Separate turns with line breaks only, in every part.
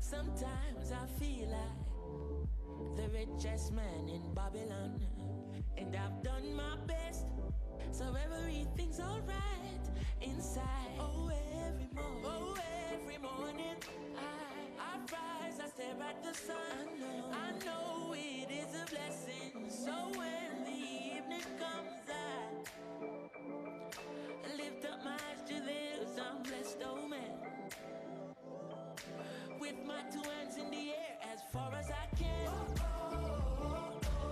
Sometimes I feel like the richest man in Babylon, and I've done my best, so everything's alright inside. Every morning I rise, I stare at the sun. I know it is a blessing. So when the evening comes, I lift up my eyes to the hills. I'm blessed, oh man. With my two hands in the air as far as I can.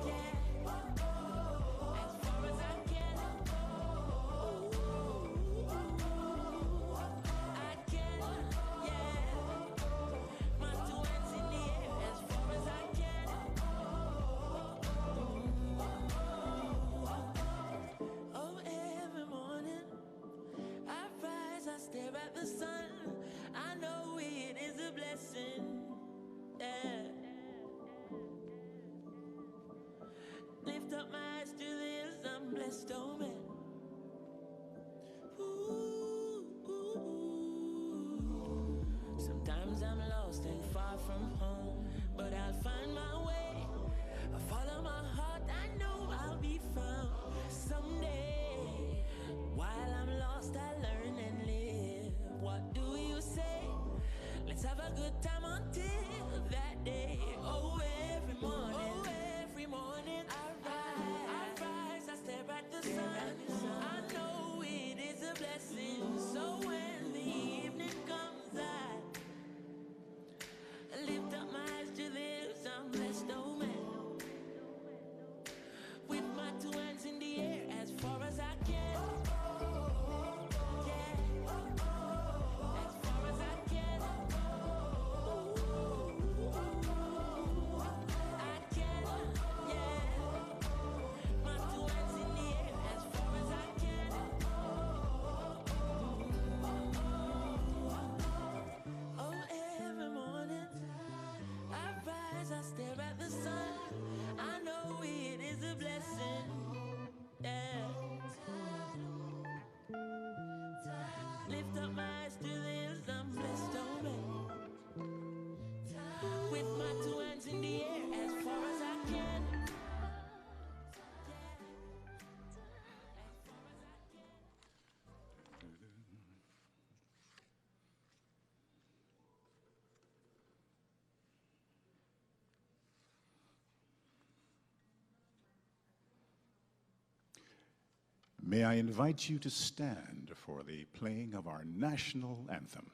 Yeah. As far as I can. I can. Yeah. My two hands in the air as far as I can. Oh, every morning I rise, I stare at the sun. I know it is a blessing. Yeah. Lift up my eyes to the hills, I'm blessed, oh man. Sometimes I'm lost and far from home, but I'll find my way. I follow my heart, I know I'll be found someday. While I'm lost, I learn and live. What do you say? Let's have a good time until that day. Oh, every morning I rise, I stare at the sun. I know it is a blessing. So when the evening comes, I lift up my eyes to the hills. I'm blessed, oh man. With my two hands in the air as far as I can. I stare at the sun. I know it is a blessing. Yeah. Lift up my eyes to the hills. I'm blessed, oh man. With my two hands in the air as far as I can.
May I invite you to stand for the playing of our national anthem.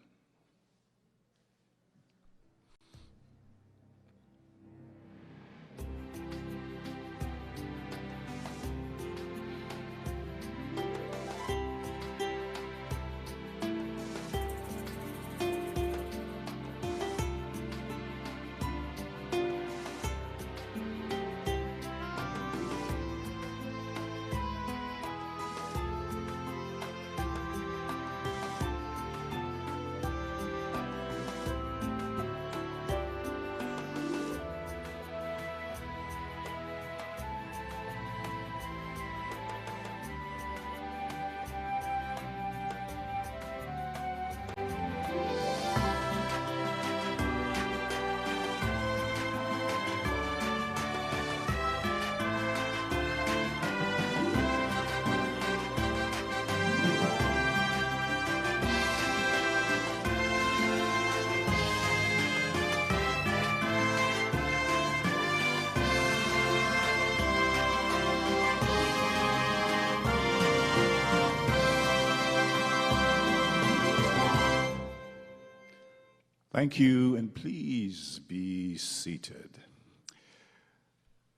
Thank you, and please be seated.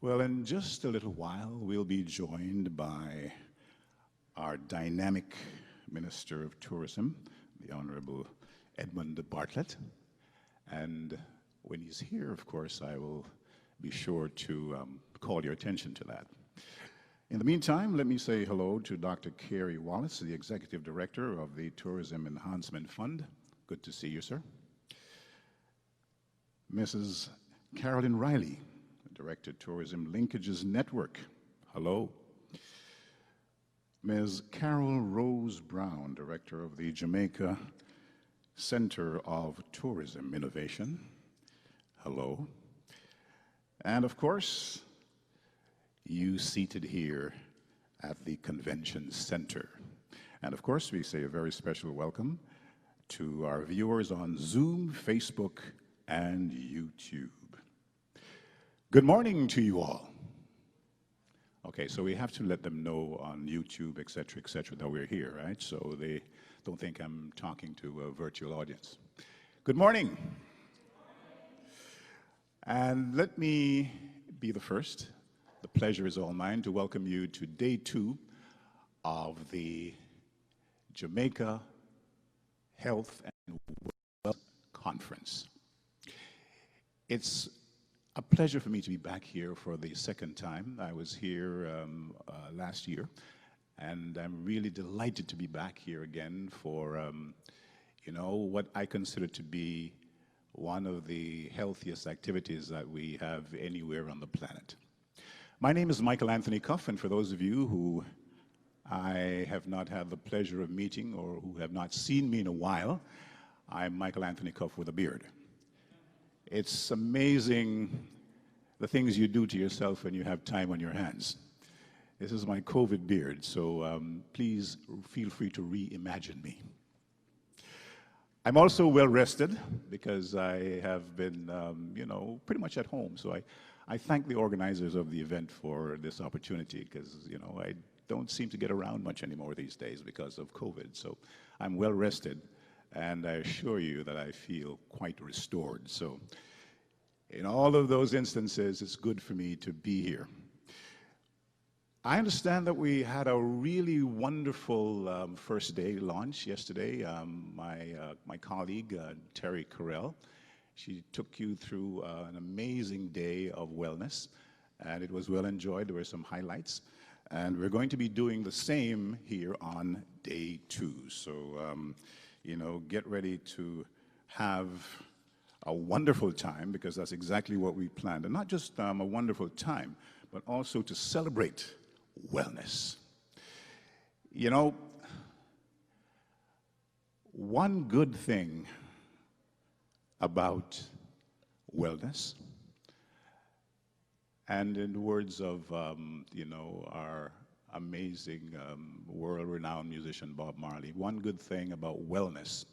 Well, in just a little while, we'll be joined by our dynamic Minister of Tourism, the Honorable Edmund Bartlett. And when he's here, of course, I will be sure to call your attention to that. In the meantime, let me say hello to Dr. Carey Wallace, the Executive Director of the Tourism Enhancement Fund. Good to see you, sir. Mrs. Carolyn Riley, Director, Tourism Linkages Network. Hello. Ms. Carol Rose Brown, Director of the Jamaica Center of Tourism Innovation. hello. And of course, you seated here at the convention center. And of course, we say a very special welcome to our viewers on Zoom, Facebook, and YouTube. Good morning to you all. Okay, so we have to let them know on YouTube, et cetera, that we're here, right? So they don't think I'm talking to a virtual audience. Good morning. And let me be the first. The pleasure is all mine to welcome you to day 2 of the Jamaica Health and Wellness Conference. It's a pleasure for me to be back here for the second time. I was here last year, and I'm really delighted to be back here again for, what I consider to be one of the healthiest activities that we have anywhere on the planet. My name is Michael Anthony Cuff, and for those of you who I have not had the pleasure of meeting or who have not seen me in a while, I'm Michael Anthony Cuff with a beard. It's amazing the things you do to yourself when you have time on your hands. This is my COVID beard, so please feel free to reimagine me. I'm also well rested because I have been, pretty much at home. So I thank the organizers of the event for this opportunity because, I don't seem to get around much anymore these days because of COVID. So I'm well rested, and I assure you that I feel quite restored. So in all of those instances, it's good for me to be here. I understand that we had a really wonderful first day launch yesterday. My colleague, Terry Carell, she took you through an amazing day of wellness, and it was well enjoyed. There were some highlights. And we're going to be doing the same here on day 2. So, get ready to have a wonderful time because that's exactly what we planned. And not just a wonderful time, but also to celebrate wellness. One good thing about wellness, and in the words of, our amazing world-renowned musician Bob Marley, one good thing about wellness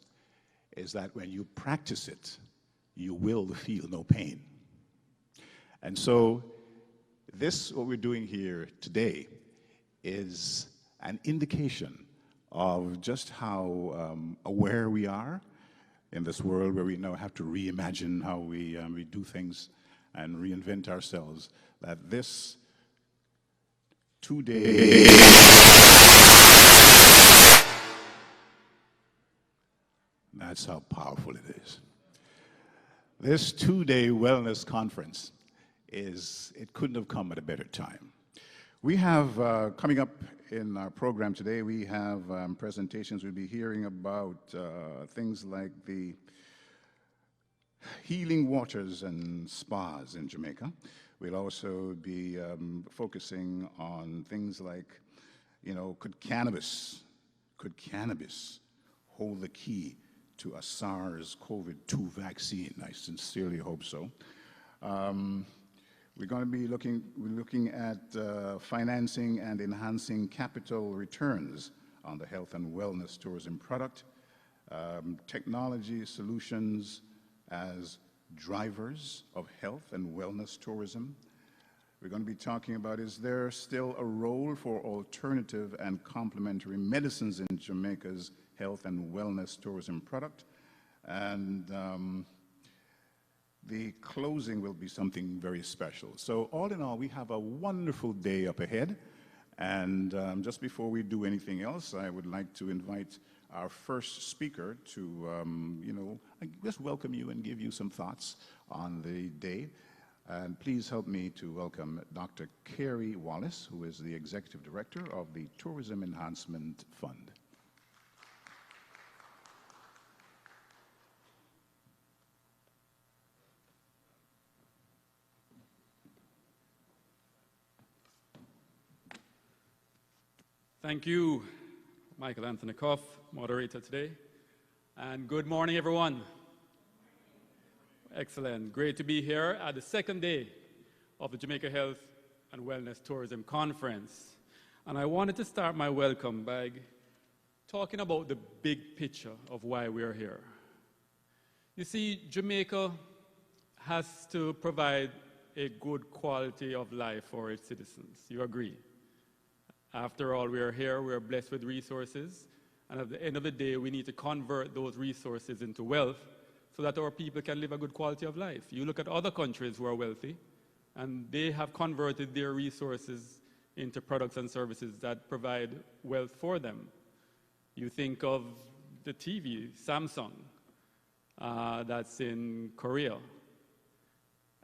is that when you practice it, you will feel no pain. And so what we're doing here today is an indication of just how aware we are in this world where we now have to reimagine how we do things and reinvent ourselves, that this 2-day that's how powerful it is. This 2-day wellness conference it couldn't have come at a better time. We have, coming up in our program today, we have presentations. We'll be hearing about things like the healing waters and spas in Jamaica. We'll also be focusing on things like, could cannabis hold the key to a SARS-CoV-2 vaccine? I sincerely hope so. We're going to be looking at financing and enhancing capital returns on the health and wellness tourism product, technology solutions as drivers of health and wellness tourism. We're going to be talking about, is there still a role for alternative and complementary medicines in Jamaica's health and wellness tourism product? And the closing will be something very special. So all in all, we have a wonderful day up ahead. And just before we do anything else, I would like to invite our first speaker to, just welcome you and give you some thoughts on the day. And please help me to welcome Dr. Carey Wallace, who is the Executive Director of the Tourism Enhancement Fund.
Thank you, Michael Anthony Cuff, moderator today. And good morning, everyone. Excellent. Great to be here at the second day of the Jamaica Health and Wellness Tourism Conference. And I wanted to start my welcome by talking about the big picture of why we're here. You see, Jamaica has to provide a good quality of life for its citizens. You agree? After all, we are here, we are blessed with resources, and at the end of the day, we need to convert those resources into wealth so that our people can live a good quality of life. You look at other countries who are wealthy, and they have converted their resources into products and services that provide wealth for them. You think of the TV, Samsung, that's in Korea.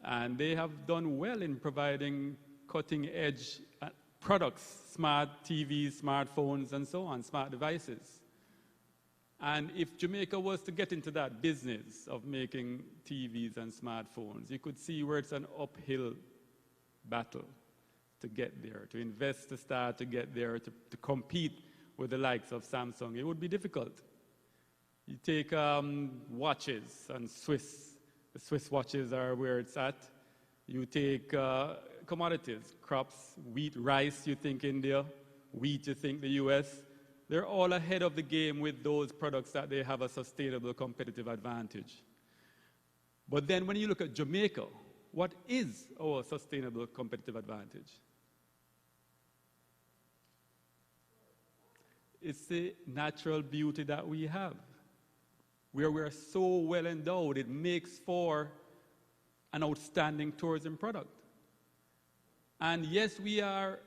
And they have done well in providing cutting-edge products, smart TVs, smartphones, and so on, smart devices. And if Jamaica was to get into that business of making TVs and smartphones, you could see where it's an uphill battle to get there, to invest to start to get there, to compete with the likes of Samsung. It would be difficult. You take watches and the Swiss watches are where it's at. You take commodities, crops, wheat, rice, you think India, wheat, you think the US. They're all ahead of the game with those products that they have a sustainable competitive advantage. But then when you look at Jamaica, what is our sustainable competitive advantage? It's the natural beauty that we have, where we're so well endowed, it makes for an outstanding tourism product. And yes, we are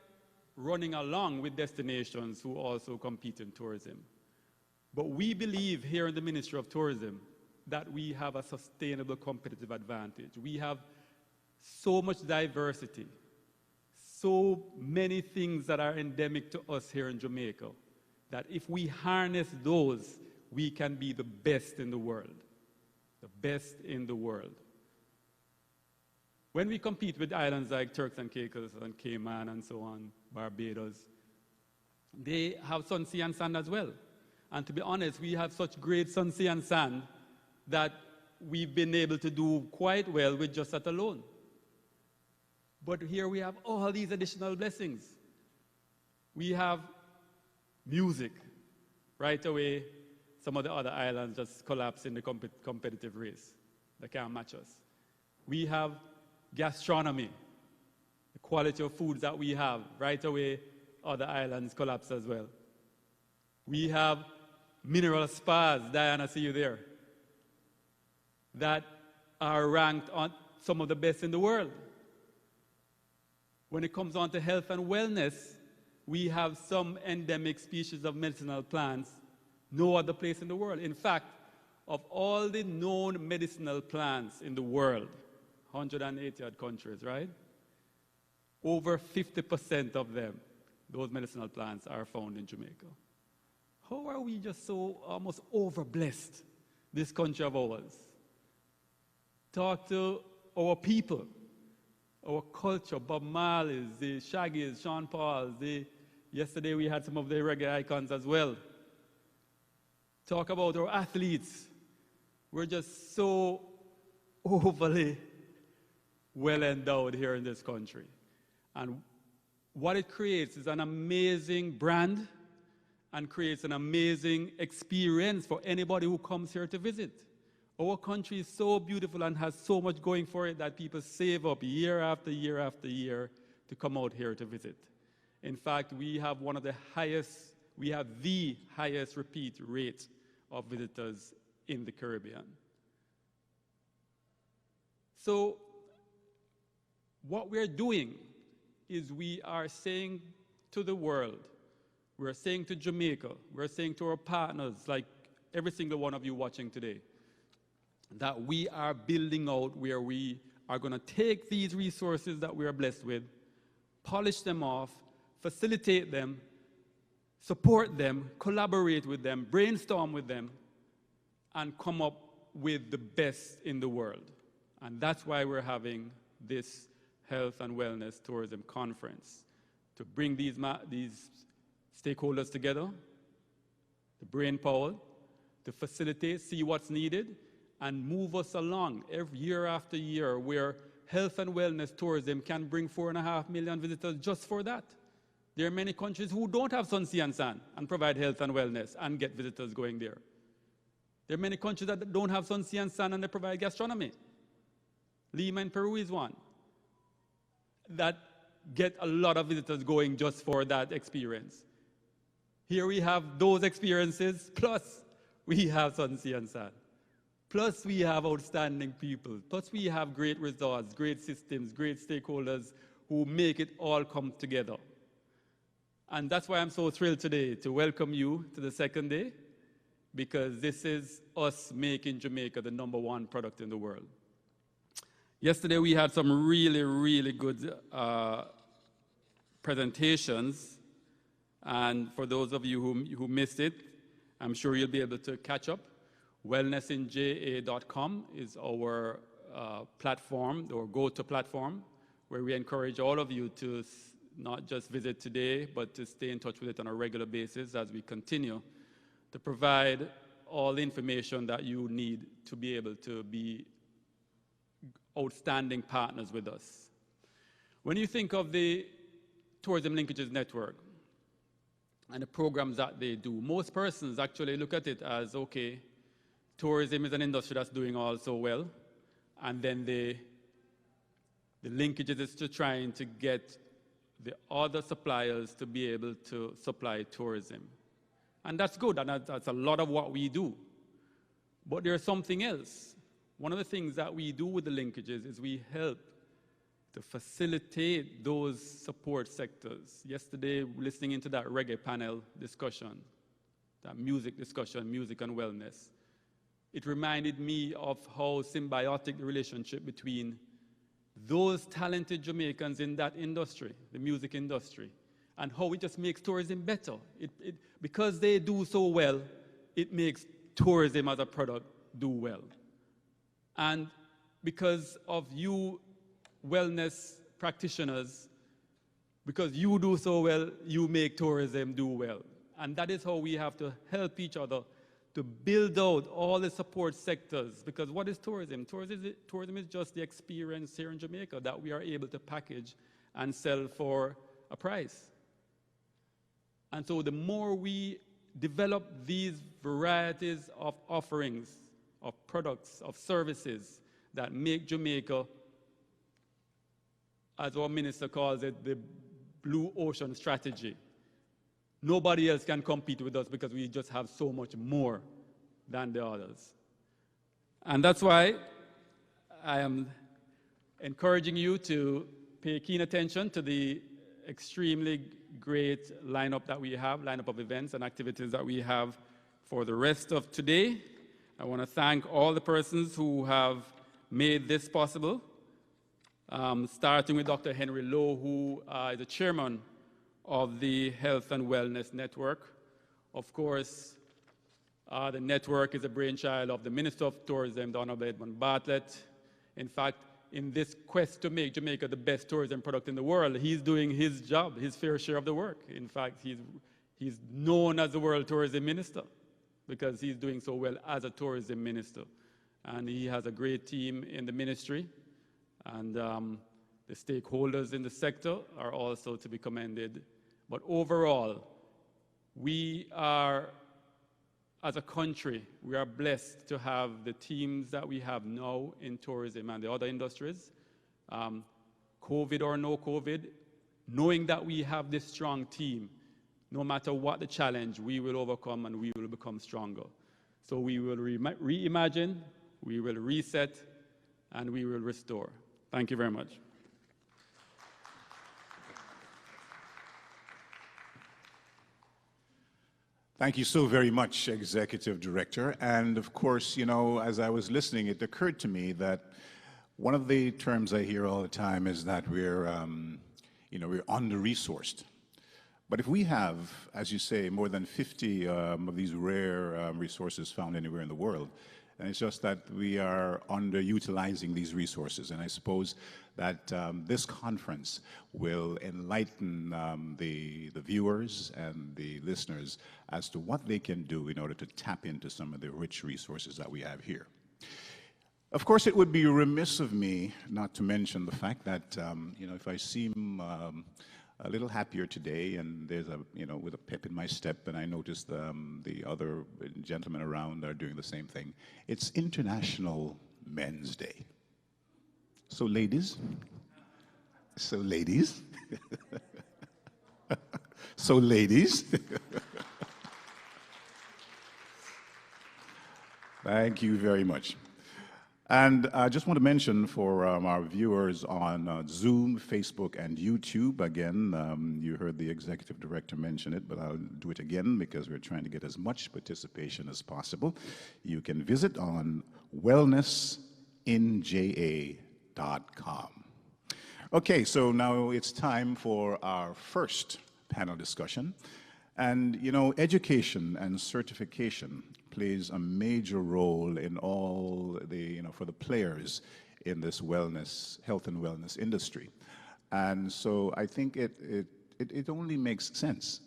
running along with destinations who also compete in tourism. But we believe here in the Ministry of Tourism that we have a sustainable competitive advantage. We have so much diversity, so many things that are endemic to us here in Jamaica, that if we harness those, we can be the best in the world. The best in the world. When we compete with islands like Turks and Caicos and Cayman and so on, Barbados, they have sun, sea, and sand as well. And to be honest, we have such great sun, sea, and sand that we've been able to do quite well with just that alone. But here we have all these additional blessings. We have music. Right away, some of the other islands just collapse in the competitive race. They can't match us. We have gastronomy, the quality of foods that we have. Right away, other islands collapse as well. We have mineral spas, Diana, see you there, that are ranked on some of the best in the world. When it comes on to health and wellness, we have some endemic species of medicinal plants, no other place in the world. In fact, of all the known medicinal plants in the world, 180 odd countries, right? Over 50% of them, those medicinal plants, are found in Jamaica. How are we just so almost overblessed, this country of ours? Talk to our people, our culture, Bob Marley's, the Shaggy's, Sean Paul's, yesterday we had some of the reggae icons as well. Talk about our athletes. We're just so overly well endowed here in this country. And what it creates is an amazing brand and creates an amazing experience for anybody who comes here to visit. Our country is so beautiful and has so much going for it that people save up year after year after year to come out here to visit. In fact, we have the highest repeat rate of visitors in the Caribbean. So what we're doing is we are saying to the world, we're saying to Jamaica, we're saying to our partners, like every single one of you watching today, that we are building out where we are going to take these resources that we are blessed with, polish them off, facilitate them, support them, collaborate with them, brainstorm with them, and come up with the best in the world. And that's why we're having this Health and Wellness Tourism Conference, to bring these stakeholders together, the brain power, to facilitate, see what's needed, and move us along every year after year, where health and wellness tourism can bring 4.5 million visitors just for that. There are many countries who don't have sun, sea, and sand and provide health and wellness and get visitors going there. There are many countries that don't have sun, sea, and sand and they provide gastronomy. Lima in Peru is one that get a lot of visitors going just for that experience. Here we have those experiences, plus we have sun, sea, and sand. Plus we have outstanding people. Plus we have great resorts, great systems, great stakeholders who make it all come together. And that's why I'm so thrilled today to welcome you to the second day, because this is us making Jamaica the #1 product in the world. Yesterday we had some really, really good presentations. And for those of you who missed it, I'm sure you'll be able to catch up. Wellnessinja.com is our platform, or go-to platform, where we encourage all of you to not just visit today, but to stay in touch with it on a regular basis as we continue to provide all the information that you need to be able to be outstanding partners with us. When you think of the Tourism Linkages Network and the programs that they do, most persons actually look at it as, okay, tourism is an industry that's doing all so well, and then the linkages is to trying to get the other suppliers to be able to supply tourism. And that's good, and that's a lot of what we do. But there's something else. One of the things that we do with the linkages is we help to facilitate those support sectors. Yesterday, listening into that reggae panel discussion, that music discussion, music and wellness, it reminded me of how symbiotic the relationship between those talented Jamaicans in that industry, the music industry, and how it just makes tourism better. Because they do so well, it makes tourism as a product do well. And because of you wellness practitioners, because you do so well, you make tourism do well. And that is how we have to help each other to build out all the support sectors. Because what is tourism? Tourism is just the experience here in Jamaica that we are able to package and sell for a price. And so the more we develop these varieties of offerings, of products, of services that make Jamaica, as our minister calls it, the blue ocean strategy. Nobody else can compete with us because we just have so much more than the others. And that's why I am encouraging you to pay keen attention to the extremely great lineup of events and activities that we have for the rest of today. I want to thank all the persons who have made this possible, starting with Dr. Henry Lowe, who is the chairman of the Health and Wellness Network. Of course, the network is a brainchild of the Minister of Tourism, the Honorable Edmund Bartlett. In fact, in this quest to make Jamaica the best tourism product in the world, he's doing his job, his fair share of the work. In fact, he's known as the World Tourism Minister because he's doing so well as a tourism minister. And he has a great team in the ministry. And the stakeholders in the sector are also to be commended. But overall, we are, as a country, we are blessed to have the teams that we have now in tourism and the other industries. COVID or no COVID, knowing that we have this strong team, no matter what the challenge, we will overcome and we will become stronger. So we will reimagine, we will reset, and we will restore. Thank you very much.
Thank you so very much, Executive Director. And of course, you know, as I was listening, it occurred to me that one of the terms I hear all the time is that we're under-resourced. But if we have, as you say, more than 50 of these rare resources found anywhere in the world, and it's just that we are underutilizing these resources. And I suppose that this conference will enlighten the viewers and the listeners as to what they can do in order to tap into some of the rich resources that we have here. Of course, it would be remiss of me not to mention the fact that, if I seem a little happier today and there's with a pep in my step, and I notice the other gentlemen around are doing the same thing, it's International Men's Day. So ladies, so ladies, thank you very much. And I just want to mention for our viewers on Zoom, Facebook, and YouTube, again, you heard the executive director mention it, but I'll do it again because we're trying to get as much participation as possible. You can visit on wellnessinja.com. Okay, so now it's time for our first panel discussion. And, education and certification plays a major role in all the, for the players in this health and wellness industry. And so I think it only makes sense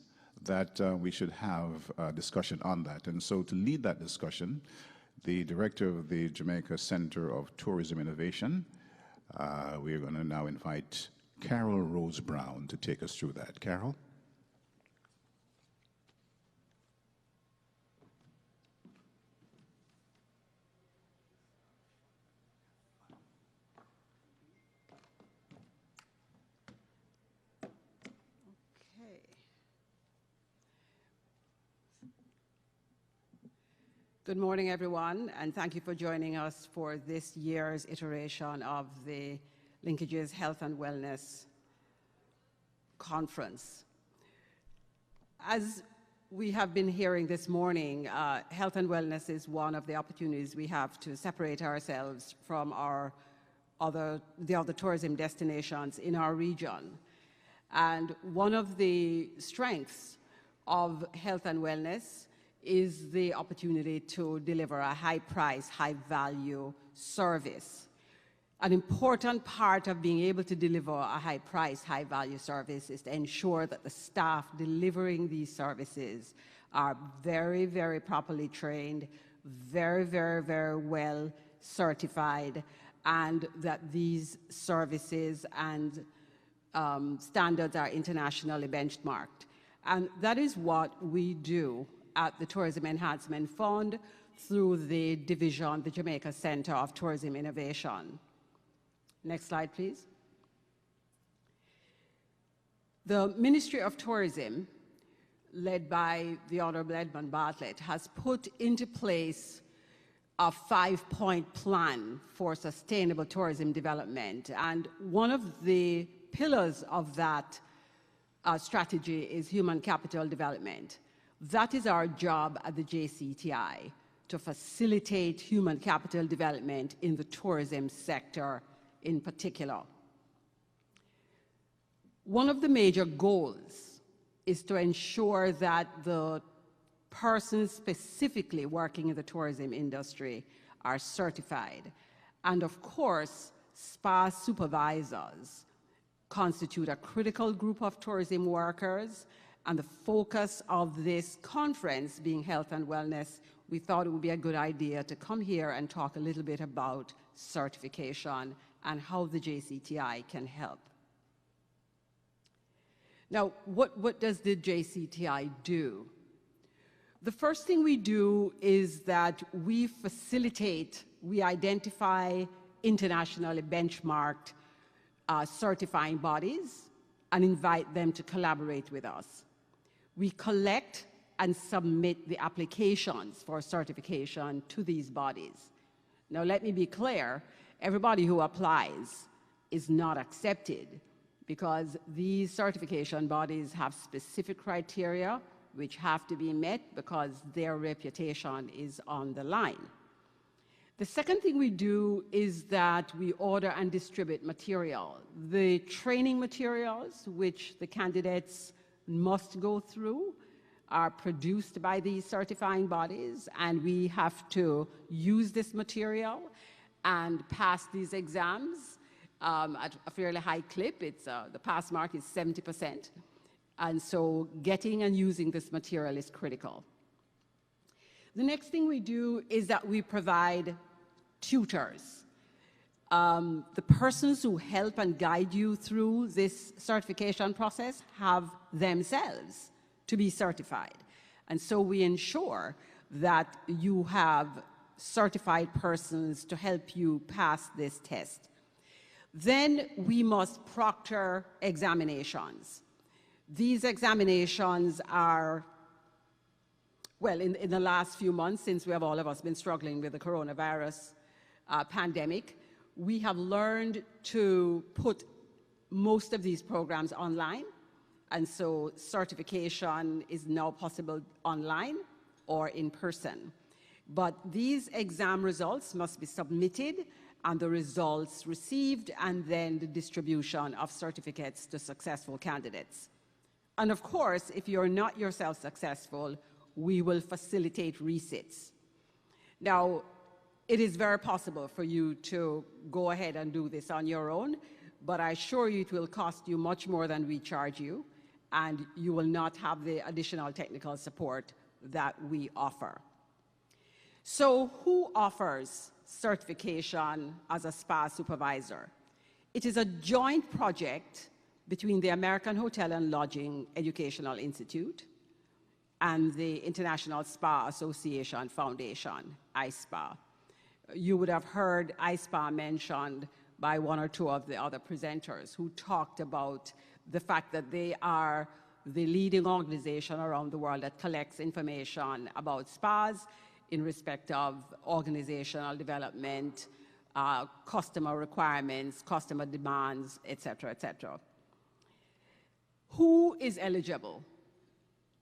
that we should have a discussion on that. And so to lead that discussion, the director of the Jamaica Center of Tourism Innovation, we are going to now invite Carol Rose Brown to take us through that. Carol?
Good morning, everyone, and thank you for joining us for this year's iteration of the Linkages Health and Wellness Conference. As we have been hearing this morning, health and wellness is one of the opportunities we have to separate ourselves from the other tourism destinations in our region. And one of the strengths of health and wellness is the opportunity to deliver a high-price, high-value service. An important part of being able to deliver a high-price, high-value service is to ensure that the staff delivering these services are very, very properly trained, very, very, very well certified, and that these services and standards are internationally benchmarked. And that is what we do at the Tourism Enhancement Fund through the division, the Jamaica Center of Tourism Innovation. Next slide, please. The Ministry of Tourism, led by the Honorable Edmund Bartlett, has put into place a 5-point plan for sustainable tourism development. And one of the pillars of that strategy is human capital development. That is our job at the JCTI, to facilitate human capital development in the tourism sector in particular. One of the major goals is to ensure that the persons specifically working in the tourism industry are certified. And of course, SPA supervisors constitute a critical group of tourism workers. And the focus of this conference being health and wellness, we thought it would be a good idea to come here and talk a little bit about certification and how the JCTI can help. Now, what does the JCTI do? The first thing we do is that we identify internationally benchmarked certifying bodies and invite them to collaborate with us. We collect and submit the applications for certification to these bodies. Now, let me be clear, everybody who applies is not accepted because these certification bodies have specific criteria which have to be met because their reputation is on the line. The second thing we do is that we order and distribute material. The training materials, which the candidates must go through, are produced by these certifying bodies, and we have to use this material and pass these exams at a fairly high clip. The pass mark is 70%, and so getting and using this material is critical. The next thing we do is that we provide tutors. The persons who help and guide you through this certification process have themselves to be certified. And so we ensure that you have certified persons to help you pass this test. Then we must proctor examinations. These examinations are, well, in the last few months, since we have all of us been struggling with the coronavirus pandemic, we have learned to put most of these programs online. And so certification is now possible online or in person. But these exam results must be submitted and the results received, and then the distribution of certificates to successful candidates. And of course, if you're not yourself successful, we will facilitate resits. Now, it is very possible for you to go ahead and do this on your own, but I assure you it will cost you much more than we charge you, and you will not have the additional technical support that we offer. So who offers certification as a SPA supervisor? It is a joint project between the American Hotel and Lodging Educational Institute and the International Spa Association Foundation, ISPA. You would have heard ISPA mentioned by one or two of the other presenters who talked about the fact that they are the leading organization around the world that collects information about spas in respect of organizational development, customer requirements, customer demands, et cetera, et cetera. Who is eligible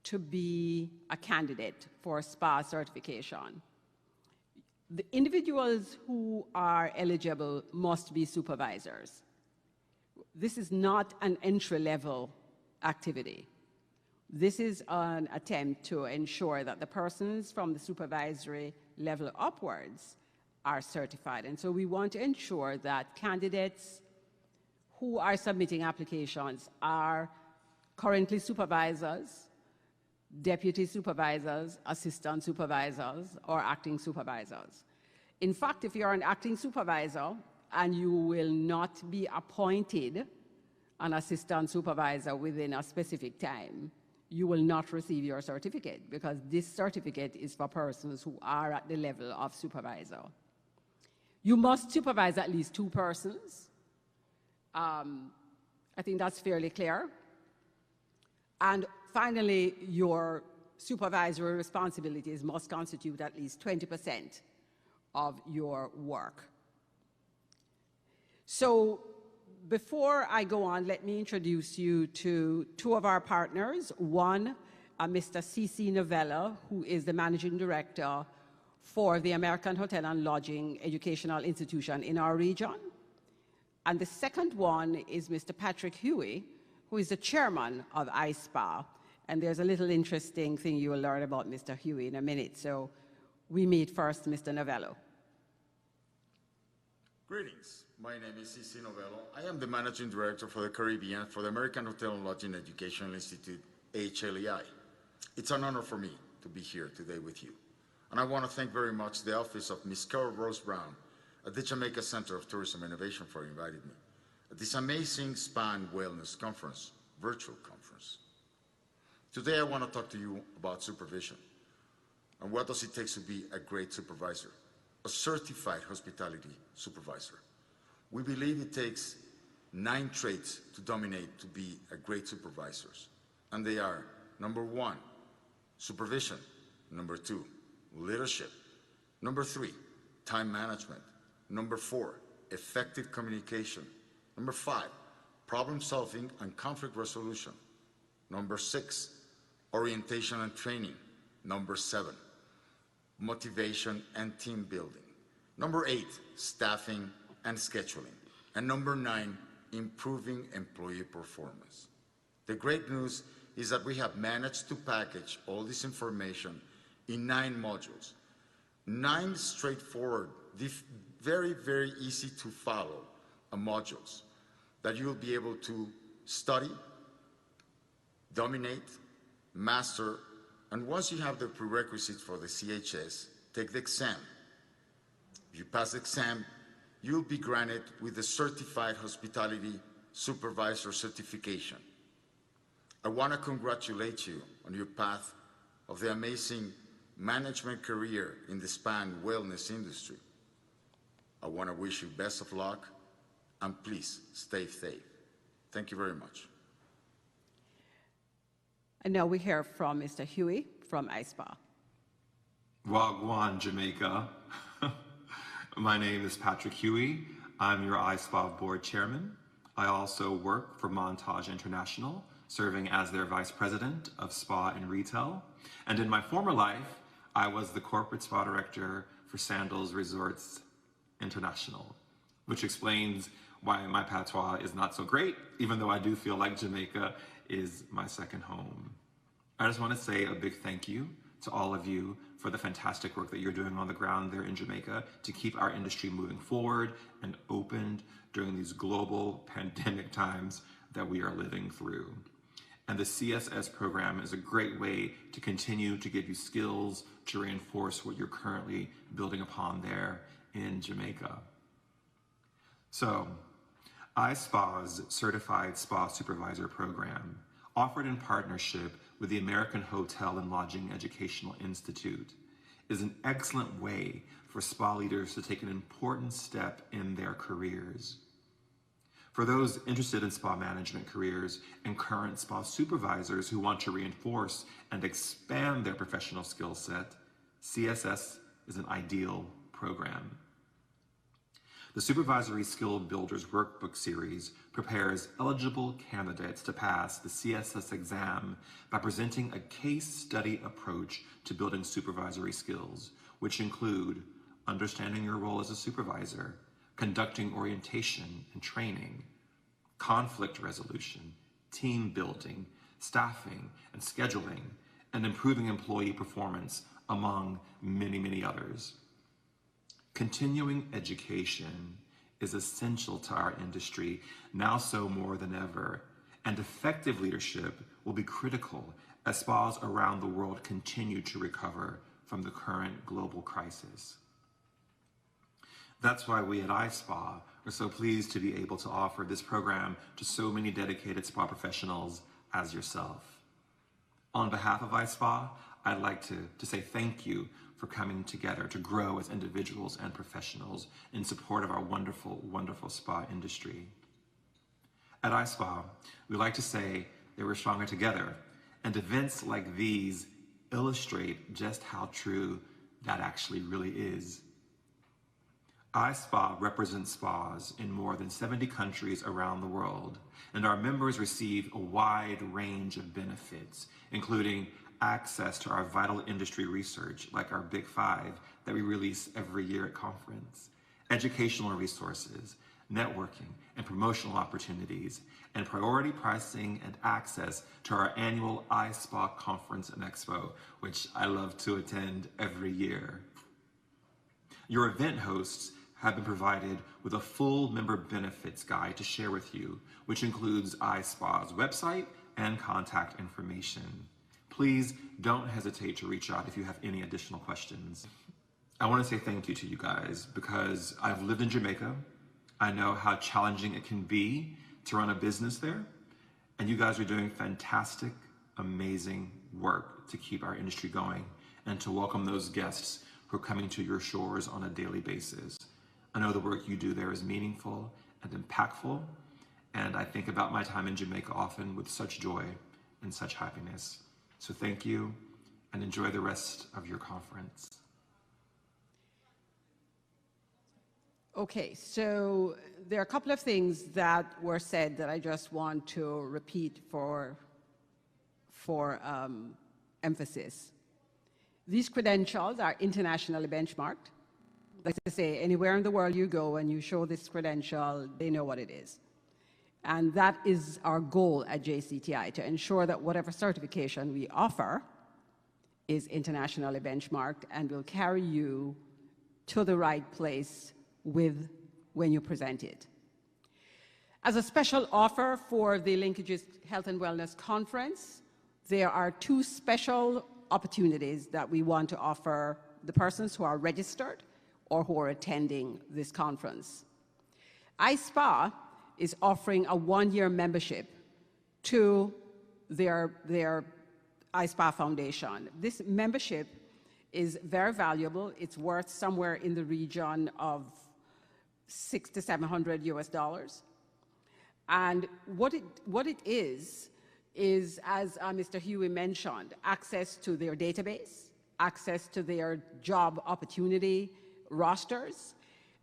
to be a candidate for spa certification? The individuals who are eligible must be supervisors. This is not an entry-level activity. This is an attempt to ensure that the persons from the supervisory level upwards are certified. And so we want to ensure that candidates who are submitting applications are currently supervisors, deputy supervisors, assistant supervisors, or acting supervisors. In fact, if you're an acting supervisor and you will not be appointed an assistant supervisor within a specific time, you will not receive your certificate, because this certificate is for persons who are at the level of supervisor. You must supervise at least 2 persons. I think that's fairly clear. And finally, your supervisory responsibilities must constitute at least 20% of your work. So before I go on, let me introduce you to 2 of our partners. One, Mr. C.C. Novella, who is the Managing Director for the American Hotel and Lodging Educational Institution in our region. And the second one is Mr. Patrick Huey, who is the chairman of ISPA. And there's a little interesting thing you will learn about Mr. Huey in a minute. So we meet first Mr. Novello.
Greetings. My name is C.C. Novello. I am the Managing Director for the Caribbean for the American Hotel and Lodging Educational Institute, HLEI. It's an honor for me to be here today with you. And I want to thank very much the office of Ms. Carol Rose Brown at the Jamaica Center of Tourism Innovation for inviting me at this amazing Spa and Wellness Conference, virtual conference. Today I want to talk to you about supervision and what does it take to be a great supervisor, a certified hospitality supervisor. We believe it takes 9 traits to dominate to be a great supervisor. And they are, number 1, supervision. Number 2, leadership. Number 3, time management. Number 4, effective communication. Number 5, problem solving and conflict resolution. Number 6, orientation and training. Number 7, motivation and team building. Number 8, staffing and scheduling. And number 9, improving employee performance. The great news is that we have managed to package all this information in 9 modules. 9 straightforward, very, very easy to follow modules that you'll be able to study, dominate, master, and once you have the prerequisites for the CHS, take the exam. If you pass the exam, you'll be granted with the Certified Hospitality Supervisor certification. I want to congratulate you on your path of the amazing management career in the spa and wellness industry. I want to wish you best of luck, and please stay safe. Thank you very much.
And now we hear from Mr. Huey from iSpa.
Wagwan, Jamaica. My name is Patrick Huey. I'm your iSpa board chairman. I also work for Montage International, serving as their vice president of spa and retail. And in my former life, I was the corporate spa director for Sandals Resorts International, which explains why my patois is not so great, even though I do feel like Jamaica is my second home. I just want to say a big thank you to all of you for the fantastic work that you're doing on the ground there in Jamaica to keep our industry moving forward and opened during these global pandemic times that we are living through. And the CSS program is a great way to continue to give you skills to reinforce what you're currently building upon there in Jamaica. So, iSpa's Certified Spa Supervisor program, offered in partnership with the American Hotel and Lodging Educational Institute, is an excellent way for spa leaders to take an important step in their careers. For those interested in spa management careers and current spa supervisors who want to reinforce and expand their professional skill set, CSS is an ideal program. The Supervisory Skill Builders Workbook Series prepares eligible candidates to pass the CSS exam by presenting a case study approach to building supervisory skills, which include understanding your role as a supervisor, conducting orientation and training, conflict resolution, team building, staffing and scheduling, and improving employee performance, among many, many others. Continuing education is essential to our industry, now so more than ever, and effective leadership will be critical as spas around the world continue to recover from the current global crisis. That's why we at iSpa are so pleased to be able to offer this program to so many dedicated spa professionals as yourself. On behalf of iSpa, I'd like to say thank you for coming together to grow as individuals and professionals in support of our wonderful, wonderful spa industry. At iSpa, we like to say that we're stronger together, and events like these illustrate just how true that actually really is. iSpa represents spas in more than 70 countries around the world, and our members receive a wide range of benefits, including access to our vital industry research, like our Big Five that we release every year at conference, educational resources, networking and promotional opportunities, and priority pricing and access to our annual iSpa Conference and Expo, which I love to attend every year. Your event hosts have been provided with a full member benefits guide to share with you, which includes iSpa's website and contact information. Please don't hesitate to reach out if you have any additional questions. I want to say thank you to you guys because I've lived in Jamaica. I know how challenging it can be to run a business there, and you guys are doing fantastic, amazing work to keep our industry going and to welcome those guests who are coming to your shores on a daily basis. I know the work you do there is meaningful and impactful, and I think about my time in Jamaica often with such joy and such happiness. So thank you, and enjoy the rest of your conference.
Okay, so there are a couple of things that were said that I just want to repeat for emphasis. These credentials are internationally benchmarked. Like I say, anywhere in the world you go and you show this credential, they know what it is. And that is our goal at JCTI, to ensure that whatever certification we offer is internationally benchmarked and will carry you to the right place when you present it. As a special offer for the Linkages Health and Wellness Conference, there are two special opportunities that we want to offer the persons who are registered or who are attending this conference. iSpa is offering a one-year membership to their iSpa Foundation. This membership is very valuable. It's worth somewhere in the region of $600 to $700 US. And what it is, as Mr. Huey mentioned, access to their database, access to their job opportunity rosters,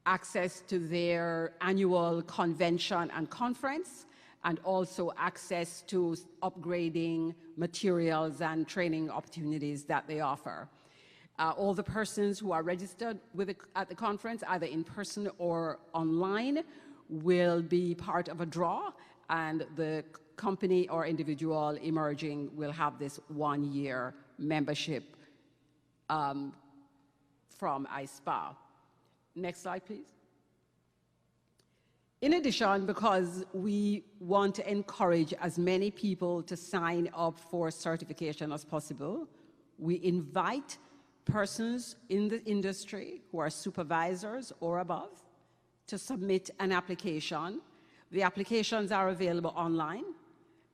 access to their annual convention and conference, and also access to upgrading materials and training opportunities that they offer. All the persons who are registered at the conference, either in person or online, will be part of a draw, and the company or individual emerging will have this one-year membership from iSpa. Next slide, please. In addition, because we want to encourage as many people to sign up for certification as possible, we invite persons in the industry who are supervisors or above to submit an application. The applications are available online.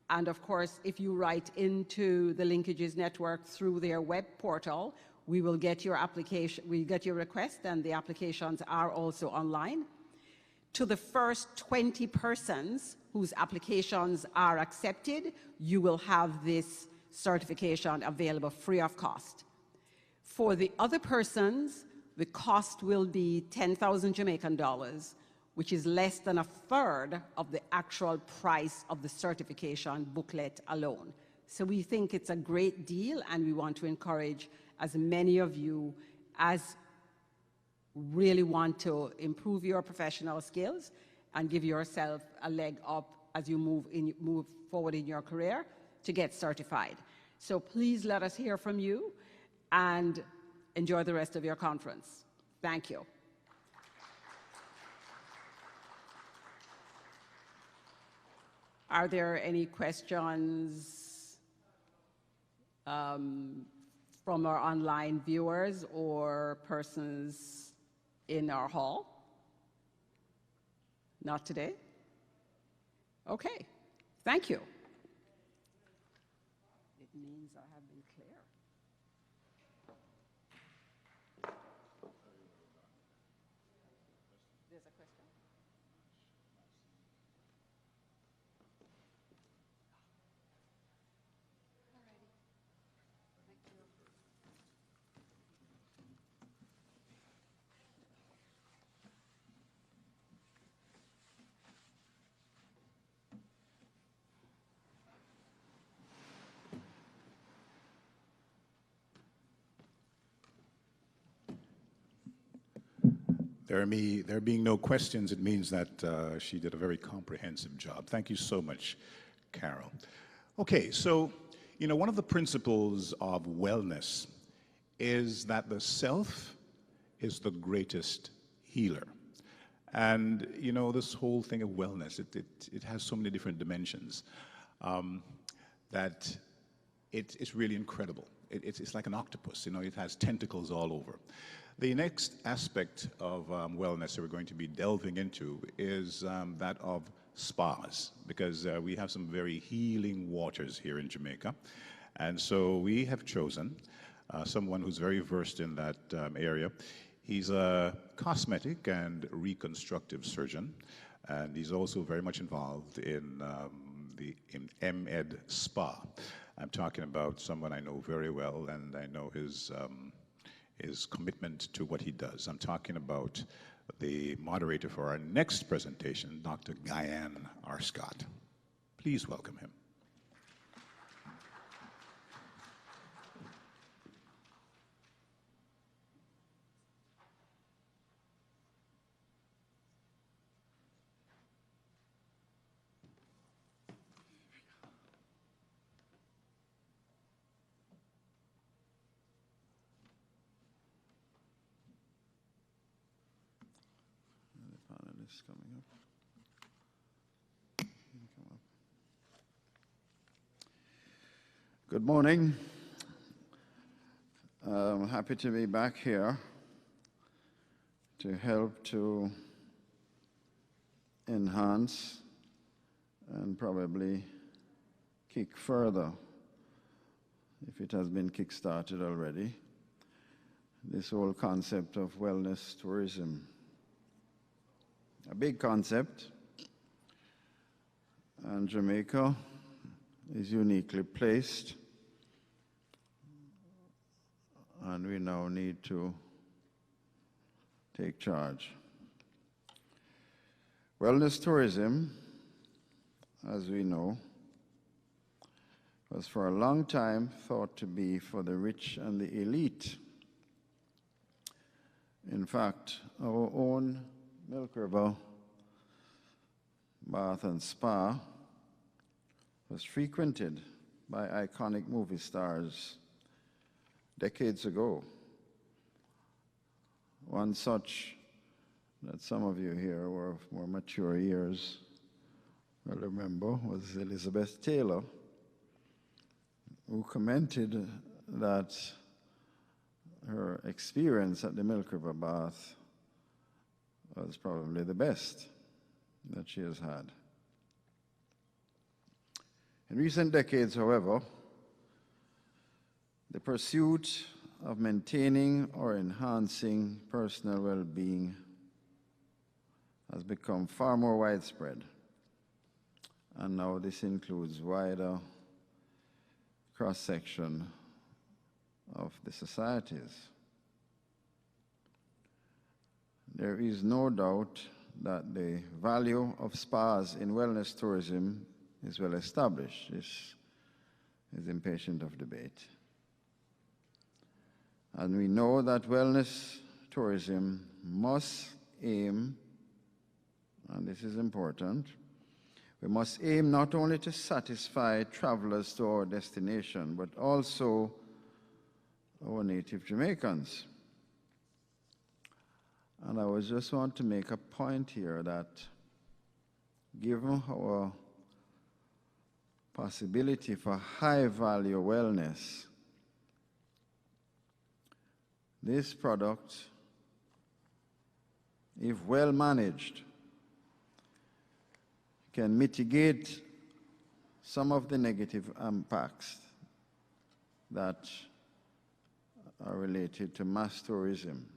And of course, if you write into the Linkages Network through their web portal, we will get your application, we get your request, and the applications are also online. To the first 20 persons whose applications are accepted, you will have this certification available free of cost. For the other persons, the cost will be 10,000 Jamaican dollars, which is less than a third of the actual price of the certification booklet alone. So we think it's a great deal, and we want to encourage as many of you as really want to improve your professional skills and give yourself a leg up as you move forward in your career to get certified. So please let us hear from you and enjoy the rest of your conference. Thank you. Are there any questions from our online viewers or persons in our hall? Not today? Okay, thank you. It means I have been clear. There's a question?
There being no questions, it means that she did a very comprehensive job. Thank you so much, Carol. Okay, so, you know, one of the principles of wellness is that the self is the greatest healer. And, you know, this whole thing of wellness, it has so many different dimensions that it's really incredible. It's like an octopus, you know, it has tentacles all over. The next aspect of wellness that we're going to be delving into is that of spas, because we have some very healing waters here in Jamaica. And so we have chosen someone who's very versed in that area. He's a cosmetic and reconstructive surgeon, and he's also very much involved in MED Spa. I'm talking about someone I know very well, and I know his commitment to what he does. I'm talking about the moderator for our next presentation, Dr. Guyan R. Scott. Please welcome him. Coming up.
Good morning. I'm happy to be back here to help to enhance and probably kick further, if it has been kick-started already, this whole concept of wellness tourism. A big concept, and Jamaica is uniquely placed, and we now need to take charge. Wellness tourism, as we know, was for a long time thought to be for the rich and the elite. In fact, our own Milk River Bath and Spa was frequented by iconic movie stars decades ago. One such that some of you here were of more mature years will remember was Elizabeth Taylor, who commented that her experience at the Milk River Bath was probably the best that she has had. In recent decades, however, the pursuit of maintaining or enhancing personal well-being has become far more widespread, and now this includes wider cross-section of the societies. There is no doubt that the value of spas in wellness tourism is well established. This is impatient of debate. And we know that wellness tourism must aim, and this is important, we must aim not only to satisfy travelers to our destination, but also our native Jamaicans. And I would just want to make a point here that given our possibility for high-value wellness, this product, if well managed, can mitigate some of the negative impacts that are related to mass tourism.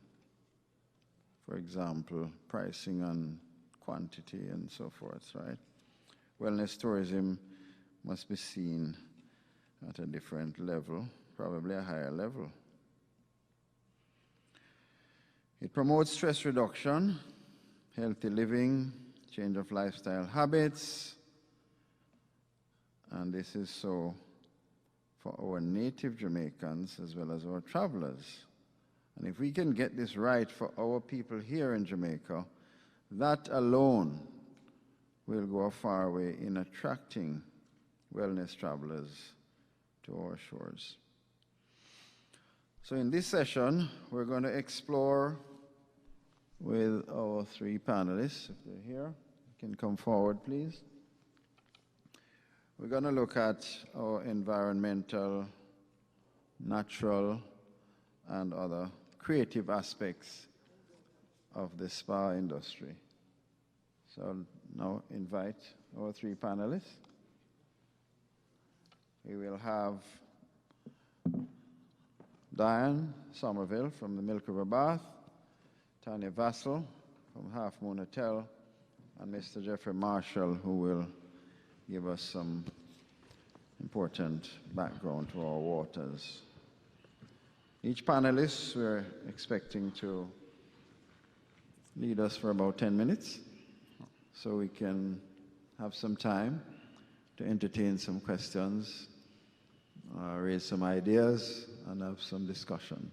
For example, pricing on quantity and so forth, right? Wellness tourism must be seen at a different level, probably a higher level. It promotes stress reduction, healthy living, change of lifestyle habits, and this is so for our native Jamaicans as well as our travelers. And if we can get this right for our people here in Jamaica, that alone will go a far way in attracting wellness travelers to our shores. So in this session, we're going to explore with our three panelists, if they're here. You can come forward, please. We're going to look at our environmental, natural, and other creative aspects of the spa industry. So I'll now invite our three panelists. We will have Diane Somerville from the Milk River Bath, Tanya Vassell from Half Moon Hotel, and Mr. Jeffrey Marshall, who will give us some important background to our waters. Each panelist, we're expecting to lead us for about 10 minutes, so we can have some time to entertain some questions, raise some ideas, and have some discussion.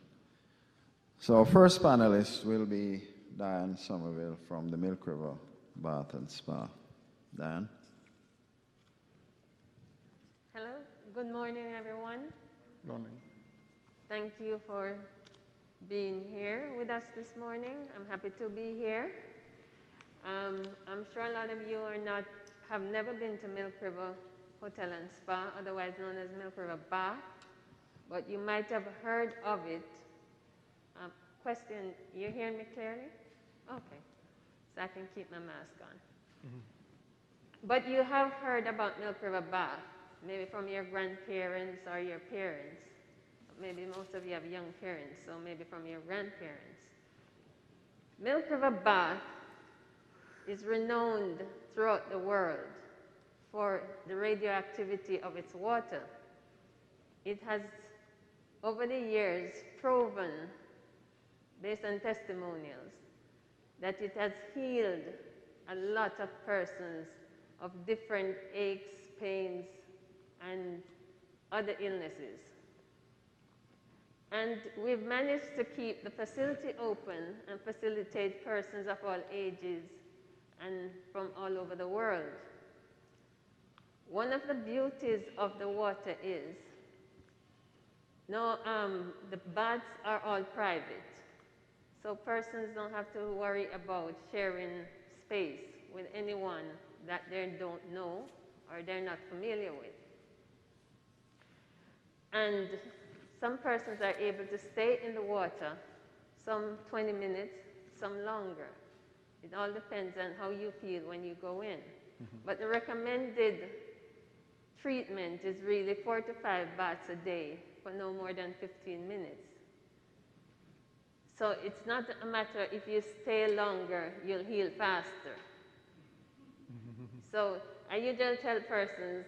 So our first panelist will be Diane Somerville from the Milk River Bath and Spa. Diane?
Hello, good morning, everyone.
Good morning.
Thank you for being here with us this morning. I'm happy to be here. I'm sure a lot of you have never been to Milk River Hotel and Spa, otherwise known as Milk River Bath, but you might have heard of it. Question, you hear me clearly? Okay, so I can keep my mask on. But you have heard about Milk River Bath, maybe from your grandparents or your parents. Maybe most of you have young parents, so maybe from your grandparents. Milk River Bath is renowned throughout the world for the radioactivity of its water. It has, over the years, proven, based on testimonials, that it has healed a lot of persons of different aches, pains, and other illnesses. And we've managed to keep the facility open and facilitate persons of all ages and from all over the world. One of the beauties of the water is, the baths are all private. So persons don't have to worry about sharing space with anyone that they don't know or they're not familiar with. And some persons are able to stay in the water, some 20 minutes, some longer. It all depends on how you feel when you go in. But the recommended treatment is really 4 to 5 baths a day for no more than 15 minutes. So it's not a matter if you stay longer, you'll heal faster. So I usually tell persons,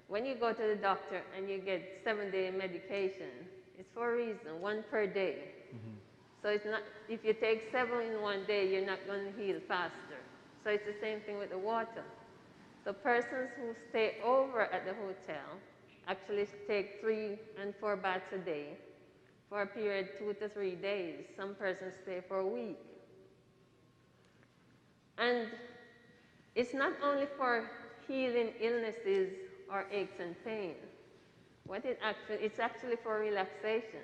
when you go to the doctor and you get 7-day medication, it's for a reason, 1 per day. So it's not, if you take 7 in 1 day, you're not going to heal faster. So it's the same thing with the water. So persons who stay over at the hotel actually take 3 and 4 baths a day for a period 2 to 3 days. Some persons stay for a week. And it's not only for healing illnesses or aches and pain. It's actually for relaxation.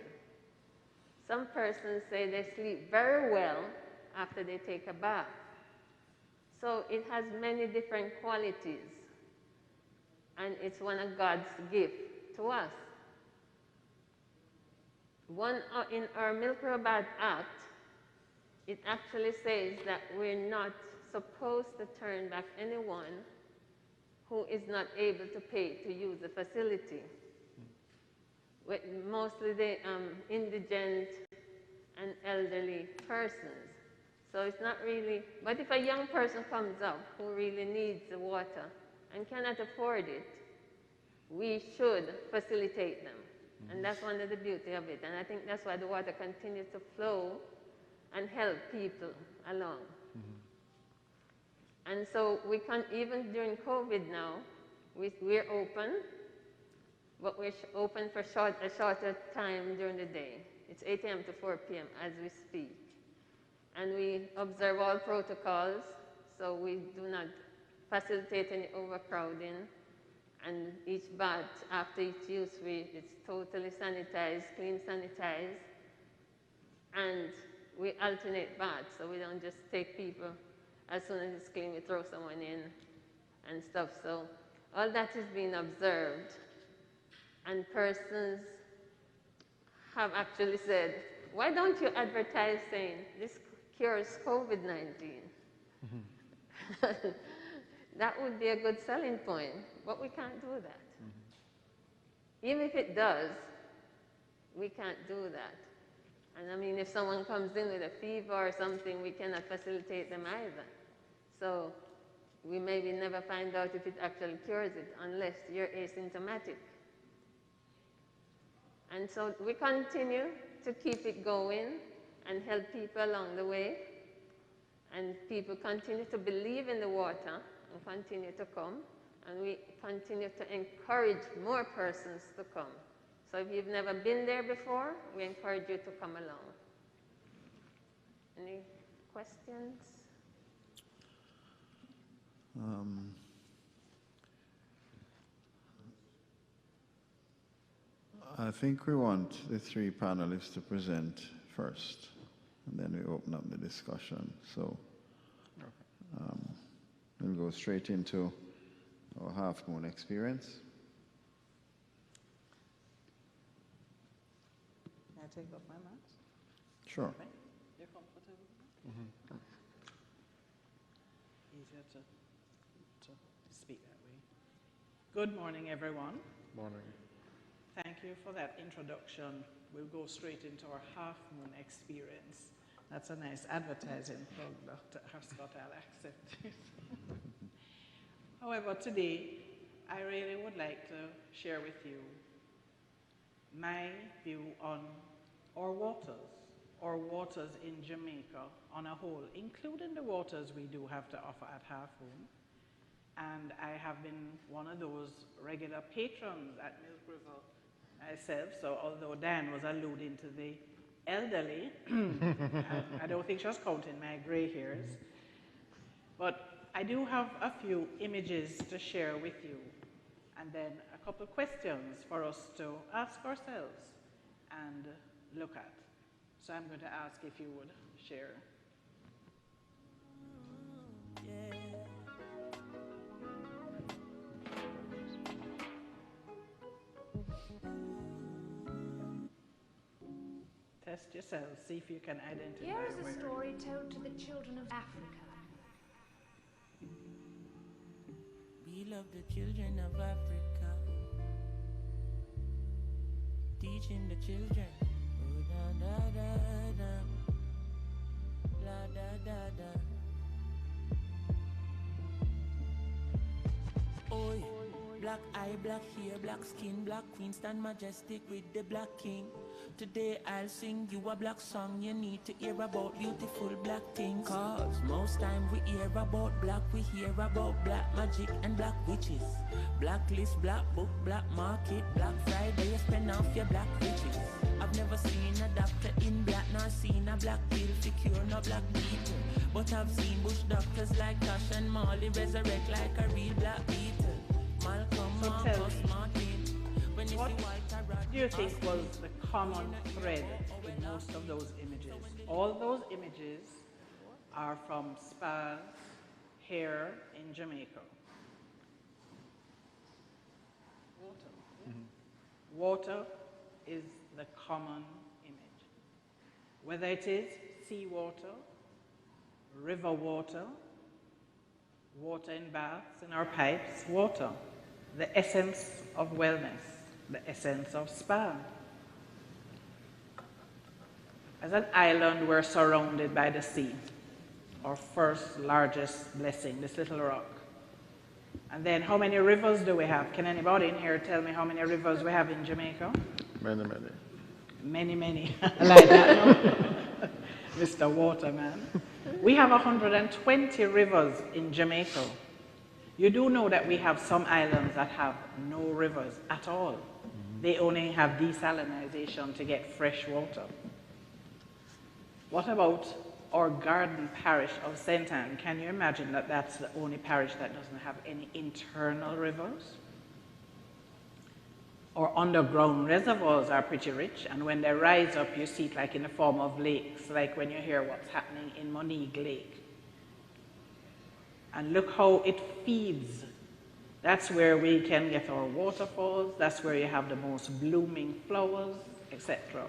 Some persons say they sleep very well after they take a bath. So it has many different qualities, and it's one of God's gift to us. In our Milk River Bath Act, it actually says that we're not supposed to turn back anyone who is not able to pay to use the facility. With mostly the indigent and elderly persons. So it's not really, but if a young person comes up who really needs the water and cannot afford it, we should facilitate them. And that's one of the beauty of it. And I think that's why the water continues to flow and help people along. And so we can, even during COVID now, we're open, but we're open for a shorter time during the day. It's 8 a.m. to 4 p.m. as we speak. And we observe all protocols, so we do not facilitate any overcrowding. And each bath, after each use, it's totally sanitized, clean sanitized. And we alternate baths, so we don't just take people, as soon as it's clean, we throw someone in and stuff. So all that is being observed. And persons have actually said, why don't you advertise saying this cures COVID-19? That would be a good selling point, but we can't do that. Even if it does, we can't do that. And I mean, if someone comes in with a fever or something, we cannot facilitate them either. So we maybe never find out if it actually cures it unless you're asymptomatic. And so we continue to keep it going and help people along the way. And people continue to believe in the water and continue to come. And we continue to encourage more persons to come. So if you've never been there before, we encourage you to come along. Any questions?
I think we want the 3 panelists to present first, and then we open up the discussion. So we'll go straight into our Half Moon experience.
Can I take off my mask?
Sure.
You're comfortable? easier to speak that way. Good morning, everyone.
Morning.
Thank you for that introduction. We'll go straight into our Half Moon experience. That's a nice advertising plug, Dr. Scott. I'll accept it. However, today, I really would like to share with you my view on our waters in Jamaica on a whole, including the waters we do have to offer at Half Moon. And I have been one of those regular patrons at Milk River myself, so although Dan was alluding to the elderly, I don't think she was counting my gray hairs, but I do have a few images to share with you, and then a couple of questions for us to ask ourselves and look at. So I'm going to ask if you would share. Test yourselves, see if you can identify.
Here is a story told to the children of Africa.
We love the children of Africa, teaching the children. Oh, da da da da, la da da da. Oi, black eye, black hair, black skin, black queen, stand majestic with the black king. Today I'll sing you a black song. You need to hear about beautiful black things. Cause most time we hear about black, we hear about black magic and black witches. Blacklist, black book, black market, Black Friday, you spend off your black riches. I've never seen a doctor in black, nor seen a black pill to cure no black people. But I've seen bush doctors like Tosh and Marley resurrect like a real black beetle. Malcolm, Marcus, Martin.
What do you think was the common thread with most of those images? All those images are from spas here in Jamaica. Water. Mm-hmm. Water is the common image. Whether it is seawater, river water, water in baths, in our pipes, water, the essence of wellness, the essence of spa. As an island, we're surrounded by the sea, our first largest blessing, this little rock. And then how many rivers do we have? Can anybody in here tell me how many rivers we have in Jamaica?
Many, many.
Many, many. Like that, no? Mr. Waterman. We have 120 rivers in Jamaica. You do know that we have some islands that have no rivers at all. Mm-hmm. They only have desalinization to get fresh water. What about our garden parish of St. Anne? Can you imagine that that's the only parish that doesn't have any internal rivers? Our underground reservoirs are pretty rich, and when they rise up, you see it like in the form of lakes, like when you hear what's happening in Monique Lake. And look how it feeds. That's where we can get our waterfalls, that's where you have the most blooming flowers, etc.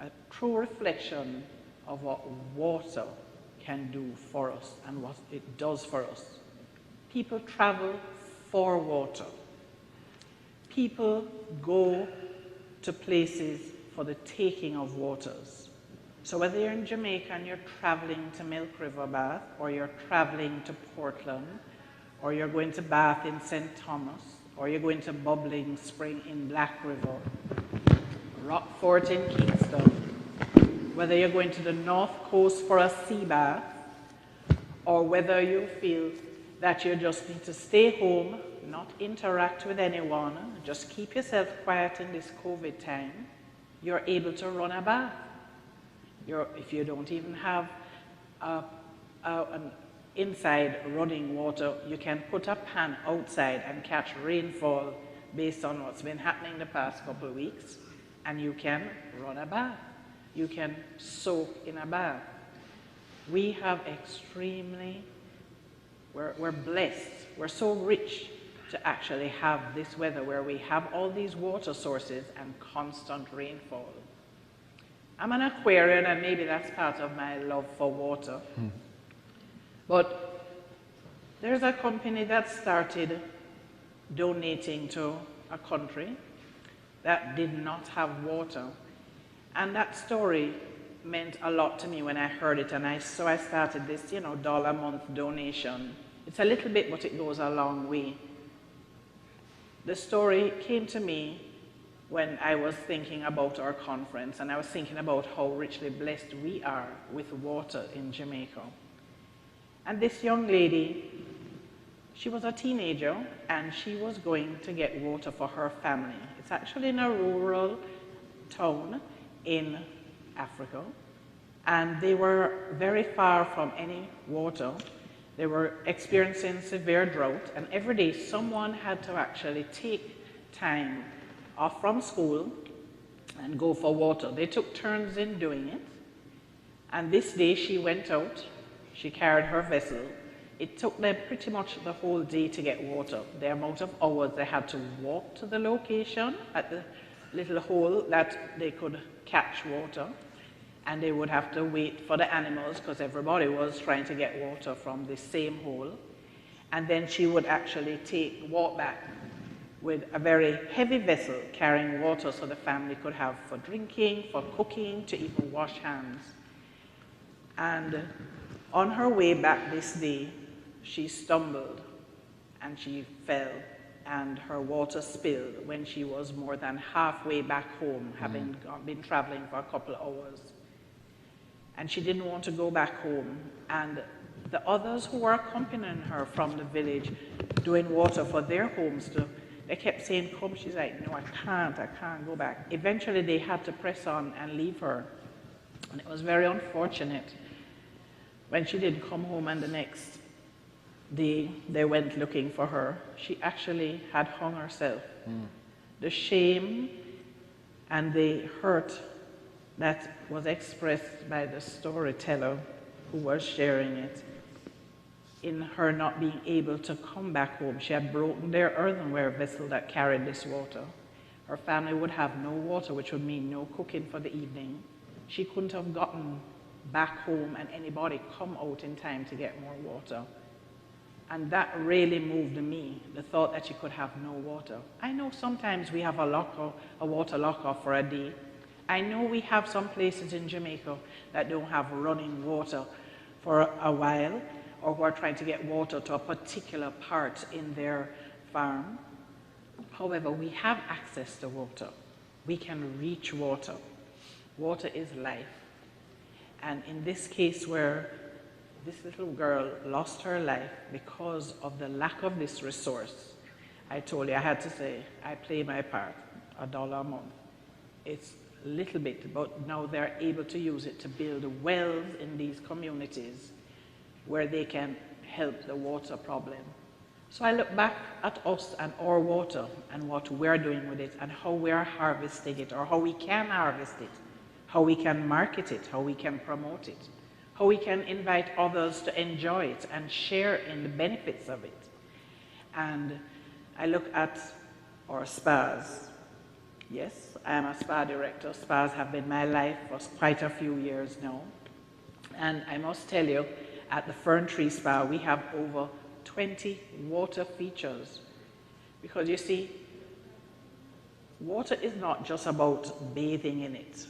A true reflection of what water can do for us and what it does for us. People travel for water. People go to places for the taking of waters. So whether you're in Jamaica and you're traveling to Milk River Bath, or you're traveling to Portland, or you're going to Bath in St. Thomas, or you're going to Bubbling Spring in Black River, Rockfort in Kingston, whether you're going to the North Coast for a sea bath, or whether you feel that you just need to stay home, not interact with anyone, just keep yourself quiet in this COVID time, you're able to run a bath. If you don't even have an inside running water, you can put a pan outside and catch rainfall based on what's been happening the past couple of weeks, and you can run a bath. You can soak in a bath. We have we're blessed, we're so rich to actually have this weather where we have all these water sources and constant rainfall. I'm an Aquarian, and maybe that's part of my love for water. But There's a company that started donating to a country that did not have water. And that story meant a lot to me when I heard it, and so I started this, $1 a month donation. It's a little bit, but it goes a long way. The story came to me when I was thinking about our conference, and I was thinking about how richly blessed we are with water in Jamaica. And this young lady, she was a teenager, and she was going to get water for her family. It's actually in a rural town in Africa, and they were very far from any water. They were experiencing severe drought, and every day someone had to actually take time off from school and go for water. They took turns in doing it, and this day she went out, she carried her vessel. It took them pretty much the whole day to get water. The amount of hours they had to walk to the location at the little hole that they could catch water, and they would have to wait for the animals because everybody was trying to get water from the same hole. And then she would actually walk back with a very heavy vessel carrying water so the family could have for drinking, for cooking, to even wash hands. And on her way back this day, she stumbled and she fell, and her water spilled when she was more than halfway back home, having been traveling for a couple of hours. And she didn't want to go back home. And the others who were accompanying her from the village doing water for their homes, they kept saying, come. She's like, no, I can't go back. Eventually they had to press on and leave her. And it was very unfortunate when she didn't come home, and the next day they went looking for her. She actually had hung herself. The shame and the hurt that was expressed by the storyteller who was sharing it, in her not being able to come back home. She had broken their earthenware vessel that carried this water. Her family would have no water, which would mean no cooking for the evening. She couldn't have gotten back home and anybody come out in time to get more water. And that really moved me, the thought that she could have no water. I know sometimes we have a water lock-off for a day. I know we have some places in Jamaica that don't have running water for a while, or who are trying to get water to a particular part in their farm. However, we have access to water. We can reach water. Water is life. And in this case where this little girl lost her life because of the lack of this resource, I told you, I had to say, I play my part, $1 a month. It's a little bit, but now they're able to use it to build wells in these communities where they can help the water problem. So I look back at us and our water and what we're doing with it and how we're harvesting it, or how we can harvest it, how we can market it, how we can promote it, how we can invite others to enjoy it and share in the benefits of it. And I look at our spas. Yes, I am a spa director. Spas have been my life for quite a few years now. And I must tell you, at the Fern Tree Spa, we have over 20 water features. Because you see, water is not just about bathing in it.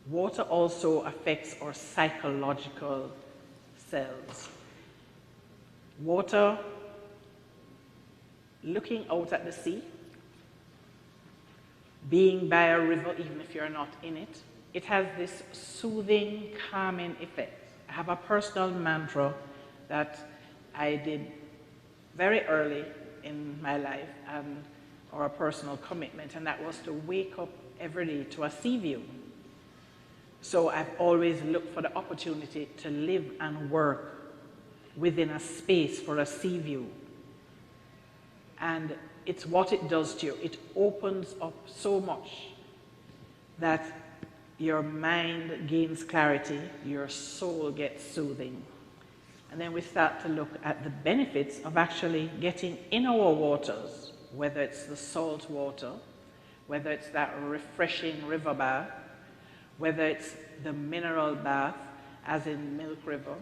Water also affects our psychological selves. Water, looking out at the sea, being by a river, even if you're not in it, it has this soothing, calming effect. I have a personal mantra that I did very early in my life, or a personal commitment, and that was to wake up every day to a sea view. So I've always looked for the opportunity to live and work within a space for a sea view. And it's what it does to you. It opens up so much that your mind gains clarity, your soul gets soothing. And then we start to look at the benefits of actually getting in our waters, whether it's the salt water, whether it's that refreshing river bath, whether it's the mineral bath, as in Milk River,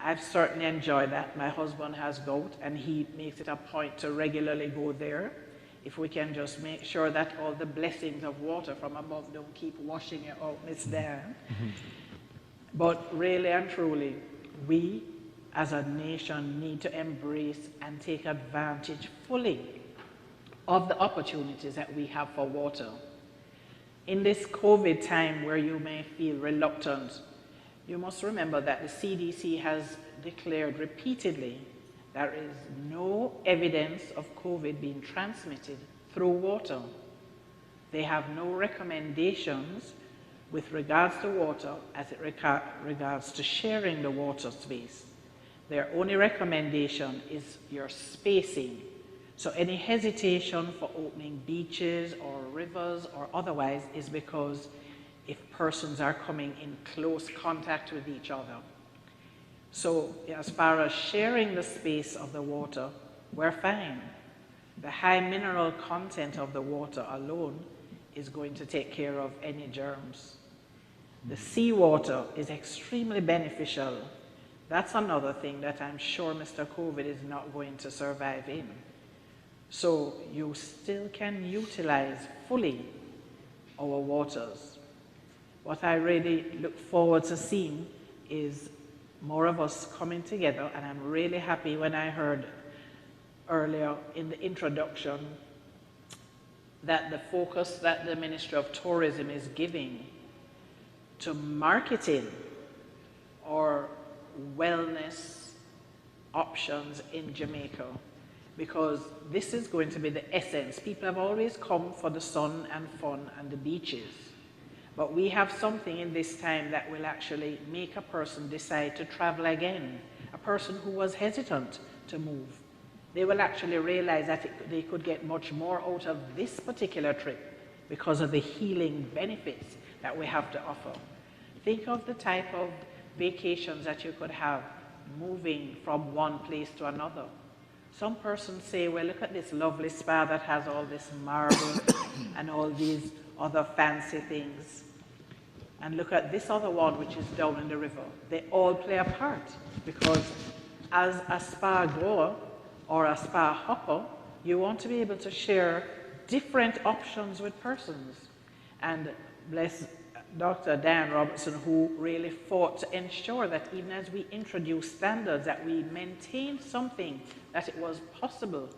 I've certainly enjoyed that. My husband has gout, and he makes it a point to regularly go there. If we can just make sure that all the blessings of water from above don't keep washing it out, Miss Dan. But really and truly, we as a nation need to embrace and take advantage fully of the opportunities that we have for water. In this COVID time where you may feel reluctant, you must remember that the CDC has declared repeatedly there is no evidence of COVID being transmitted through water. They have no recommendations with regards to water as it regards to sharing the water space. Their only recommendation is your spacing. So any hesitation for opening beaches or rivers or otherwise is because if persons are coming in close contact with each other. So as far as sharing the space of the water, we're fine. The high mineral content of the water alone is going to take care of any germs. The seawater is extremely beneficial. That's another thing that I'm sure Mr. COVID is not going to survive in. So you still can utilize fully our waters. What I really look forward to seeing is more of us coming together, and I'm really happy when I heard earlier in the introduction that the focus that the Ministry of Tourism is giving to marketing or wellness options in Jamaica, because this is going to be the essence. People have always come for the sun and fun and the beaches, but we have something in this time that will actually make a person decide to travel again. A person who was hesitant to move, they will actually realize that they could get much more out of this particular trip because of the healing benefits that we have to offer. Think of the type of vacations that you could have moving from one place to another. Some persons say, well, look at this lovely spa that has all this marble and all these other fancy things. And look at this other one, which is down in the river. They all play a part, because as a spa goer or a spa hopper, you want to be able to share different options with persons. And bless Dr. Dan Robertson, who really fought to ensure that even as we introduce standards, that we maintain something, that it was possible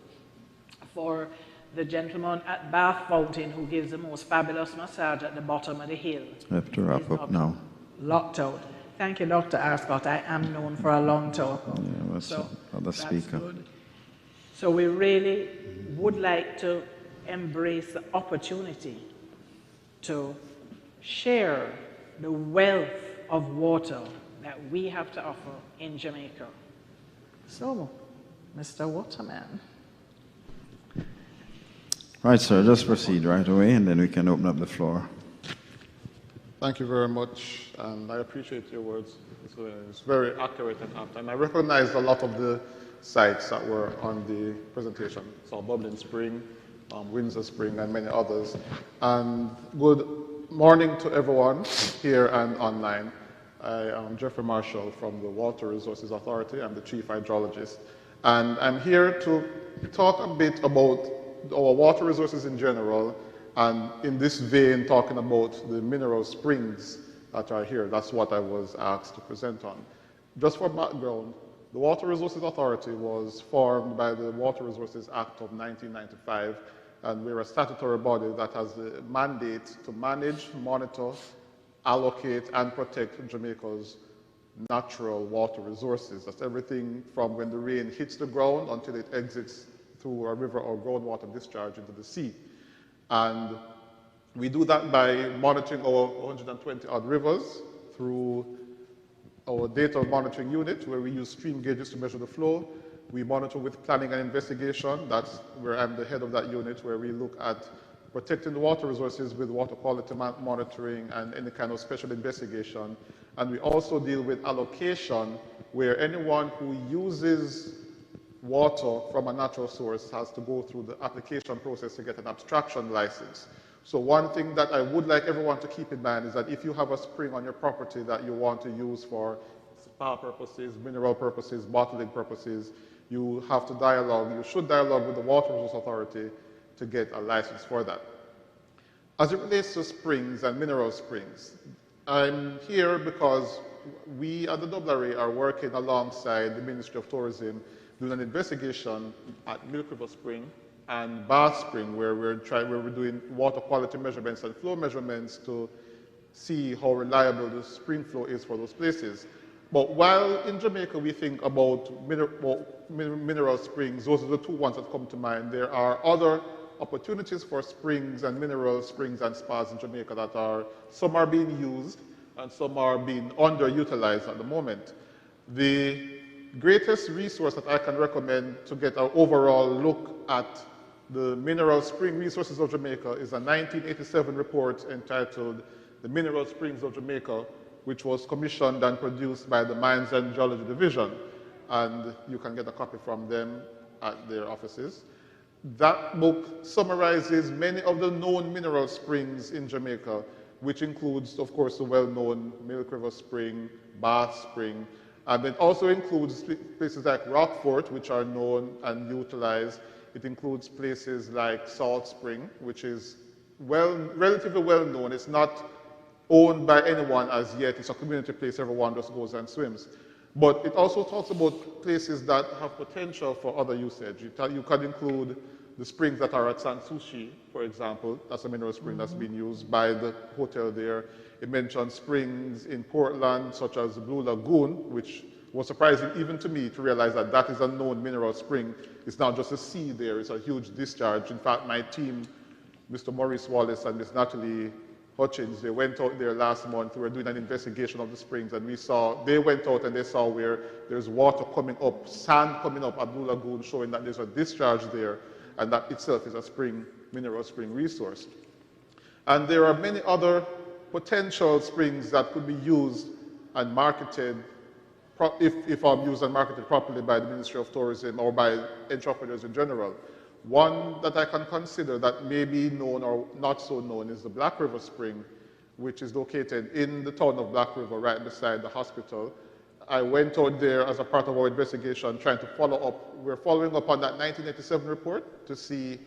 for the gentleman at Bath Fountain who gives the most fabulous massage at the bottom of the hill.
I have to wrap up now.
Locked out. Thank you, Dr. Arscott. I am known for a long talk.
Yeah, that's
so
another speaker.
good. So we really would like to embrace the opportunity to share the wealth of water that we have to offer in Jamaica. So, Mr. Waterman.
Right, sir, just proceed right away, and then we can open up the floor.
Thank you very much, and I appreciate your words. It's very accurate and apt, and I recognized a lot of the sites that were on the presentation. So Bubbling Spring, Windsor Spring, and many others. And good morning to everyone here and online. I am Jeffrey Marshall from the Water Resources Authority. I'm the Chief Hydrologist. And I'm here to talk a bit about our water resources in general, and in this vein, talking about the mineral springs that are here. That's what I was asked to present on. Just for background, the Water Resources Authority was formed by the Water Resources Act of 1995, and we're a statutory body that has the mandate to manage, monitor, allocate, and protect Jamaica's natural water resources. That's everything from when the rain hits the ground until it exits through a river or groundwater discharge into the sea. And we do that by monitoring our 120 odd rivers through our data monitoring unit, where we use stream gauges to measure the flow. We monitor with planning and investigation. That's where I'm the head of that unit, where we look at protecting the water resources with water quality monitoring and any kind of special investigation. And we also deal with allocation, where anyone who uses water from a natural source has to go through the application process to get an abstraction license. So one thing that I would like everyone to keep in mind is that if you have a spring on your property that you want to use for spa purposes, mineral purposes, bottling purposes, you have to dialogue, you should dialogue with the Water Resources Authority to get a license for that. As it relates to springs and mineral springs, I'm here because we at the WRA are working alongside the Ministry of Tourism doing an investigation at Milk River Spring and Bath Spring where we're doing water quality measurements and flow measurements to see how reliable the spring flow is for those places. But while in Jamaica we think about mineral springs, those are the two ones that come to mind, there are other opportunities for springs and mineral springs and spas in Jamaica that are, some are being used and some are being underutilized at the moment. The greatest resource that I can recommend to get an overall look at the mineral spring resources of Jamaica is a 1987 report entitled The Mineral Springs of Jamaica, which was commissioned and produced by the Mines and Geology Division. And you can get a copy from them at their offices. That book summarizes many of the known mineral springs in Jamaica, which includes, of course, the well-known Milk River Spring, Bath Spring, and it also includes places like Rockfort, which are known and utilized. It includes places like Salt Spring, which is relatively well-known. It's not owned by anyone as yet. It's a community place. Everyone just goes and swims. But it also talks about places that have potential for other usage. You can include the springs that are at Sanssouci, for example. That's a mineral spring that's been used by the hotel there. It mentions springs in Portland, such as the Blue Lagoon, which was surprising even to me to realize that that is a known mineral spring. It's not just a sea there, it's a huge discharge. In fact, my team, Mr. Maurice Wallace and Ms. Natalie Hutchins, they went out there last month. We were doing an investigation of the springs, and they went out and they saw where there's water coming up, sand coming up at Blue Lagoon, showing that there's a discharge there, and that itself is a mineral spring resource. And there are many other potential springs that could be used and marketed, if used and marketed properly by the Ministry of Tourism or by entrepreneurs in general. One that I can consider that may be known or not so known is the Black River Spring, which is located in the town of Black River, right beside the hospital. I went out there as a part of our investigation trying to follow up. We're following up on that 1987 report to see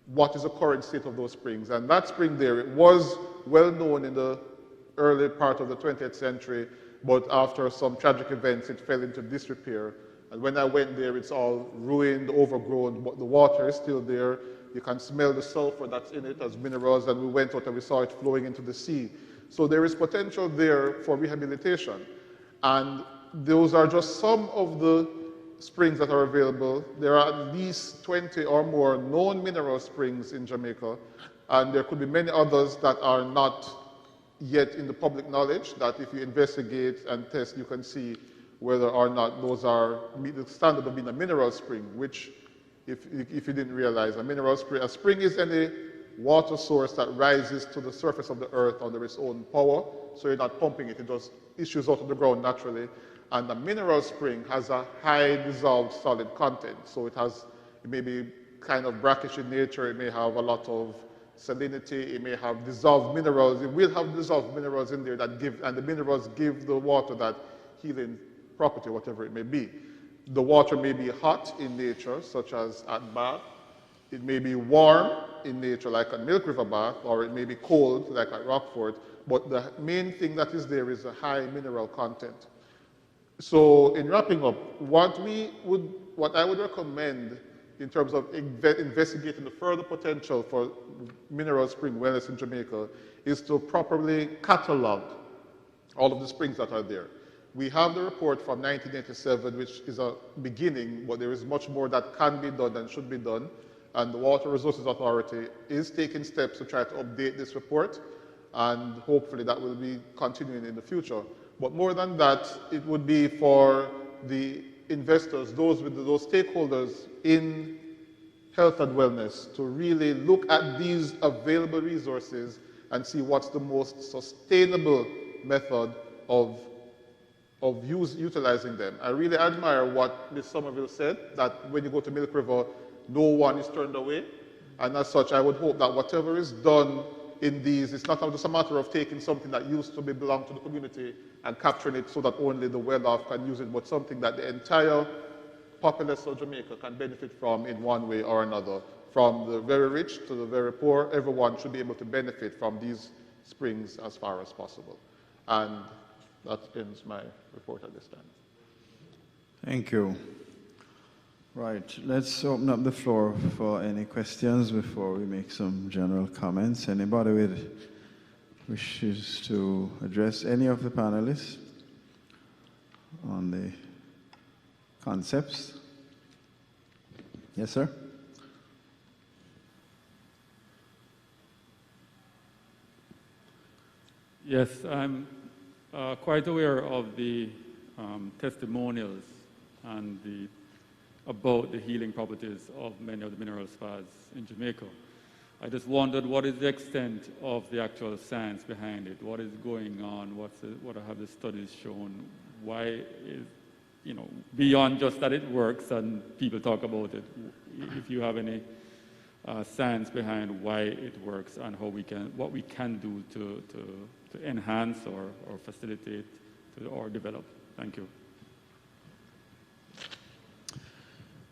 what is the current state of those springs. And that spring there, it was well known in the early part of the 20th century, but after some tragic events, it fell into disrepair. And when I went there, it's all ruined, overgrown, but the water is still there. You can smell the sulfur that's in it as minerals, and we went out and we saw it flowing into the sea. So there is potential there for rehabilitation. And those are just some of the springs that are available. There are at least 20 or more known mineral springs in Jamaica, and there could be many others that are not yet in the public knowledge, that if you investigate and test, you can see whether or not those meet the standard of being a mineral spring, which, if you didn't realize, a spring is any water source that rises to the surface of the earth under its own power, so you're not pumping it, it just issues out of the ground naturally. And a mineral spring has a high dissolved solid content, so it may be kind of brackish in nature, it may have a lot of salinity, it may have dissolved minerals, it will have dissolved minerals in there and the minerals give the water that healing property, whatever it may be. The water may be hot in nature, such as at Bath. It may be warm in nature, like at Milk River Bath, or it may be cold, like at Rockfort. But the main thing that is there is a high mineral content. So in wrapping up, what I would recommend in terms of investigating the further potential for mineral spring wellness in Jamaica is to properly catalog all of the springs that are there. We have the report from 1987, which is a beginning, but there is much more that can be done and should be done. And the Water Resources Authority is taking steps to try to update this report, and hopefully that will be continuing in the future. But more than that, it would be for the investors, those stakeholders in health and wellness, to really look at these available resources and see what's the most sustainable method of utilizing them. I really admire what Ms. Somerville said, that when you go to Milk River, no one is turned away. And as such, I would hope that whatever is done in these, it's not just a matter of taking something that used to belong to the community and capturing it so that only the well-off can use it, but something that the entire populace of Jamaica can benefit from in one way or another. From the very rich to the very poor, everyone should be able to benefit from these springs as far as possible. And that ends my report at this time.
Thank you. Right, let's open up the floor for any questions before we make some general comments. Anybody wishes to address any of the panelists on the concepts? Yes, sir?
Yes, I'm quite aware of the testimonials and about the healing properties of many of the mineral spas in Jamaica. I just wondered, what is the extent of the actual science behind it? What is going on? What have the studies shown? Why is, beyond just that it works and people talk about it, if you have any science behind why it works and what we can do to enhance or facilitate or develop. Thank you.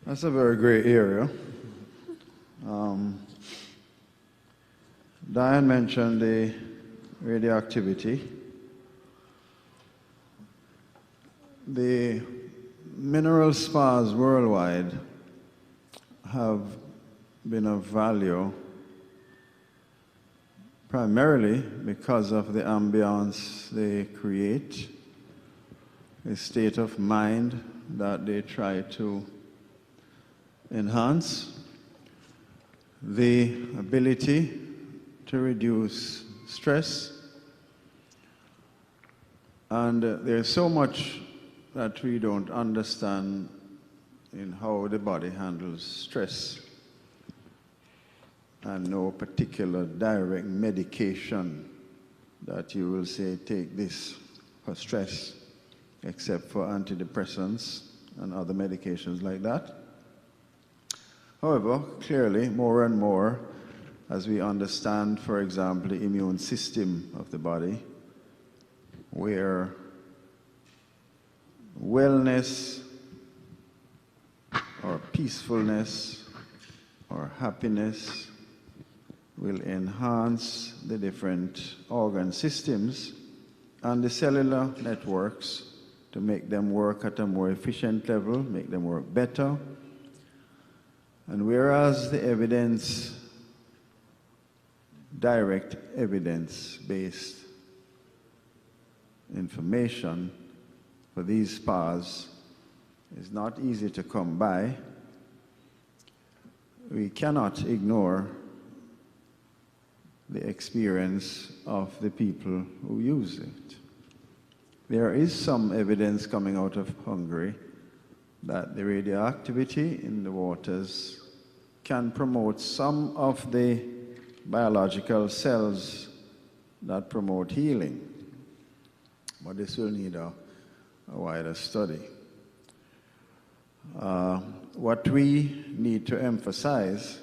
That's a very great area. Diane mentioned the radioactivity. The mineral spas worldwide have been of value primarily because of the ambience they create, the state of mind that they try to enhance, the ability to reduce stress, and there's so much that we don't understand in how the body handles stress, and no particular direct medication that you will say take this for stress, except for antidepressants and other medications like that. However, clearly, more and more, as we understand, for example, the immune system of the body, where wellness or peacefulness or happiness will enhance the different organ systems and the cellular networks to make them work at a more efficient level, make them work better. And whereas the evidence, direct evidence-based information for these spas is not easy to come by, we cannot ignore the experience of the people who use it. There is some evidence coming out of Hungary that the radioactivity in the waters can promote some of the biological cells that promote healing. But this will need a wider study. What we need to emphasize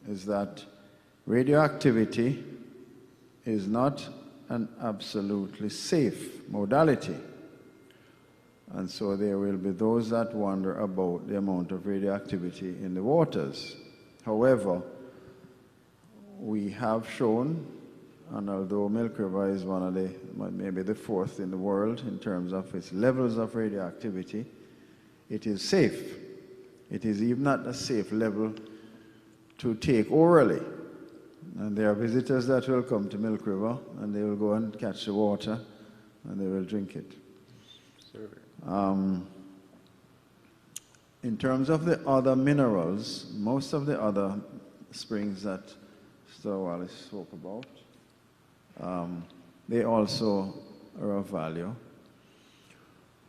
is that radioactivity is not an absolutely safe modality. And so there will be those that wonder about the amount of radioactivity in the waters. However, we have shown, and although Milk River is one of the, maybe the fourth in the world in terms of its levels of radioactivity, it is safe. It is even at a safe level to take orally. And there are visitors that will come to Milk River and they will go and catch the water and they will drink it. In terms of the other minerals, most of the other springs that Mr. Wallace spoke about, they also are of value.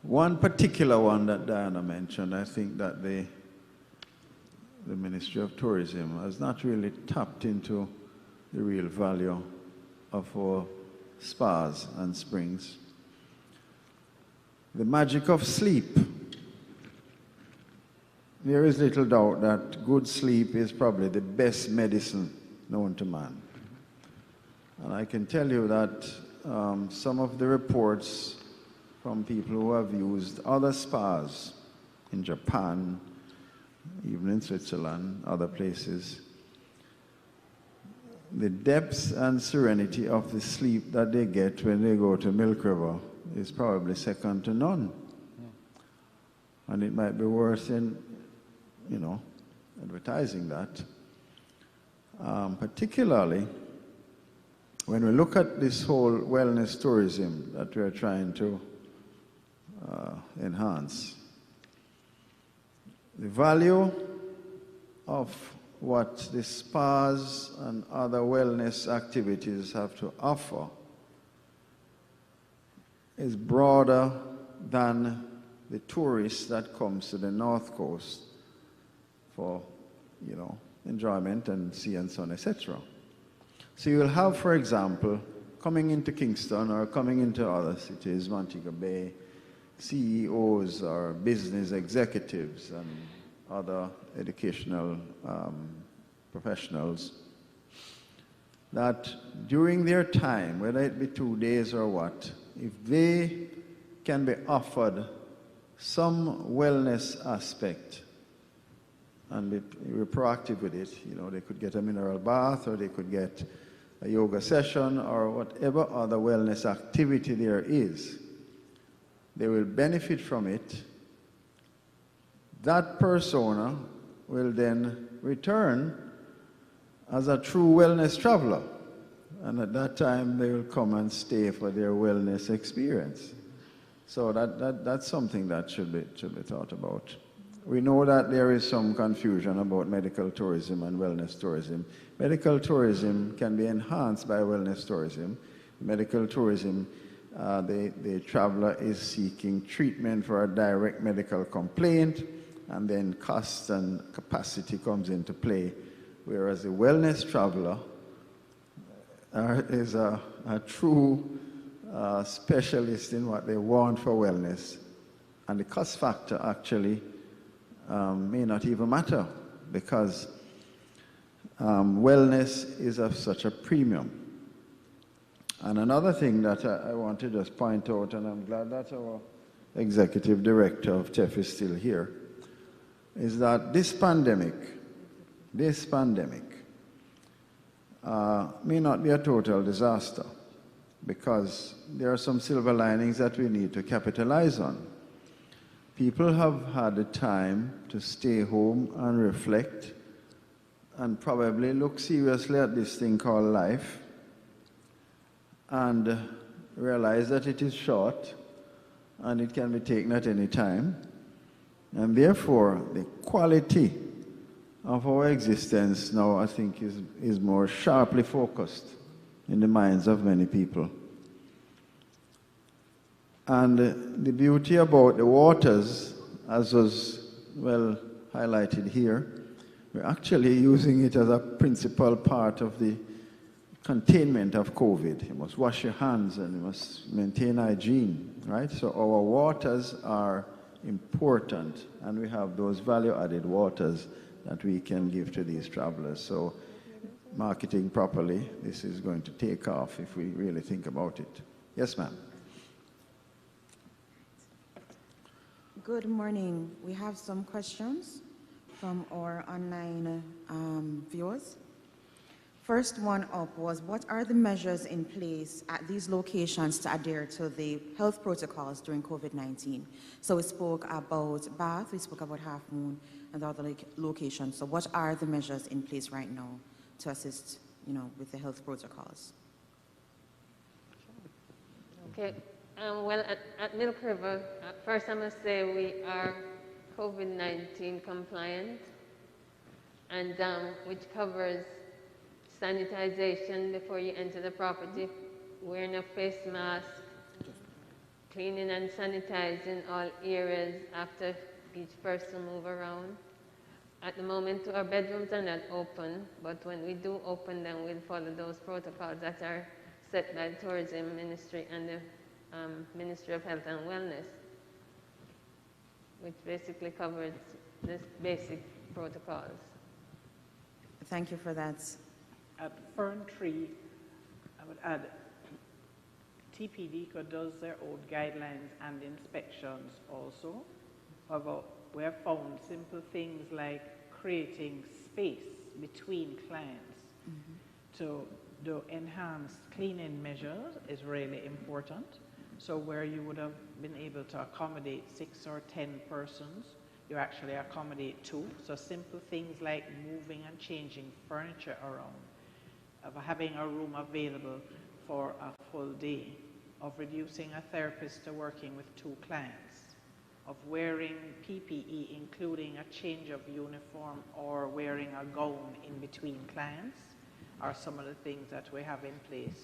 One particular one that Diana mentioned, I think that the Ministry of Tourism has not really tapped into the real value of our spas and springs. The magic of sleep. There is little doubt that good sleep is probably the best medicine known to man. And I can tell you that some of the reports from people who have used other spas in Japan, even in Switzerland, other places, the depth and serenity of the sleep that they get when they go to Milk River is probably second to none. And it might be worse in, advertising that. Particularly when we look at this whole wellness tourism that we're trying to enhance, the value of what the spas and other wellness activities have to offer is broader than the tourists that comes to the North Coast for, enjoyment and sea and sun, etc. So you'll have, for example, coming into Kingston or coming into other cities, Montego Bay, CEOs or business executives and other educational professionals, that during their time, whether it be 2 days or what, if they can be offered some wellness aspect and we're proactive with it, they could get a mineral bath or they could get a yoga session or whatever other wellness activity there is, they will benefit from it. That persona will then return as a true wellness traveler. And at that time, they will come and stay for their wellness experience. So that's something that should be thought about. We know that there is some confusion about medical tourism and wellness tourism. Medical tourism can be enhanced by wellness tourism. Medical tourism, the traveler is seeking treatment for a direct medical complaint, and then cost and capacity comes into play. Whereas the wellness traveler is a true specialist in what they want for wellness. And the cost factor actually may not even matter, because wellness is of such a premium. And another thing that I want to just point out, and I'm glad that our executive director of TEF is still here, is that this pandemic may not be a total disaster, because there are some silver linings that we need to capitalize on. People have had the time to stay home and reflect and probably look seriously at this thing called life and realize that it is short and it can be taken at any time. And therefore, the quality of our existence now, I think, is more sharply focused in the minds of many people. And the beauty about the waters, as was well highlighted here, we're actually using it as a principal part of the containment of COVID. You must wash your hands and you must maintain hygiene, right? So our waters are important, and we have those value-added waters that we can give to these travelers. So marketing properly, this is going to take off if we really think about it. Yes, ma'am.
Good morning. We have some questions from our online viewers. First one up was, what are the measures in place at these locations to adhere to the health protocols during COVID-19? So we spoke about Bath, we spoke about Half Moon, and the other locations. So what are the measures in place right now to assist, with the health protocols?
Okay. Well, at Milk River, first I must say we are COVID-19 compliant, and which covers sanitization before you enter the property, wearing a face mask, cleaning and sanitizing all areas after each person move around. At the moment, our bedrooms are not open, but when we do open them, we'll follow those protocols that are set by the Tourism Ministry and the Ministry of Health and Wellness, which basically covers this basic protocols.
Thank you for that.
At Fern Tree, would add, TPDCO does their own guidelines and inspections also. However, we have found simple things like creating space between clients to do enhanced cleaning measures is really important. So where you would have been able to accommodate 6 or 10 persons, you actually accommodate 2. So simple things like moving and changing furniture around, of having a room available for a full day, of reducing a therapist to working with 2 clients, of wearing PPE, including a change of uniform or wearing a gown in between clients, are some of the things that we have in place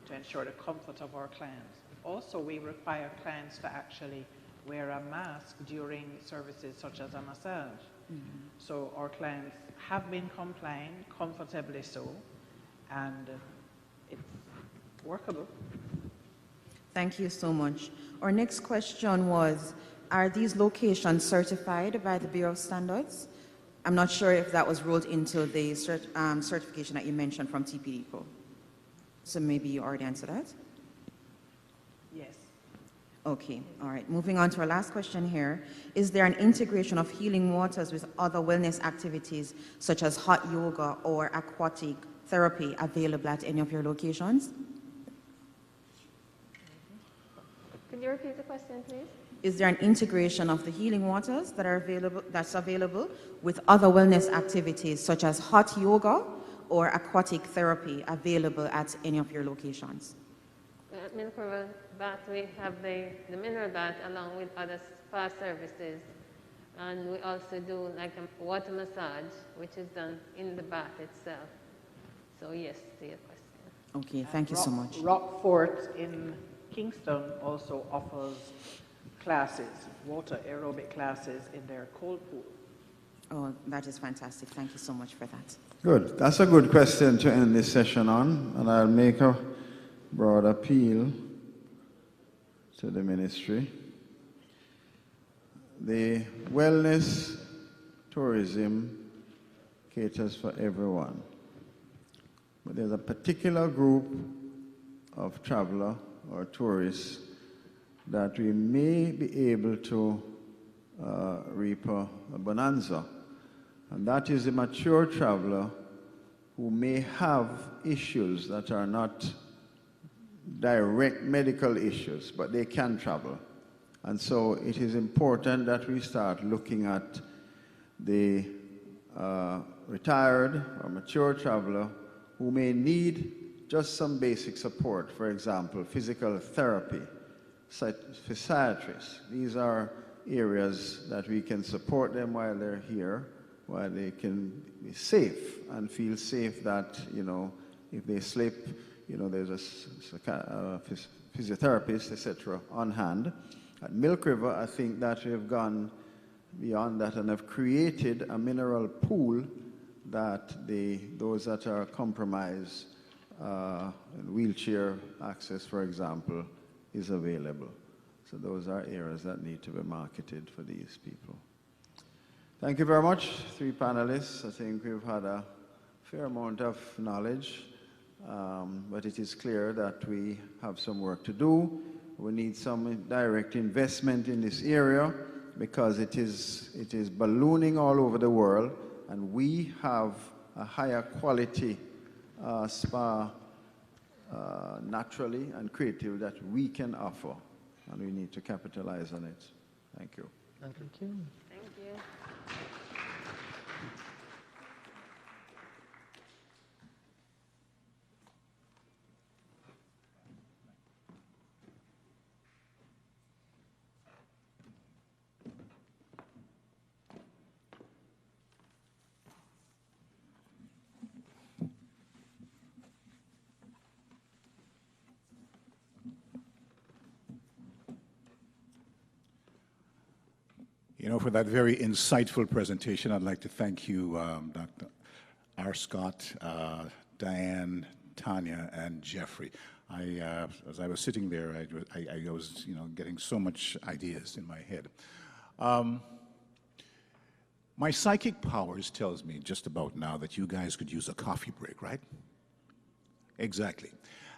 to ensure the comfort of our clients. Also, we require clients to actually wear a mask during services such as a massage. So our clients have been complying, comfortably so, and it's workable.
Thank you so much. Our next question was, are these locations certified by the Bureau of Standards? I'm not sure if that was rolled into the certification that you mentioned from TPDCO. So maybe you already answered that?
Yes.
Okay, all right. Moving on to our last question here. Is there an integration of healing waters with other wellness activities such as hot yoga or aquatic therapy available at any of your locations?
Could you repeat the question, please?
Is there an integration of the healing waters that's available with other wellness activities such as hot yoga or aquatic therapy available at any of your locations?
At Milk River Bath, we have the mineral bath along with other spa services. And we also do like a water massage, which is done in the bath itself. So yes, to your question.
Okay, thank you so much.
Rockfort in Kingston also offers classes, water aerobic classes in their cold pool.
Oh, that is fantastic. Thank you so much for that.
Good. That's a good question to end this session on, and I'll make a broad appeal to the ministry. The wellness tourism caters for everyone, but there's a particular group of traveler or tourists that we may be able to reap a bonanza, and that is the mature traveler who may have issues that are not direct medical issues, but they can travel. And so it is important that we start looking at the retired or mature traveler who may need just some basic support, for example, physical therapy, physiatrists. These are areas that we can support them while they're here, while they can be safe and feel safe that, you know, if they slip, you know, there's a physiotherapist, etc., on hand. At Milk River, I think that we have gone beyond that and have created a mineral pool that those that are compromised, wheelchair access, for example, is available. So those are areas that need to be marketed for these people. Thank you very much, 3 panelists. I think we've had a fair amount of knowledge, but it is clear that we have some work to do. We need some direct investment in this area because it is ballooning all over the world, and we have a higher quality spa naturally and creative that we can offer, and we need to capitalize on it. Thank you.
Thank you.
Thank you.
You know, for that very insightful presentation, I'd like to thank you, Dr. R. Scott, Diane, Tanya, and Jeffrey. As I was sitting there, I was, you know, getting so much ideas in my head. My psychic powers tells me just about now that you guys could use a coffee break, right? Exactly.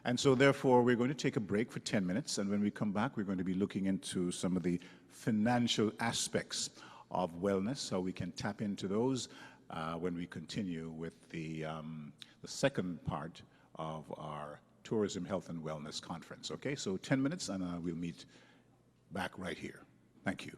And so therefore, we're going to take a break for 10 minutes, and when we come back, we're going to be looking into some of the financial aspects of wellness, how we can tap into those when we continue with the second part of our Tourism, Health, and Wellness Conference. Okay, so 10 minutes, and we'll meet back right here. Thank you.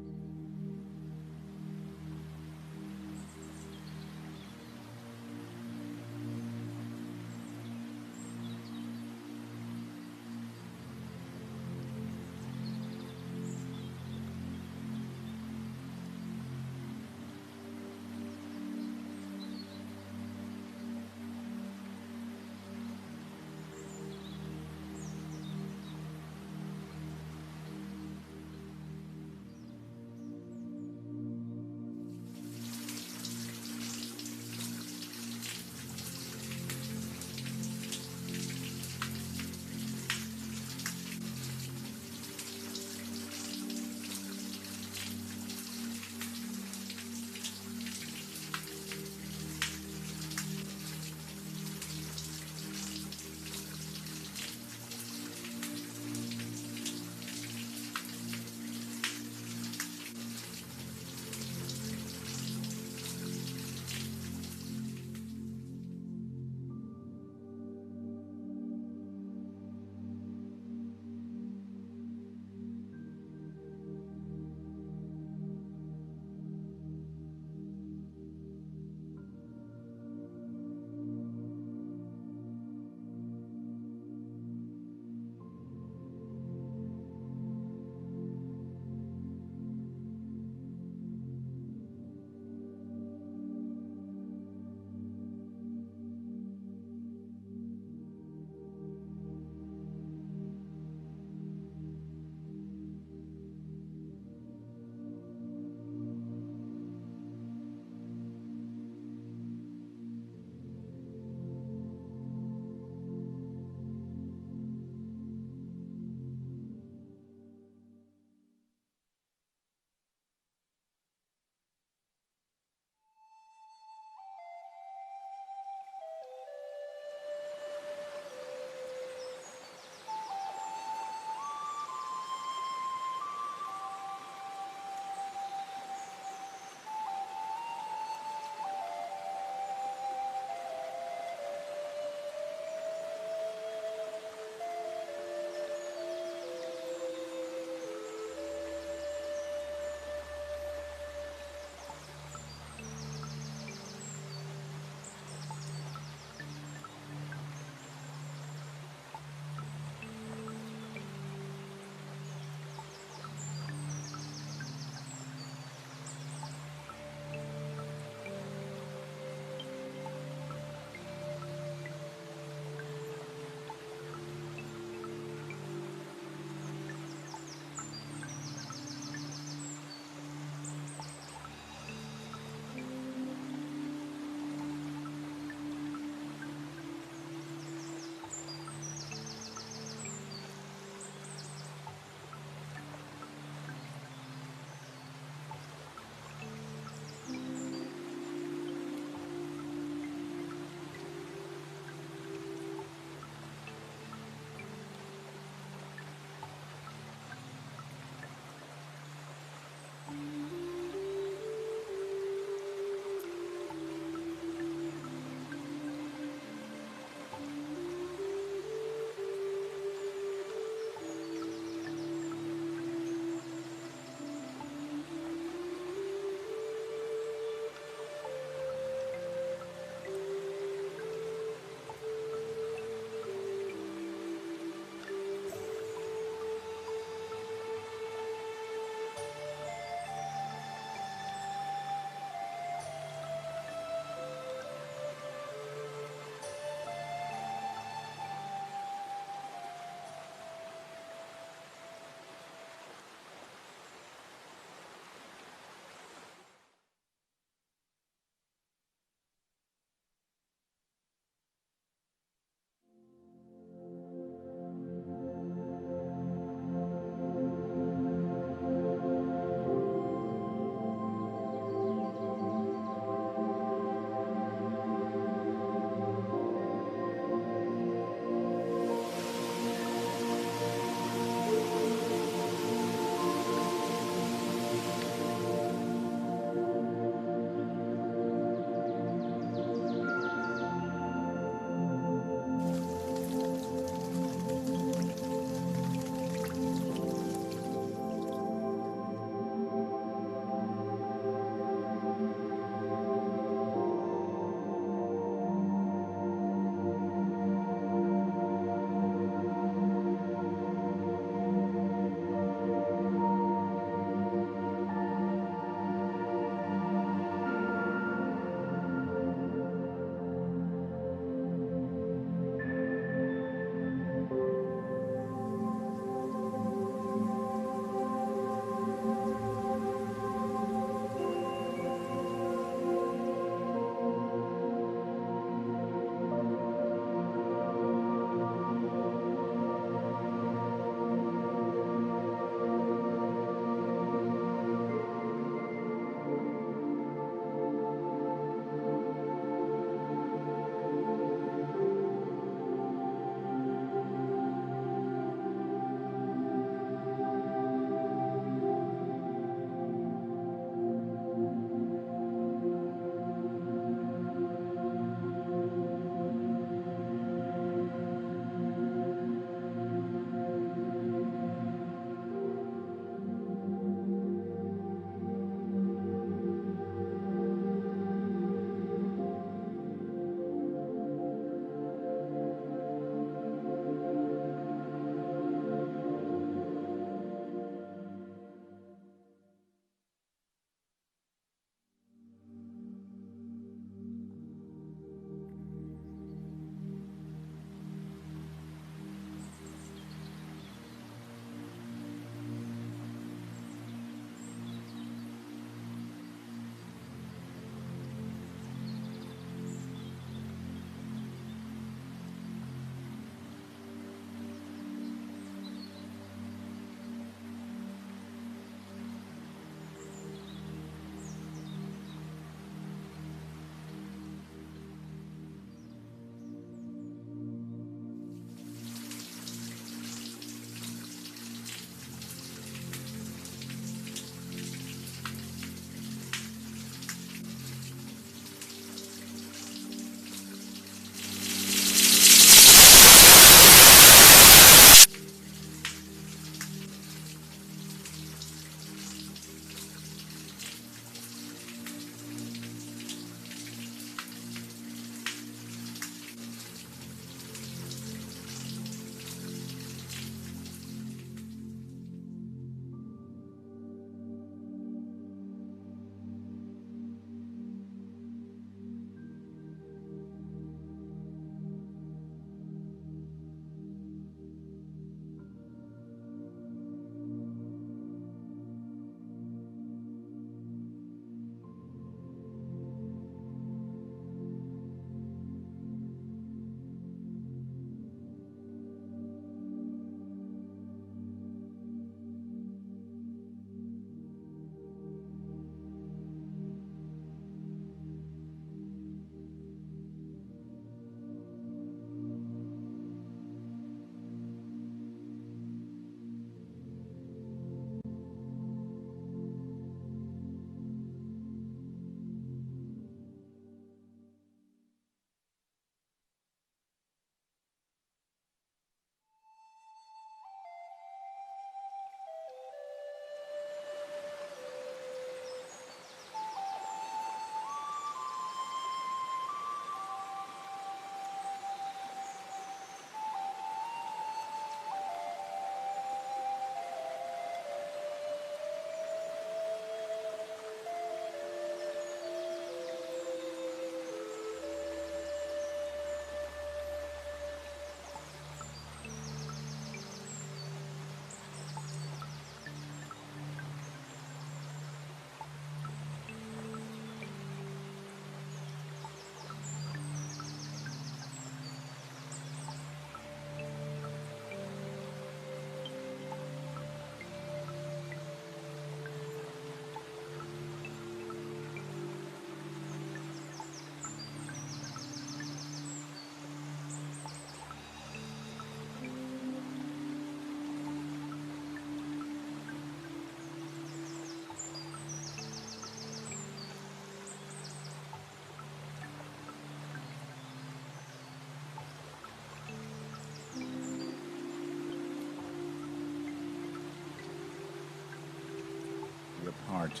part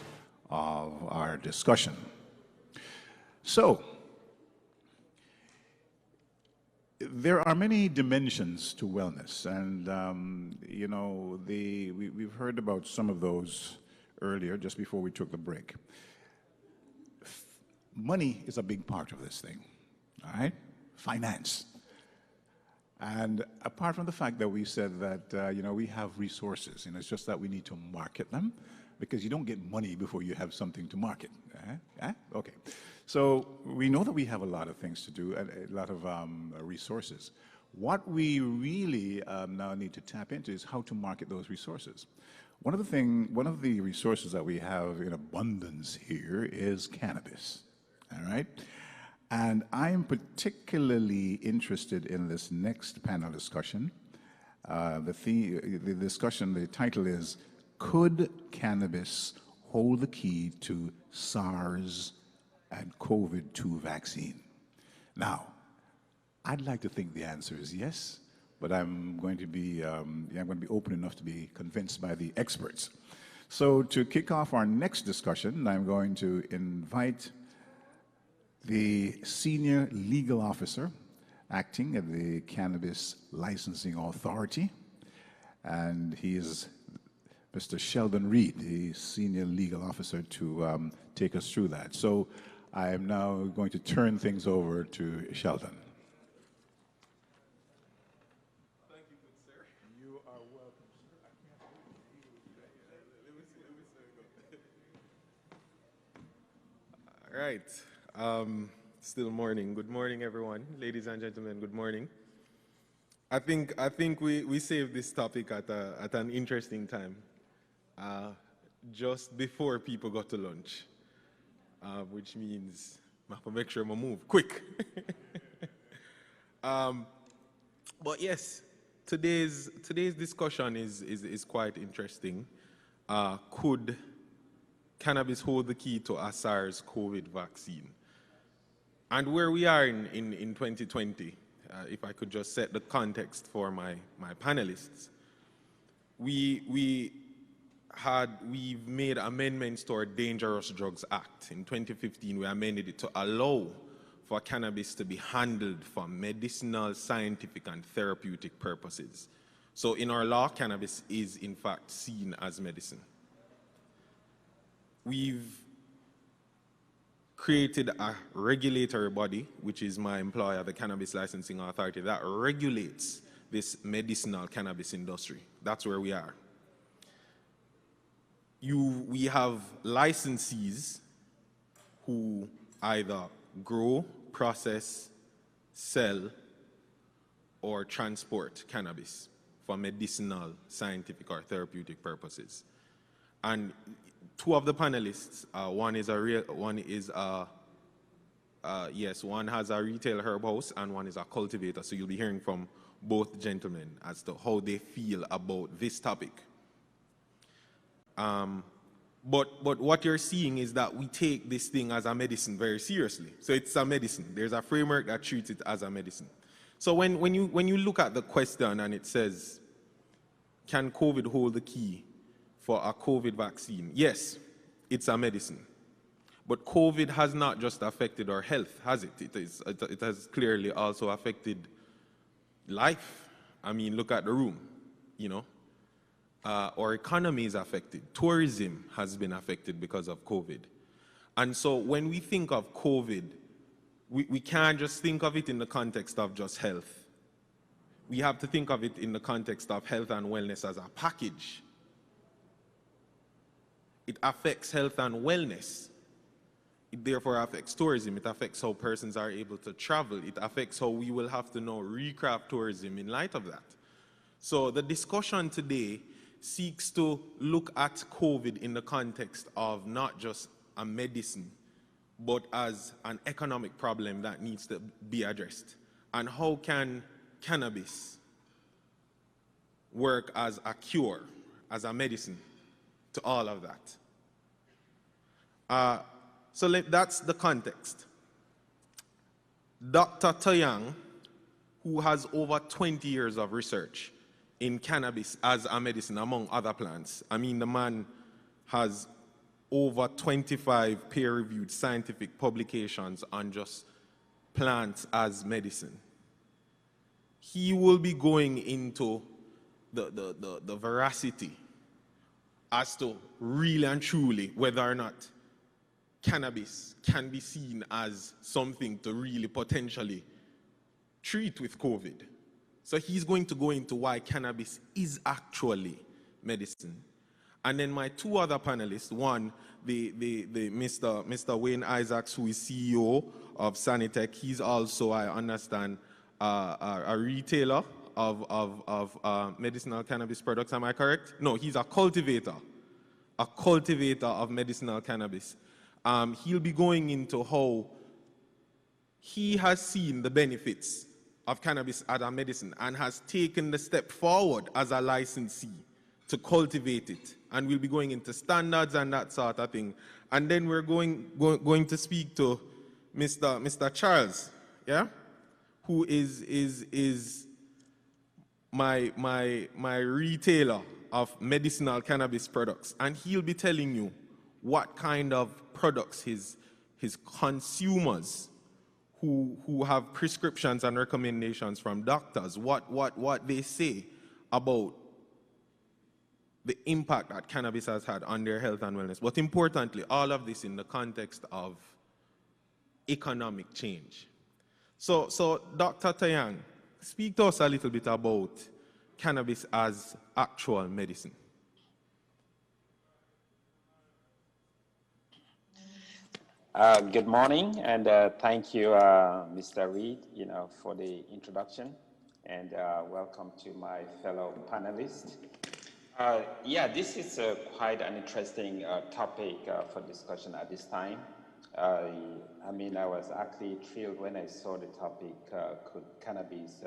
of our discussion. So, there are many dimensions to wellness, and you know, we've heard about some of those earlier, just before we took the break. Money is a big part of this thing, all right? Finance. And apart from the fact that we said that, you know, we have resources, and it's just that we need to market them, because you don't get money before you have something to market. Okay. So we know that we have a lot of things to do, a lot of resources. What we really now need to tap into is how to market those resources. One of the resources that we have in abundance here is cannabis, all right? And I'm particularly interested in this next panel discussion. The discussion, the title is, Could Cannabis Hold the Key to SARS and COVID-2 Vaccine? Now, I'd like to think the answer is yes, but I'm going to be open enough to be convinced by the experts. So to kick off our next discussion, I'm going to invite the Senior Legal Officer acting at the Cannabis Licensing Authority, and he is Mr. Sheldon Reed, the Senior Legal Officer, to take us through that. So I am now going to turn things over to Sheldon.
Thank you, good sir. You are welcome, sir. I can't believe you. All right. Still morning. Good morning, everyone. Ladies and gentlemen, good morning. I think we saved this topic at an interesting time. Just before people got to lunch, which means I have to make sure I move quick. But yes, today's discussion is quite interesting. Could cannabis hold the key to a SARS-CoV vaccine? And where we are in 2020, if I could just set the context for my panelists, we've made amendments to our Dangerous Drugs Act. In 2015, we amended it to allow for cannabis to be handled for medicinal, scientific, and therapeutic purposes. So in our law, cannabis is in fact seen as medicine. We've created a regulatory body, which is my employer, the Cannabis Licensing Authority, that regulates this medicinal cannabis industry. That's where we are. We have licensees who either grow, process, sell, or transport cannabis for medicinal, scientific, or therapeutic purposes. And two of the panelists, one has a retail herb house and one is a cultivator. So you'll be hearing from both gentlemen as to how they feel about this topic. But what you're seeing is that we take this thing as a medicine very seriously. So it's a medicine. There's a framework that treats it as a medicine. So when you look at the question and it says, can COVID hold the key for a COVID vaccine? Yes, it's a medicine. But COVID has not just affected our health, has it? It has clearly also affected life. I mean, look at the room, you know. Our economy is affected. Tourism has been affected because of COVID. And so when we think of COVID, we can't just think of it in the context of just health. We have to think of it in the context of health and wellness as a package. It affects health and wellness. It therefore affects tourism. It affects how persons are able to travel. It affects how we will have to now recraft tourism in light of that. So the discussion today seeks to look at COVID in the context of not just a medicine, but as an economic problem that needs to be addressed. And how can cannabis work as a cure, as a medicine to all of that? So that's the context. Dr. Toyang, who has over 20 years of research in cannabis as a medicine, among other plants. I mean, the man has over 25 peer-reviewed scientific publications on just plants as medicine. He will be going into the veracity as to really and truly whether or not cannabis can be seen as something to really potentially treat with COVID. So he's going to go into why cannabis is actually medicine. And then my two other panelists, one, the Mr. Wayne Isaacs, who is CEO of Sanitec. He's also, I understand, a retailer of medicinal cannabis products. Am I correct? No, he's a cultivator of medicinal cannabis. He'll be going into how he has seen the benefits of cannabis as a medicine and has taken the step forward as a licensee to cultivate it. And we'll be going into standards and that sort of thing. And then we're going to speak to Mr. Charles, yeah, who is my retailer of medicinal cannabis products. And he'll be telling you what kind of products his consumers who have prescriptions and recommendations from doctors, what they say about the impact that cannabis has had on their health and wellness. But importantly, all of this in the context of economic change. So Dr. Tayang, speak to us a little bit about cannabis as actual medicine.
Good morning, and thank you, Mr. Reed, for the introduction, and welcome to my fellow panelists. Yeah, this is quite an interesting topic for discussion at this time. I mean, I was actually thrilled when I saw the topic, could cannabis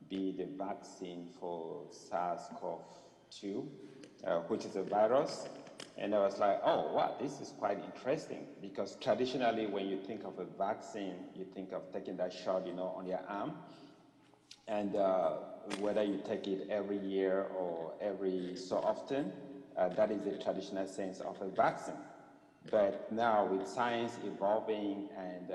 be the vaccine for SARS-CoV-2, which is a virus? And I was like, oh, wow, this is quite interesting, because traditionally when you think of a vaccine, you think of taking that shot, on your arm. And whether you take it every year or every so often, that is the traditional sense of a vaccine. But now with science evolving and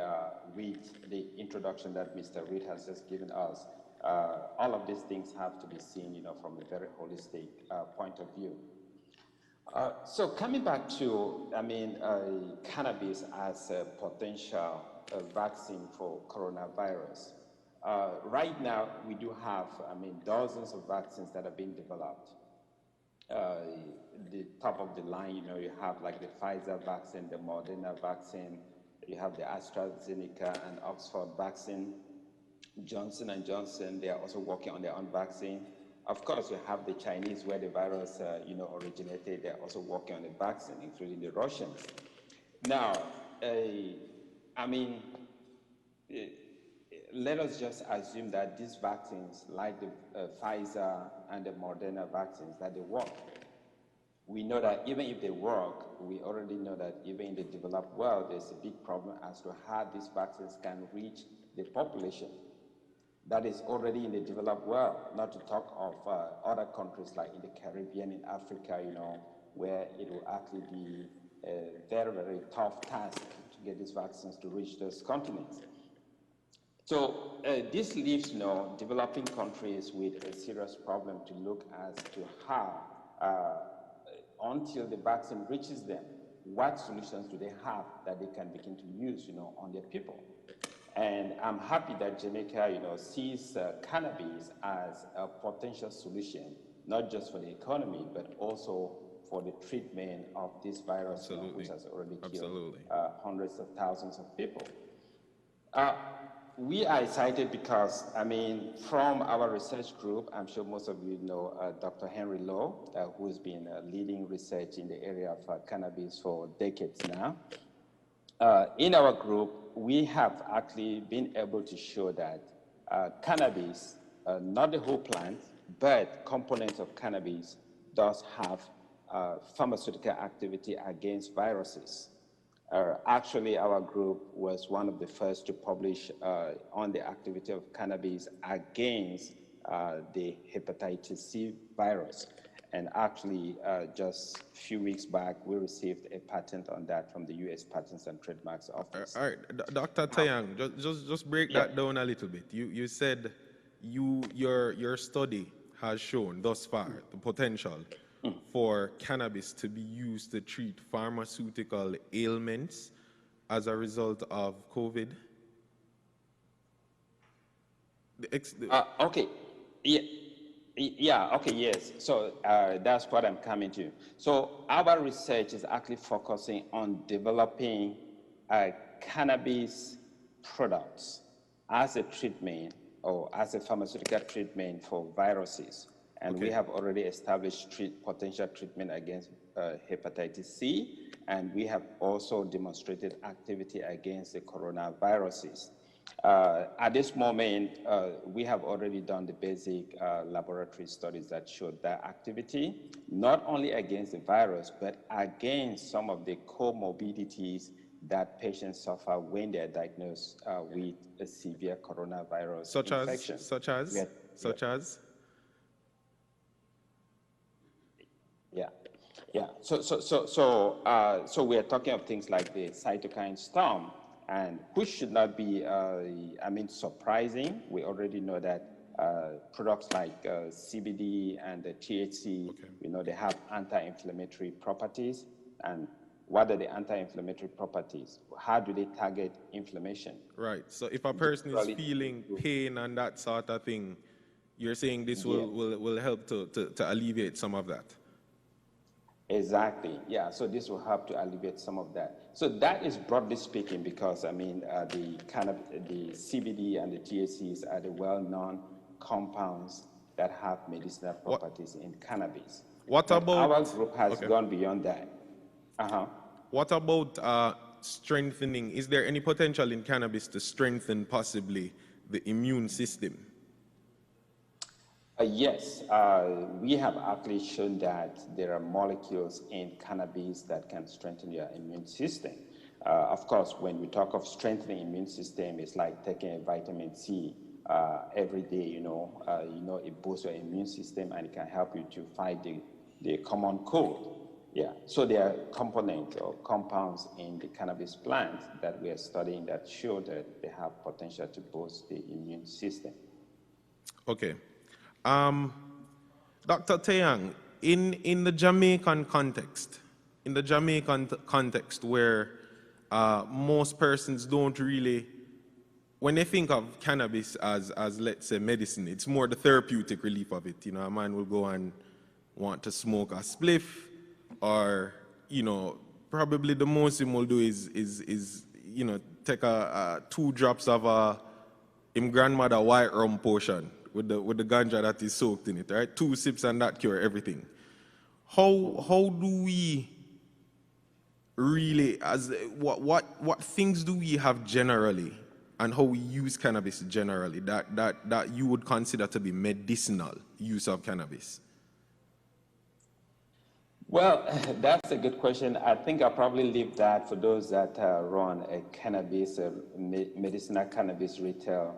with the introduction that Mr. Reed has just given us, all of these things have to be seen, from a very holistic point of view. So coming back to, cannabis as a potential vaccine for coronavirus. Right now, we do have, dozens of vaccines that are being developed. The top of the line, you have like the Pfizer vaccine, the Moderna vaccine, you have the AstraZeneca and Oxford vaccine. Johnson & Johnson, they are also working on their own vaccine. Of course, you have the Chinese, where the virus, originated. They're also working on the vaccine, including the Russians. Now, let us just assume that these vaccines, like the Pfizer and the Moderna vaccines, that they work. We know that even if they work, we already know that even in the developed world, there's a big problem as to how these vaccines can reach the population that is already in the developed world, not to talk of other countries like in the Caribbean, in Africa, where it will actually be a very, very tough task to get these vaccines to reach those continents. So this leaves, developing countries with a serious problem to look as to how, until the vaccine reaches them, what solutions do they have that they can begin to use, on their people. And I'm happy that Jamaica, sees cannabis as a potential solution, not just for the economy, but also for the treatment of this virus, which has already killed hundreds of thousands of people. We are excited because, from our research group, I'm sure most of you know Dr. Henry Lowe, who has been leading research in the area of cannabis for decades now. In our group, we have actually been able to show that cannabis, not the whole plant, but components of cannabis does have pharmaceutical activity against viruses. Actually, our group was one of the first to publish on the activity of cannabis against the hepatitis C virus. And actually, just a few weeks back, we received a patent on that from the U.S. Patents and Trademarks Office.
All right, Dr. Tayang, just break that down a little bit. You said your study has shown thus far the potential for cannabis to be used to treat pharmaceutical ailments as a result of COVID.
Okay. Yeah, okay, yes. So that's what I'm coming to. So our research is actually focusing on developing cannabis products as a treatment or as a pharmaceutical treatment for viruses. And we have already established potential treatment against hepatitis C, and we have also demonstrated activity against the coronaviruses. At this moment, we have already done the basic laboratory studies that showed that activity, not only against the virus, but against some of the comorbidities that patients suffer when they're diagnosed with a severe coronavirus infection.
Such as?
Yeah. So we are talking of things like the cytokine storm, and which should not be, surprising. We already know that products like CBD and the THC, they have anti-inflammatory properties. And what are the anti-inflammatory properties? How do they target inflammation?
Right. So if a person is feeling pain and that sort of thing, you're saying this will help to alleviate some of that?
Exactly. Yeah. So this will help to alleviate some of that. So that is broadly speaking, because the CBD and the THCs are the well-known compounds that have medicinal properties in cannabis.
What about
our group has gone beyond that?
What about strengthening? Is there any potential in cannabis to strengthen possibly the immune system?
Yes, we have actually shown that there are molecules in cannabis that can strengthen your immune system. Of course, when we talk of strengthening immune system, it's like taking a vitamin C every day. It boosts your immune system and it can help you to fight the common cold. Yeah. So there are components or compounds in the cannabis plant that we are studying that show that they have potential to boost the immune system.
Okay. Dr. Tayang, in the Jamaican context, where most persons don't really, when they think of cannabis as let's say medicine, it's more the therapeutic relief of it. A man will go and want to smoke a spliff, or probably the most he will do is take 2 drops of him grandmother white rum potion with the ganja that is soaked in it, right? 2 sips and that cure everything. How do we really, what things do we have generally, and how we use cannabis generally that you would consider to be medicinal use of cannabis?
Well, that's a good question. I think I'll probably leave that for those that run a cannabis, medicinal cannabis retail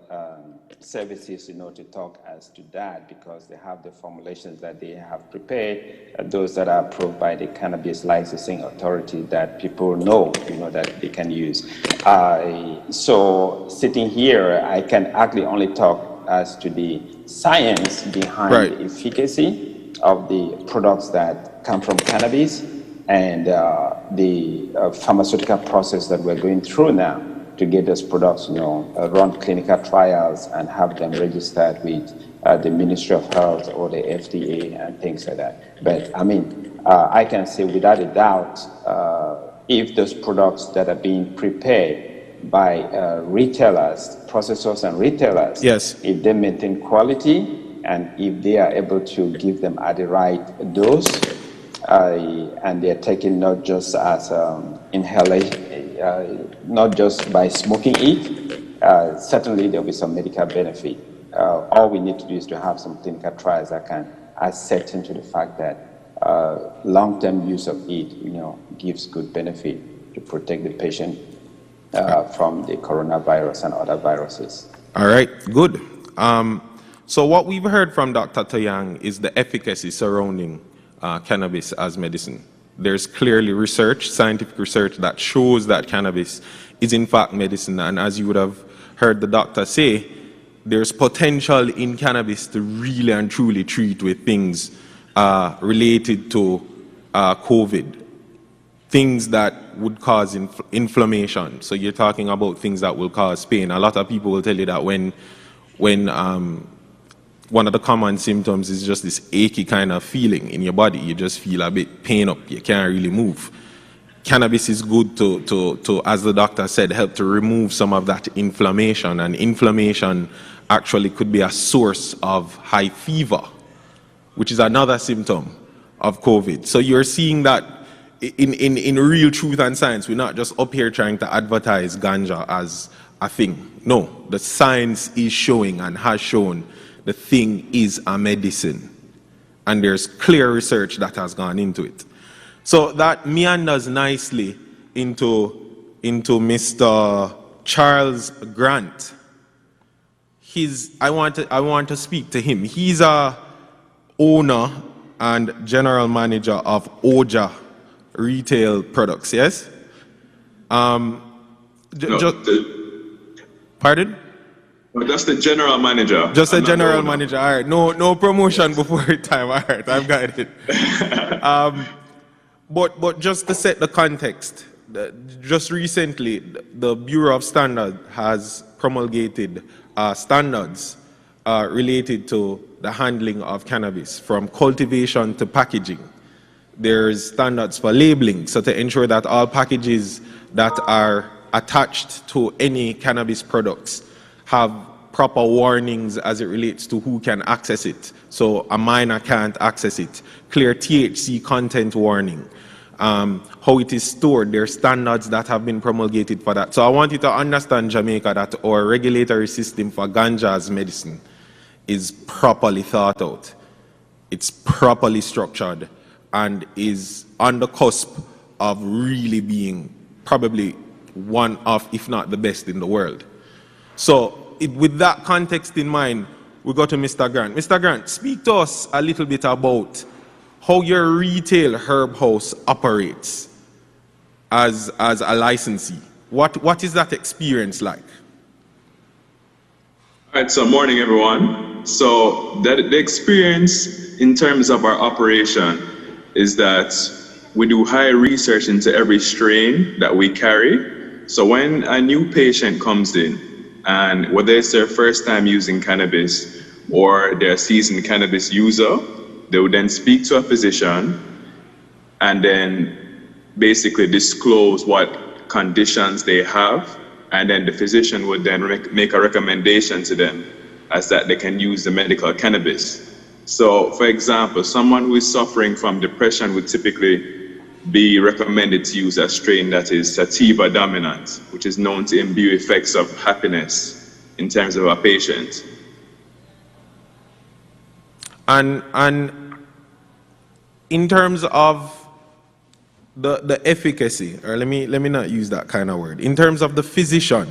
services, to talk as to that, because they have the formulations that they have prepared, those that are approved by the Cannabis Licensing Authority that people know, that they can use. So sitting here, I can actually only talk as to the science behind the efficacy of the products that come from cannabis and the pharmaceutical process that we're going through now to get those products, run clinical trials and have them registered with the Ministry of Health or the FDA and things like that. But I can say without a doubt, if those products that are being prepared by retailers, processors and retailers, if they maintain quality, and if they are able to give them at the right dose, and they're taken not just as inhalation, not just by smoking it, certainly there'll be some medical benefit. All we need to do is to have some clinical trials that can ascertain to the fact that long-term use of it, gives good benefit to protect the patient from the coronavirus and other viruses.
All right, good. So what we've heard from Dr. Tayang is the efficacy surrounding cannabis as medicine. There's clearly research, scientific research, that shows that cannabis is in fact medicine. And as you would have heard the doctor say, there's potential in cannabis to really and truly treat with things related to COVID, things that would cause inflammation. So you're talking about things that will cause pain. A lot of people will tell you that when one of the common symptoms is just this achy kind of feeling in your body. You just feel a bit pain up. You can't really move. Cannabis is good to, as the doctor said, help to remove some of that inflammation. And inflammation actually could be a source of high fever, which is another symptom of COVID. So you're seeing that in real truth and science. We're not just up here trying to advertise ganja as a thing. No, the science is showing and has shown the thing is a medicine. And there's clear research that has gone into it. So that meanders nicely into Mr. Charles Grant. I want to speak to him. He's a owner and general manager of Oja Retail Products, yes?
No,
pardon?
No, that's the general manager.
Just a general manager, all right. No promotion before time, all right, I've got it. But just to set the context, just recently, the Bureau of Standards has promulgated standards related to the handling of cannabis, from cultivation to packaging. There's standards for labeling, so to ensure that all packages that are attached to any cannabis products have proper warnings as it relates to who can access it. So a minor can't access it. Clear THC content warning. How it is stored, there are standards that have been promulgated for that. So I want you to understand, Jamaica, that our regulatory system for ganja as medicine is properly thought out. It's properly structured and is on the cusp of really being probably one of, if not the best in the world. So with that context in mind, we go to Mr. Grant. Mr. Grant, speak to us a little bit about how your retail herb house operates as a licensee. What is that experience like?
All right, so morning everyone. So the experience in terms of our operation is that we do high research into every strain that we carry. So when a new patient comes in, and whether it's their first time using cannabis or they're a seasoned cannabis user, they would then speak to a physician and then basically disclose what conditions they have, and then the physician would then make a recommendation to them as that they can use the medical cannabis. So for example, someone who is suffering from depression would typically be recommended to use a strain that is sativa dominant, which is known to imbue effects of happiness in terms of a patient.
And in terms of the efficacy, or let me not use that kind of word. In terms of the physician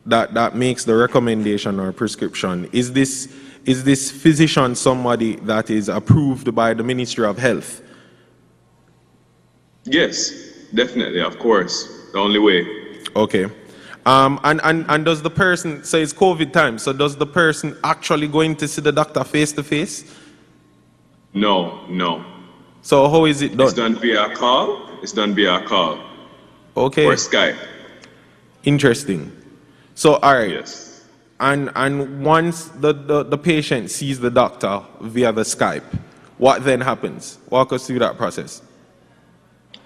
that makes the recommendation or prescription, is this physician somebody that is approved by the Ministry of Health?
Yes, definitely, of course. The only way.
Okay. And does the person, say it's COVID time, so does the person actually go in to see the doctor face to face?
No.
So how is it done?
It's done via call. It's done via call.
Okay.
Or Skype.
Interesting. So, all right.
Yes.
And once the patient sees the doctor via the Skype, what then happens? Walk us through that process.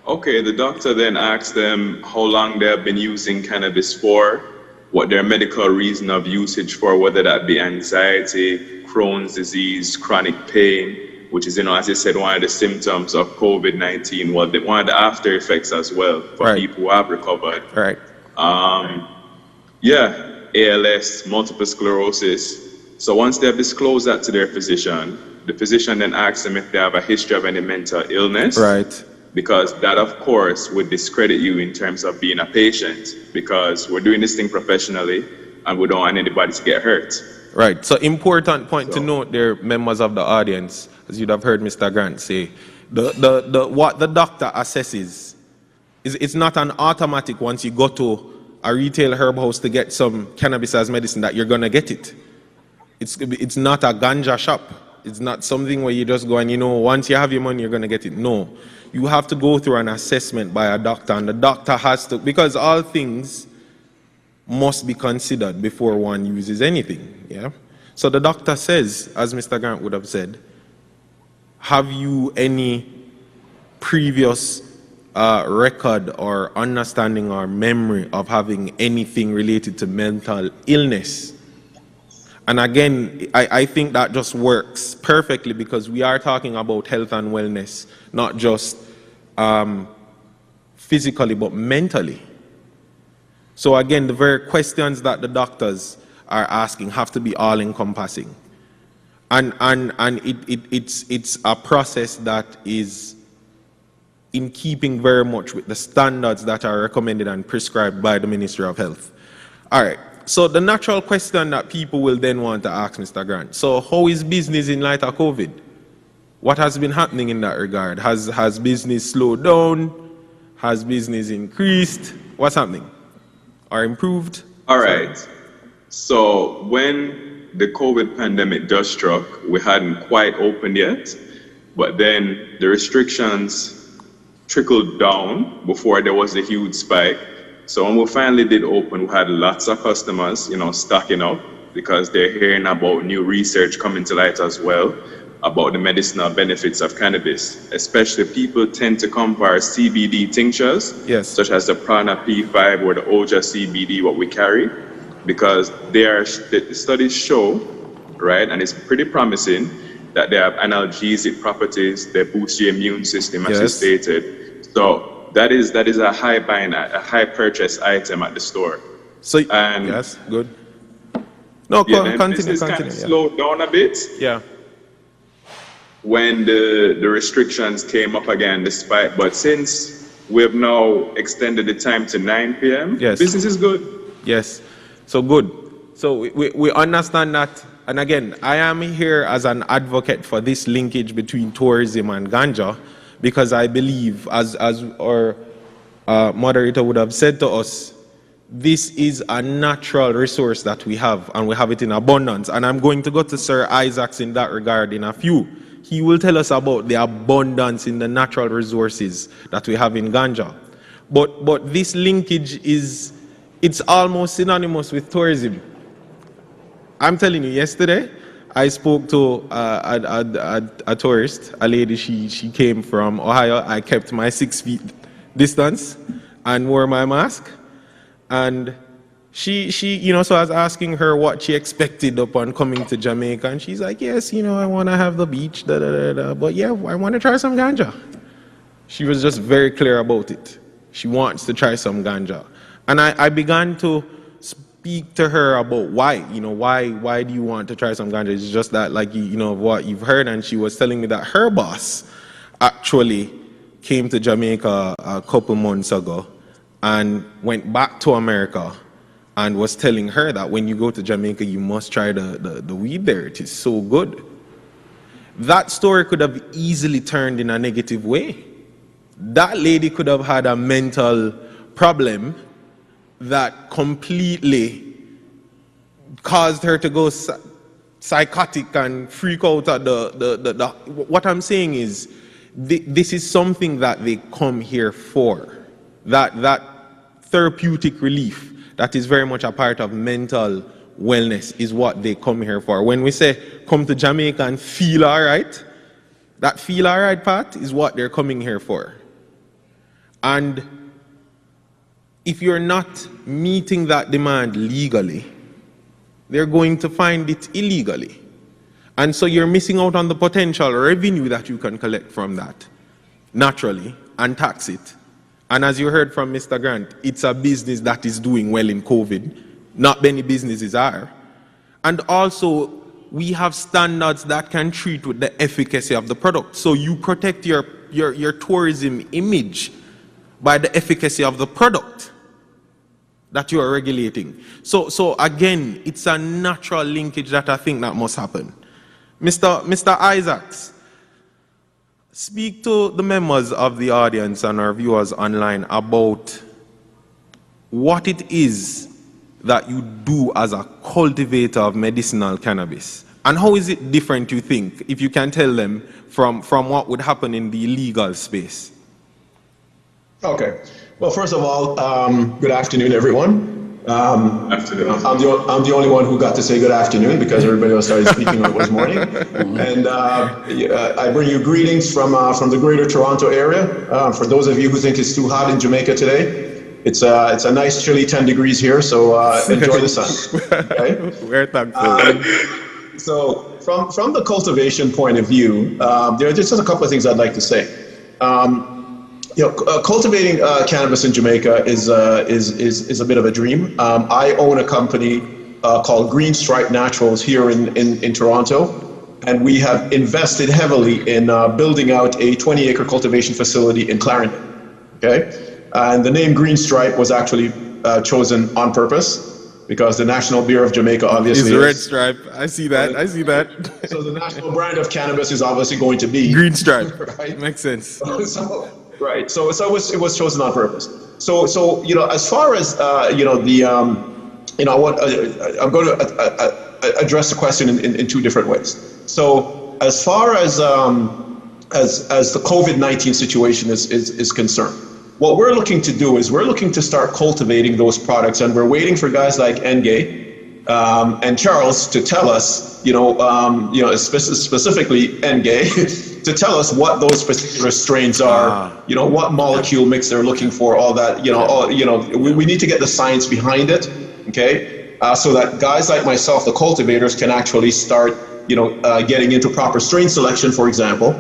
Okay, the doctor then asks them how long they have been using cannabis for, what their medical reason of usage for, whether that be anxiety, Crohn's disease, chronic pain, which is, as I said, one of the symptoms of COVID-19, one of the after effects as well for people who have recovered.
Right.
ALS, multiple sclerosis. So once they have disclosed that to their physician, the physician then asks them if they have a history of any mental illness.
Right.
Because that, of course, would discredit you in terms of being a patient, because we're doing this thing professionally and we don't want anybody to get hurt.
Right. So important point to note there, members of the audience, as you'd have heard Mr. Grant say, what the doctor assesses is it's not an automatic once you go to a retail herb house to get some cannabis as medicine that you're gonna get it. It's not a ganja shop. It's not something where you just go and once you have your money you're gonna get it. No. You have to go through an assessment by a doctor, and the doctor has to, because all things must be considered before one uses anything. Yeah. So the doctor says, as Mr. Grant would have said, have you any previous record or understanding or memory of having anything related to mental illness? And again, I think that just works perfectly because we are talking about health and wellness, not just physically, but mentally. So again, the very questions that the doctors are asking have to be all-encompassing. And it's a process that is in keeping very much with the standards that are recommended and prescribed by the Ministry of Health. All right. So the natural question that people will then want to ask Mr. Grant, so how is business in light of COVID? What has been happening in that regard? Has business slowed down? Has business increased? What's happening? Or improved?
All right. So when the COVID pandemic just struck, we hadn't quite opened yet, but then the restrictions trickled down before there was a huge spike. So when we finally did open, we had lots of customers, stocking up because they're hearing about new research coming to light as well about the medicinal benefits of cannabis. Especially people tend to come for our CBD tinctures, such as the Prana P5 or the Oja CBD, what we carry, because the studies show, right, and it's pretty promising, that they have analgesic properties, they boost your immune system, as you stated. So that is a high buying, a high purchase item at the store.
So yes, good. No, continue.
Kind of slowed down a bit.
Yeah.
When the restrictions came up again, despite, but since we have now extended the time to 9 p.m., business is good.
Yes. So good. So we understand that. And again, I am here as an advocate for this linkage between tourism and ganja, because I believe, as our moderator would have said to us, this is a natural resource that we have, and we have it in abundance. And I'm going to go to Sir Isaacs in that regard in a few. He will tell us about the abundance in the natural resources that we have in ganja. But this linkage it's almost synonymous with tourism. I'm telling you, yesterday, I spoke to a tourist, a lady, she came from Ohio. I kept my 6 feet distance and wore my mask. And she so I was asking her what she expected upon coming to Jamaica. And she's like, yes, I want to have the beach, but yeah, I want to try some ganja. She was just very clear about it. She wants to try some ganja. And I began to speak to her about why do you want to try some ganja? It's just that, like, what you've heard. And she was telling me that her boss actually came to Jamaica a couple months ago and went back to America and was telling her that when you go to Jamaica, you must try the weed there. It is so good. That story could have easily turned in a negative way. That lady could have had a mental problem that completely caused her to go psychotic and freak out at the what I'm saying is, this is something that they come here for. That therapeutic relief that is very much a part of mental wellness is what they come here for. When we say come to Jamaica and feel all right, that feel all right part is what they're coming here for. And if you're not meeting that demand legally, they're going to find it illegally. And so you're missing out on the potential revenue that you can collect from that, naturally, and tax it. And as you heard from Mr. Grant, it's a business that is doing well in COVID. Not many businesses are. And also, we have standards that can treat with the efficacy of the product. So you protect your tourism image by the efficacy of the product. that you are regulating. So again, it's a natural linkage that I think that must happen. Mr. Isaacs, speak to the members of the audience and our viewers online about what it is that you do as a cultivator of medicinal cannabis. And how is it different, you think, if you can tell them, from what would happen in the legal space?
Okay. Well, first of all, good afternoon, everyone.
Afternoon.
I'm the only one who got to say good afternoon because everybody else started speaking when it was morning. And I bring you greetings from the Greater Toronto area. For those of you who think it's too hot in Jamaica today, it's a nice chilly 10 degrees here, so enjoy the sun. Okay?
We're thankful.
So from the cultivation point of view, there are just a couple of things I'd like to say. Cultivating cannabis in Jamaica is a bit of a dream. I own a company called Green Stripe Naturals here in Toronto, and we have invested heavily in building out a 20-acre cultivation facility in Clarendon. Okay, and the name Green Stripe was actually chosen on purpose because the national beer of Jamaica obviously
is Red Stripe. I see that. I see that.
So the national brand of cannabis is obviously going to be
Green Stripe.
Right?
Makes sense.
Right. So it was chosen on purpose. So as far as I'm going to address the question in two different ways. So as far as the COVID-19 situation is concerned, what we're looking to do is we're looking to start cultivating those products, and we're waiting for guys like Engay and Charles to tell us, specifically Engay, to tell us what those particular strains are, what molecule mix they're looking for, all that, we need to get the science behind it, okay, so that guys like myself, the cultivators, can actually start, getting into proper strain selection, for example.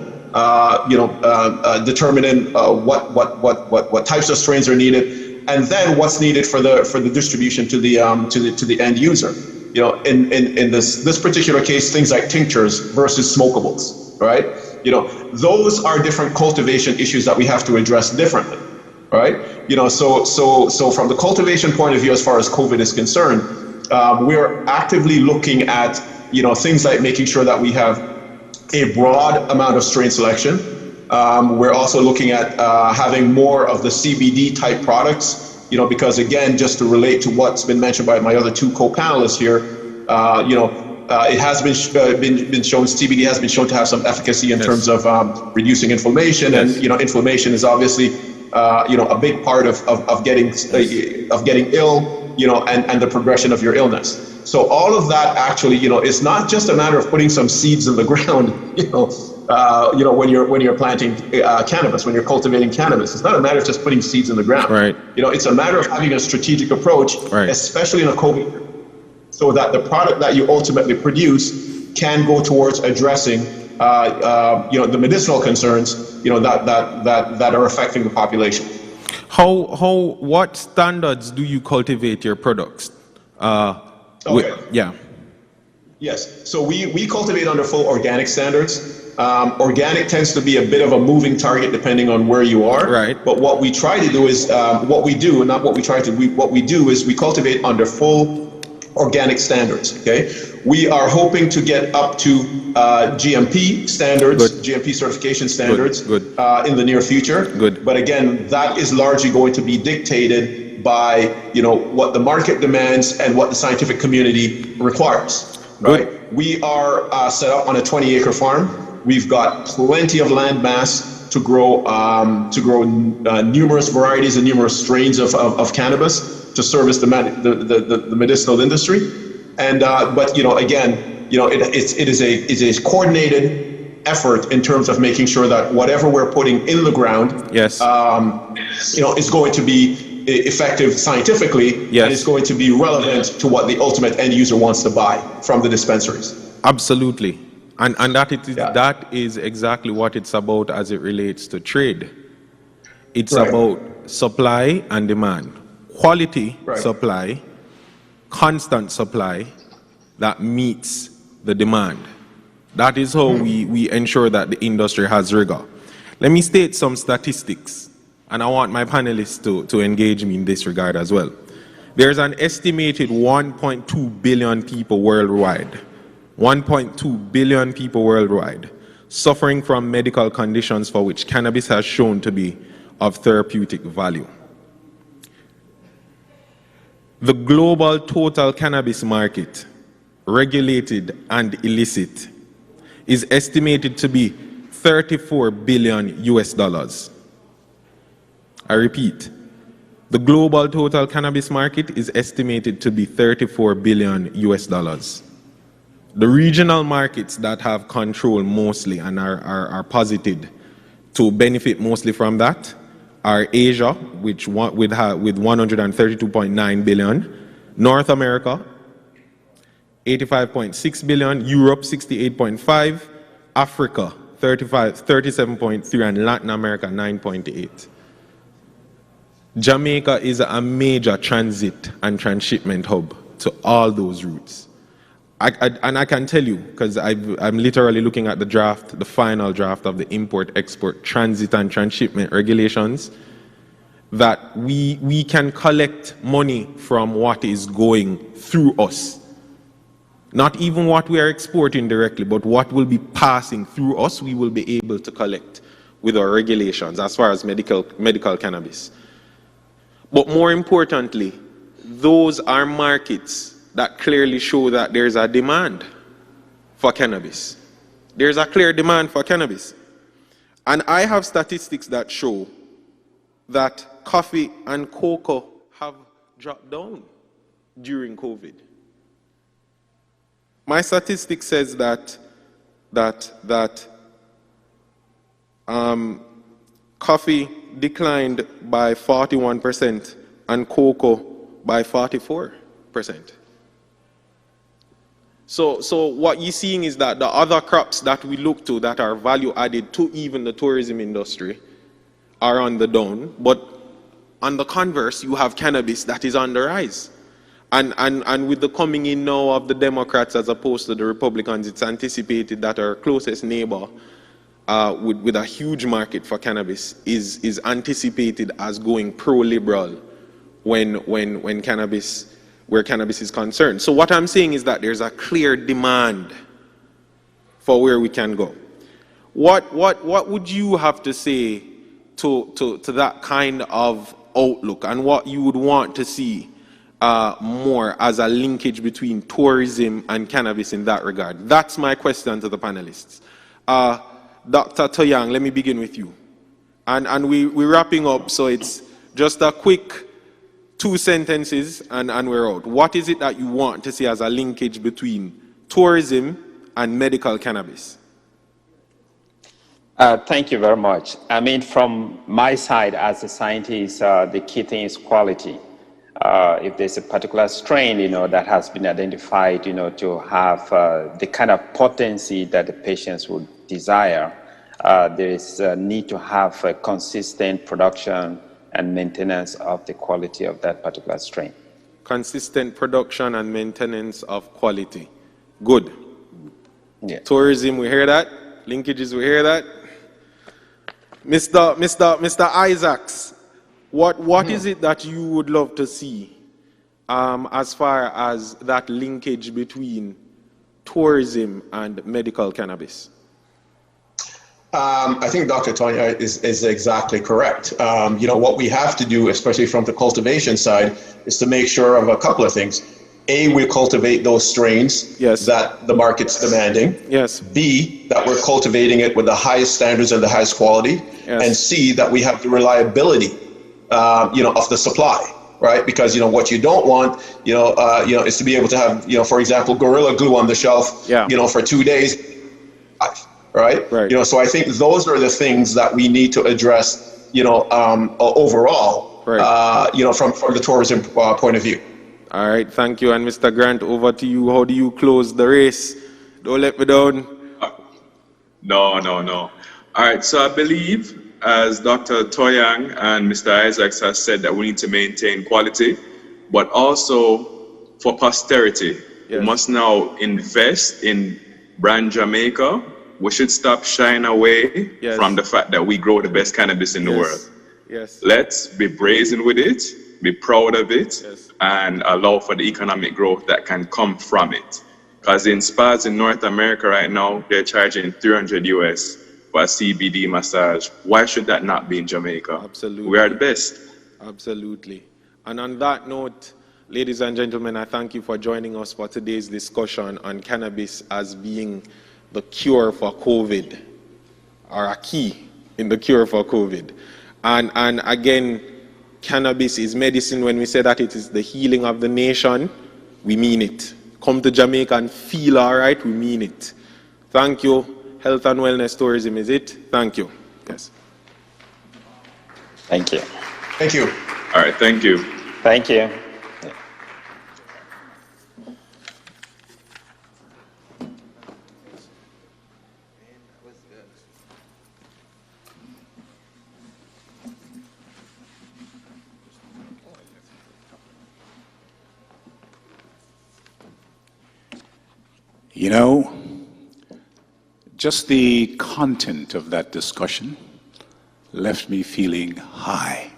Determining what types of strains are needed, and then what's needed for the distribution to the end user. In this particular case, things like tinctures versus smokables, right? Those are different cultivation issues that we have to address differently, right? So from the cultivation point of view, as far as COVID is concerned, we're actively looking at things like making sure that we have a broad amount of strain selection. We're also looking at having more of the CBD type products, because again, just to relate to what's been mentioned by my other two co-panelists here, it has been shown, CBD has been shown to have some efficacy in terms of reducing inflammation, and inflammation is obviously a big part of getting ill, and the progression of your illness. So all of that actually, it's not just a matter of putting some seeds in the ground, when you're planting cannabis, when you're cultivating cannabis. It's not a matter of just putting seeds in the ground.
Right.
It's a matter of having a strategic approach,
right, especially
in a COVID, so that the product that you ultimately produce can go towards addressing, the medicinal concerns, that are affecting the population.
What standards do you cultivate your products?
Okay.
Yeah.
Yes. So we cultivate under full organic standards. Organic tends to be a bit of a moving target depending on where you are.
Right.
But what we try to do is what we do is we cultivate under full organic standards. Okay. We are hoping to get up to GMP standards, GMP certification standards in the near future.
Good.
But again, that is largely going to be dictated by what the market demands and what the scientific community requires. Right? We are set up on a 20-acre farm. We've got plenty of land mass to grow numerous varieties and numerous strains of cannabis to service the medicinal industry. And but again, it is a coordinated effort in terms of making sure that whatever we're putting in the ground,
yes,
is going to be effective scientifically,
yes,
and it's going to be relevant to what the ultimate end user wants to buy from the dispensaries.
Absolutely. And that is exactly what it's about as it relates to trade. It's about supply and demand. Quality supply, constant supply that meets the demand. That is how we ensure that the industry has rigor. Let me state some statistics, and I want my panelists to engage me in this regard as well. There's an estimated 1.2 billion people worldwide, 1.2 billion people worldwide suffering from medical conditions for which cannabis has shown to be of therapeutic value. The global total cannabis market, regulated and illicit, is estimated to be 34 billion US dollars. I repeat, the global total cannabis market is estimated to be 34 billion US dollars. The regional markets that have control mostly and are posited to benefit mostly from that are Asia, with 132.9 billion, North America, 85.6 billion, Europe, 68.5, Africa, 37.3, and Latin America, 9.8. Jamaica is a major transit and transshipment hub to all those routes. And I can tell you, because I'm literally looking at the draft, the final draft of the import-export transit and transshipment regulations, that we can collect money from what is going through us. Not even what we are exporting directly, but what will be passing through us, we will be able to collect with our regulations as far as medical cannabis. But more importantly, those are markets that clearly show that there's a demand for cannabis. There's a clear demand for cannabis. And I have statistics that show that coffee and cocoa have dropped down during COVID. My statistic says that coffee declined by 41% and cocoa by 44%. So what you're seeing is that the other crops that we look to that are value added to even the tourism industry are on the down, but on the converse, you have cannabis that is on the rise. And with the coming in now of the Democrats as opposed to the Republicans, it's anticipated that our closest neighbor with a huge market for cannabis is anticipated as going pro-liberal when cannabis is concerned. So what I'm saying is that there's a clear demand for where we can go. What would you have to say to that kind of outlook, and what you would want to see more as a linkage between tourism and cannabis in that regard? That's my question to the panelists. Dr. Toyang, let me begin with you. And we're wrapping up, so it's just a quick 2 sentences and we're out. What is it that you want to see as a linkage between tourism and medical cannabis?
Thank you very much. I mean, from my side as a scientist, the key thing is quality. If there's a particular strain, that has been identified, to have the kind of potency that the patients would desire, there is a need to have a consistent production and maintenance of the quality of that particular strain.
Consistent production and maintenance of quality. Good.
Yeah.
Tourism, we hear that. Linkages, we hear that. Mr. Isaacs, what is it that you would love to see as far as that linkage between tourism and medical cannabis?
I think Dr. Tonya is exactly correct. What we have to do, especially from the cultivation side, is to make sure of a couple of things. A, we cultivate those strains that the market's demanding.
Yes.
B, that we're cultivating it with the highest standards and the highest quality.
Yes.
And C, that we have the reliability, of the supply, right? Because, what you don't want, is to be able to have, for example, Gorilla Glue on the shelf, for 2 days. Right? So I think those are the things that we need to address, overall, from the tourism point of view.
All right, thank you. And Mr. Grant, over to you. How do you close the race? Don't let me down.
No. All right, so I believe, as Dr. Toyang and Mr. Isaacs has said, that we need to maintain quality, but also for posterity. We must now invest in brand Jamaica. We should stop shying away from the fact that we grow the best cannabis in the world.
Yes.
Let's be brazen with it be proud of it, and allow for the economic growth that can come from it. Because in spas in North America right now, they're charging $300 US for a CBD massage. Why should that not be in Jamaica?
Absolutely.
We are the best.
Absolutely. And on that note, ladies and gentlemen, I thank you for joining us for today's discussion on cannabis as being the cure for COVID, or a key in the cure for COVID. And again, cannabis is medicine. When we say that it is the healing of the nation, we mean it. Come to Jamaica and feel all right, we mean it. Thank you. Health and wellness tourism is it. Thank you. Yes.
Thank you.
Thank you.
All right, thank you.
Thank you.
You know, just the content of that discussion left me feeling high.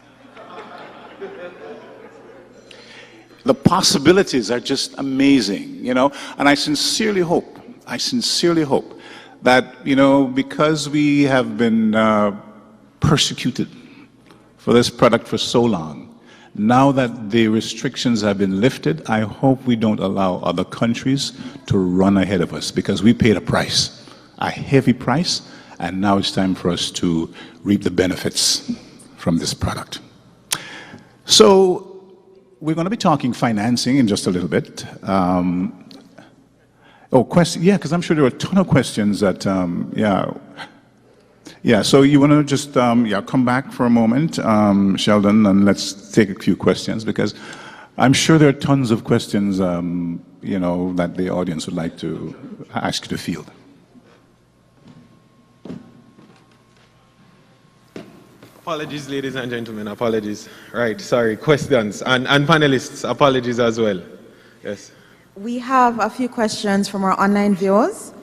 The possibilities are just amazing, you know, and I sincerely hope that, you know, because we have been persecuted for this product for so long, now that the restrictions have been lifted, I hope we don't allow other countries to run ahead of us, because we paid a heavy price, and now it's time for us to reap the benefits from this product. So we're going to be talking financing in just a little bit. Yeah, because I'm sure there were a ton of questions that, yeah, so you want to just come back for a moment, Sheldon, and let's take a few questions, because I'm sure there are tons of questions, you know, that the audience would like to ask you to field.
Apologies, ladies and gentlemen, apologies. Right, sorry, questions. And panelists, apologies as well. Yes.
We have a few questions from our online viewers.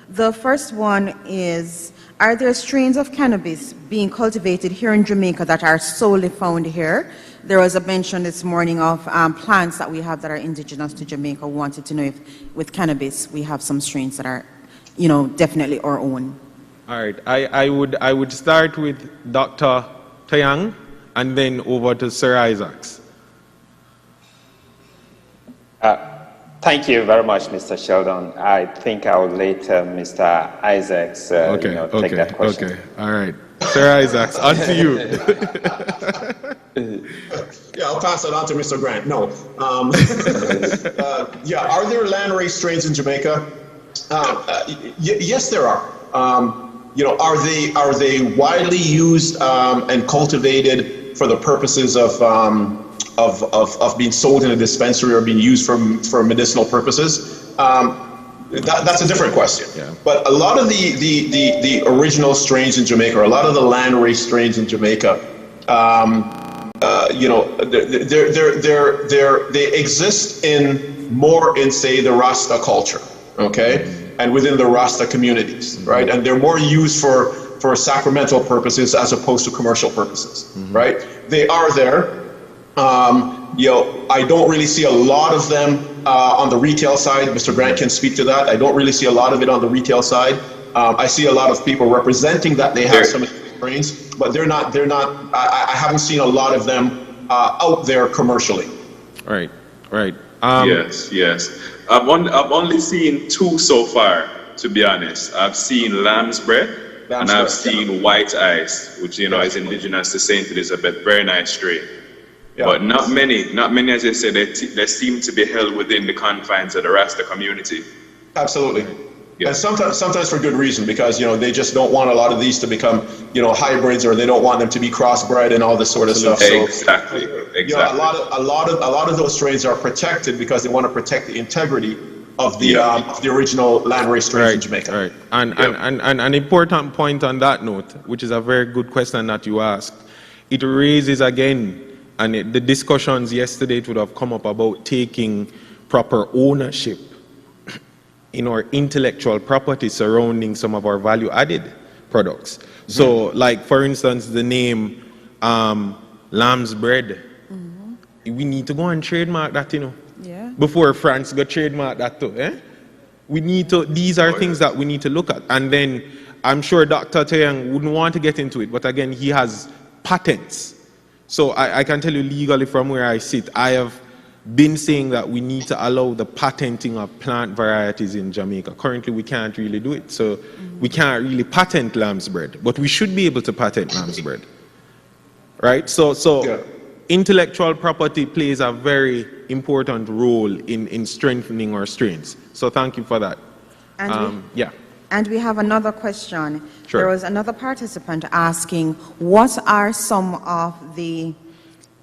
The first one is, are there strains of cannabis being cultivated here in Jamaica that are solely found here? There was a mention this morning of plants that we have that are indigenous to Jamaica. We wanted to know if with cannabis we have some strains that are, you know, definitely our own.
All right, I would start with Dr. Tayang and then over to Sir Isaacs.
Thank you very much, Mr. Sheldon. I think I will let Mr. Isaacs take that question.
Okay, all right. Sir Isaacs, on to you.
Yeah, I'll pass it on to Mr. Grant. No. Yeah, are there landrace strains in Jamaica? Yes, there are. You know, are they widely used and cultivated for the purposes of being sold in a dispensary or being used for medicinal purposes? That's a different question. Yeah. But a lot of the original strains in Jamaica, or a lot of the landrace strains in Jamaica, you know, they exist more in say the Rasta culture, okay, and within the Rasta communities, right? And they're more used for sacramental purposes as opposed to commercial purposes, right? They are there. You know, I don't really see a lot of them on the retail side. Mr. Grant can speak to that. I don't really see a lot of it on the retail side. I see a lot of people representing that they have some of these strains, but they're not. I haven't seen a lot of them out there commercially.
Right.
Yes. I've only seen two so far, to be honest. I've seen lamb's bread, and I've seen white ice, which, you know, is indigenous to St. Elizabeth. Very nice strain. Yeah. But not many, as I said, they seem to be held within the confines of the Rasta community.
Absolutely. Yeah. And sometimes for good reason, because, you know, they just don't want a lot of these to become, you know, hybrids, or they don't want them to be crossbred and all this sort of stuff.
Exactly.
You know, a lot of those strains are protected because they want to protect the integrity of the original landrace strains in Jamaica.
Right. And an important point on that note, which is a very good question that you asked, it raises again, and the discussions yesterday would have come up about taking proper ownership in our intellectual property surrounding some of our value-added products. So, like, for instance, the name lamb's bread we need to go and trademark that, you know.
Yeah.
Before France go trademark that too, eh? We need to, these are things that we need to look at. And then I'm sure Dr. Taeyang wouldn't want to get into it, but again, he has patents. So I can tell you legally from where I sit, I have been saying that we need to allow the patenting of plant varieties in Jamaica. Currently, we can't really do it. So we can't really patent lamb's bread, but we should be able to patent lamb's bread. Right? So intellectual property plays a very important role in strengthening our strains. So thank you for that.
And
yeah.
And we have another question.
Sure.
There was another participant asking, what are some of the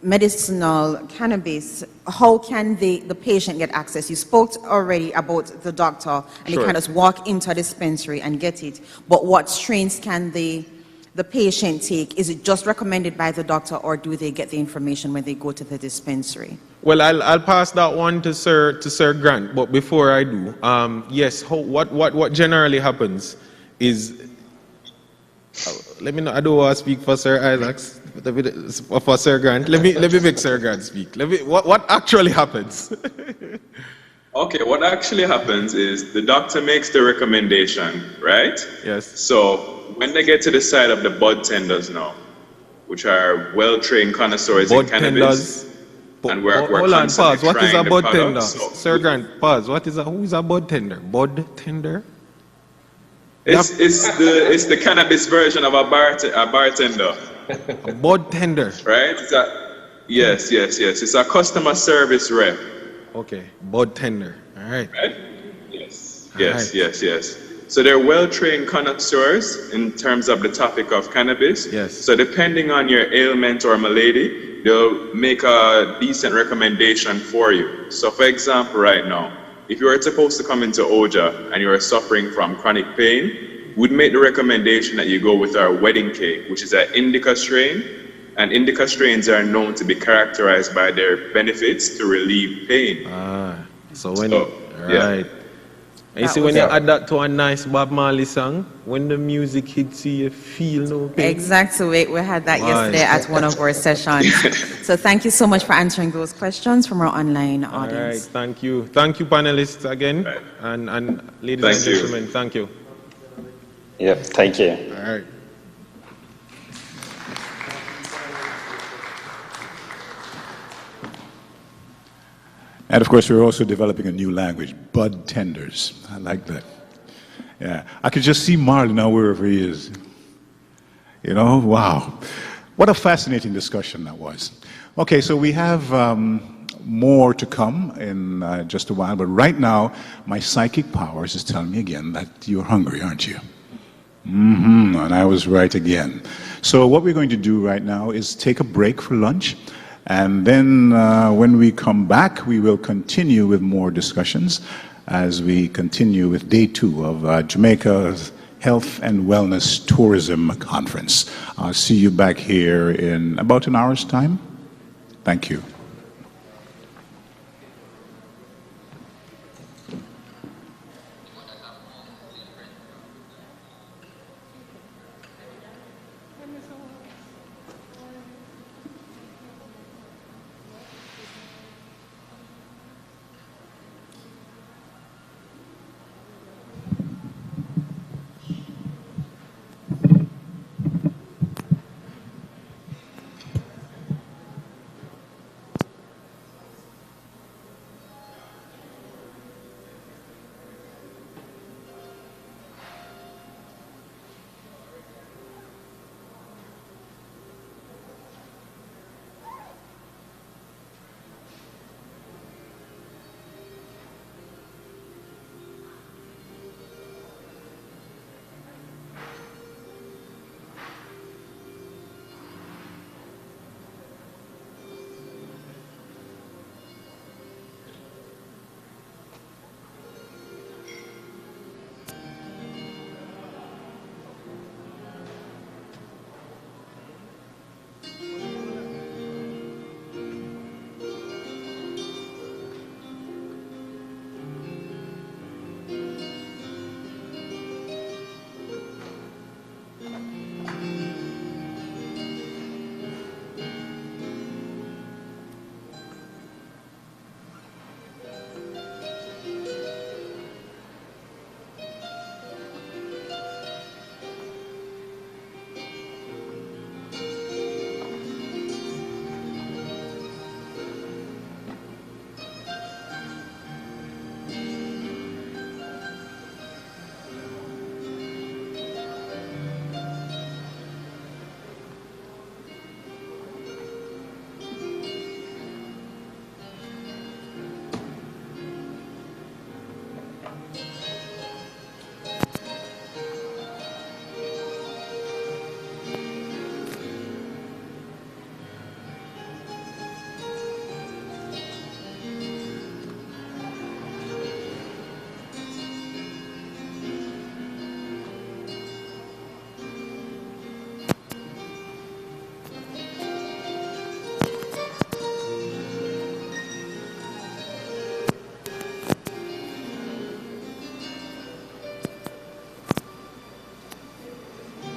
medicinal cannabis, how can the patient get access? You spoke already about the doctor, and they can just walk into a dispensary and get it. But what strains can the patient take? Is it just recommended by the doctor, or do they get the information when they go to the dispensary?
Well, I'll pass that one to Sir Grant. But before I do, yes, what generally happens is, let me know. I don't want to speak for Sir Isaacs, for Sir Grant. Let me make Sir Grant speak. What actually happens?
Okay, what actually happens is the doctor makes the recommendation, right?
Yes.
So when they get to the side of the bud tenders now, which are well-trained connoisseurs in cannabis, and we're
hold on, pause. What is a bud tender?
So
Sir Grant, pause. Who is a bud tender? Bud tender?
It's the cannabis version of a bartender.
A bud tender.
Right? Yes. It's a customer service rep.
Okay, bud tender. All right.
Right? Yes. So they're well-trained connoisseurs in terms of the topic of cannabis.
Yes.
So depending on your ailment or malady, they'll make a decent recommendation for you. So for example, right now, if you were supposed to come into Oja and you are suffering from chronic pain, we'd make the recommendation that you go with our wedding cake, which is an indica strain. And indica strains are known to be characterized by their benefits to relieve pain.
Right. And you see, when you add that to a nice Bob Marley song, when the music hits you, you feel no pain.
Exactly. We had that yesterday at one of our sessions. So thank you so much for answering those questions from our online audience.
All right, thank you. Thank you, panelists, again. And ladies and gentlemen, thank you.
Yeah, thank you.
All right.
And of course, we're also developing a new language, bud tenders. I like that. Yeah, I could just see Marley now wherever he is. You know, wow. What a fascinating discussion that was. Okay, so we have more to come in just a while, but right now, my psychic powers is telling me again that you're hungry, aren't you? And I was right again. So what we're going to do right now is take a break for lunch. And then when we come back, we will continue with more discussions as we continue with day 2 of Jamaica's Health and Wellness Tourism Conference. I'll see you back here in about an hour's time. Thank you.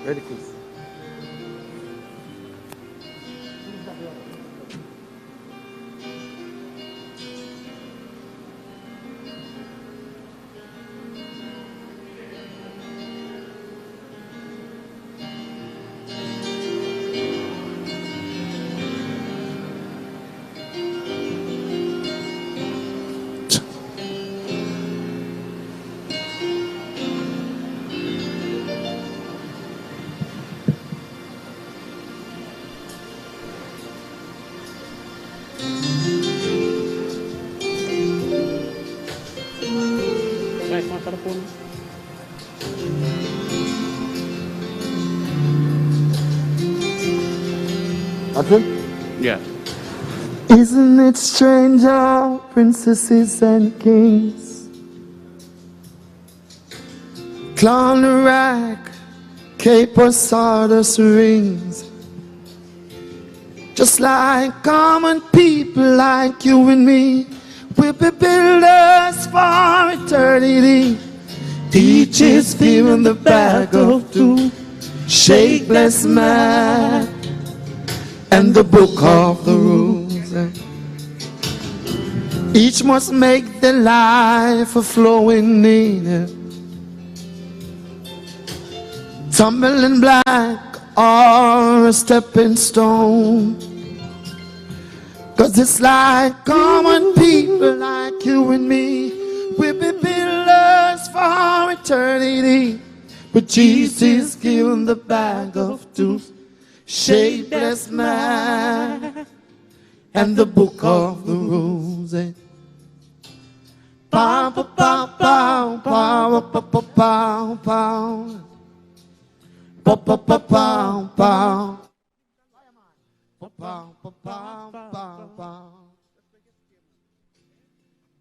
Ready, please. Yeah.
Isn't it strange how princesses and kings Clonerac, Cape or sawdust rings, just like common people like you and me, we'll be builders for eternity. Each is given the bag of two, shapeless man, and the book of the rules. Each must make their life a flowing need, tumbling black or a stepping stone. 'Cause it's like common people like you and me, we'll be builders for eternity. But Jesus given the bag of tools, shapeless man, and the book of the rules. Pow, pow, pow, pow, pow, pow, pow, pow, pow. Pow, pow, pow, pow, pow. Pow, pow, pow, pow, pow, pow.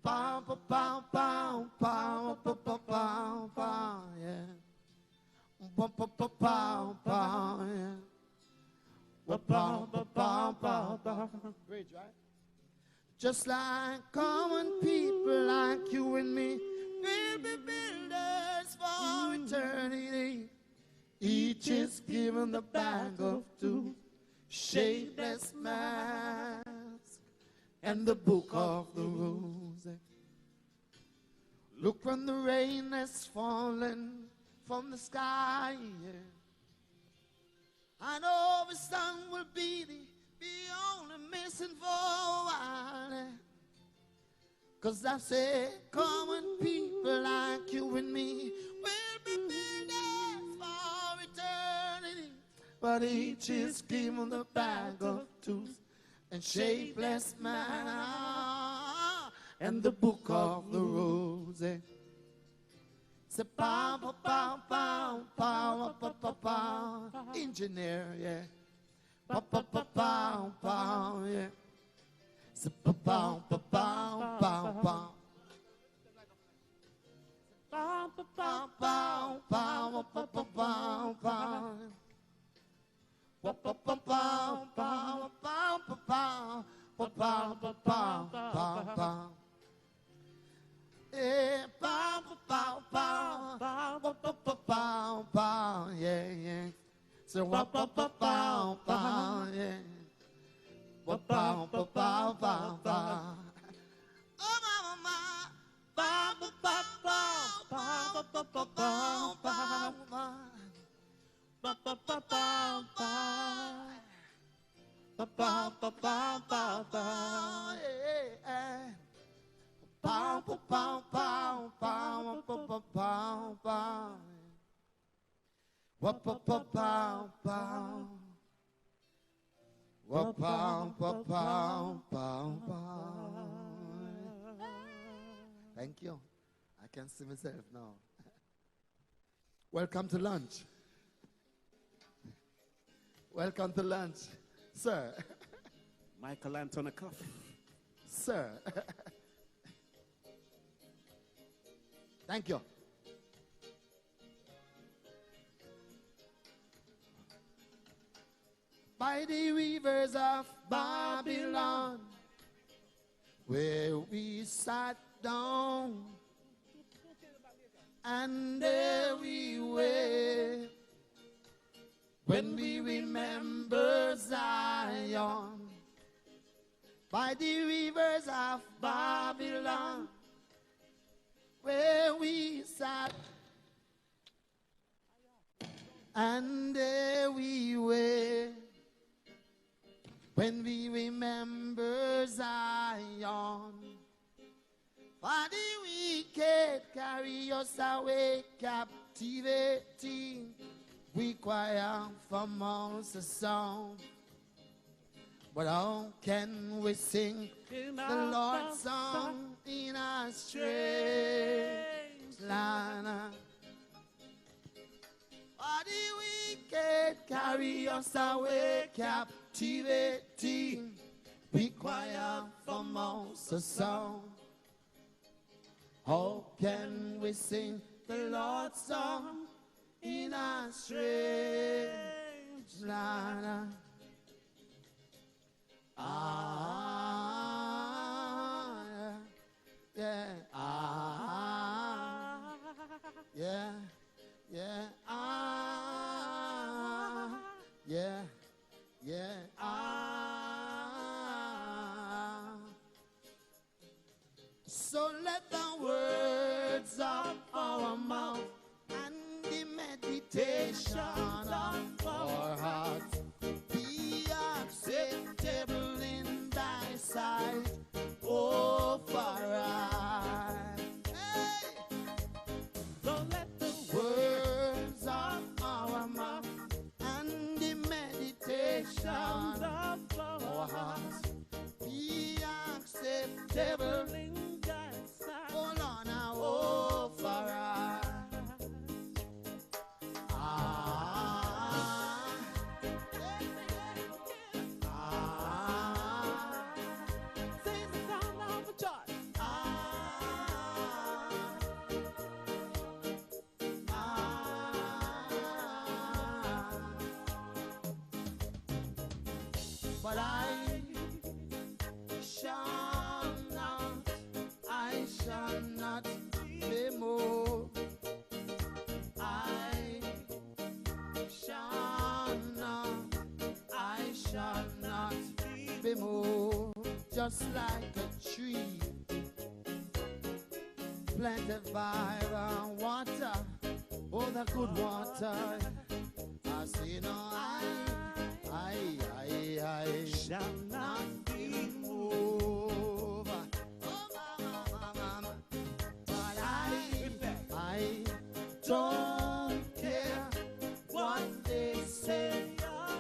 Pow, pow, pow, pow, pow, pow, pow, pow, pow, yeah. Pow, pow, pow, pow, pow, yeah. Pow, pow, pow, pow, pow, pow. Bridge, right? Just like common people like you and me, we'll be builders for eternity. Each is given the bag of two, shapeless mask, and the book of the rules. Look when the rain has fallen from the sky, yeah. I know the sun will be the only missing for a while, yeah. 'Cause I say common people like you and me will be builders for eternity. But each is given the bag of tools and shapeless man, and the book of the rules. Say pow, pow, pow, pow, pow, pow, pow, pow. Engineer, yeah. Pow, pow, pow, pow, pow, yeah. Say pow, pow, pow, pow, pow, pow. Pow, pow, pow, pow, pow, pow, pow, pow, pow. Pow, pow, pow, pow, pow, pow, pow, pow, pow, pow, pow, pow, pow. Yeah, pow, pow, pow, pow, pow, pow, pow, pow, pow, yeah, yeah. So pow, pow, pow, pow, pow, yeah. Pow, pow, pow, pow, pow, pow. Oh, mama, pow, pow, pow, pow, pow, pow, pow, pow, pow, pow. Pow, pow, pow, pow, pow. Pow, pow, pow, pow, pow, pow, yeah. Pow, pow, pow, pow, pow, pow, pow, pow, pow. Pow, pow, pow, pow, pow. Pow, pow, pow, pow, pow, pow. Thank you. I can see myself now. Welcome to lunch. Welcome to lunch, sir.
Michael Anthony Cuff.
Sir. Thank you. By the rivers of Babylon, where we sat down, and there we were, when we remember Zion by the rivers of Babylon, where we sat and there we were. When we remember Zion, for the wicked carry us away captivating. We choir from us a song, but how can we sing the Lord's song in a strange land? For the wicked carry us away captivating. We choir from us a song. How can we sing the Lord's song in a strange land? Ah, yeah, ah, yeah, yeah, ah, yeah, yeah, ah. So let the words of our mouth and the meditation of our hearts be acceptable in thy sight, oh, for I. Hey! So let the words of our mouth and the meditation of our hearts be acceptable in thy sight, oh, Lord, now, oh, for I. But I shall not be moved. I shall not be moved. Just like a tree planted by the water, oh, the good water. I say no, I shall not be moved. Oh, mama. But I don't care what they say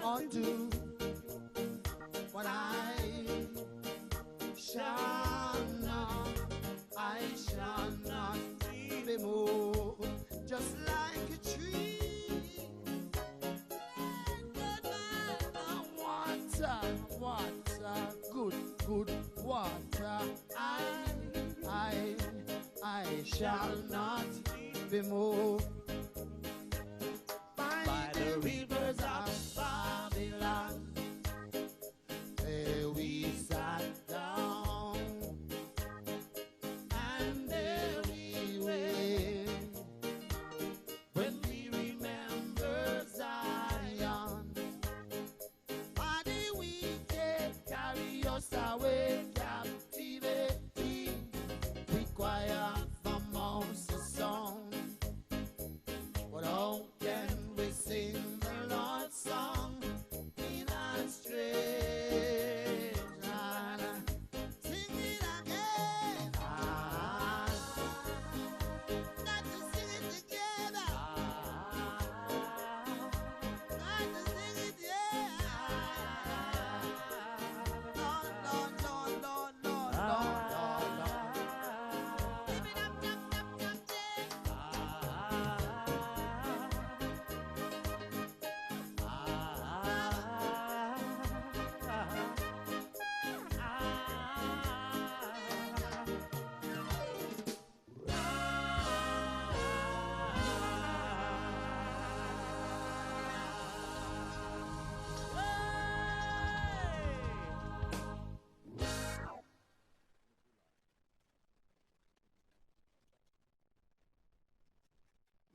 or do. But I shall not be moved. Just like a tree water, good water. I shall not be moved by the rivers of Babylon, where we sat down and there we were. When we remember Zion, carry us away captivating. We choir from us a song, but how can we sing the Lord's song in a strange land? Sing it again. Not to sing it together. Not to sing it, yeah.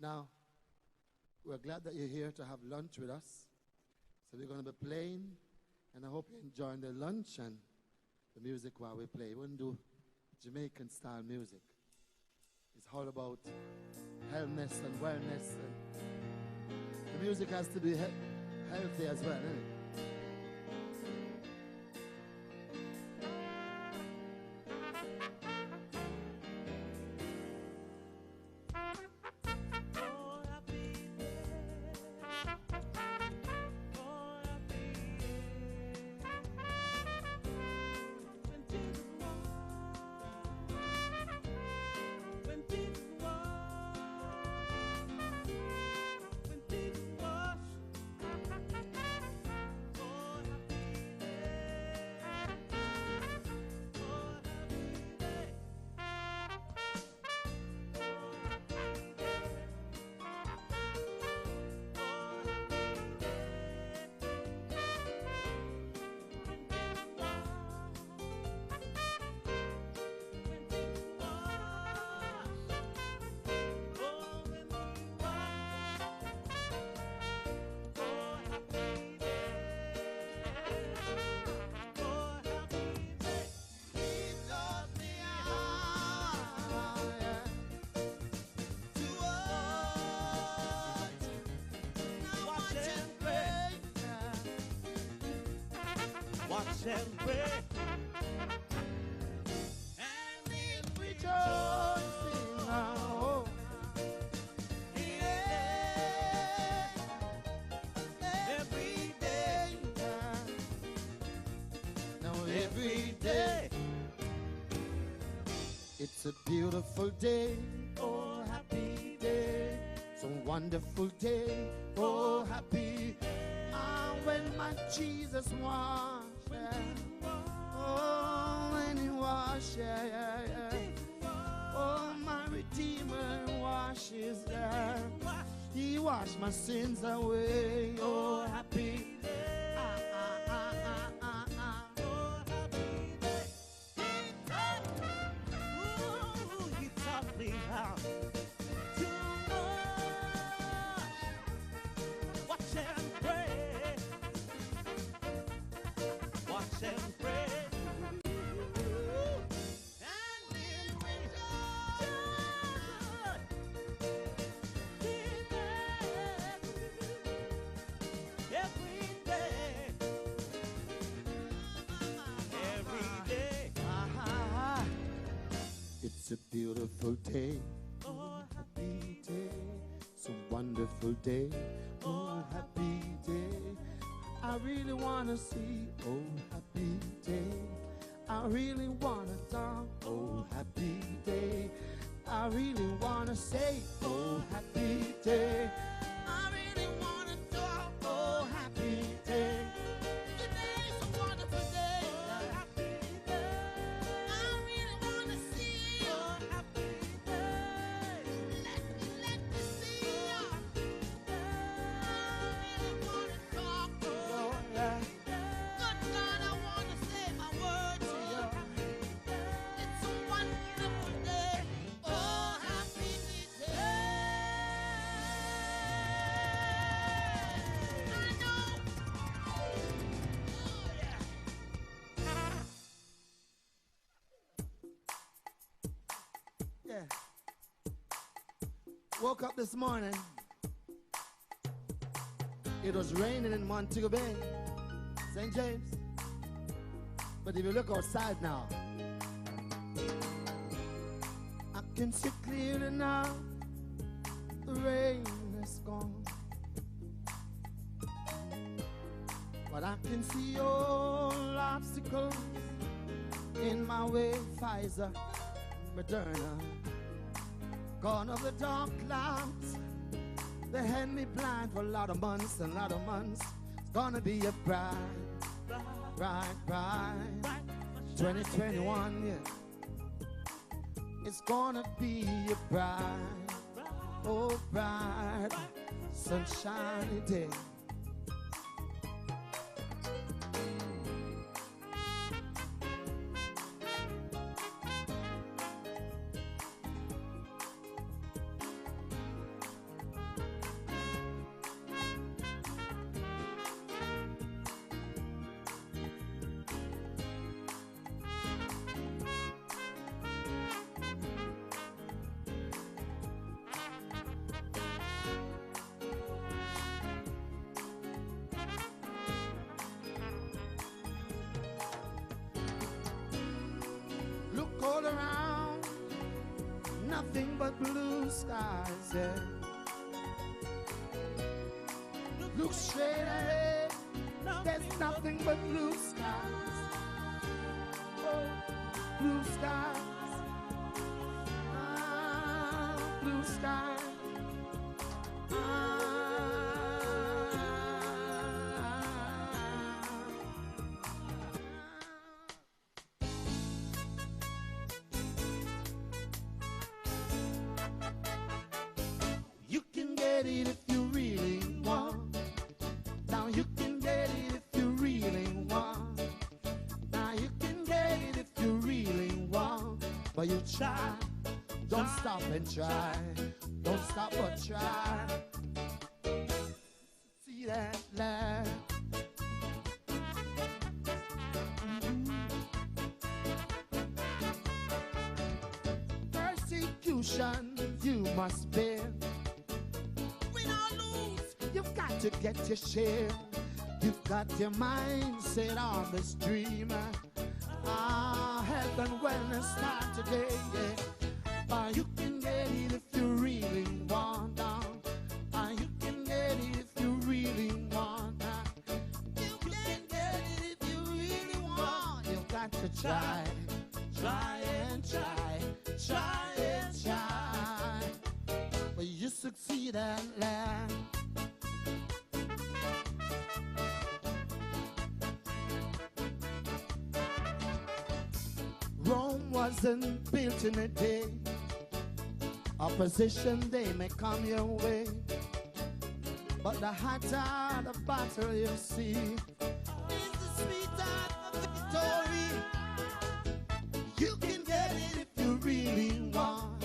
Now, we're glad that you're here to have lunch with us. So we're going to be playing, and I hope you're enjoying the lunch and the music while we play. We're going to do Jamaican style music. It's all about healthness and wellness. And the music has to be healthy as well, isn't it?
and pray.
And in rejoicing now. Yeah. Every day. Now every day. It's a beautiful day. Oh, happy day. So wonderful day. Oh, happy. Ah, when my Jesus washed. Oh, when he washed. Oh, my Redeemer washes. He washed my sins away. Oh, happy.
He taught me how to watch and pray. Watch and pray. And in every day. Every day.
It's a beautiful day. Oh, happy day. So wonderful day. Oh, happy day. I really want to see. Oh, happy day. I really want to talk. Oh, happy day. I really want to say. Oh, happy day. I really want to talk. Oh, happy day. Today is a wonderful day. Oh, happy day. I really want to see. Oh, happy day. Let me see you. I really want to talk. Oh, yeah. Good God, I want to say my word to you. It's a wonderful day. Oh, happy day. I know. Yeah. Woke up this morning. It was raining in Montego Bay, St. James. But if you look outside now, I can see clearly now. The rain is gone. But I can see all obstacles in my way. Pfizer, Moderna, gone of the dark clouds. They had me blind for a lot of months and a lot of months. It's gonna be a bright 2021, yeah. It's gonna be a bright, oh bright, sunshiny day. nothing but blue skies, yeah. Look straight ahead, there's nothing but blue skies. Oh, blue skies. Blue skies. You can get it if you really want. Now you can get it if you really want. Now you can get it if you really want. But you try, don't stop and try. Don't stop but try. See that light. Persecution you must bear. Win or lose, you've got to get your share. You've got your mind set on this dream. Health and wellness start today, yeah. You can get it if you really want. You can get it if you really want. You can get it if you really want. You've got to try, try and try, try and try. But you succeed at last. Rome wasn't built in a day. Opposition, they may come your way, but the hotter the battle you see is the sweeter the victory. You can get it if you really want.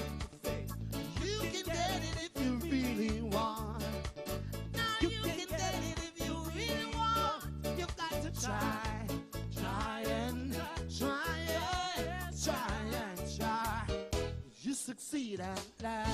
You can get it if you really want. Now you can get it if you really want. You've got to try, try and try and try and try. You succeed at last.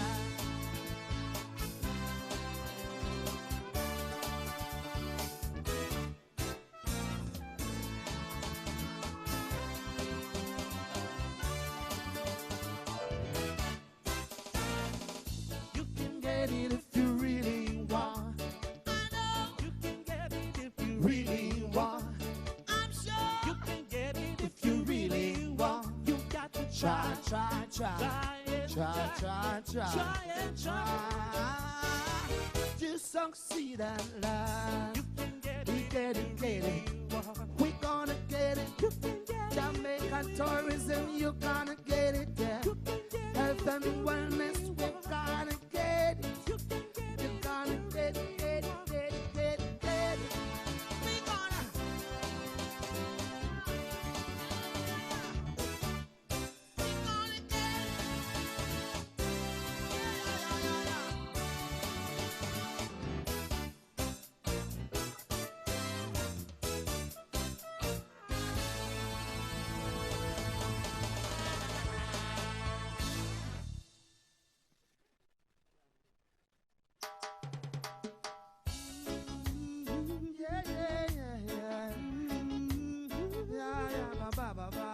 You can get it if you really want. I know you can get it if you really want. I'm sure you can get it if you really want. You got to try, try, try, try, try, try, and try. You succeed at last. You can get it, get it. We're gonna get it. You can get Jamaican tourism, you're gonna get it. Yeah. Health and wellness, we're gonna get it. You're gonna get it, get it, get it, get it, get it. We're gonna. We're gonna get it. Yeah, yeah, yeah, yeah. Yeah, yeah, ba, ba, ba, ba.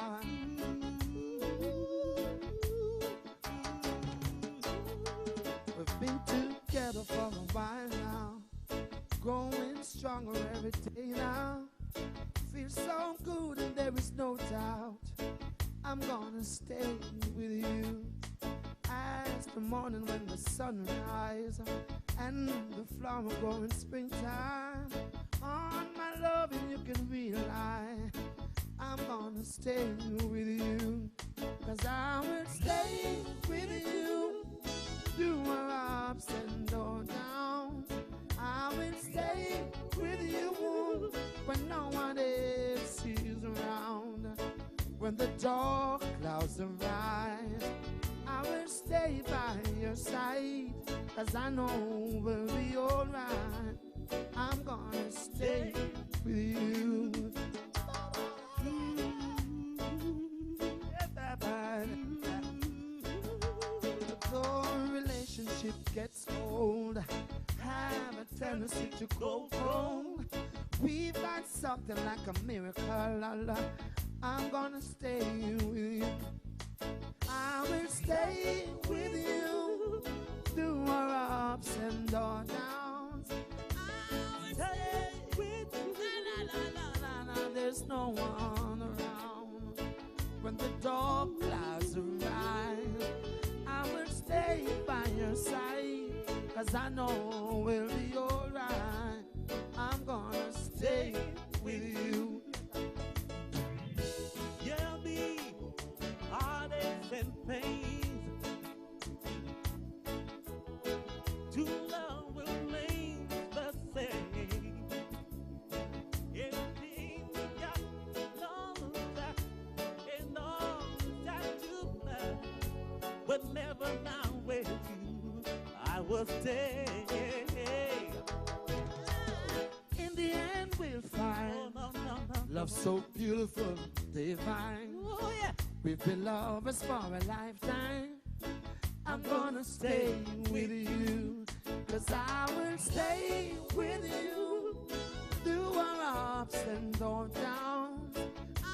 We've been together for a while now, growing stronger every day now. Feels so good and there is no doubt I'm gonna stay with you. As the morning when the sun rises and the flower grow in springtime, on my loving you can rely. I'm gonna stay with you, 'cause I will stay with you through our ups and downs. I will stay with you when no one else is around. When the dark clouds arise, I will stay by your side, 'cause I know we'll be alright. I'm gonna stay with you. Though a relationship gets old, have a tendency to grow cold, we've got something like a miracle. I'm gonna stay with you. I will stay with you through our ups and our downs. I will stay with you. There's no one around. When the dark clouds arise, I will stay by your side, 'cause I know we'll be alright. I'm gonna stay with you.
There'll be heartaches and pains. True love will remain the same. Everything you got, all that, and all that you love, but never now with you, I will stay.
In the end we'll find love so beautiful, divine.
Oh, yeah.
We've been lovers for a lifetime. I'm gonna stay with you, 'cause I will stay with you through our ups and our downs. I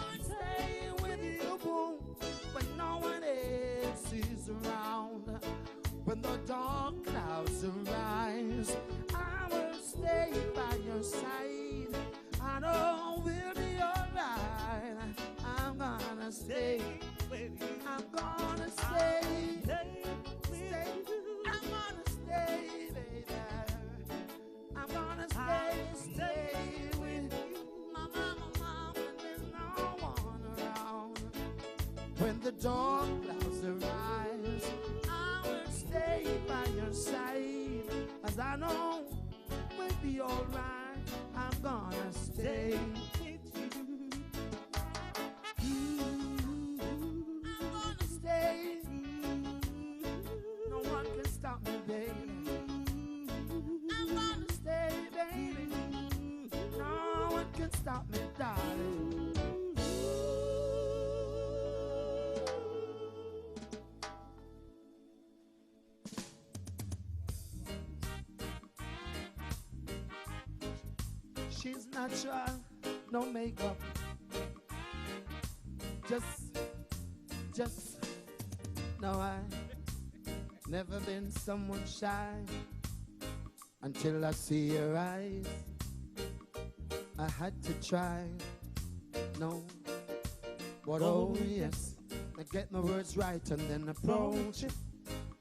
will stay with you, boom, when no one else is around. When the dark clouds arise, I will stay by your side. I know we'll be alright. I'm gonna stay with you. I'm gonna stay. Stay. I'm gonna stay, baby. I'm gonna stay with you. Mama, when there's no one around. When the dark clouds arise, I will stay by your side. 'Cause I know we'll be alright. I'm gonna stay with you. I'm gonna stay. No one can stop me, baby. I'm gonna stay, baby. No one can stop me, darling. She's natural, no makeup. Just, no, I never been someone shy until I see your eyes. I had to try, no, but oh yes, I get my words right and then approach it.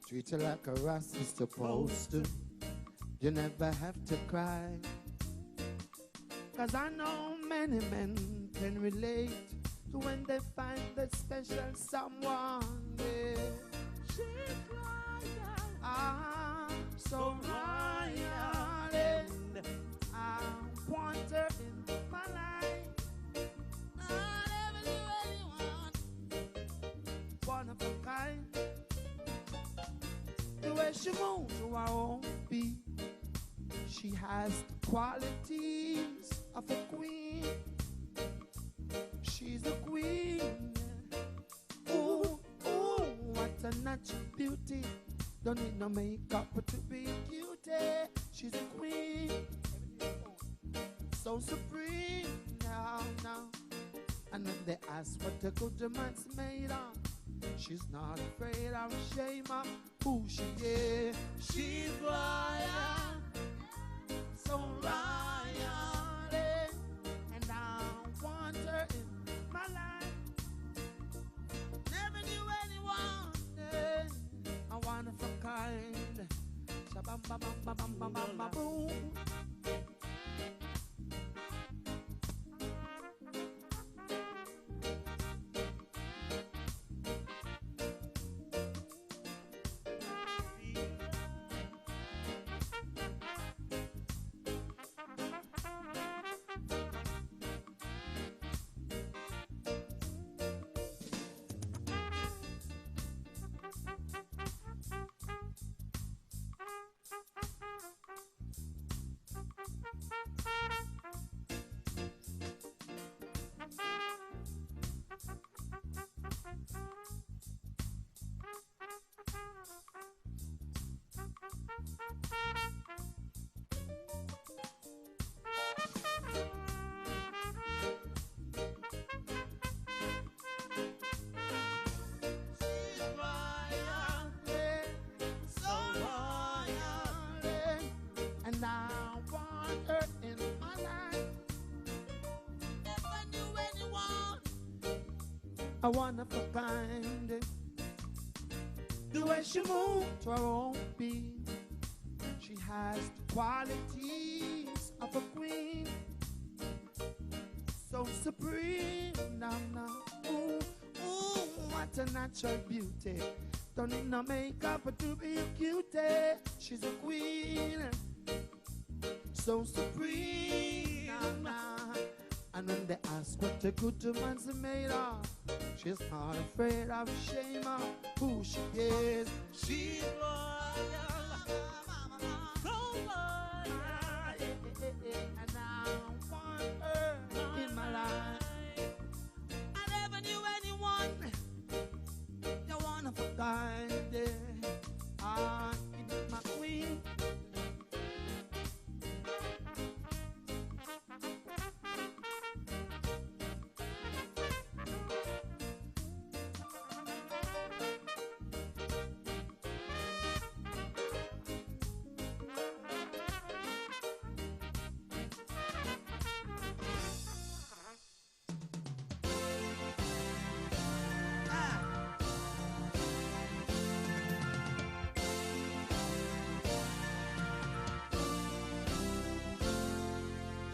Treat her like a Ross is supposed to. You never have to cry. 'Cause I know many men can relate to when they find that special someone, yeah. She's royal, so royal, and I want her in my life. Not anyone, one of a kind. The way she moves to our own beat, she has the qualities of a queen. She's a queen. Ooh, ooh, what a natural beauty. Don't need no makeup to be cutie. She's a queen. So supreme. Now. And when they ask what a good man's made of, she's not afraid of shame of who she is. She's royal. So royal, and I want her in my life. Never knew anyone, I want her for kind. Shabam-bam-bam-bam-bam-bam-boom. a wonderful kind. The way she moved to her own beat, she has the qualities of a queen, so supreme. Now, ooh, ooh, what a natural beauty. Don't need no makeup to be a cutie. She's a queen, so supreme. And when they ask what a good woman's made of, she's not afraid of shame of who she is. She's loyal, so loyal, and I want her in my life. I never knew anyone, you're one of a kind. Ah, it's my queen.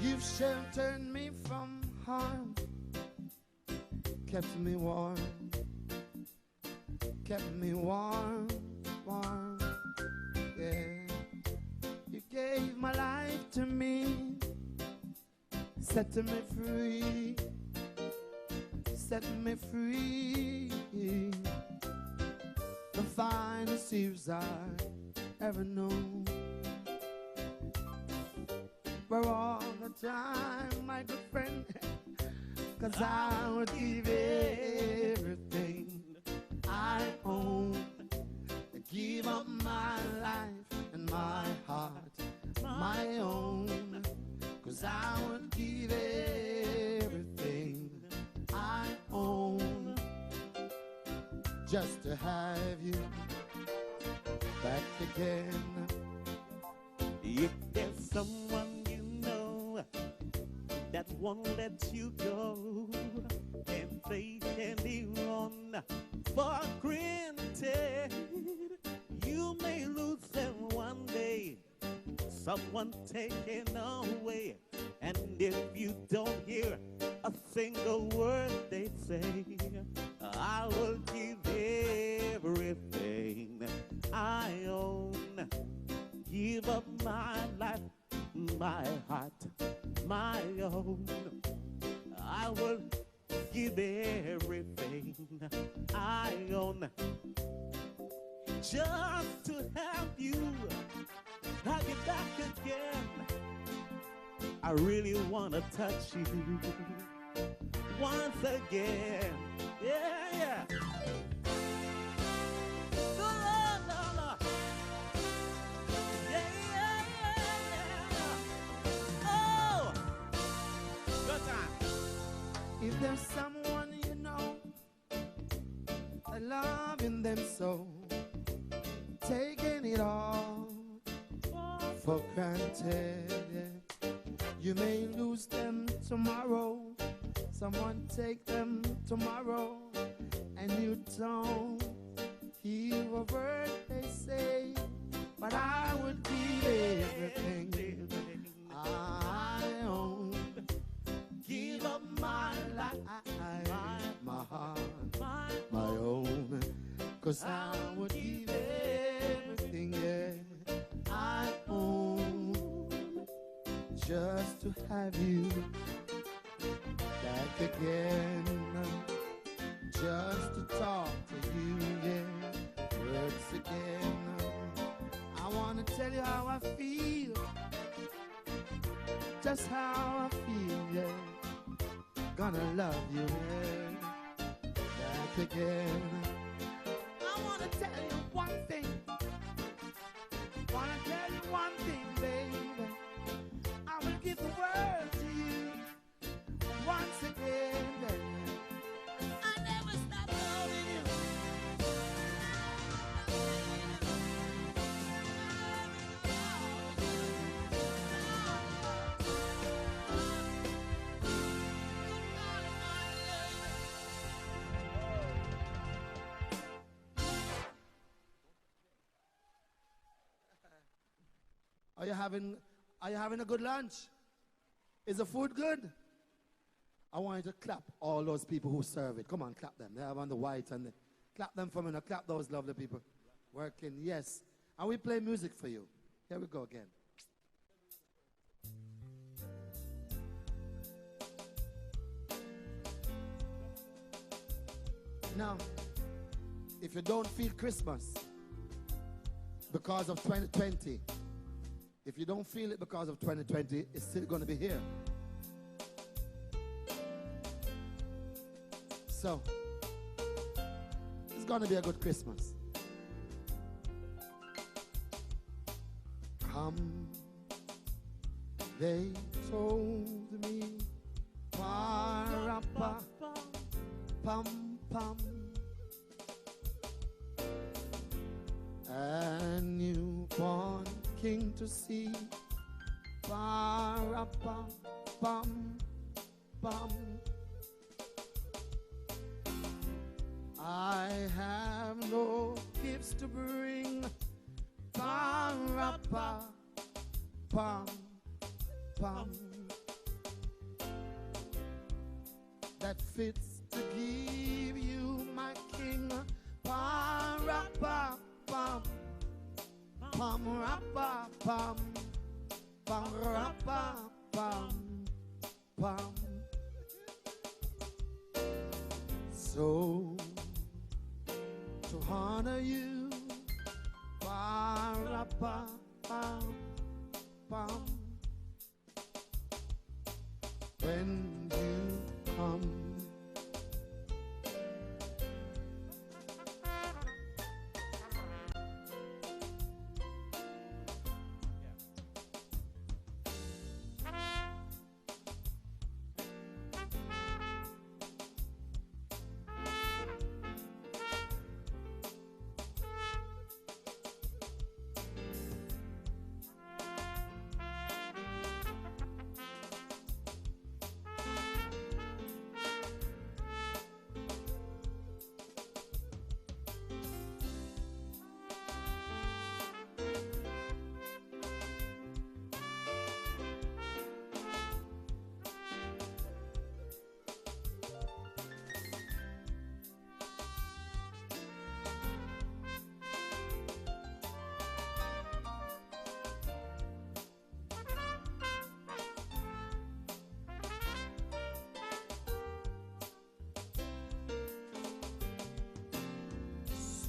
You've sheltered me from harm, kept me warm, warm, yeah. You gave my life to me, set me free, set me free. The finest years I ever known were all the time, my good friend, 'cause I would give everything I own, give up my life and my heart, my own, 'cause I would give everything I own just to have you back again.
If there's someone that won't let you go, and they can be run for granted, you may lose them one day, someone taken away, and if you don't hear a single word they say, I will give everything I own, give up my life, my heart, my own. I will give everything I own just to have you back again. I really want to touch you once again. Yeah, yeah.
If there's someone you know, loving them so, taking it all for granted, you may lose them tomorrow, someone take them tomorrow, and you don't hear a word they say, but I would give everything I own, give up my life, my heart, my own, 'cause I would give everything, yeah, I own, just to have you back again, just to talk to you, yeah, words again. I want to tell you how I feel, just how I feel, yeah. Gonna love you, yeah, back again. I wanna tell you one thing, baby. I will give the world to you once again, baby. I never stop loving you. Are you having a good lunch? Is the food good? I want you to clap all those people who serve it. Come on, clap them. They have on the white and clap them for me now. Clap those lovely people working. Yes. And we play music for you. Here we go again. Now, if you don't feel Christmas because of 2020, if you don't feel it because of 2020, it's still going to be here. So, it's going to be a good Christmas. Come, they told me, pa-ra-pa, pum-pum, a newborn king to see, pa-ra-pa, pum-pum. I have no gifts to bring, pa-ra-pa, pum-pum, that fits to give you, my king, pa-ra-pa, pum, pum-ra-pa, pum, pum-ra-pa, pum, pum. So, to honor you, pa-ra-pa, pum, pum, when you come.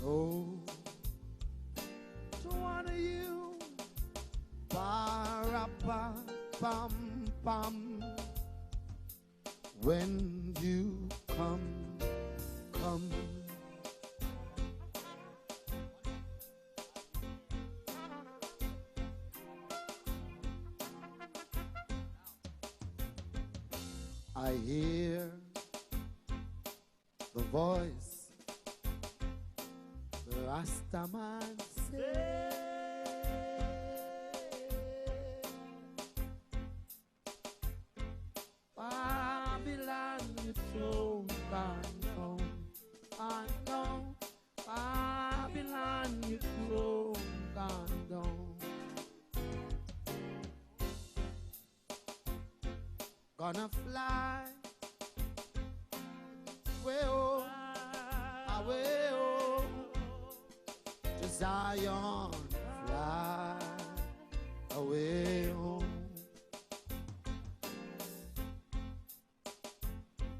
So, to honor you, pa-ra-pa, pum-pum, when you come. I hear the voice, the Rastaman say, Babylon, you thrown down, I know, Babylon, you thrown down. Gonna fly way home, away home to Zion, fly away home.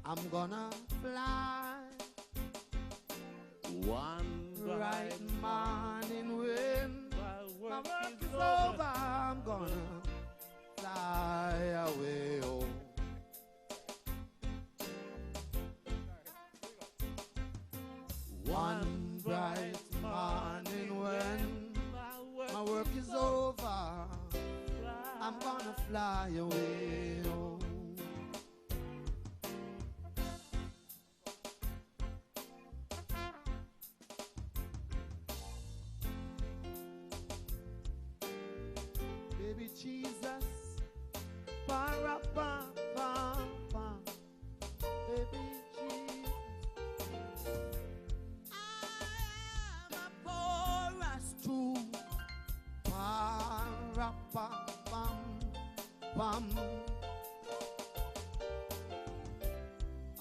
I'm gonna fly one bright morning when my work is over. I'm gonna fly away home. One bright morning when my work is over, I'm gonna fly away home. Baby Jesus, pa-ra-pa-pa-pa, baby Jesus. I am a chorus to pa Bum.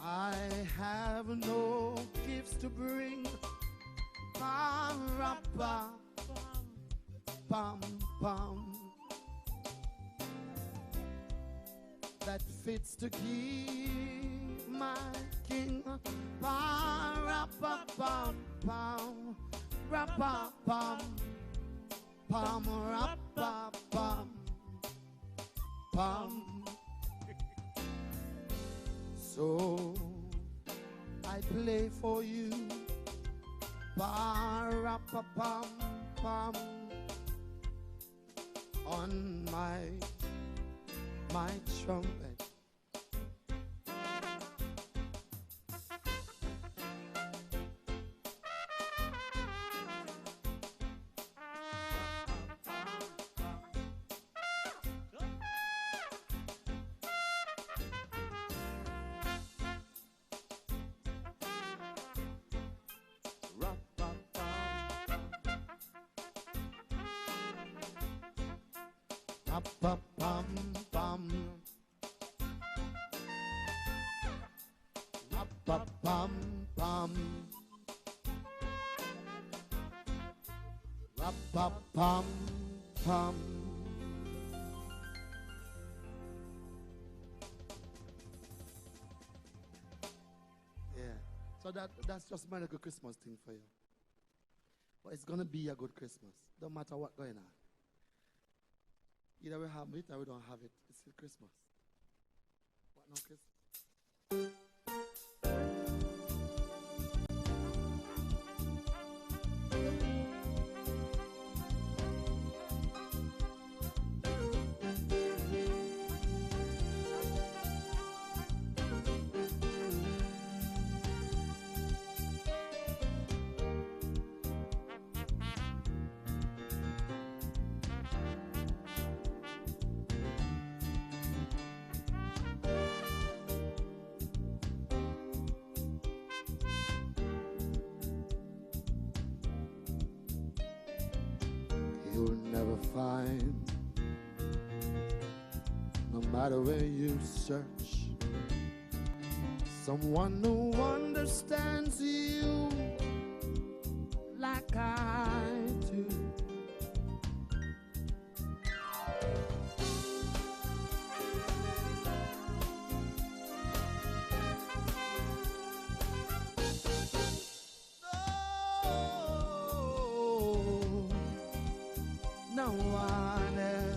I have no gifts to bring. Bum. That fits to keep my king. Bum. So I play for you. On my trumpet. So that's just my little Christmas thing for you. But it's gonna be a good Christmas. Don't matter what's going on. Either we have it or we don't have it. It's still Christmas. What no Christmas? You'll never find, no matter where you search, someone who understands you like I do. No one else.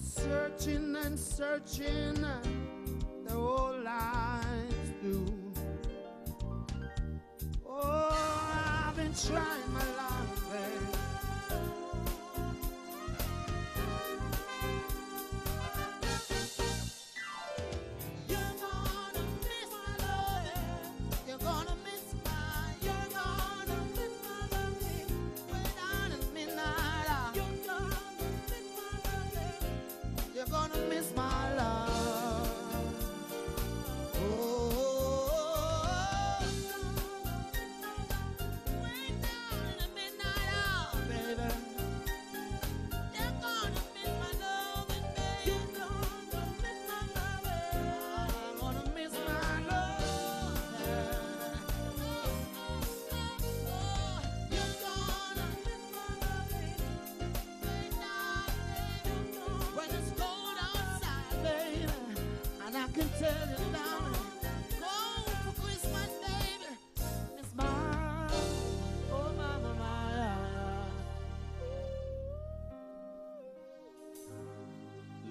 Searching and searching the whole lives through. Oh, I've been trying my life, babe. You're gonna miss my love. You're gonna miss my love. Way down at midnight hour. You're gonna miss my love. Oh, way down in the midnight hour, baby. You're gonna miss my love, baby. You're gonna miss my love. I'm gonna miss my love. You're gonna miss my love, way down, baby. When it's cold outside, baby, and I can tell you now, go for Christmas, baby. It's mine, oh my.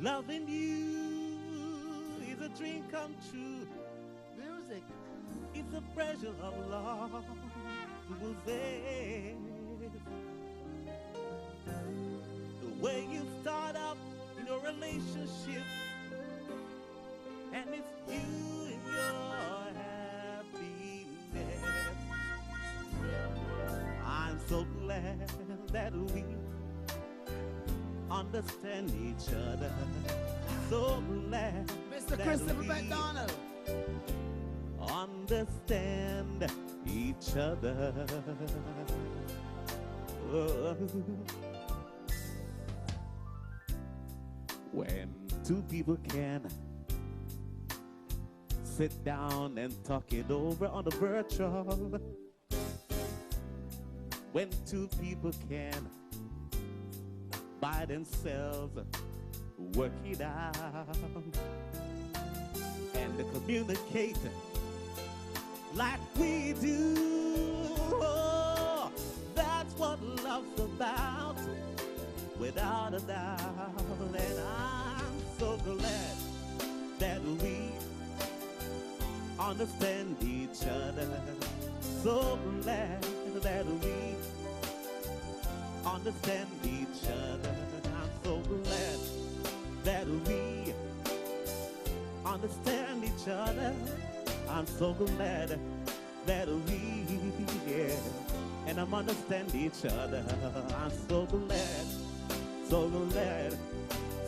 Loving you is a dream come true.
Music.
It's a pressure of love to will save. The way you start relationship, and it's you and your happiness. I'm so glad that we understand each other. So glad
Mr.
that
Christopher
we
McDonald.
understand each other. Oh. When two people can sit down and talk it over on the virtual, when two people can by themselves work it out and to communicate like we do. Oh, that's what love's about, without a doubt. And I'm so glad that we understand each other. So glad that we understand each other. I'm so glad that we understand each other. I'm so glad that we, yeah, and I'm understand each other. I'm so glad, so glad,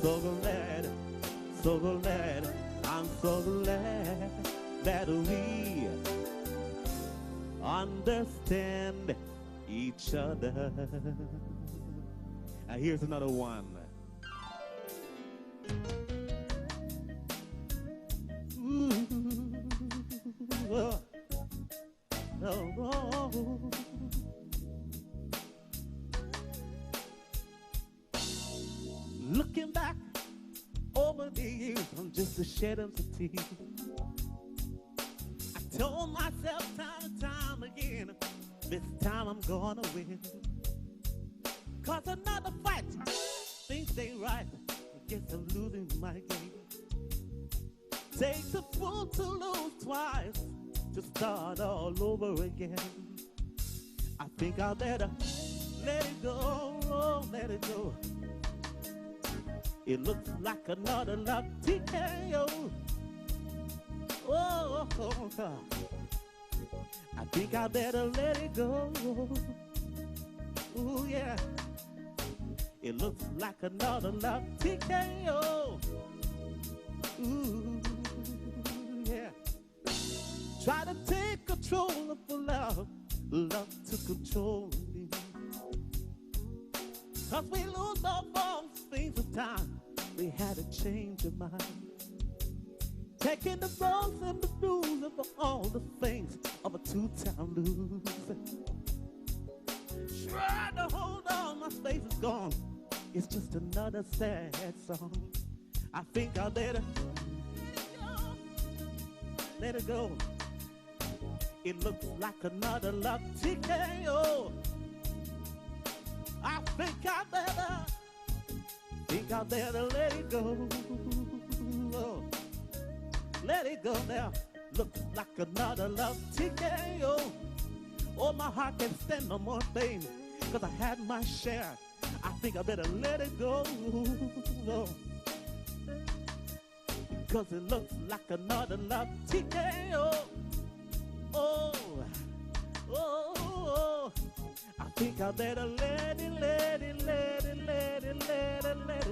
so glad, so glad. I'm so glad that we understand each other. Now here's another one. Ooh, oh, oh, oh. Looking back over the years, I'm just a shed of fatigue. I told myself time and time again, this time I'm gonna win. Cause another fight, things ain't right. I guess I'm losing my game. Takes a fool to lose twice to start all over again. I think I better let it go, oh, let it go. It looks like another love TKO. Oh, oh, oh, I think I better let it go. Ooh, yeah. It looks like another love TKO. Ooh, yeah. Try to take control of the love, love to control me. Cause we lose all forms, things of time. We had to change our mind. Taking the wrongs and the blues of all the things of a two-time loser. Trying to hold on, my face is gone. It's just another sad song. I think I better let it go. It looks like another love TKO. I think I better let it go. Oh, let it go now. Looks like another love TKO. Oh, my heart can't stand no more pain, cause I had my share. I think I better let it go. Oh, cause it looks like another love TKO. Oh, oh, oh, I think I better let it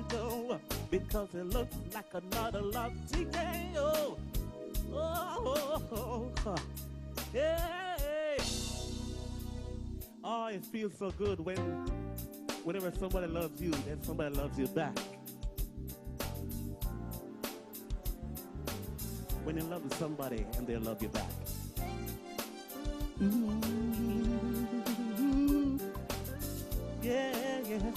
go, because it looks like another love TKO. Oh, hey. Oh, it feels so good whenever somebody loves you and somebody loves you back. When you love somebody and they love you back. Ooh, yeah, yeah.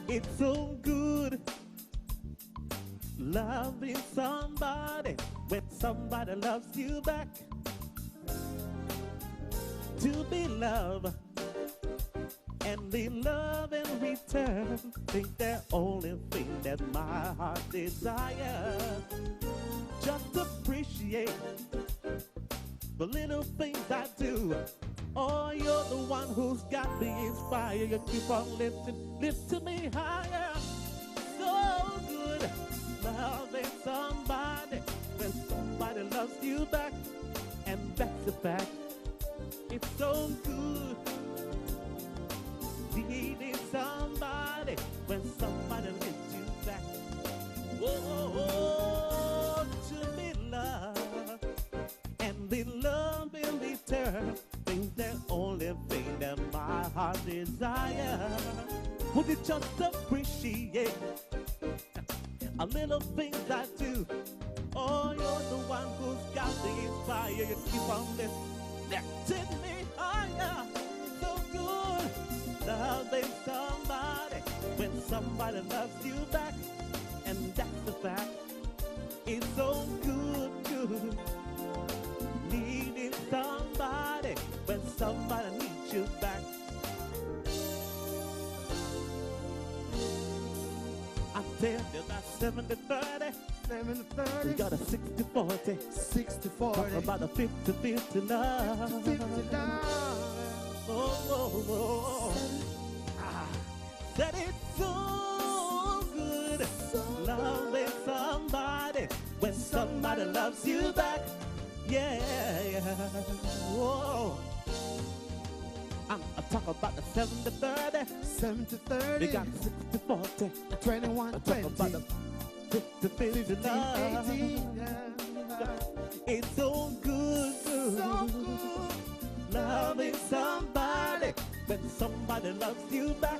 It's so good loving somebody when somebody loves you back. To be loved and be loved in return, think the only thing that my heart desires. Just appreciate the little things I do Oh, you're the one who's got me inspired. You keep on lifting me higher. So good, loving somebody when somebody loves you back, and that's the fact. It's so good, needing somebody when somebody lifts you back. Oh, to be loved and be loved in return, things that only thing that my heart desire. Would you just appreciate a little things I do? Oh, you're the one who's got me inspired. You keep on lifting me higher. So good, loving somebody when somebody loves you back, and that's the fact. It's so good, good, needing somebody when somebody needs you back. I tell you that 70-30,
70-30.
we got a 60-40,
60-40.
talk about a 50-50 love.
50-50 love.
Oh. That it's so good, loving somebody when somebody loves you back. Yeah. Whoa. I'm talking about the 70-30.
70-30.
We got 60-40.
21-20.
Talk about the 50-50 love.
18, yeah.
It's so good, good.
So good.
Loving somebody when somebody loves you back.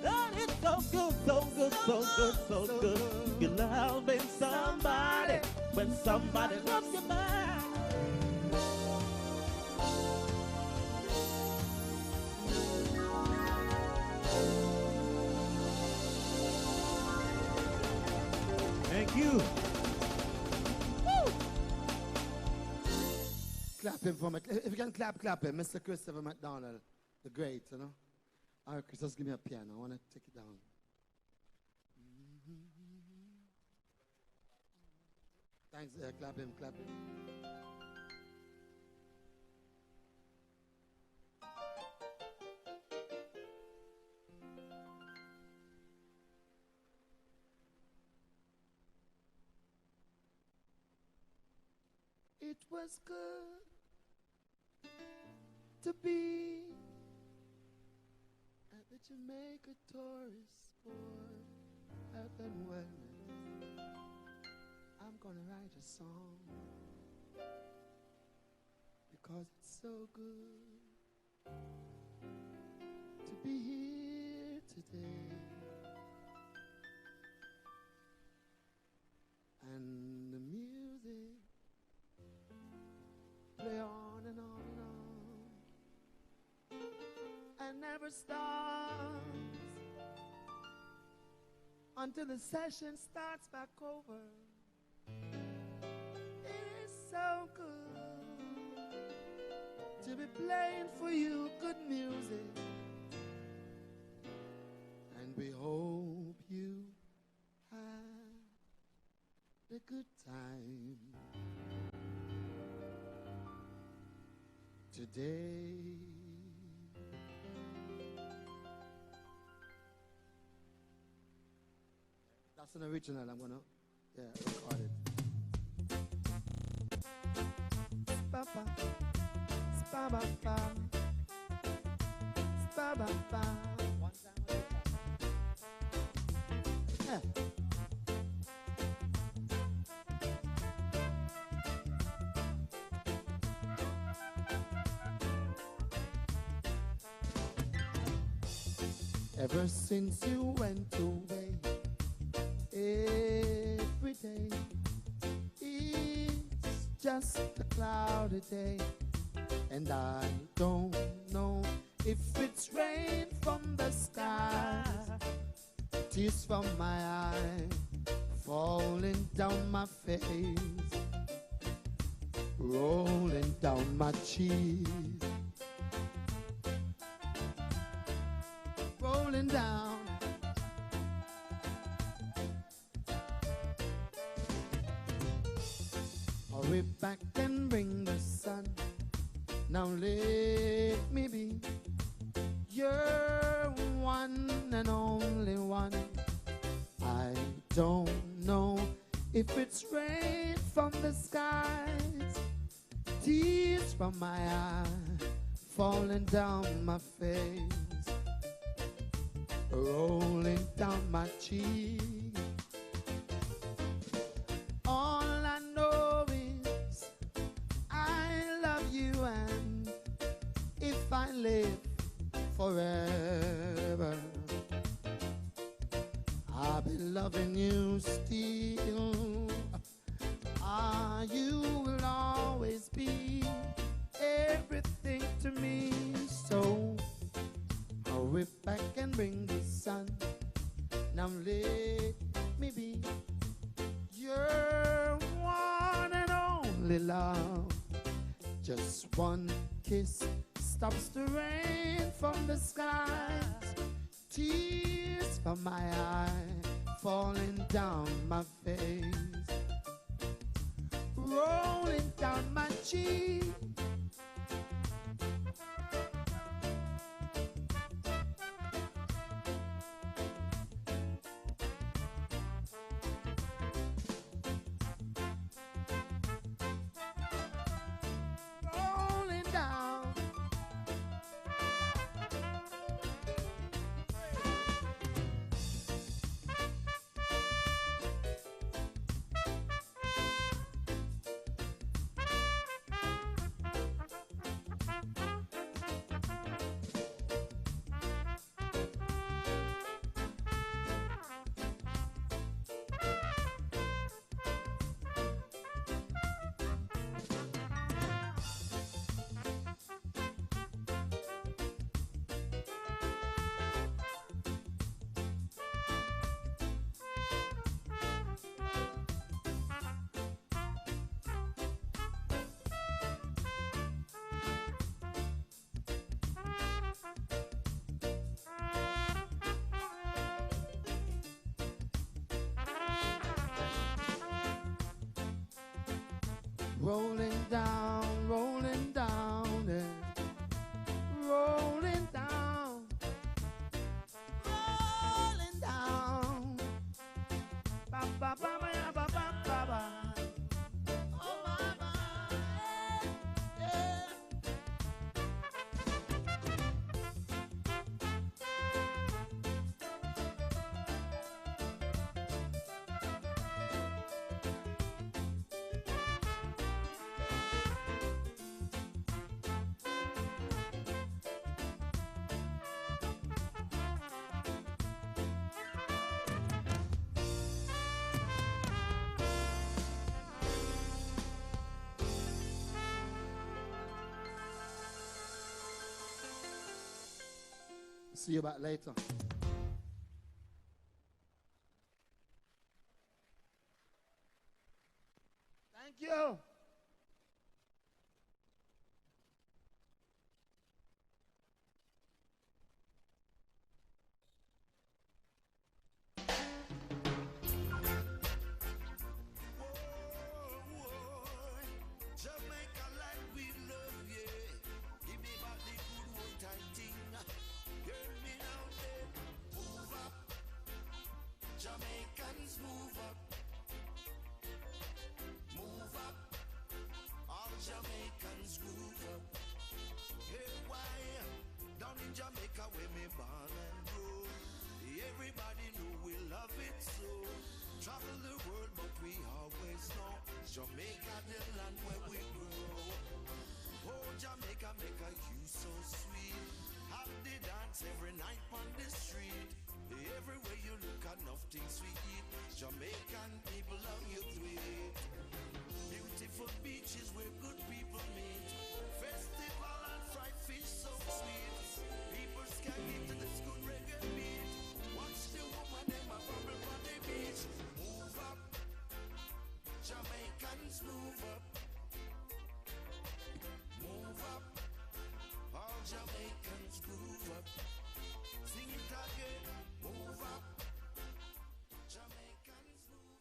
And it's so good, so good, so good, so good. You're loving somebody when somebody loves you back. Thank you. Woo!
Clap him for me. If you can clap him. Mr. Christopher McDonald, the great, you know. All right, Chris, just give me a piano. I want to take it down. Thanks, clap him, clap him. It was good to be at the Jamaica Tourist Board Health and Wellness. I'm gonna write a song because it's so good to be here today. And the music play on and on and on, and never stops until the session starts back over. It's so good to be playing for you good music, and we hope you had a good time today. That's an original. I'm gonna record it. Ba-ba, ba-ba-ba, ba-ba-ba. One time. Yeah. Ever since you went away, every day it's just a cloudy day, and I don't know if it's rain from the sky, tears from my eye falling down my face, rolling down my cheek. Rolling down. Hurry back and bring the sun. Now let me be your one and only one. I don't know if it's rain from the skies, tears from my eye, falling down my face, rolling down my cheek. All I know is I love you, and if I live forever, I'll be loving you still. You will always be everything to me. So hurry back and bring the sun. Now let me be your one and only love. Just one kiss stops the rain from the skies, tears from my eye falling down my face, rolling down my cheek. Rolling down. Rolling down, yeah. Rolling down, rolling down. Ba ba ba ba ba ba ba ba. Oh my, yeah. See you back later. Thank you.
Jamaica like we love, yeah. Give me back the good old time thing. Girl, me now there. Move up. Jamaicans move up. Move up. All Jamaicans move up. Hey, why? Down in Jamaica where me born and grow. Everybody know we love it so. Travel the world but we always know Jamaica the land where we grow. Oh, Jamaica make a you so sweet. Have the dance every night on the street. Everywhere you look enough things we eat. Jamaican people love you sweet. Beautiful beaches where good people meet. Festival and fried fish so sweet. People can get to this good reggae beat. Watch the woman them a bubble on the beach. Move up. Jamaicans move up. Move up. All Jamaicans move up. Sing it again. Move up. Jamaicans move up.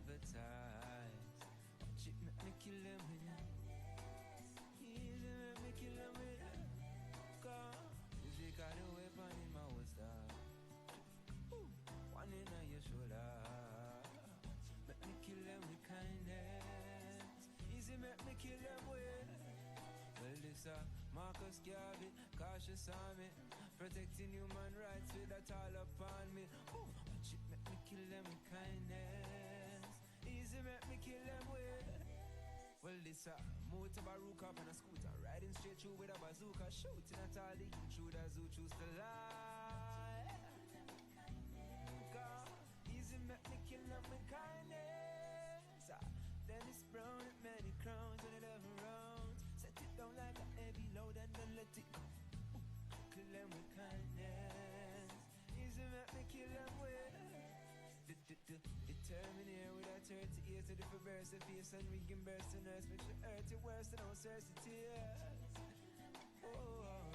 advertise. Chick make me kill them with it. Easy make me kill them with it. Cause music got a weapon in my holster. One in your shoulder. Make me kill them with kindness. Easy make me kill them with. Well, this Marcus Garvey, cautious army, protecting human rights with that all upon me. Ooh, shit make me kill them with kindness. Easy make me kill them with. Well, this move to Baruch up on a scooter, riding straight through with a bazooka, shooting at all the intruders who choose to lie. God, easy make me kill them with kindness. Dennis Brown at many crowns and 11 rounds. Set it down like a heavy load and then let it go. Kill them with kindness. Easy make me kill them with. Determined here with a 30 years to the burst of face and we can burst the nurse. Make sure hurt it worse than all sorts of tears. Oh,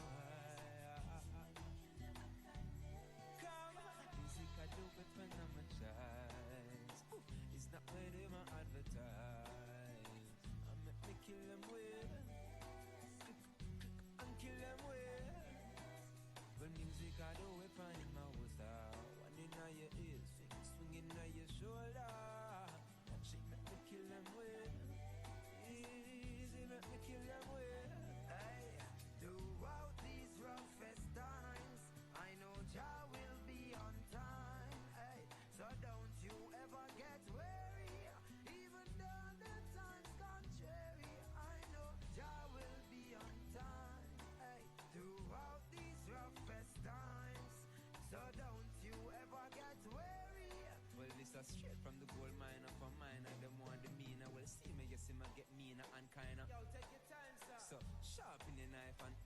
come on. Music I do it when I'm a child. It's not where they might advertise. I make me kill them with. And kill them with. When music I do it when in my holster. One in your ears, swinging on your shoulder. That shit make me kill them with. Easy make me kill them with. Hey, throughout these roughest times, I know Jah will be on time. Hey, so don't you ever get weary, even though the time's contrary. I know Jah will be on time. Hey, throughout these roughest times, so don't you ever get weary. Well, this is straight from the gold mine of a miner. Them want the meaner. Well, see me, you see me get meaner and kinda. Yo, take your time, sir. So, sharpen your knife and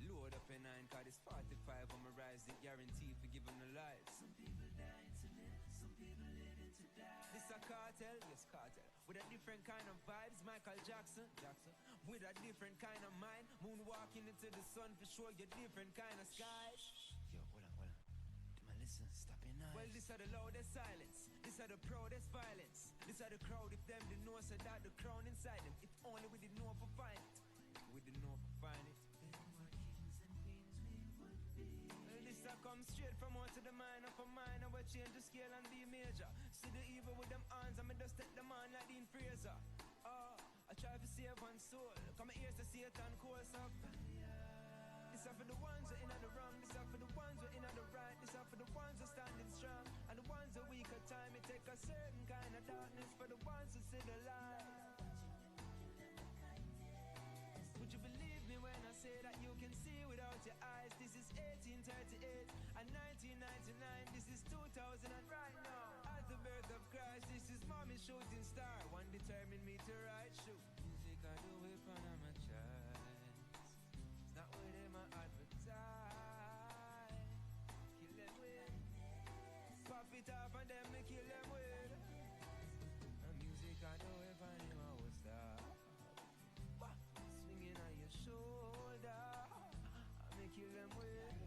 load up your 9. Cause it's 45 on my rise. It guarantee for giving the life. Some people dying to live, some people living to die. This a cartel, yes, cartel. With a different kind of vibes, Michael Jackson. With a different kind of mind. Moonwalking into the sun for sure, your different kind of skies. Yo, hold on. Listen, stop your knife. Well, this are the loudest silence. This are the proudest violence. This are the crowd if them the know so that the crown inside them. If only we didn't know for find it. We didn't know for find it. Then what kings and queens we would be. Well, this I come straight from out to the mind of a minor. We change the scale and be major. See the evil with them hands. I'm just take them on like Dean Fraser. Oh, I try to save one soul. Come here to Satan calls up. This are for the ones who are in the wrong. This are for the ones who are in the right. This are for the ones who are standing strong. And the ones who are weak at time. It take a certain kind of darkness for the ones who see the light. Would you believe me when I say that you can see without your eyes? This is 1838 and 1999. This is 2000 and right now. At the birth of Christ, this is Mommy Shooting Star. One determined me to write shoot. Music I do it when I'm a child. It's not where they might advertise. Kill them with. Pop it off and then me kill them with. And music I do it when I'm a holster. Swinging on your shoulder. I may kill them with.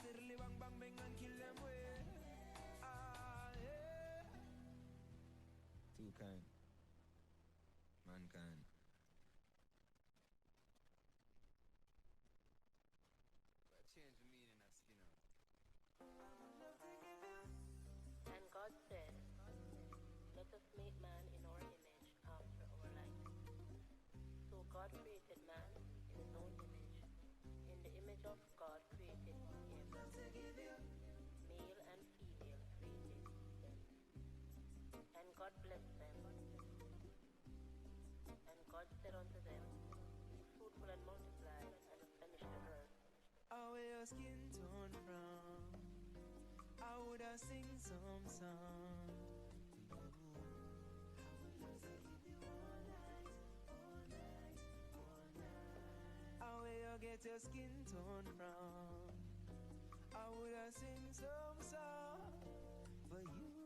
Steadily bang bang bang and kill them with. Ah yeah. Too kind. Mankind. Change the meaning of skin out.
And God said, let us make man in our image after our likeness. So God created man in his own image. In the image of God created he him. Male and female created them. And God blessed them. And God said unto them, be fruitful and multiply and replenish the earth.
How will your skin tone from? I would have sing some song. How will you get your skin tone from? I would have sing some song for you.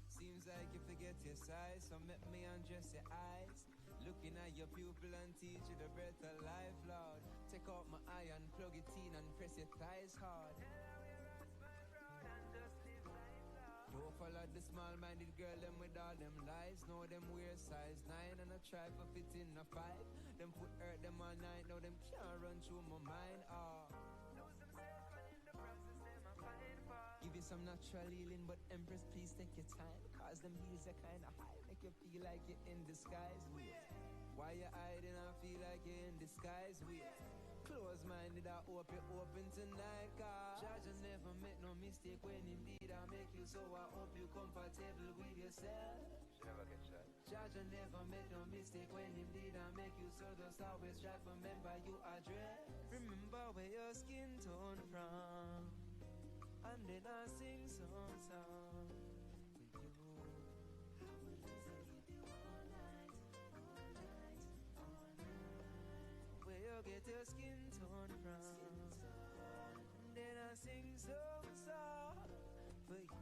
Seems like you forget your size, so make me undress your eyes. Looking at your pupil and teach you the breath of life, Lord. Take out my eye and plug it in and press your thighs.
hard. Don't follow the small-minded girl, them with all them lies. Know them wear size 9 and I try for fit in a 5. Them foot hurt them all night, now them can't run through my mind. Give you some natural healing, but Empress, please take your time. Cause them heels are kinda high, make you feel like you're in disguise. Why you hiding? I feel like you're in disguise. Close-minded, I hope you're open tonight. Cause Judge never make no mistake when indeed I make you. So I hope you're comfortable with yourself. Never get shot. Judge never make no mistake when indeed I make you. So just always try to remember your address. Remember where your skin tone from. And then I sing some song with you. I will listen with you all night, all night, all night. Where you get your skin tone from. And then I sing some song for you.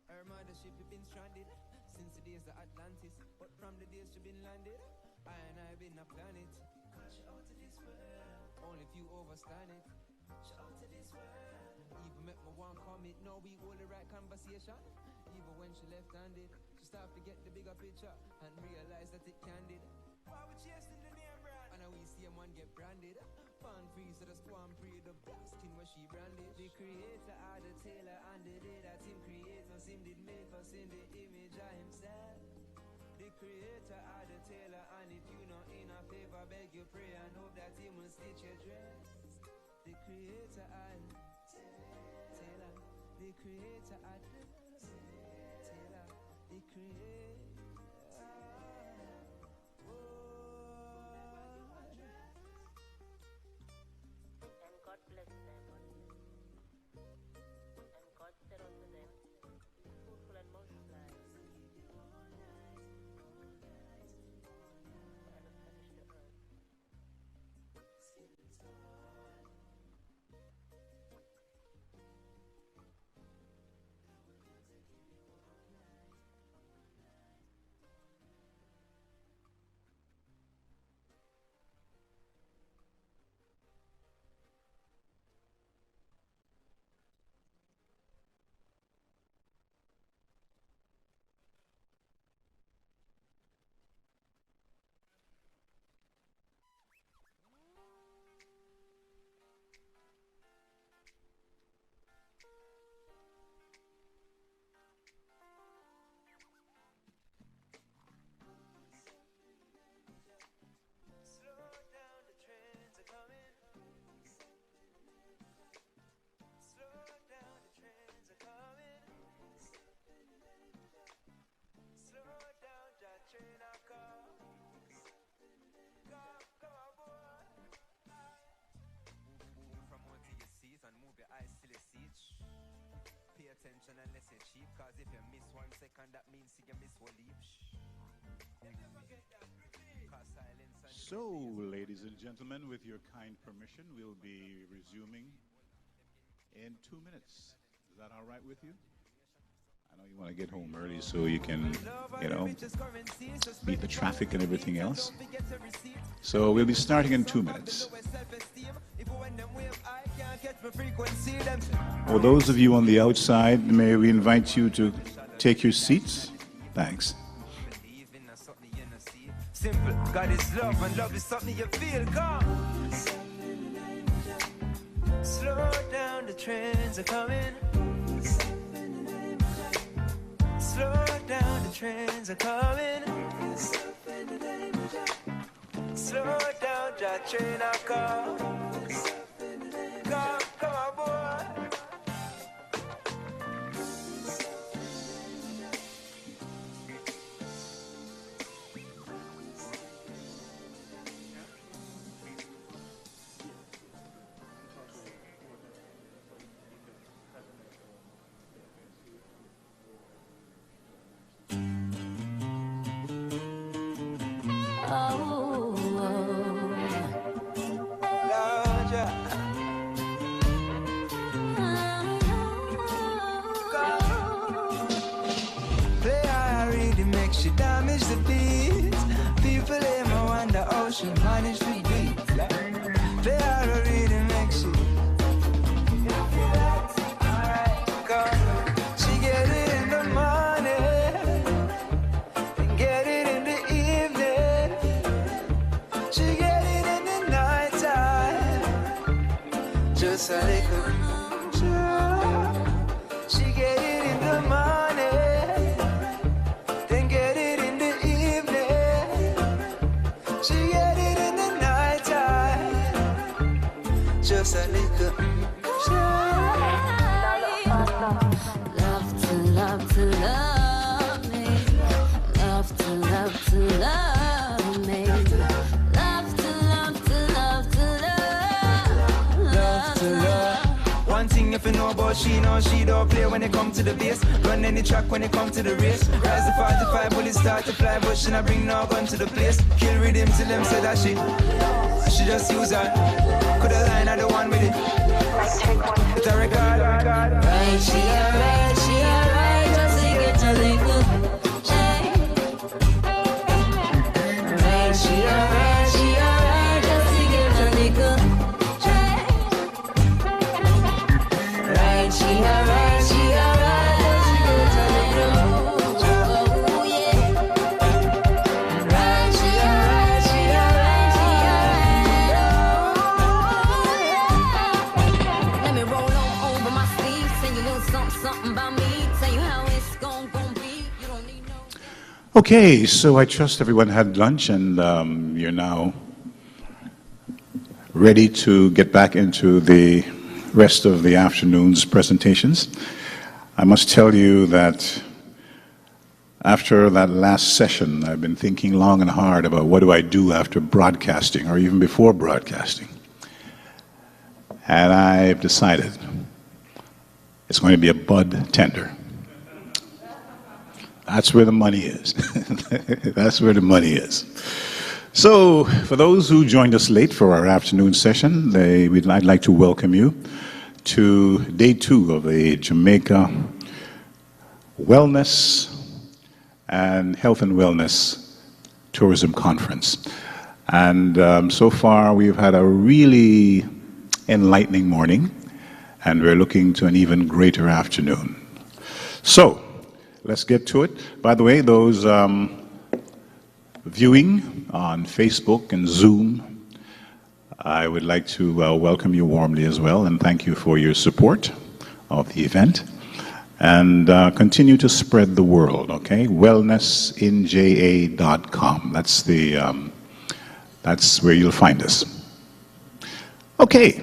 Her mothership has been stranded since the days of Atlantis, but from the days she been landed, I been a planet. Cause she out to this world, only few overstand it. She out to this world, even make me want commit. Now we hold the right conversation. Even when she left-handed, she start to get the bigger picture and realize that it candid. Why we chasing the name brand? And now we see a man get branded. Fan free, so the spawn free, the black skin where she branded. The creator are the tailor and the day that him create us, him did make us in the image of himself. The creator are the tailor, and if you not in a favor, beg you pray and hope that he will stitch your dress. The creator are the tailor, the creator are the tailor, the creator.
And God bless them. And God said unto them, be fruitful and multiply.
Attention unless you're cheap, cause if you miss 1 second, that means you miss one leap.
So, ladies and gentlemen, with your kind permission, we'll be resuming in 2 minutes. Is that all right with you? I know you want to get home early so you can, beat the traffic and everything else. So we'll be starting in 2 minutes. For those of you on the outside, may we invite you to take your seats? Thanks.
Simple, God is love, and love is something you feel. Come. Slow down, the trains are coming. Slow down, the trains are coming. Slow down, that train I come. Come on, boy. She damage the beat. People the ocean, honey, street deep. They are a reading makes you. She get it in the morning and get it in the evening. She get it in the night time. Just a little. She get it in the morning, then get it in the evening. She get it in the night time. Just a little.
Love to love to love me. Love to love to love me. Love to love to love to love.
Love to love. One thing if you know about she don't play when it come to the bass. Run any track when it come to the race. Rise the 45 bullets start to fly, but she not bring no gun to the place. Kill rhythm till them say that she just use her. Coulda line at the one with it. It's a record.
Right, she alright, just to get a little. Right, she alright, just to get a little. Right, she alright, just to get a little. Oh yeah. Right, she alright, Let me roll on over my sleeve, sing you a little something about me, tell you how it's gon' be. You don't need no.
Okay, so I trust everyone had lunch and you're now ready to get back into the rest of the afternoon's presentations. I must tell you that after that last session, I've been thinking long and hard about what do I do after broadcasting or even before broadcasting. And I've decided it's going to be a bud tender. That's where the money is. That's where the money is. So, for those who joined us late for our afternoon session, I'd like to welcome you to day 2 of the Jamaica Wellness and Health and Wellness Tourism Conference. And so far, we've had a really enlightening morning, and we're looking to an even greater afternoon. So, let's get to it. By the way, those viewing on Facebook and Zoom, I would like to welcome you warmly as well and thank you for your support of the event. And continue to spread the word, okay? Wellnessinja.com. That's where you'll find us. Okay,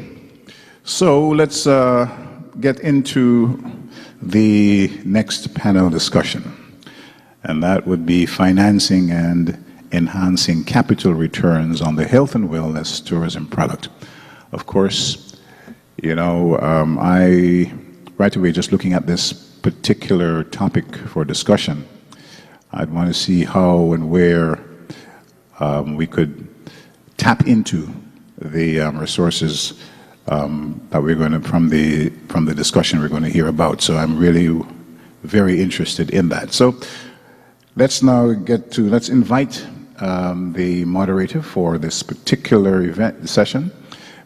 so let's get into the next panel discussion, and that would be financing and enhancing capital returns on the health and wellness tourism product. Of course, you know, I right away just looking at this particular topic for discussion, I'd want to see how and where we could tap into the resources that we're going to from the discussion we're going to hear about. So I'm really very interested in that. So let's now let's invite the moderator for this particular event session,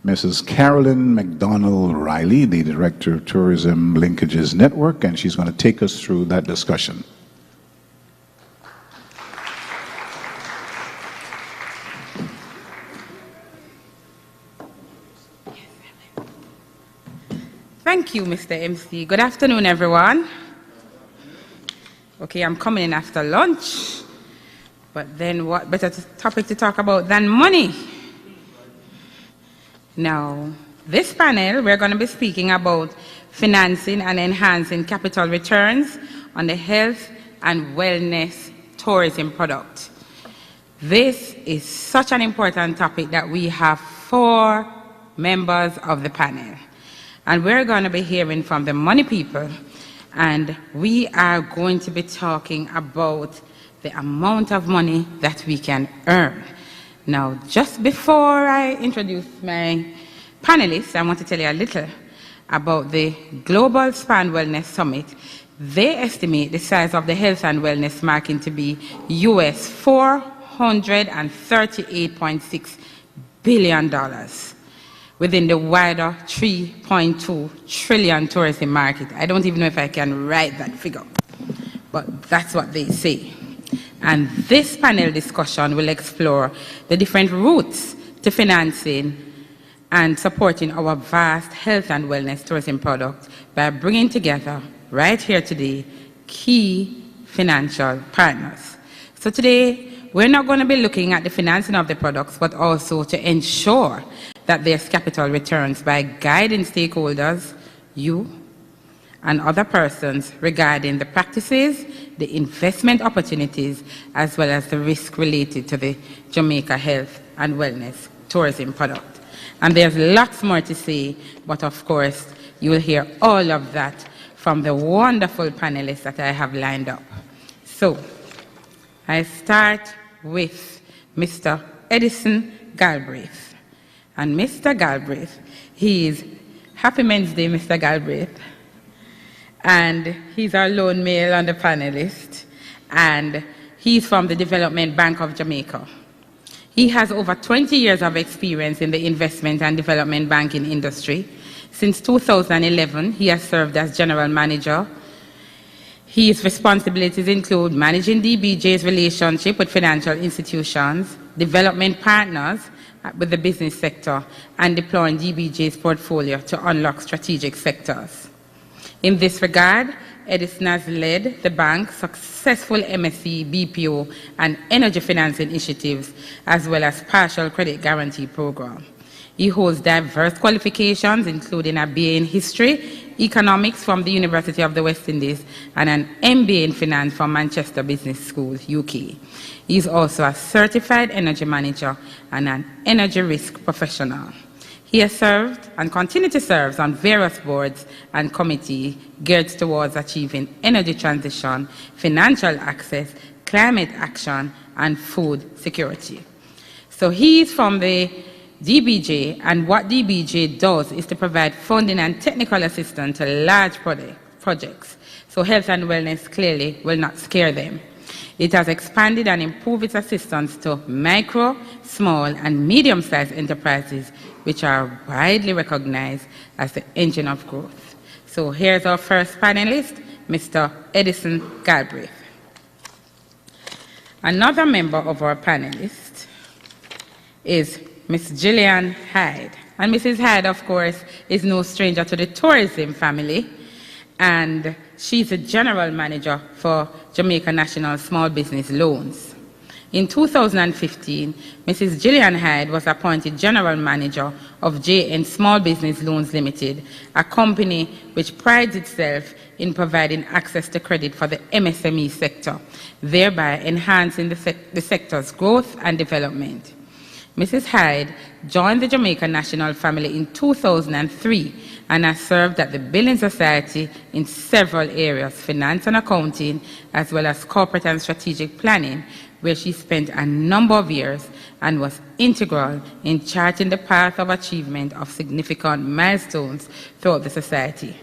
Mrs. Carolyn McDonald Riley, the Director of Tourism Linkages Network, and she's going to take us through that discussion.
Thank you, Mr. MC. Good afternoon, everyone. Okay, I'm coming in after lunch, but then what better topic to talk about than money? Now, this panel, we're going to be speaking about financing and enhancing capital returns on the health and wellness tourism product. This is such an important topic that we have 4 members of the panel. And we're going to be hearing from the money people, and we are going to be talking about the amount of money that we can earn. Now, just before I introduce my panelists, I want to tell you a little about the Global Span Wellness Summit. They estimate the size of the health and wellness market to be US $438.6 billion within the wider 3.2 trillion tourism market. I don't even know if I can write that figure, but that's what they say. And this panel discussion will explore the different routes to financing and supporting our vast health and wellness tourism product by bringing together, right here today, key financial partners. So today, we're not going to be looking at the financing of the products, but also to ensure that there's capital returns by guiding stakeholders, you, and other persons regarding the practices, the investment opportunities, as well as the risk related to the Jamaica Health and Wellness tourism product. And there's lots more to say, but of course, you will hear all of that from the wonderful panelists that I have lined up. So, I start with Mr. Edison Galbraith. And Mr. Galbraith, he is, happy Men's Day, Mr. Galbraith. And he's our lone male on the panelist. And he's from the Development Bank of Jamaica. He has over 20 years of experience in the investment and development banking industry. Since 2011, he has served as general manager. His responsibilities include managing DBJ's relationship with financial institutions, development partners with the business sector, and deploying DBJ's portfolio to unlock strategic sectors. In this regard, Edison has led the bank's successful MSC, BPO, and energy financing initiatives, as well as partial credit guarantee program. He holds diverse qualifications, including a BA in History, Economics from the University of the West Indies, and an MBA in Finance from Manchester Business School, UK. He is also a certified energy manager and an energy risk professional. He has served and continues to serve on various boards and committees geared towards achieving energy transition, financial access, climate action, and food security. So he is from the DBJ, and what DBJ does is to provide funding and technical assistance to large projects. So health and wellness clearly will not scare them. It has expanded and improved its assistance to micro, small, and medium-sized enterprises, which are widely recognized as the engine of growth. So here's our first panelist, Mr. Edison Galbraith. Another member of our panelists is Ms. Gillian Hyde. And Mrs. Hyde, of course, is no stranger to the tourism family, and she's a general manager for Jamaica National Small Business Loans. In 2015, Mrs. Gillian Hyde was appointed general manager of JN Small Business Loans Limited, a company which prides itself in providing access to credit for the MSME sector, thereby enhancing the sector's growth and development. Mrs. Hyde joined the Jamaica National family in 2003 and has served at the Billing Society in several areas, finance and accounting, as well as corporate and strategic planning, where she spent a number of years and was integral in charting the path of achievement of significant milestones throughout the society.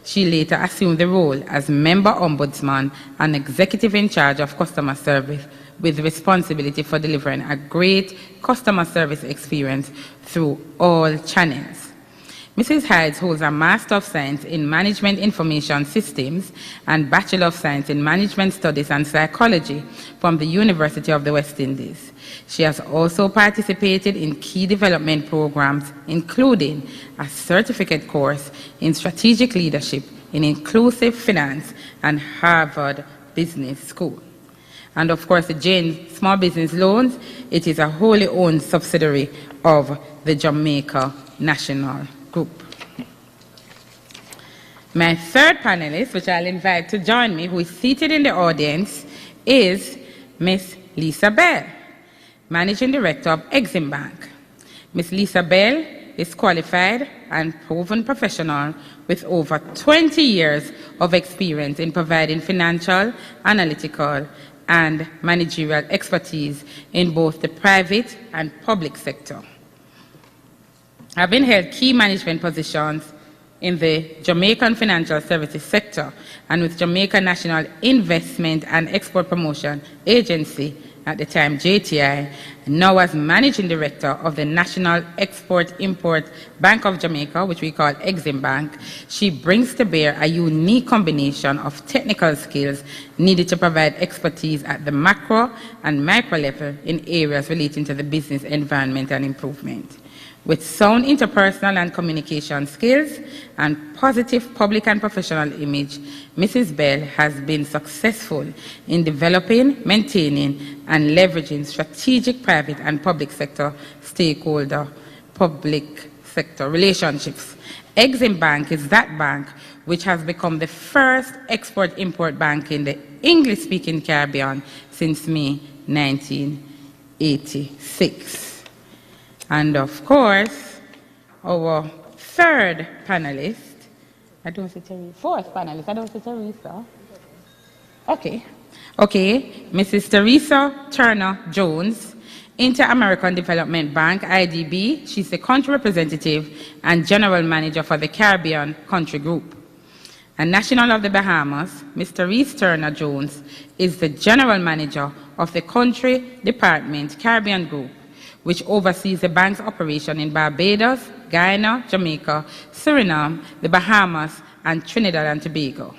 She later assumed the role as member ombudsman and executive in charge of customer service, with responsibility for delivering a great customer service experience through all channels. Mrs. Hyde holds a Master of Science in Management Information Systems and Bachelor of Science in Management Studies and Psychology from the University of the West Indies. She has also participated in key development programs, including a certificate course in Strategic Leadership in Inclusive Finance and Harvard Business School. And of course, the JN Small Business Loans, it is a wholly owned subsidiary of the Jamaica National Group. My third panelist, which I'll invite to join me, who is seated in the audience, is Ms. Lisa Bell, Managing Director of Exim Bank. Ms. Lisa Bell is qualified and proven professional with over 20 years of experience in providing financial, analytical, and managerial expertise in both the private and public sector. Having held key management positions in the Jamaican financial services sector and with Jamaica National Investment and Export Promotion Agency at the time JTI, now as Managing Director of the National Export-Import Bank of Jamaica, which we call Exim Bank. She brings to bear a unique combination of technical skills needed to provide expertise at the macro and micro level in areas relating to the business environment and improvement. With sound interpersonal and communication skills and positive public and professional image, Mrs. Bell has been successful in developing, maintaining, and leveraging strategic private and public sector public sector relationships. Exim Bank is that bank which has become the first export-import bank in the English-speaking Caribbean since May 1986. And of course, our third panelist, I don't see Teresa, fourth panelist, I don't see Teresa. Okay, Mrs. Teresa Turner Jones, Inter-American Development Bank, IDB. She's the country representative and general manager for the Caribbean Country Group. A national of the Bahamas, Ms. Teresa Turner Jones is the general manager of the Country Department Caribbean Group, which oversees the bank's operation in Barbados, Guyana, Jamaica, Suriname, the Bahamas, and Trinidad and Tobago.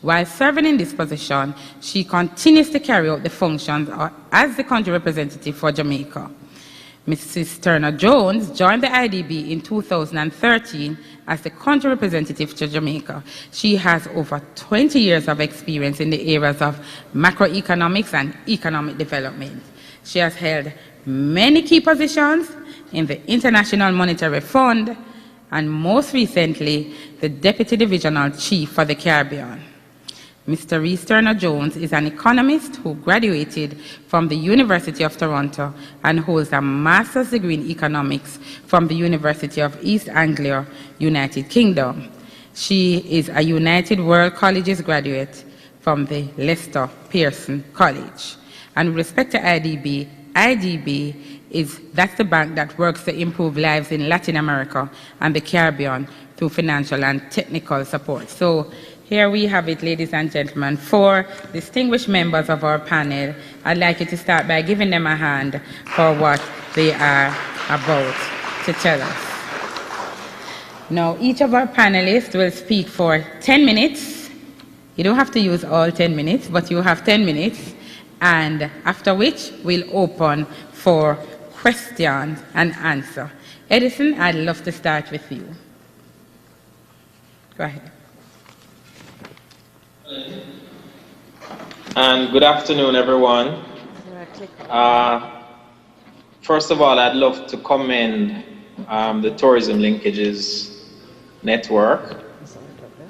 While serving in this position, she continues to carry out the functions as the country representative for Jamaica. Mrs. Turner Jones joined the IDB in 2013 as the country representative to Jamaica. She has over 20 years of experience in the areas of macroeconomics and economic development. She has held many key positions in the International Monetary Fund and most recently the Deputy Divisional Chief for the Caribbean. Ms. Teresa Turner Jones is an economist who graduated from the University of Toronto and holds a master's degree in economics from the University of East Anglia, United Kingdom. She is a United World Colleges graduate from the Lester Pearson College. And with respect to IDB, that's the bank that works to improve lives in Latin America and the Caribbean through financial and technical support. So here we have it, ladies and gentlemen, 4 distinguished members of our panel. I'd like you to start by giving them a hand for what they are about to tell us. Now, each of our panelists will speak for 10 minutes. You don't have to use all 10 minutes, but you have 10 minutes. And after which, we'll open for questions and answer. Edison, I'd love to start with you. Go ahead.
And good afternoon, everyone. First of all, I'd love to commend the Tourism Linkages Network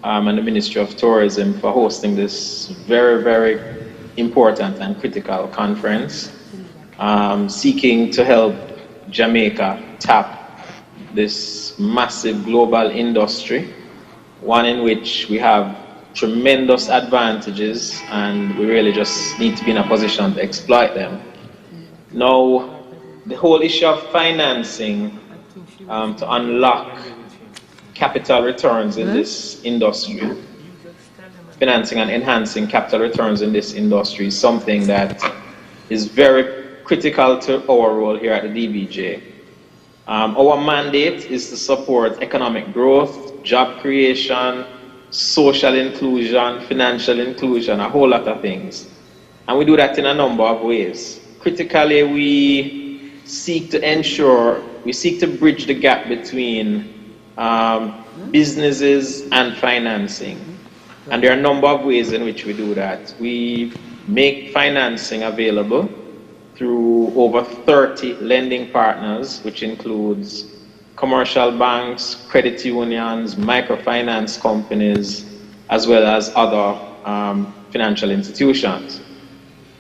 and the Ministry of Tourism for hosting this very, very important and critical conference, seeking to help Jamaica tap this massive global industry, one in which we have tremendous advantages and we really just need to be in a position to exploit them. Now, the whole issue of financing to unlock capital returns in this industry, financing and enhancing capital returns in this industry is something that is very critical to our role here at the DBJ. Our mandate is to support economic growth, job creation, social inclusion, financial inclusion, a whole lot of things. And we do that in a number of ways. Critically, we seek to bridge the gap between businesses and financing. And there are a number of ways in which we do that. We make financing available through over 30 lending partners, which includes commercial banks, credit unions, microfinance companies, as well as other financial institutions.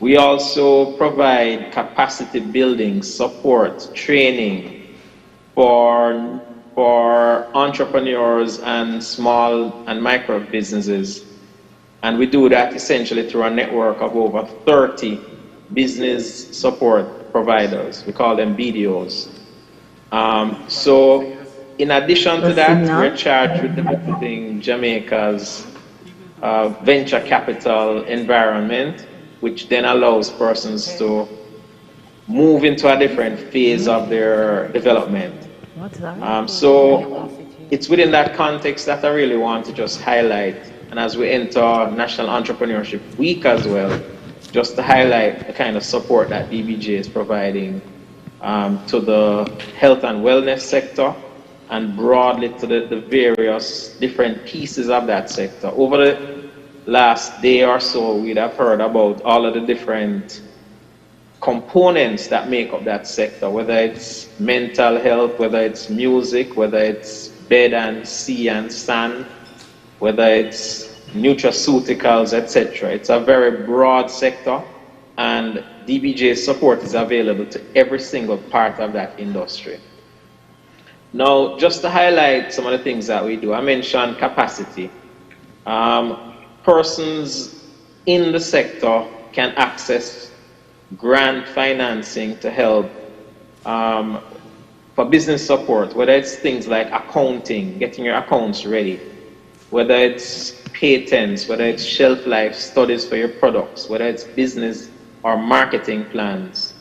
We also provide capacity building, support, training for entrepreneurs and small and micro businesses. And we do that essentially through a network of over 30 business support providers. We call them BDOs. So in addition to that, we're charged with developing Jamaica's venture capital environment, which then allows persons to move into a different phase of their development. So it's within that context that I really want to just highlight, and as we enter National Entrepreneurship Week as well, just to highlight the kind of support that DBJ is providing to the health and wellness sector, and broadly to the various different pieces of that sector. Over the last day or so, we'd have heard about all of the different components that make up that sector, whether it's mental health, whether it's music, whether it's bed and sea and sand, whether it's nutraceuticals, etc. It's a very broad sector, and DBJ's support is available to every single part of that industry. Now, just to highlight some of the things that we do, I mentioned capacity. Persons in the sector can access grant financing to help for business support, whether it's things like accounting, getting your accounts ready, whether it's patents, whether it's shelf life studies for your products, whether it's business or marketing plans.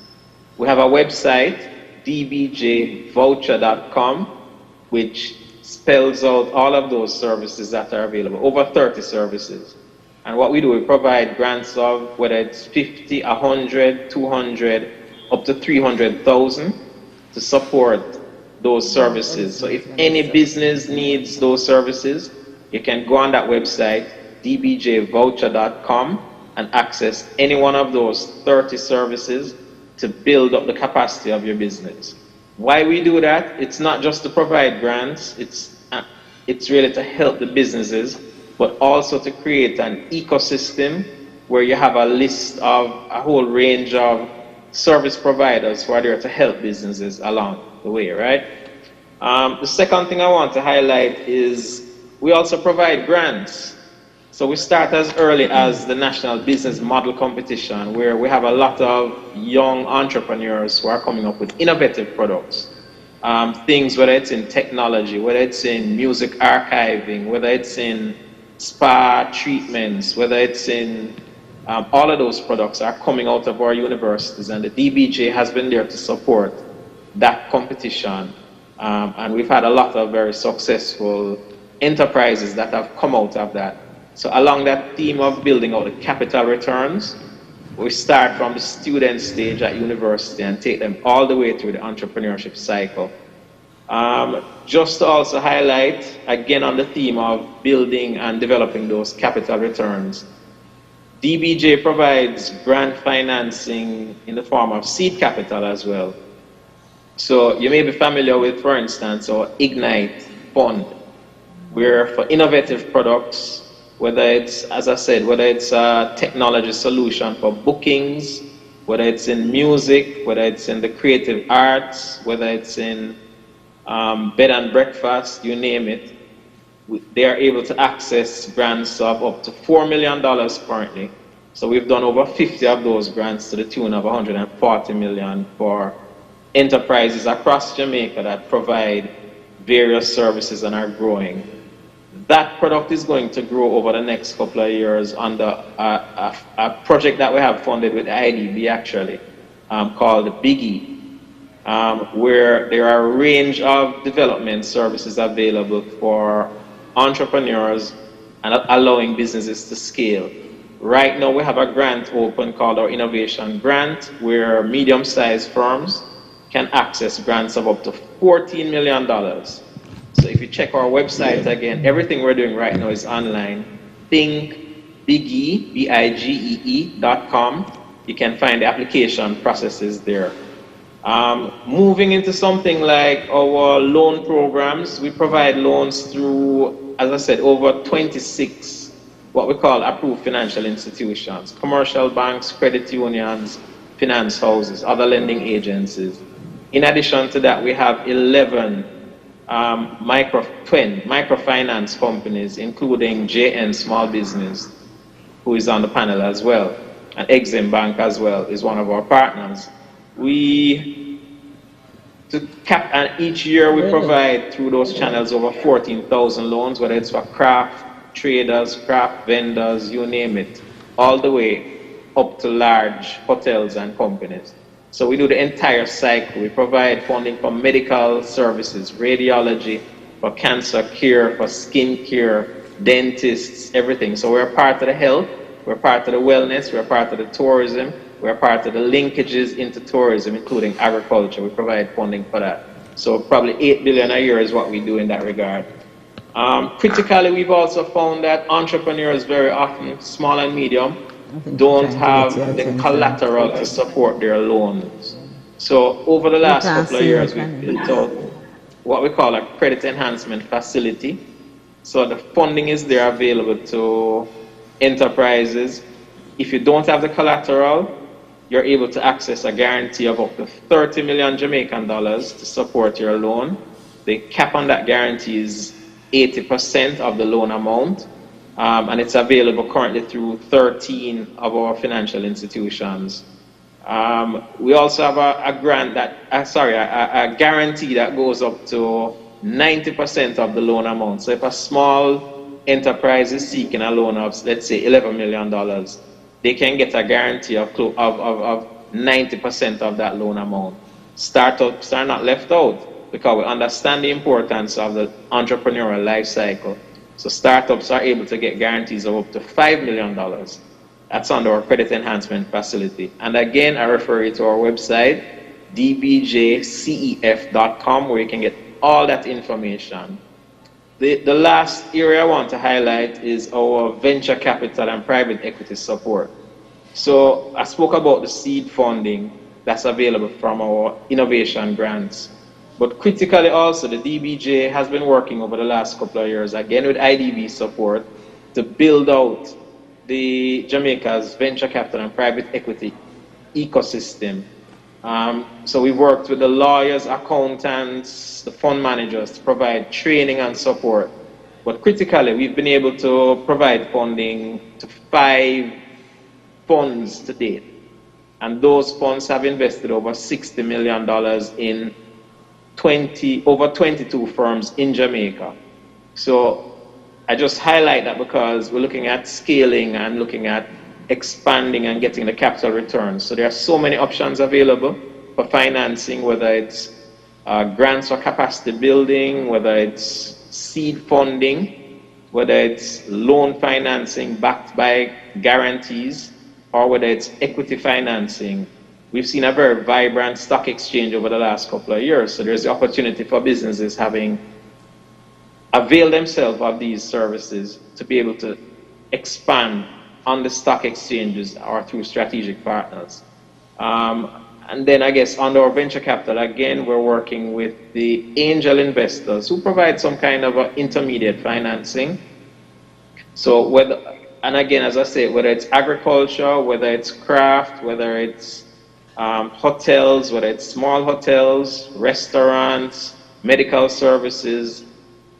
We have a website, dbjvoucher.com, which spells out all of those services that are available, over 30 services. And what we do, we provide grants of whether it's 50, 100, 200, up to 300,000 to support those services. So if any business needs those services, you can go on that website, dbjvoucher.com, and access any one of those 30 services to build up the capacity of your business. Why we do that? It's not just to provide grants, it's really to help the businesses, but also to create an ecosystem where you have a list of a whole range of service providers who are there to help businesses along the way, right? The second thing I want to highlight is we also provide grants. So we start as early as the National Business Model Competition, where we have a lot of young entrepreneurs who are coming up with innovative products. Things, whether it's in technology, whether it's in music archiving, whether it's in spa treatments, whether it's in all of those products are coming out of our universities, and the DBJ has been there to support that competition. And we've had a lot of very successful enterprises that have come out of that. So along that theme of building out the capital returns, we start from the student stage at university and take them all the way through the entrepreneurship cycle. Just to also highlight, again on the theme of building and developing those capital returns, DBJ provides grant financing in the form of seed capital as well. So you may be familiar with, for instance, our Ignite Fund, where for innovative products, whether it's, as I said, whether it's a technology solution for bookings, whether it's in music, whether it's in the creative arts, whether it's in bed and breakfast, you name it, they are able to access grants of up to $4 million currently. So we've done over 50 of those grants to the tune of $140 million for enterprises across Jamaica that provide various services and are growing. That product is going to grow over the next couple of years under a project that we have funded with IDB actually, called Biggie, where there are a range of development services available for entrepreneurs and allowing businesses to scale. Right now we have a grant open called our Innovation Grant, where medium-sized firms can access grants of up to $14 million. So if you check our website again, everything we're doing right now is online. thinkbigee, BIGEE.com. You can find the application processes there. Moving into something like our loan programs, we provide loans through, as I said, over 26 what we call approved financial institutions, commercial banks, credit unions, finance houses, other lending agencies. In addition to that, we have 11 microfinance companies, including JN Small Business, who is on the panel as well, and Exim Bank as well is one of our partners. And each year we provide through those channels over 14,000 loans, whether it's for craft traders, craft vendors, you name it, all the way up to large hotels and companies.
So we do the entire cycle. We provide funding for medical services, radiology, for cancer care, for skin care, dentists, everything. So we're part of the health, we're part of the wellness, we're part of the tourism, we're part of the linkages into tourism, including agriculture. We provide funding for that. So probably 8 billion a year is what we do in that regard. Critically, we've also found that entrepreneurs very often, small and medium, don't have the collateral to support their loans. So over the last couple of years, we've built out what we call a credit enhancement facility. So the funding is there available to enterprises. If you don't have the collateral, you're able to access a guarantee of up to 30 million Jamaican dollars to support your loan. The cap on that guarantee is 80% of the loan amount, and it's available currently through 13 of our financial institutions. We also have a grant that, a guarantee that goes up to 90% of the loan amount. So if a small enterprise is seeking a loan of, let's say, $11 million, they can get a guarantee of 90% of that loan amount. Startups are not left out because we understand the importance of the entrepreneurial life cycle. So startups are able to get guarantees of up to $5 million. That's under our credit enhancement facility. And again, I refer you to our website, dbjcef.com, where you can get all that information. The last area I want to highlight is our venture capital and private equity support. So I spoke about the seed funding that's available from our innovation grants. But critically also, the DBJ has been working over the last couple of years, again with IDB support, to build out the Jamaica's venture capital and private equity ecosystem. So we worked with the lawyers, accountants, the fund managers to provide training and support. But critically, we've been able to provide funding to 5 funds to date. And those funds have invested over $60 million in over 22 firms in Jamaica. So I just highlight that because we're looking at scaling and looking at expanding and getting the capital returns. So there are so many options available for financing, whether it's grants for capacity building, whether it's seed funding, whether it's loan financing backed by guarantees, or whether it's equity financing. We've seen a very vibrant stock exchange over the last couple of years. So there's the opportunity for businesses having availed themselves of these services to be able to expand on the stock exchanges or through strategic partners. And then I guess under our venture capital, again, we're working with the angel investors who provide some kind of intermediate financing. So and again, as I say, whether it's agriculture, whether it's craft, whether it's hotels, whether it's small hotels, restaurants, medical services,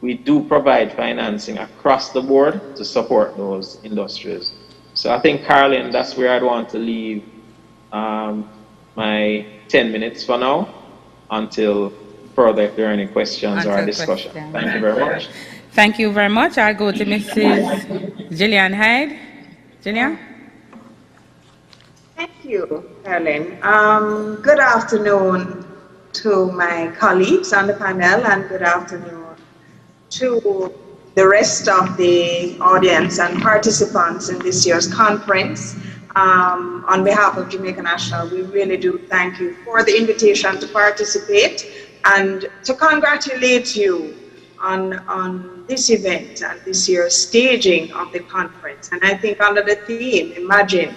we do provide financing across the board to support those industries. So I think, Carlin, that's where I'd want to leave my 10 minutes for now until further if there are any questions or discussion. Thank you very much.
Thank you very much. I'll go to Mrs. Gillian Hyde. Gillian?
Thank you, Carlin. Good afternoon to my colleagues on the panel, and good afternoon to the rest of the audience and participants in this year's conference. On behalf of Jamaica National, we really do thank you for the invitation to participate and to congratulate you on this event and this year's staging of the conference. And I think under the theme, Imagine,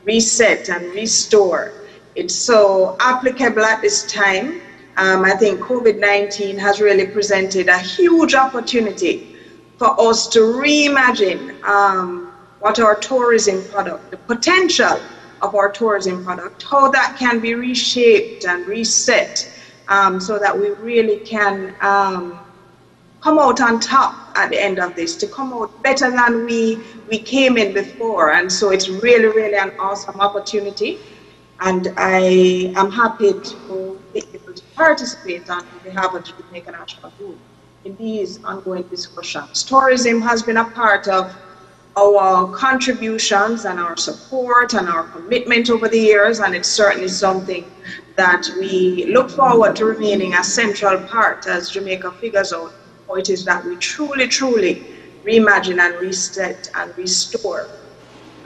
Reset and Restore, it's so applicable at this time. I think COVID-19 has really presented a huge opportunity for us to reimagine what our tourism product, the potential of our tourism product, how that can be reshaped and reset so that we really can come out on top at the end of this, to come out better than we came in before. And so it's really, really an awesome opportunity. And I am happy to be able to participate on behalf of the Jamaica National Group in these ongoing discussions. Tourism has been a part of our contributions and our support and our commitment over the years, and it's certainly something that we look forward to remaining a central part as Jamaica figures out how it is that we truly, truly reimagine and reset and restore.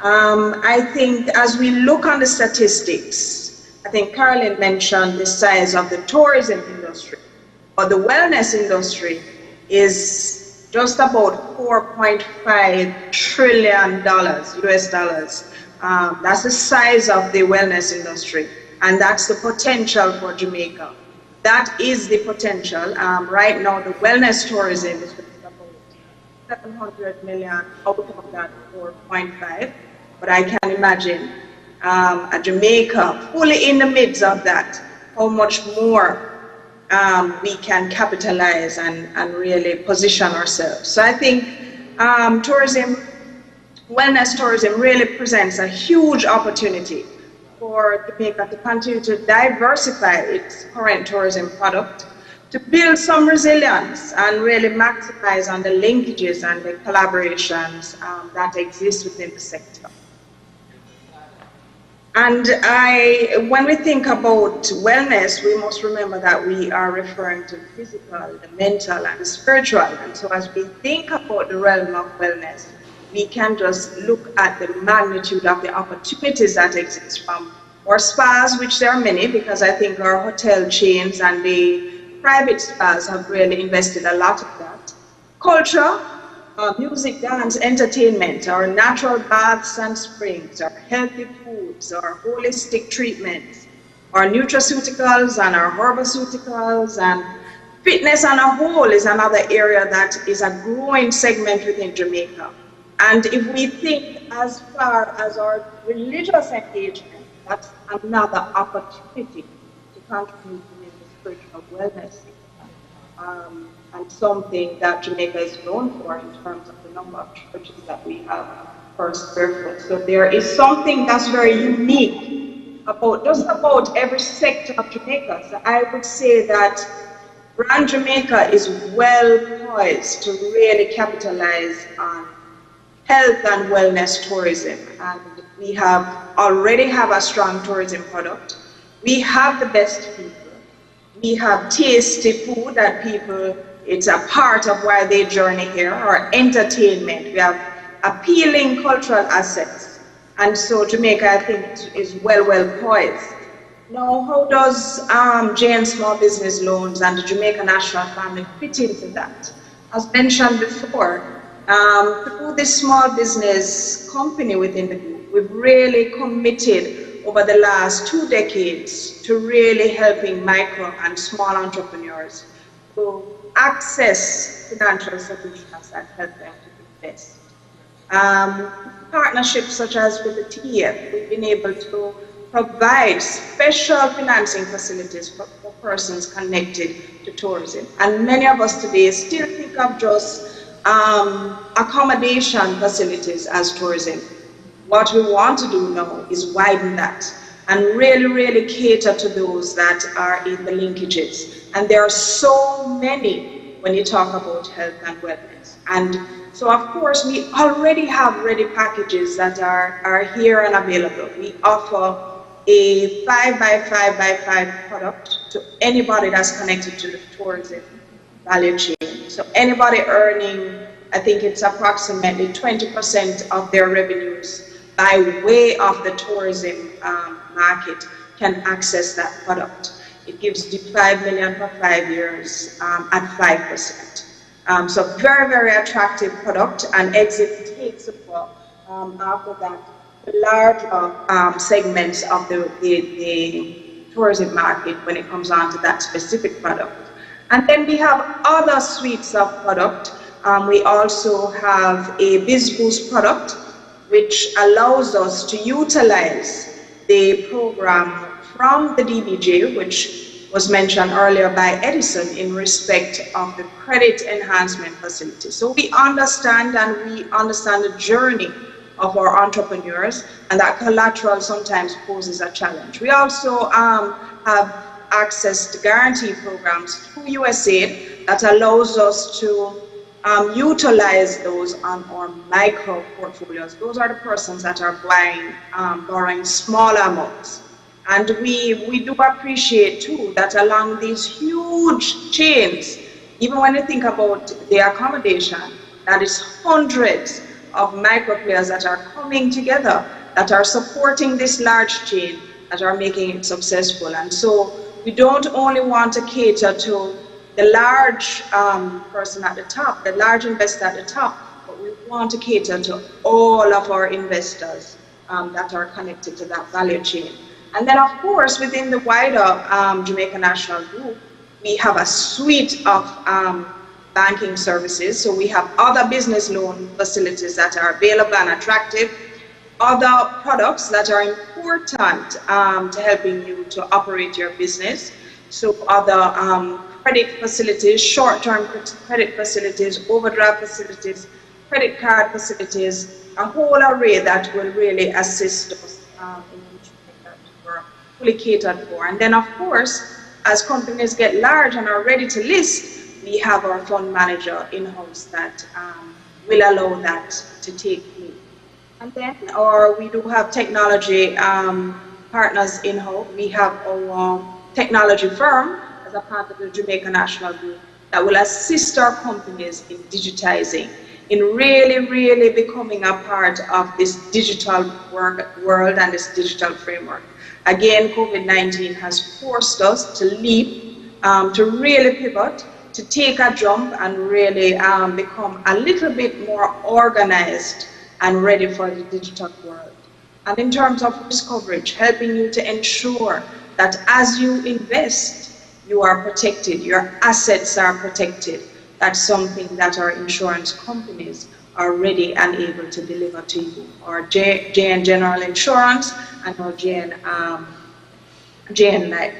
I think as we look on the statistics, I think Carolyn mentioned the size of the tourism industry, but the wellness industry is just about $4.5 trillion US dollars. That's the size of the wellness industry, and that's the potential for Jamaica. That is the potential. Right now, the wellness tourism is about 700 million out of that 4.5. But I can imagine a Jamaica fully in the midst of that, how much more we can capitalize and really position ourselves. So I think tourism, wellness tourism really presents a huge opportunity for Jamaica to continue to diversify its current tourism product, to build some resilience and really maximize on the linkages and the collaborations that exist within the sector. And when we think about wellness, we must remember that we are referring to physical, the mental, and the spiritual. And so as we think about the realm of wellness, we can just look at the magnitude of the opportunities that exist from our spas, which there are many, because I think our hotel chains and the private spas have really invested a lot of that. Culture, music, dance, entertainment, our natural baths and springs, our healthy foods, our holistic treatments, our nutraceuticals and our herbaceuticals, and fitness on a whole is another area that is a growing segment within Jamaica. And if we think as far as our religious engagement, that's another opportunity to contribute in the spiritual wellness. And something that Jamaica is known for in terms of the number of churches that we have per square foot. So there is something that's very unique about just about every sector of Jamaica. So I would say that Brand Jamaica is well poised to really capitalize on health and wellness tourism. And we already have a strong tourism product. We have the best people. We have tasty food that people, it's a part of why they journey here, or entertainment. We have appealing cultural assets. And so Jamaica, I think, is well poised. Now, how does JN Small Business Loans and the Jamaica National Family fit into that? As mentioned before, through this small business company within the group, we've really committed over the last 2 decades to really helping micro and small entrepreneurs to access financial solutions that help them to invest. Partnerships such as with the TEF, we've been able to provide special financing facilities for persons connected to tourism. And many of us today still think of just accommodation facilities as tourism. What we want to do now is widen that and really cater to those that are in the linkages. And there are so many when you talk about health and wellness. And so of course we already have ready packages that are here and available. We offer a 5x5x5 product to anybody that's connected to the tourism value chain. So anybody earning, I think it's approximately 20% of their revenues by way of the tourism market can access that product. It gives you 5 million for 5 years at 5%. So very attractive product, and Exit takes over after that the larger segments of the tourism market when it comes on to that specific product. And then we have other suites of product. We also have a BizBoost product, which allows us to utilize the program from the DBJ, which was mentioned earlier by Edison in respect of the credit enhancement facility. So we understand the journey of our entrepreneurs, and that collateral sometimes poses a challenge. We also have access to guarantee programs through USAID that allows us to utilize those on our micro portfolios. Those are the persons that are borrowing smaller amounts. And we do appreciate too that along these huge chains, even when you think about the accommodation, that is hundreds of micro players that are coming together, that are supporting this large chain, that are making it successful. And so we don't only want to cater to the large person at the top, the large investor at the top, but we want to cater to all of our investors that are connected to that value chain. And then, of course, within the wider Jamaica National Group, we have a suite of banking services. So we have other business loan facilities that are available and attractive, other products that are important to helping you to operate your business. So other credit facilities, short-term credit facilities, overdraft facilities, credit card facilities, a whole array that will really assist us in ensuring that we're fully catered for. And then, of course, as companies get large and are ready to list, we have our fund manager in-house that will allow that to take place. And then, we do have technology partners in-house. We have our technology firm as a part of the Jamaica National Group that will assist our companies in digitizing, in really becoming a part of this digital world and this digital framework. Again, COVID-19 has forced us to leap, to really pivot, to take a jump and really become a little bit more organized and ready for the digital world. And in terms of risk coverage, helping you to ensure that as you invest, you are protected, your assets are protected. That's something that our insurance companies are ready and able to deliver to you. Our JN General Insurance and our JN Life.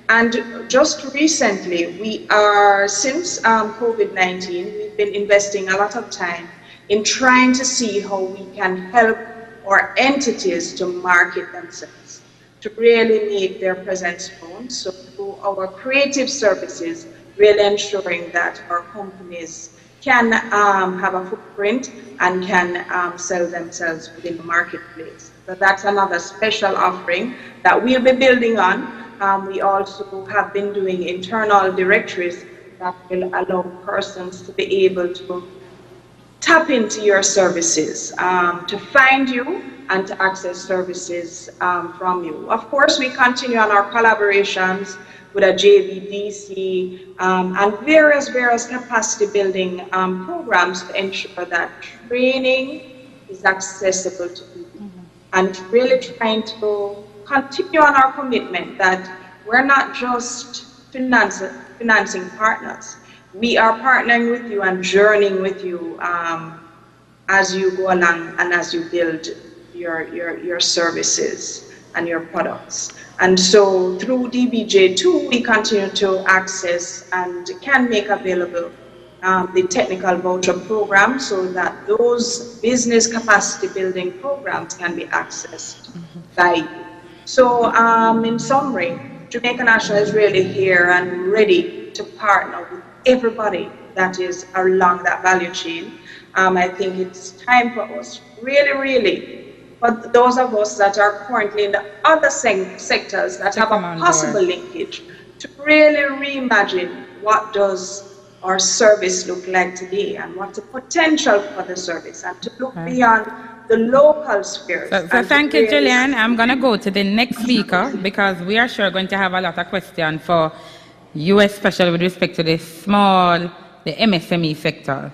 And just recently, we are, since COVID-19, we've been investing a lot of time in trying to see how we can help our entities to market themselves, to really make their presence known. So through our creative services, really ensuring that our companies can have a footprint and can sell themselves within the marketplace. So that's another special offering that we'll be building on. We also have been doing internal directories that will allow persons to be able to tap into your services, to find you and to access services from you. Of course, we continue on our collaborations with a JVDC and various capacity building programs to ensure that training is accessible to people. And really trying to continue on our commitment that we're not just financing partners. We are partnering with you and journeying with you as you go along and as you build your services and your products. And so through DBJ2, we continue to access and can make available the technical voucher program so that those business capacity building programs can be accessed by you. So in summary, Jamaica National is really here and ready to partner with everybody that is along that value chain. I think it's time for us, really, for those of us that are currently in the other sectors that have a possible linkage, to really reimagine what does our service look like today and what's the potential for the service, and to look beyond the local spheres.
So thank you, Julian. I'm going to go to the next speaker because we are sure going to have a lot of questions for you, especially with respect to the MSME sector.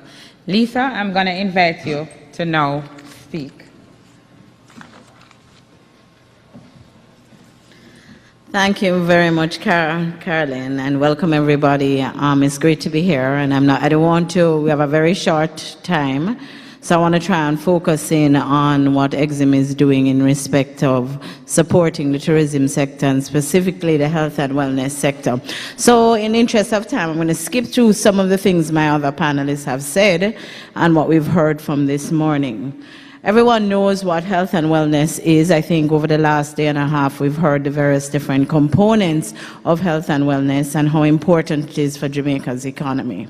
Lisa, I'm going to invite you to now speak.
Thank you very much, Caroline, and welcome everybody. It's great to be here, and we have a very short time, so I want to try and focus in on what EXIM is doing in respect of supporting the tourism sector and specifically the health and wellness sector. So in the interest of time, I'm going to skip through some of the things my other panelists have said and what we've heard from this morning. Everyone knows what health and wellness is. I think over the last day and a half, we've heard the various different components of health and wellness and how important it is for Jamaica's economy.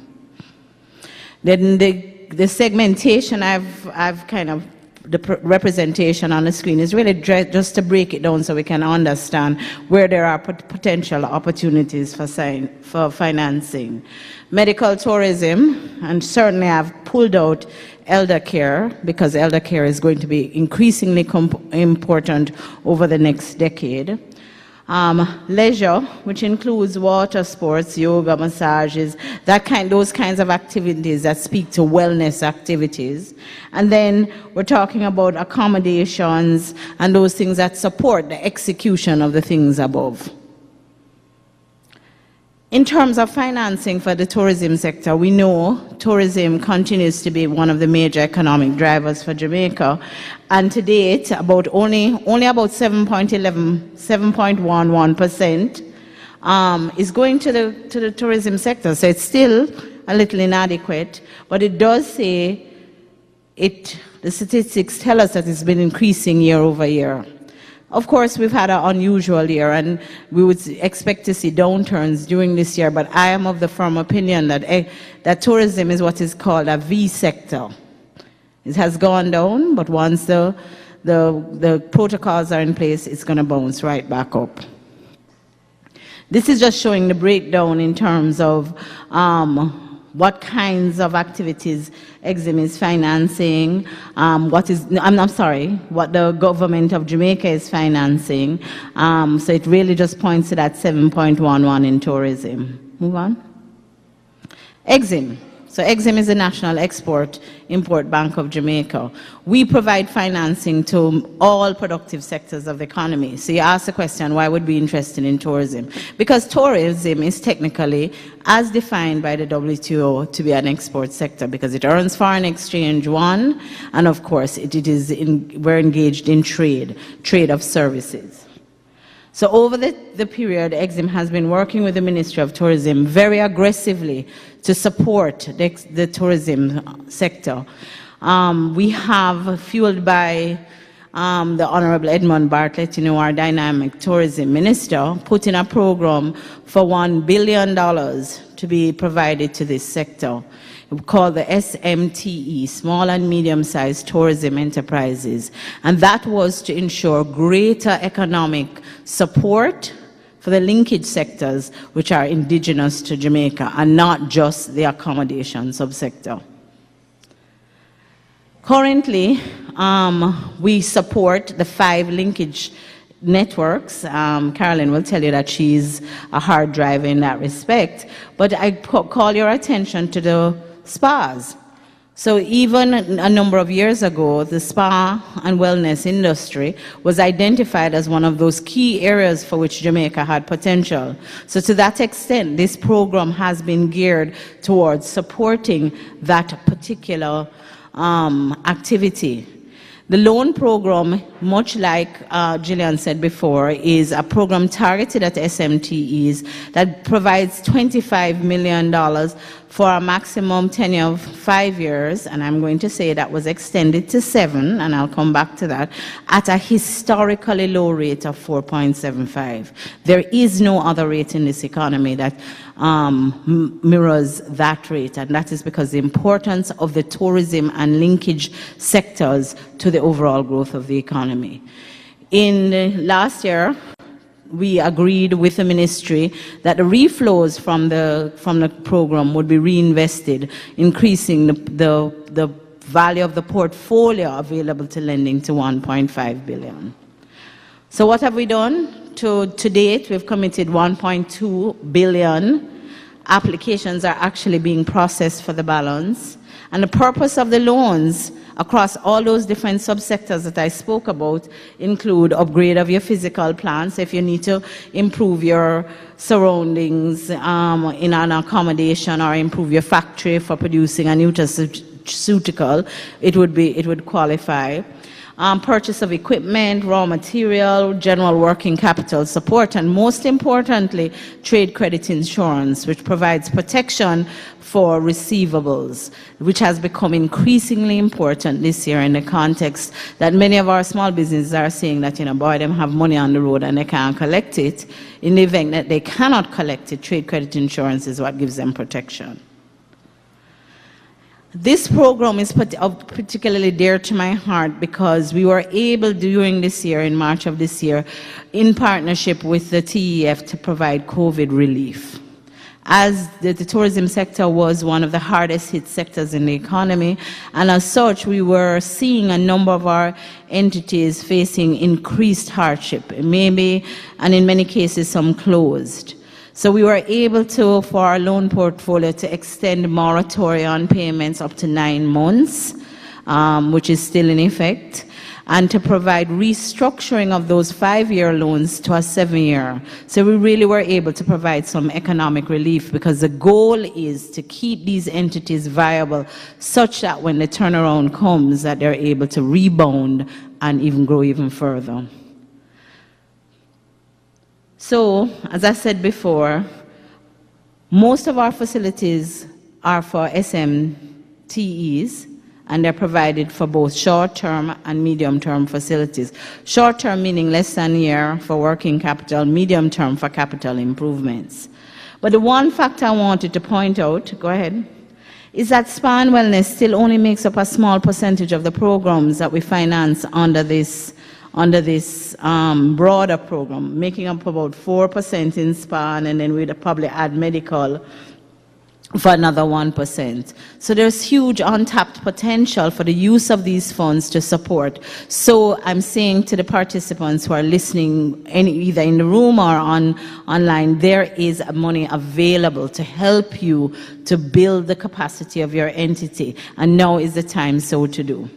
Then the segmentation I've kind of, the representation on the screen is really just to break it down so we can understand where there are potential opportunities for financing. Medical tourism, and certainly I've pulled out elder care because elder care is going to be increasingly important over the next decade. Leisure, which includes water sports, yoga, massages, those kinds of activities that speak to wellness activities. And then we're talking about accommodations and those things that support the execution of the things above. In terms of financing for the tourism sector, we know tourism continues to be one of the major economic drivers for Jamaica. And to date, only about 7.11% is going to the tourism sector. So it's still a little inadequate, but it does say the statistics tell us that it's been increasing year over year. Of course, we've had an unusual year, and we would expect to see downturns during this year, but I am of the firm opinion that tourism is what is called a V sector. It has gone down, but once the protocols are in place, it's going to bounce right back up. This is just showing the breakdown in terms of what kinds of activities EXIM is financing, what the government of Jamaica is financing. So it really just points to that 7.11 in tourism. Move on. EXIM. So EXIM is the National Export-Import Bank of Jamaica. We provide financing to all productive sectors of the economy. So you ask the question, why would we be interested in tourism? Because tourism is technically, as defined by the WTO, to be an export sector because it earns foreign exchange, one, and of course we're engaged in trade of services. So over the period, EXIM has been working with the Ministry of Tourism very aggressively to support the tourism sector. We have, fueled by the Honorable Edmund Bartlett, our dynamic tourism minister, put in a program for $1 billion to be provided to this sector. Called the SMTE, Small and Medium-Sized Tourism Enterprises. And that was to ensure greater economic support for the linkage sectors which are indigenous to Jamaica and not just the accommodation subsector. Currently, we support the 5 linkage networks. Carolyn will tell you that she's a hard driver in that respect. But I call your attention to the spas. So even a number of years ago, the spa and wellness industry was identified as one of those key areas for which Jamaica had potential. So to that extent, this program has been geared towards supporting that particular activity. The loan program, much like Gillian said before, is a program targeted at SMTEs that provides $25 million for a maximum tenure of 5 years, and I'm going to say that was extended to 7, and I'll come back to that, at a historically low rate of 4.75. There is no other rate in this economy that mirrors that rate, and that is because the importance of the tourism and linkage sectors to the overall growth of the economy. In last year, we agreed with the ministry that the reflows from the program would be reinvested, increasing the value of the portfolio available to lending to $1.5 billion. So what have we done? To date, we've committed $1.2 billion. Applications are actually being processed for the balance. And the purpose of the loans across all those different subsectors that I spoke about include upgrade of your physical plants. If you need to improve your surroundings in an accommodation or improve your factory for producing a nutraceutical, it would qualify. Purchase of equipment, raw material, general working capital support, and most importantly, trade credit insurance, which provides protection for receivables, which has become increasingly important this year in the context that many of our small businesses are saying that, boy, them have money on the road and they can't collect it. In the event that they cannot collect it, trade credit insurance is what gives them protection. This program is particularly dear to my heart because we were able during this year, in March of this year, in partnership with the TEF to provide COVID relief. As the tourism sector was one of the hardest hit sectors in the economy, and as such we were seeing a number of our entities facing increased hardship, maybe, and in many cases some closed. So we were able to, for our loan portfolio, to extend moratorium on payments up to 9 months, which is still in effect, and to provide restructuring of those 5-year loans to a 7-year. So we really were able to provide some economic relief because the goal is to keep these entities viable such that when the turnaround comes, that they're able to rebound and even grow even further. So, as I said before, most of our facilities are for SMTEs, and they're provided for both short-term and medium-term facilities. Short-term meaning less than a year for working capital, medium-term for capital improvements. But the one factor I wanted to point out, go ahead, is that spa and wellness still only makes up a small percentage of the programs that we finance under this broader program, making up about 4% in spa, and then we'd probably add medical for another 1%. So there's huge untapped potential for the use of these funds to support. So I'm saying to the participants who are listening, either in the room or online, there is money available to help you to build the capacity of your entity, and now is the time so to do.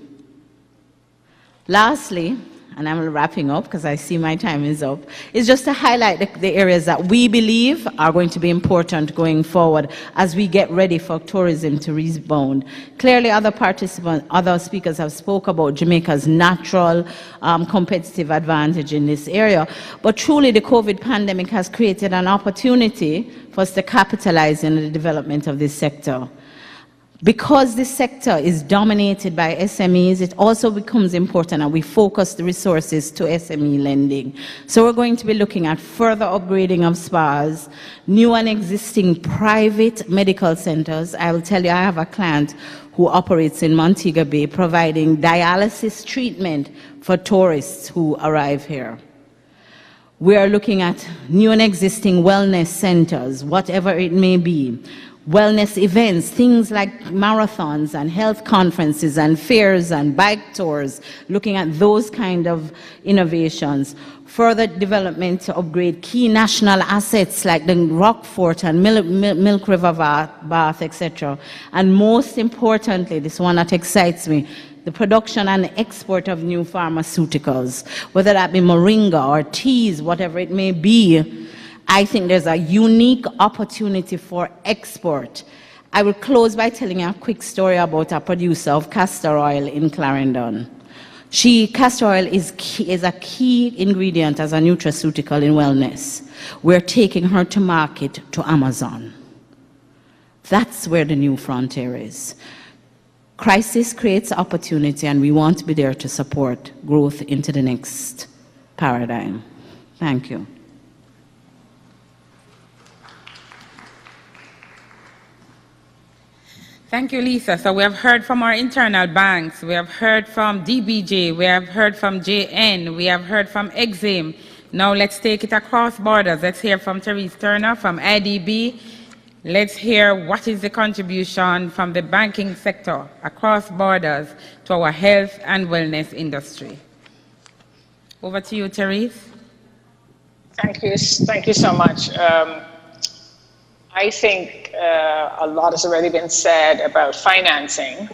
Lastly, and I'm wrapping up because I see my time is up, is just to highlight the areas that we believe are going to be important going forward as we get ready for tourism to rebound. Clearly, other speakers have spoke about Jamaica's natural competitive advantage in this area, but truly the COVID pandemic has created an opportunity for us to capitalize on the development of this sector. Because this sector is dominated by SMEs, it also becomes important that we focus the resources to SME lending. So we're going to be looking at further upgrading of spas, new and existing private medical centers. I will tell you, I have a client who operates in Montego Bay providing dialysis treatment for tourists who arrive here. We are looking at new and existing wellness centers, whatever it may be. Wellness events, things like marathons and health conferences and fairs and bike tours, looking at those kind of innovations. Further development to upgrade key national assets like the Rockfort and Milk River Bath, etc. And most importantly, this one that excites me, the production and export of new pharmaceuticals, whether that be moringa or teas, whatever it may be. I think there's a unique opportunity for export. I will close by telling you a quick story about a producer of castor oil in Clarendon. Castor oil is a key ingredient as a nutraceutical in wellness. We're taking her to market to Amazon. That's where the new frontier is. Crisis creates opportunity, and we want to be there to support growth into the next paradigm. Thank you.
Thank you, Lisa. So we have heard from our internal banks, we have heard from DBJ, we have heard from JN, we have heard from Exim. Now let's take it across borders. Let's hear from Therese Turner from IDB. Let's hear what is the contribution from the banking sector across borders to our health and wellness industry. Over to you, Therese.
Thank you so much. I think a lot has already been said about financing,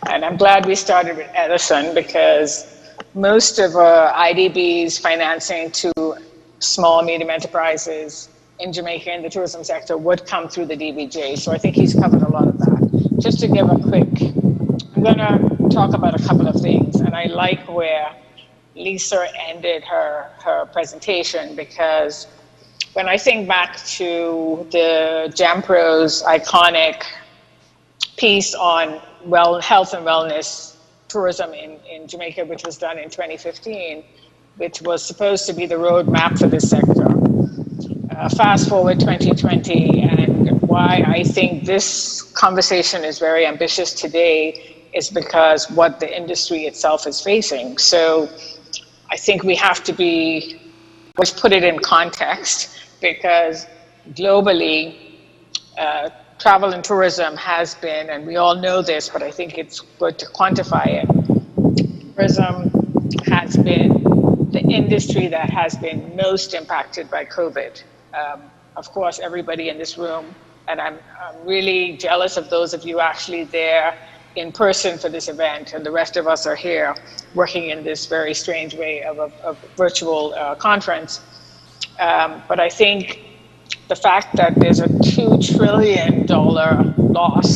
and I'm glad we started with Edison because most of IDB's financing to small, medium enterprises in Jamaica in the tourism sector would come through the DBJ, so I think he's covered a lot of that. Just to give a quick, I'm going to talk about a couple of things, and I like where Lisa ended her presentation because when I think back to the JAMPRO's iconic piece on health and wellness tourism in Jamaica, which was done in 2015, which was supposed to be the roadmap for this sector. Fast forward 2020, and why I think this conversation is very ambitious today is because what the industry itself is facing. So I think we have to let's put it in context, because globally, travel and tourism has been, and we all know this, but I think it's good to quantify it. Tourism has been the industry that has been most impacted by COVID. Of course, everybody in this room, and I'm really jealous of those of you actually there in person for this event, and the rest of us are here working in this very strange way of a virtual conference. But I think the fact that there's a $2 trillion loss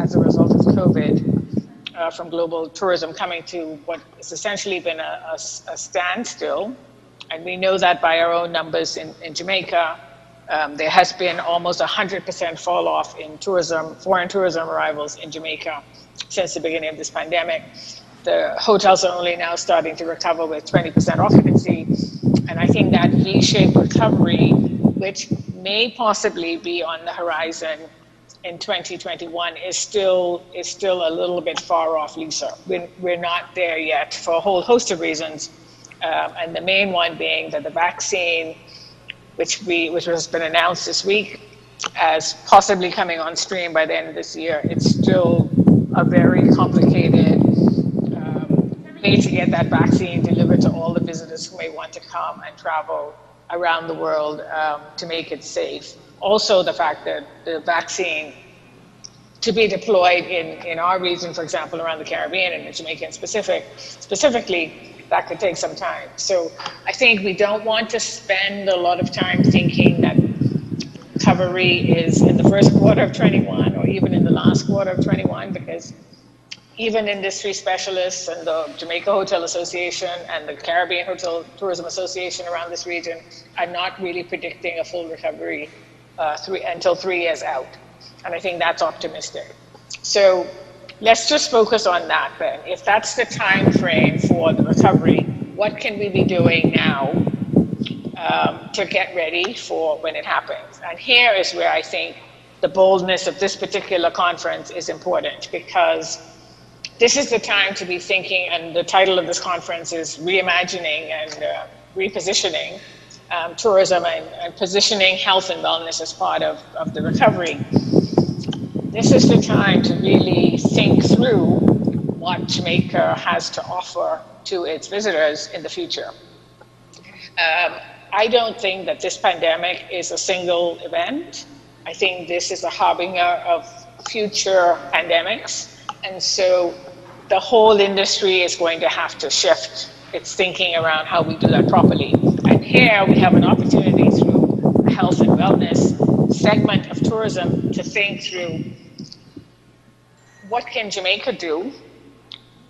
as a result of COVID from global tourism coming to what has essentially been a standstill, and we know that by our own numbers in Jamaica. There has been almost 100% fall off in tourism, foreign tourism arrivals in Jamaica since the beginning of this pandemic. The hotels are only now starting to recover with 20% occupancy. And I think that V-shaped recovery, which may possibly be on the horizon in 2021, is still a little bit far off, Lisa. We're not there yet for a whole host of reasons. And the main one being that the vaccine, which has been announced this week as possibly coming on stream by the end of this year, it's still a very complicated way to get that vaccine delivered to all the visitors who may want to come and travel around the world to make it safe. Also, the fact that the vaccine to be deployed in our region, for example, around the Caribbean and in Jamaica specifically, that could take some time. So I think we don't want to spend a lot of time thinking that recovery is in the first quarter of 21 or even in the last quarter of 21, because even industry specialists and the Jamaica Hotel Association and the Caribbean Hotel Tourism Association around this region are not really predicting a full recovery until 3 years out. And I think that's optimistic. So let's just focus on that then. If that's the time frame for the recovery, what can we be doing now to get ready for when it happens? And here is where I think the boldness of this particular conference is important, because this is the time to be thinking, and the title of this conference is Reimagining and Repositioning Tourism and Positioning Health and Wellness as part of the recovery. This is the time to really think through what Jamaica has to offer to its visitors in the future. I don't think that this pandemic is a single event. I think this is a harbinger of future pandemics. And so the whole industry is going to have to shift its thinking around how we do that properly. And here we have an opportunity through the health and wellness segment of tourism to think through what can Jamaica do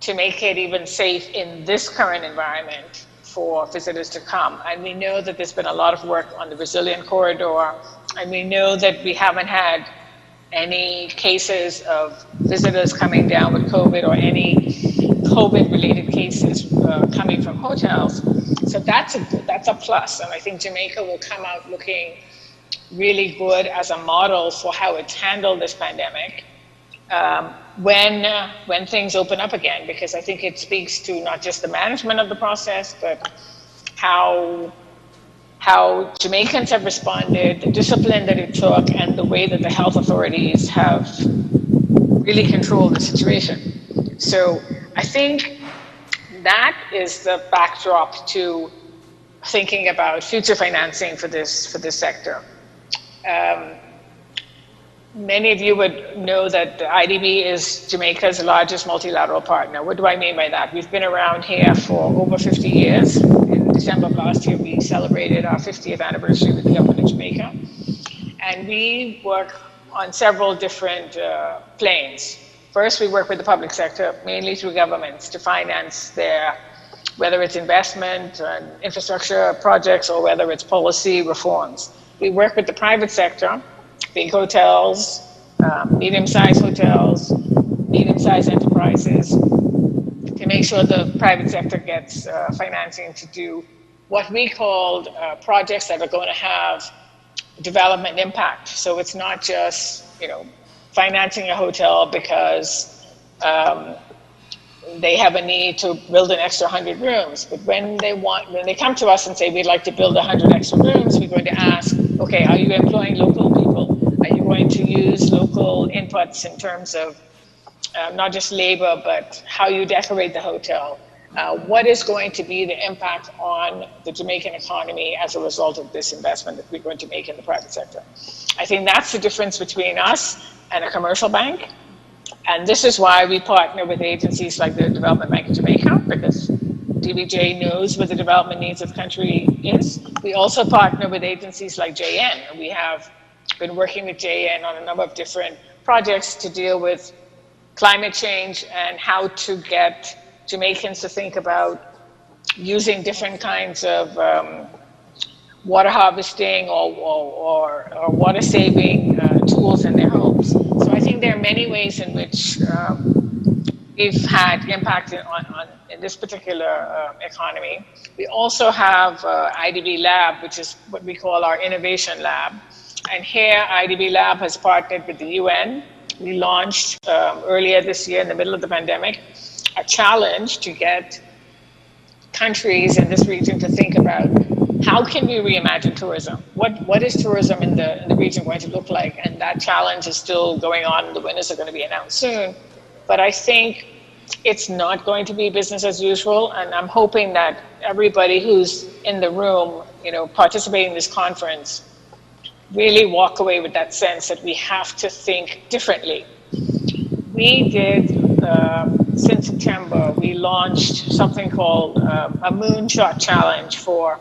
to make it even safe in this current environment for visitors to come. And we know that there's been a lot of work on the Resilient Corridor, and we know that we haven't had any cases of visitors coming down with COVID or any COVID-related cases coming from hotels. So that's a plus, and I think Jamaica will come out looking really good as a model for how it's handled this pandemic when things open up again, because I think it speaks to not just the management of the process, but how Jamaicans have responded, the discipline that it took, and the way that the health authorities have really controlled the situation. So I think that is the backdrop to thinking about future financing for this sector. Many of you would know that the IDB is Jamaica's largest multilateral partner. What do I mean by that? We've been around here for over 50 years. In December of last year, we celebrated our 50th anniversary with the government of Jamaica. And we work on several different planes. First, we work with the public sector, mainly through governments, to finance their, whether it's investment and infrastructure projects or whether it's policy reforms. We work with the private sector, big hotels, medium-sized hotels, medium-sized enterprises, to make sure the private sector gets financing to do what we called projects that are going to have development impact. So it's not just, financing a hotel because they have a need to build an extra 100 rooms. But when they come to us and say, we'd like to build 100 extra rooms, we're going to ask, okay, are you employing local people? Are you going to use local inputs in terms of not just labor, but how you decorate the hotel? What is going to be the impact on the Jamaican economy as a result of this investment that we're going to make in the private sector? I think that's the difference between us and a commercial bank. And this is why we partner with agencies like the Development Bank of Jamaica, because DBJ knows what the development needs of the country is. We also partner with agencies like JN. We have been working with JN on a number of different projects to deal with climate change and how to get Jamaicans to think about using different kinds of water harvesting or water saving tools in their homes. So I think there are many ways in which we've had impact in this particular economy. We also have IDB Lab, which is what we call our innovation lab. And here IDB Lab has partnered with the UN. We launched earlier this year in the middle of the pandemic a challenge to get countries in this region to think about how can we reimagine tourism? What is tourism in the region going to look like? And that challenge is still going on. The winners are going to be announced soon. But I think it's not going to be business as usual. And I'm hoping that everybody who's in the room, participating in this conference, really walk away with that sense that we have to think differently. We did, since September, we launched something called a Moonshot Challenge for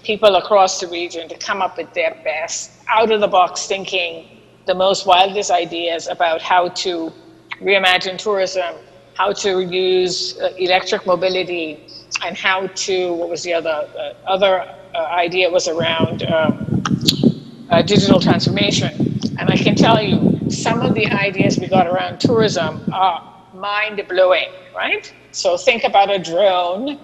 people across the region to come up with their best, out-of-the-box thinking, the most wildest ideas about how to reimagine tourism, how to use electric mobility, and how to, what was the other idea was around digital transformation. And I can tell you, some of the ideas we got around tourism are mind-blowing, right? So think about a drone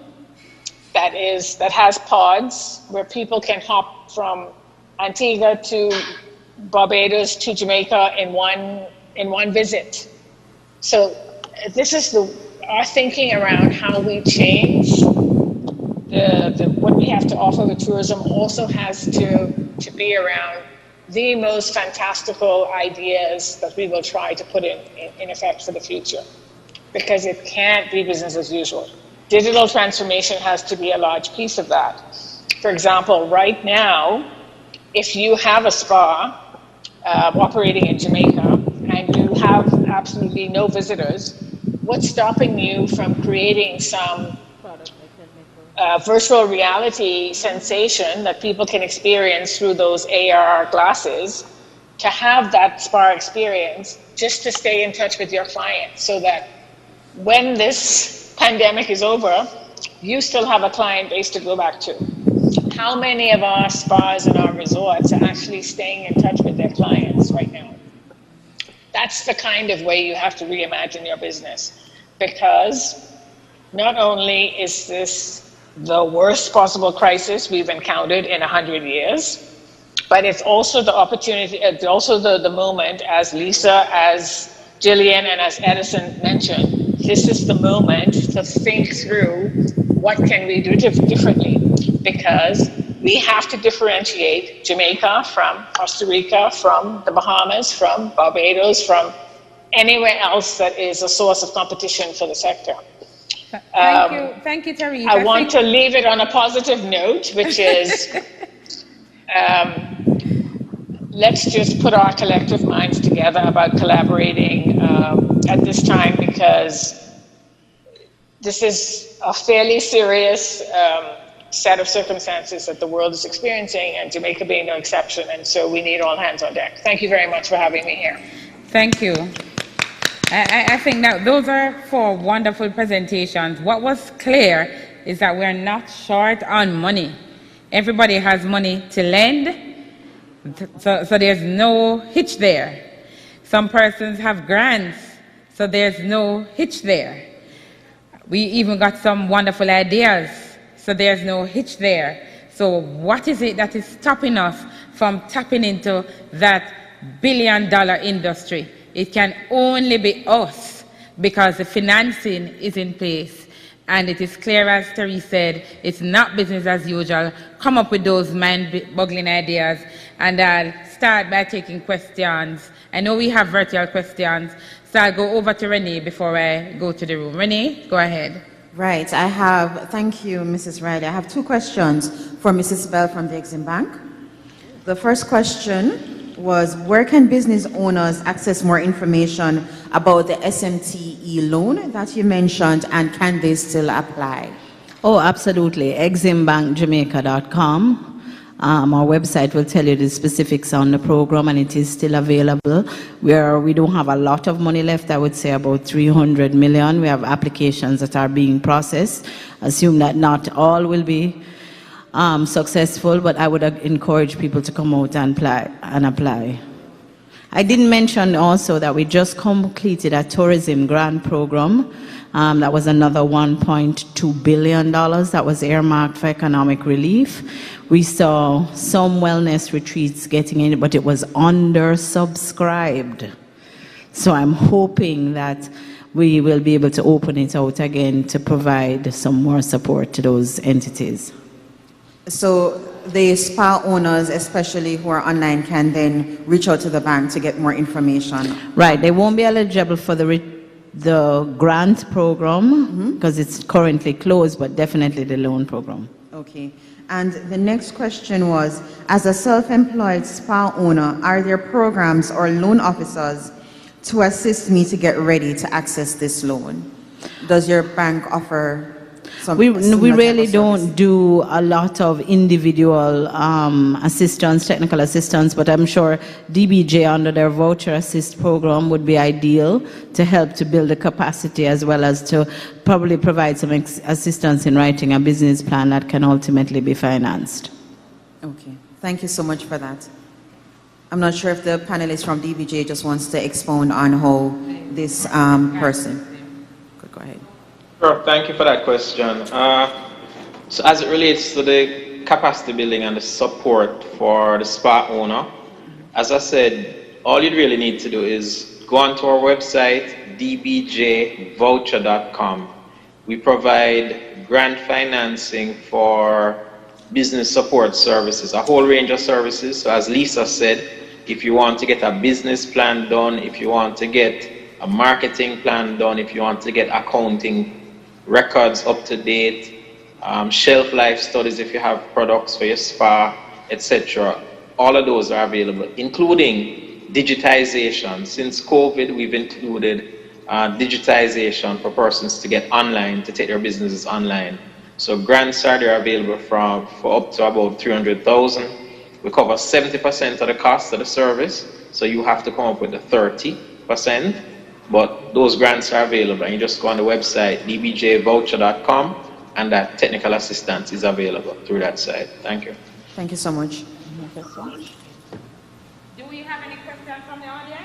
that has pods where people can hop from Antigua to Barbados to Jamaica in one visit. So this is our thinking around how we change what we have to offer with tourism also has to be around the most fantastical ideas that we will try to put in effect for the future, because it can't be business as usual. Digital transformation has to be a large piece of that. For example, right now, if you have a spa operating in Jamaica and you have absolutely no visitors, what's stopping you from creating some virtual reality sensation that people can experience through those AR glasses to have that spa experience, just to stay in touch with your client so that when this pandemic is over, you still have a client base to go back to. How many of our spas and our resorts are actually staying in touch with their clients right now? That's the kind of way you have to reimagine your business, because not only is this the worst possible crisis we've encountered in 100 years, but it's also the opportunity, it's also the moment, as Lisa, as Jillian, and as Edison mentioned, this is the moment to think through what can we do differently, because we have to differentiate Jamaica from Costa Rica, from the Bahamas, from Barbados, from anywhere else that is a source of competition for the sector.
Thank you, Tariq.
I want to leave it on a positive note, which is let's just put our collective minds together about collaborating at this time, because this is a fairly serious set of circumstances that the world is experiencing, and Jamaica being no exception, and so we need all hands on deck. Thank you very much for having me here.
Thank you. I think that those are 4 wonderful presentations. What was clear is that we're not short on money. Everybody has money to lend, so there's no hitch there. Some persons have grants, so there's no hitch there. We even got some wonderful ideas, so there's no hitch there. So what is it that is stopping us from tapping into that billion-dollar industry. It can only be us because the financing is in place. And it is clear, as Terry said, it's not business as usual. Come up with those mind-boggling ideas, and I'll start by taking questions. I know we have virtual questions, so I'll go over to Renee before I go to the room. Renee, go ahead.
Right, thank you, Mrs. Riley. I have two questions for Mrs. Bell from the Exim Bank. The first question was, where can business owners access more information about the SMTE loan that you mentioned, and can they still apply?
Oh, absolutely. EximBankJamaica.com. Our website will tell you the specifics on the program, and it is still available. We don't have a lot of money left, I would say about 300 million. We have applications that are being processed. Assume that not all will be successful, but I would encourage people to come out and apply. I didn't mention also that we just completed a tourism grant program. That was another $1.2 billion that was earmarked for economic relief. We saw some wellness retreats getting in, but it was undersubscribed. So I'm hoping that we will be able to open it out again to provide some more support to those entities.
So the spa owners, especially who are online, can then reach out to the bank to get more information?
Right, they won't be eligible for the grant program because it's currently closed, but definitely the loan program.
Okay. And the next question was, as a self-employed spa owner, are there programs or loan officers to assist me to get ready to access this loan? Does your bank offer some?
We really don't do a lot of individual assistance, technical assistance, but I'm sure DBJ under their Voucher Assist program would be ideal to help to build the capacity, as well as to probably provide some assistance in writing a business plan that can ultimately be financed.
Okay, thank you so much for that. I'm not sure if the panelist from DBJ just wants to expound on how this person. Go ahead.
Sure, thank you for that question. So as it relates to the capacity building and the support for the spa owner, as I said, all you really need to do is go onto our website, dbjvoucher.com. We provide grant financing for business support services, a whole range of services. So as Lisa said, if you want to get a business plan done, if you want to get a marketing plan done, if you want to get accounting records up to date, shelf life studies if you have products for your spa, etc. All of those are available, including digitization. Since COVID, we've included digitization for persons to get online, to take their businesses online. So grants are there available for up to about 300,000. We cover 70% of the cost of the service, so you have to come up with the 30%. But those grants are available, and you just go on the website, dbjvoucher.com, and that technical assistance is available through that site. Thank you.
Thank you so much.
Do we have any questions from the audience?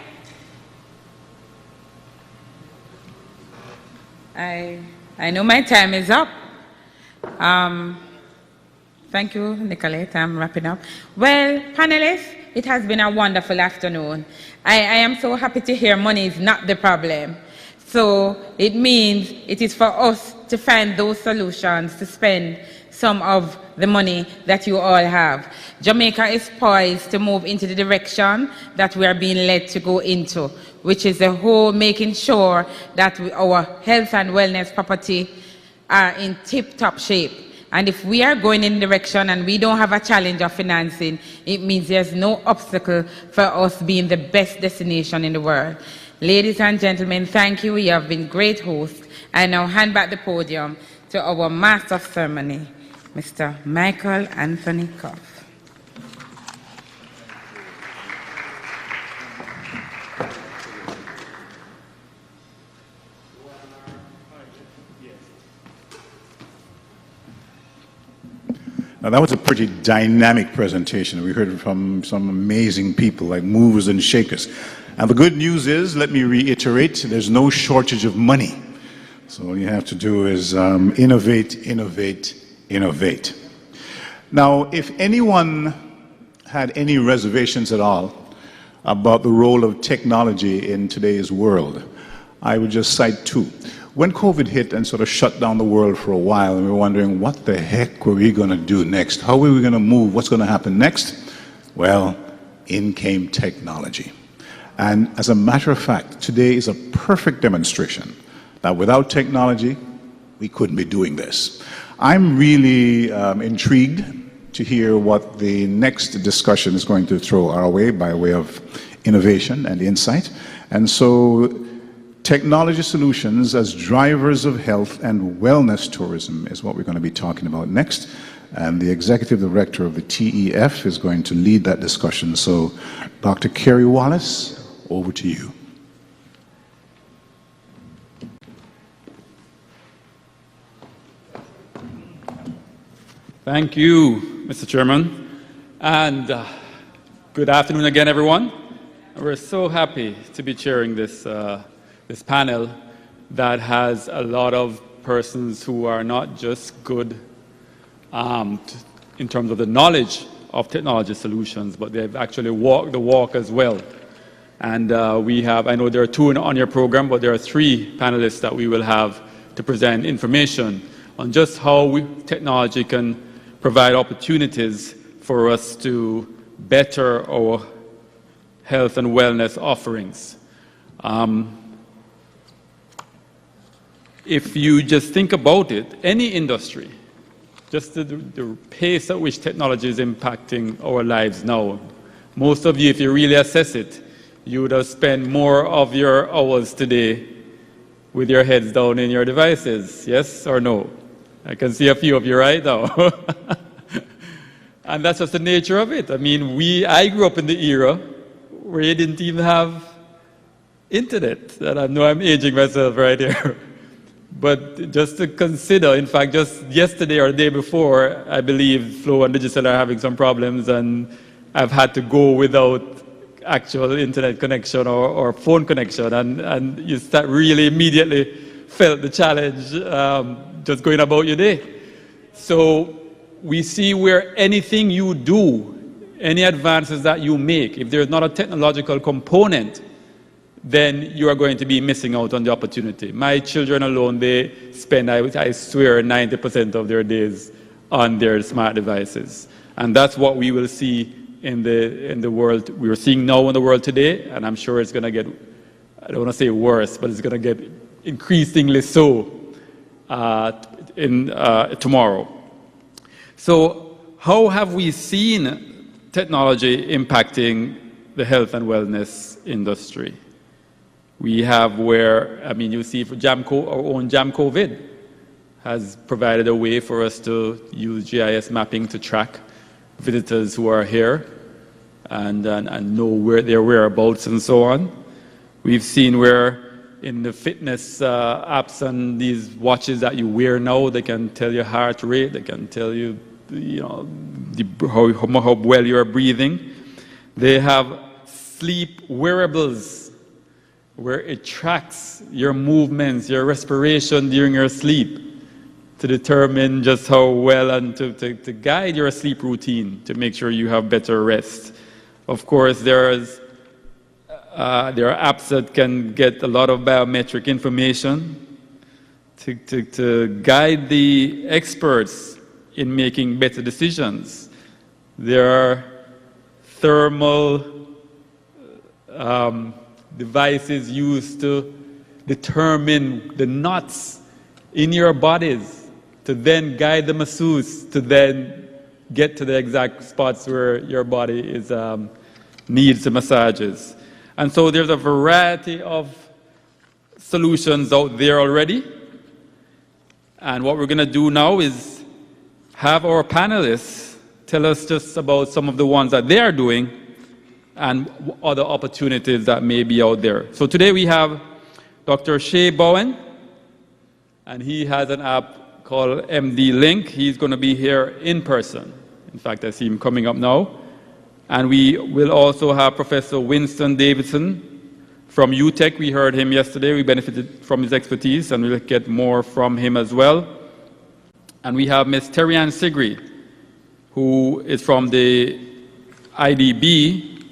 I know my time is up. Thank you, Nicolette. I'm wrapping up. Well, panelists, it has been a wonderful afternoon. I am so happy to hear money is not the problem. So it means it is for us to find those solutions to spend some of the money that you all have. Jamaica is poised to move into the direction that we are being led to go into, which is the whole making sure that our health and wellness property are in tip-top shape. And if we are going in the direction and we don't have a challenge of financing, it means there's no obstacle for us being the best destination in the world. Ladies and gentlemen, thank you. You have been great hosts. I now hand back the podium to our Master of Ceremony, Mr. Michael Anthony Cuff.
Now that was a pretty dynamic presentation. We heard from some amazing people like movers and shakers. And the good news is, let me reiterate, there's no shortage of money. So all you have to do is innovate, innovate, innovate. Now, if anyone had any reservations at all about the role of technology in today's world, I would just cite two. When COVID hit and sort of shut down the world for a while, and we were wondering what the heck were we going to do next? How were we going to move? What's going to happen next? Well, in came technology. And as a matter of fact, today is a perfect demonstration that without technology, we couldn't be doing this. I'm really intrigued to hear what the next discussion is going to throw our way by way of innovation and insight. And so technology solutions as drivers of health and wellness tourism is what we're going to be talking about next. And the executive director of the TEF is going to lead that discussion. So Dr. Kerry Wallace, over to you.
Thank you, Mr. Chairman, and good afternoon again, everyone. We're so happy to be chairing this, this panel that has a lot of persons who are not just good in terms of the knowledge of technology solutions, but they've actually walked the walk as well. And we have, I know there are two on your program, but there are three panelists that we will have to present information on just how technology can provide opportunities for us to better our health and wellness offerings. If you just think about it, any industry, just the pace at which technology is impacting our lives now, most of you, if you really assess it, you would have spent more of your hours today with your heads down in your devices, yes or no? I can see a few of you right now. And that's just the nature of it. I mean, I grew up in the era where you didn't even have internet. And I know I'm aging myself right here. But just to consider, in fact, just yesterday or the day before, I believe Flow and Digicel are having some problems, and I've had to go without actual internet connection or phone connection, and you start really immediately felt the challenge just going about your day. So we see where anything you do, any advances that you make, if there's not a technological component, then you are going to be missing out on the opportunity. My children alone, they spend, I swear, 90% of their days on their smart devices. And that's what we will see in the world. We are seeing now in the world today, and I'm sure it's going to get, I don't want to say worse, but it's going to get increasingly so tomorrow. So how have we seen technology impacting the health and wellness industry? We have where, I mean, you see for our own Jam COVID has provided a way for us to use GIS mapping to track visitors who are here and know where their whereabouts and so on. We've seen where in the fitness apps and these watches that you wear now, they can tell your heart rate, they can tell you, how well you are breathing. They have sleep wearables where it tracks your movements, your respiration during your sleep to determine just how well and to guide your sleep routine to make sure you have better rest. Of course, there are apps that can get a lot of biometric information to guide the experts in making better decisions. There are thermal devices used to determine the knots in your bodies to then guide the masseuse to then get to the exact spots where your body is needs the massages. And so there's a variety of solutions out there already. And what we're going to do now is have our panelists tell us just about some of the ones that they are doing and other opportunities that may be out there. So today we have Dr. Shay Bowen, and he has an app called MD Link. He's going to be here in person. In fact, I see him coming up now. And we will also have Professor Winston Davidson from UTech. We heard him yesterday. We benefited from his expertise, and we'll get more from him as well. And we have Ms. Terry Ann Sigri, who is from the IDB,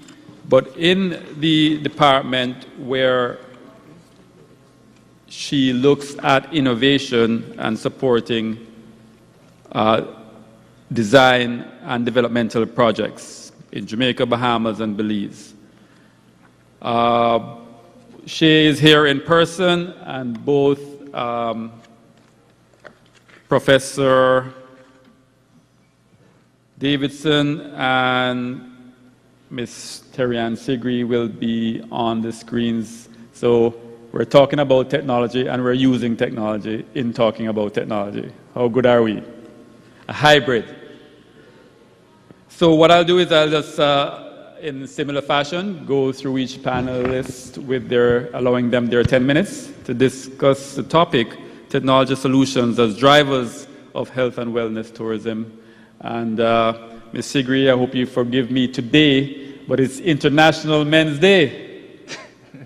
but in the department where she looks at innovation and supporting design and developmental projects in Jamaica, Bahamas, and Belize. She is here in person, and both Professor Davidson and Ms. Terry-Ann Sigri will be on the screens. So we're talking about technology, and we're using technology in talking about technology. How good are we? A hybrid. So what I'll do is I'll just, in similar fashion, go through each panelist with allowing them their 10 minutes to discuss the topic, technology solutions as drivers of health and wellness tourism. And Ms. Sigri, I hope you forgive me today, but it's International Men's Day.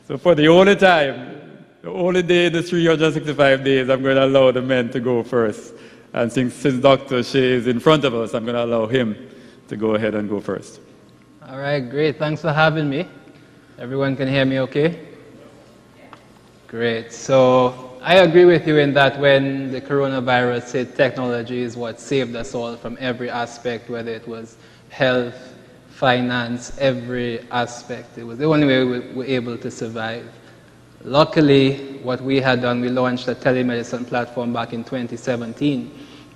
So for the only time, the only day in the 365 days, I'm going to allow the men to go first. And since Dr. Shea is in front of us, I'm going to allow him to go ahead and go first.
All right, great. Thanks for having me. Everyone can hear me okay? Great. So I agree with you in that when the coronavirus hit, technology is what saved us all from every aspect, whether it was health, finance, every aspect. It was the only way we were able to survive. Luckily, what we had done, we launched a telemedicine platform back in 2017,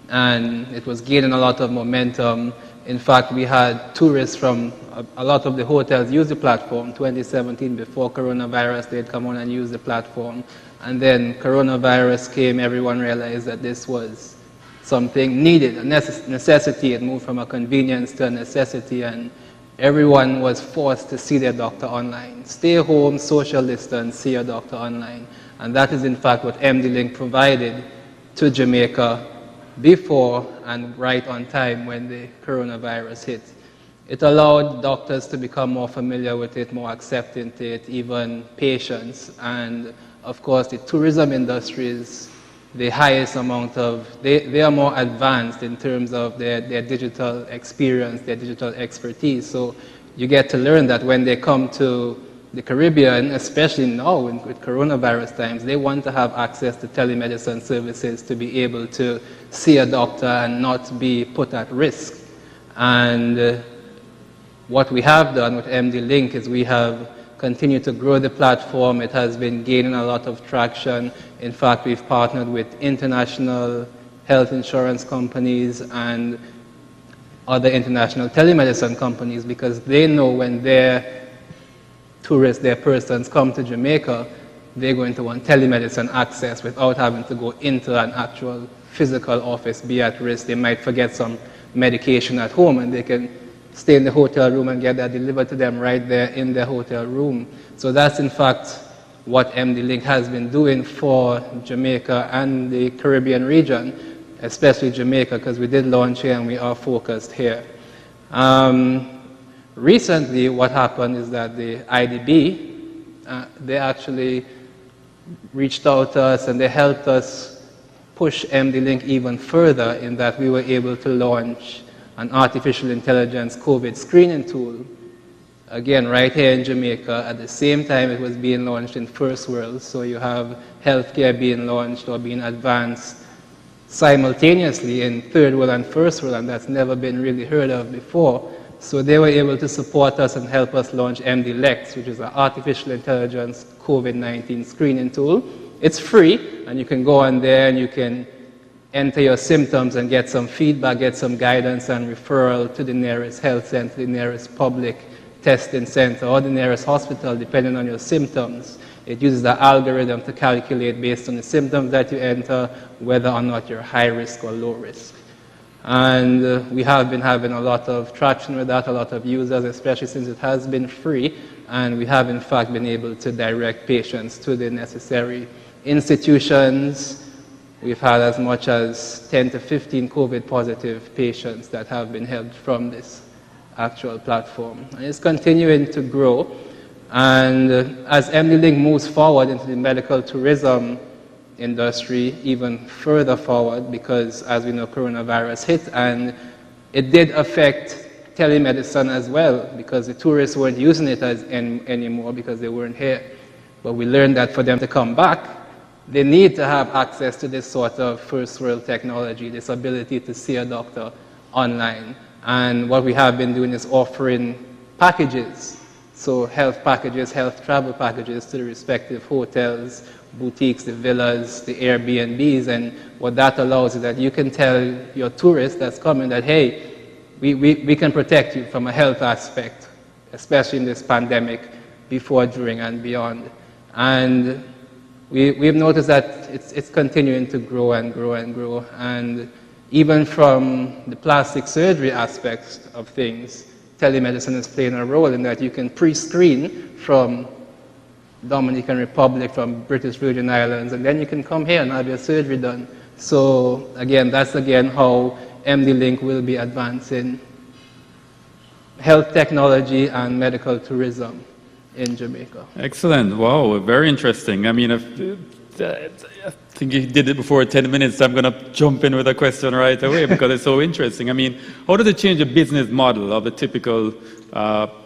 and it was gaining a lot of momentum. In fact, we had tourists from a lot of the hotels use the platform. 2017, before coronavirus, they'd come on and use the platform. And then coronavirus came, everyone realized that this was something needed, a necessity. It moved from a convenience to a necessity, and everyone was forced to see their doctor online. Stay home, social distance, see your doctor online. And that is in fact what MD-Link provided to Jamaica before and right on time when the coronavirus hit. It allowed doctors to become more familiar with it, more accepting to it, even patients. And of course, the tourism industry is the highest amount of, they are more advanced in terms of their digital experience, their digital expertise. So you get to learn that when they come to the Caribbean, especially now with coronavirus times, they want to have access to telemedicine services to be able to see a doctor and not be put at risk. And what we have done with MD-Link is we have continued to grow the platform. It has been gaining a lot of traction. In fact, we've partnered with international health insurance companies and other international telemedicine companies because they know when their tourists, their persons come to Jamaica, they're going to want telemedicine access without having to go into an actual physical office, be at risk. They might forget some medication at home and they can stay in the hotel room and get that delivered to them right there in their hotel room. So that's in fact what MD-Link has been doing for Jamaica and the Caribbean region, especially Jamaica, because we did launch here and we are focused here. Recently, what happened is that the IDB, they actually reached out to us and they helped us push MD-Link even further in that we were able to launch an artificial intelligence COVID screening tool, again, right here in Jamaica. At the same time, it was being launched in first world. So you have healthcare being launched or being advanced simultaneously in third world and first world, and that's never been really heard of before. So they were able to support us and help us launch MD-Lex, which is an artificial intelligence COVID-19 screening tool. It's free, and you can go on there and you can enter your symptoms and get some feedback, get some guidance and referral to the nearest health center, the nearest public testing center, or the nearest hospital, depending on your symptoms. It uses the algorithm to calculate based on the symptoms that you enter, whether or not you're high risk or low risk. And we have been having a lot of traction with that, a lot of users, especially since it has been free. And we have, in fact, been able to direct patients to the necessary institutions. We've had as much as 10 to 15 COVID-positive patients that have been helped from this actual platform. And it's continuing to grow. And as MD-Link moves forward into the medical tourism industry even further forward, because as we know, coronavirus hit and it did affect telemedicine as well, because the tourists weren't using it anymore because they weren't here. But we learned that for them to come back, they need to have access to this sort of first world technology, this ability to see a doctor online. And what we have been doing is offering packages, so health packages, health travel packages to the respective hotels, boutiques, the villas, the Airbnbs, and what that allows is that you can tell your tourist that's coming that, hey, we can protect you from a health aspect, especially in this pandemic, before, during, and beyond. And we've noticed that it's continuing to grow and grow and grow. And even from the plastic surgery aspects of things, telemedicine is playing a role in that you can pre-screen from Dominican Republic, from British Virgin Islands, and then you can come here and have your surgery done. So again, that's again how MD-Link will be advancing health technology and medical tourism in Jamaica.
Excellent. Wow, very interesting. I mean, I think you did it before 10 minutes. I'm going to jump in with a question right away because it's so interesting. I mean, how does it change the business model of the typical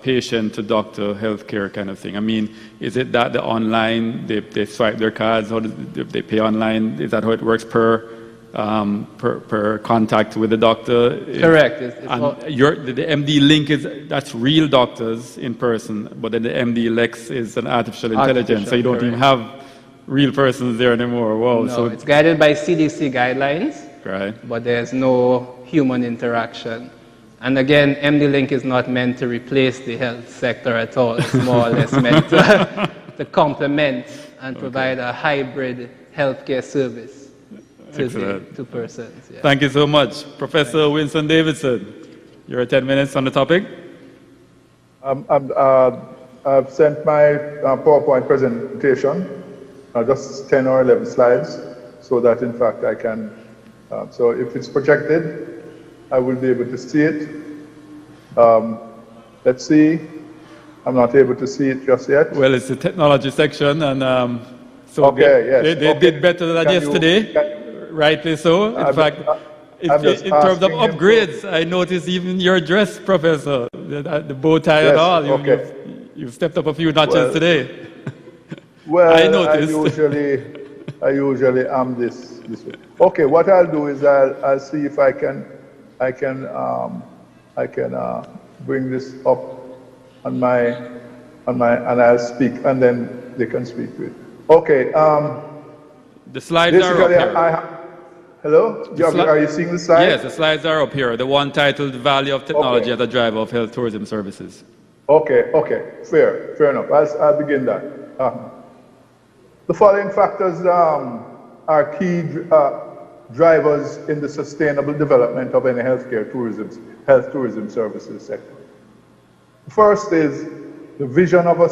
patient to doctor healthcare kind of thing? I mean, is it that the online, they swipe their cards, how do they pay online? Is that how it works per contact with the doctor?
Correct.
The MD-Link that's real doctors in person, but then the MD-Lex is an artificial intelligence, so you don't even have real persons there anymore. Wow.
No,
So
it's guided by CDC guidelines,
right.
but there's no human interaction. And again, MD-Link is not meant to replace the health sector at all. It's more or less meant to complement and provide a hybrid healthcare service to persons. Yeah.
Thank you so much. Professor Winston Davidson, your 10 minutes on the topic.
I've sent my PowerPoint presentation, just 10 or 11 slides, so that in fact I can, so if it's projected, I will be able to see it. Let's see. I'm not able to see it just yet.
Well, it's the technology section, and so
okay, yes.
they did better than yesterday, rightly so. In fact, in terms of upgrades, I noticed even your dress, Professor, the bow tie and all, you've stepped up a few notches today.
Well,
I noticed.
I usually am this way. Okay, what I'll do is I'll see if I can bring this up on my and I'll speak, and then they can speak to it. Okay.
The slides are up here.
Hello? Are you seeing the slides?
Yes, the slides are up here. The one titled "Value of Technology as a Driver of Health Tourism Services."
Okay. Fair enough. I'll begin that. The following factors are key drivers in the sustainable development of any health tourism services sector. First is the vision of a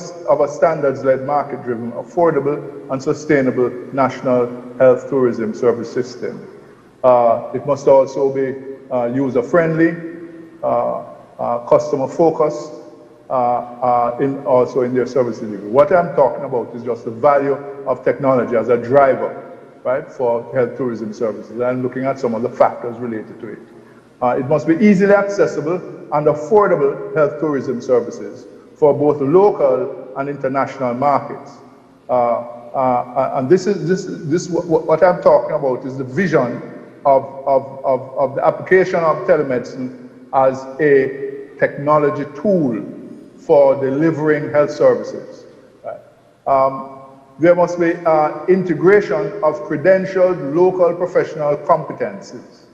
standards-led, market-driven, affordable, and sustainable national health tourism service system. It must also be user-friendly, customer-focused, also in their service delivery. What I'm talking about is just the value of technology as a driver, right, for health tourism services. I'm looking at some of the factors related to it. It must be easily accessible and affordable health tourism services for both local and international markets. And what I'm talking about is the vision of the application of telemedicine as a technology tool for delivering health services. Right? There must be integration of credentialed local professional competencies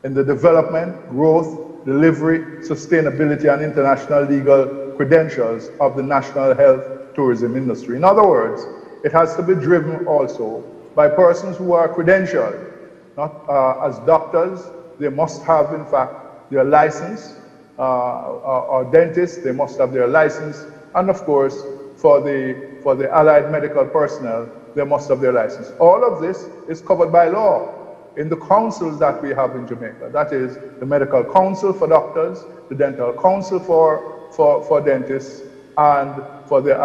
in the development, growth, delivery, sustainability, and international legal credentials of the national health tourism industry. In other words, it has to be driven also by persons who are credentialed, not as doctors. They must have, in fact, their license, or dentists, they must have their license, and of course, for the allied medical personnel, they must have their license. All of this is covered by law in the councils that we have in Jamaica. That is the Medical Council for doctors, the Dental Council for dentists, and for the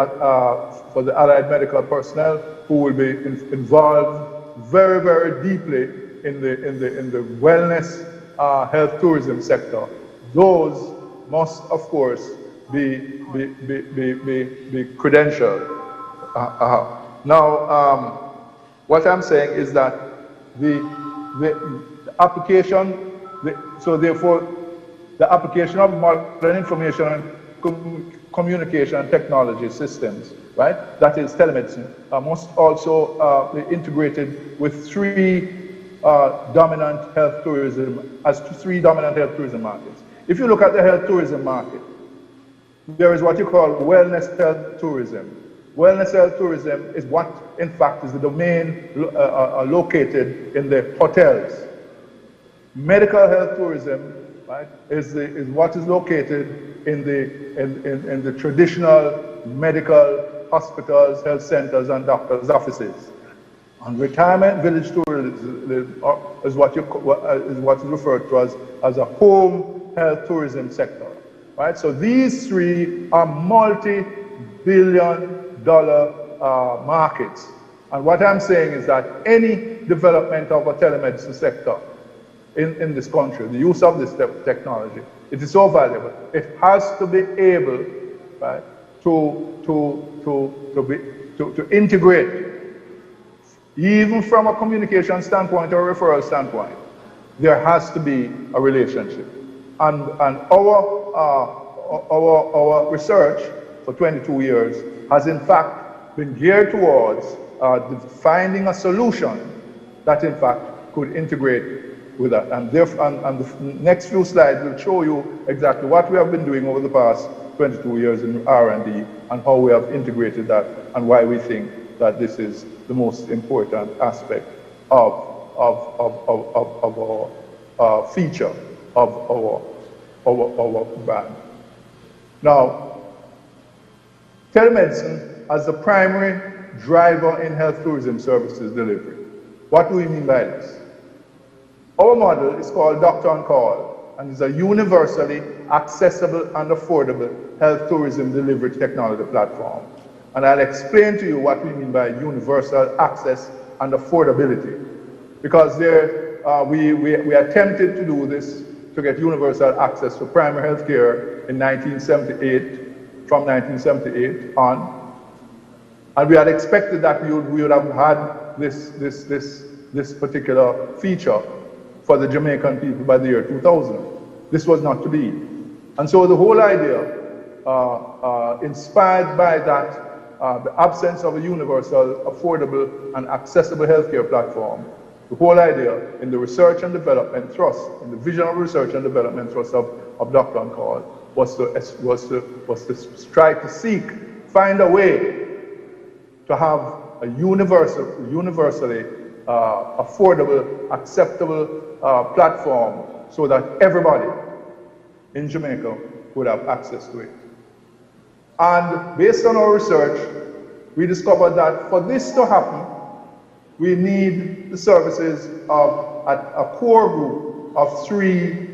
allied medical personnel who will be involved very, very deeply in the wellness health tourism sector. Those must, of course, be credentialed. Now, what I'm saying is that the application, so therefore, the application of modern information and communication technology systems, right, that is telemedicine, must also be integrated with three dominant health tourism, as three dominant health tourism markets. If you look at the health tourism market, there is what you call wellness health tourism. Wellness health tourism is what, in fact, is the domain located in the hotels. Medical health tourism, right, is what is located in the traditional medical hospitals, health centers, and doctors' offices. And retirement village tourism is what is referred to as a home health tourism sector. Right? So these three are multi-billion-dollar markets. And what I'm saying is that any development of a telemedicine sector in this country, the use of this technology, it is so valuable. It has to be able, right, to integrate, even from a communication standpoint or referral standpoint. There has to be a relationship. And our research for 22 years has in fact been geared towards finding a solution that in fact could integrate with that. And the next few slides will show you exactly what we have been doing over the past 22 years in R&D and how we have integrated that and why we think that this is the most important aspect of our feature of our brand. Now, telemedicine as the primary driver in health tourism services delivery. What do we mean by this? Our model is called Doctor on Call and is a universally accessible and affordable health tourism delivery technology platform. And I'll explain to you what we mean by universal access and affordability. Because we attempted to do this to get universal access to primary health care in 1978, from 1978 on. And we had expected that we would have had this particular feature for the Jamaican people by the year 2000. This was not to be. And so the whole idea, inspired by that, the absence of a universal, affordable, and accessible healthcare platform, the whole idea in the research and development thrust, in the vision of research and development thrust of Doctor on Call, was to try to find a way to have a universally affordable, acceptable platform so that everybody in Jamaica would have access to it. And based on our research, we discovered that for this to happen, we need the services of a core group of three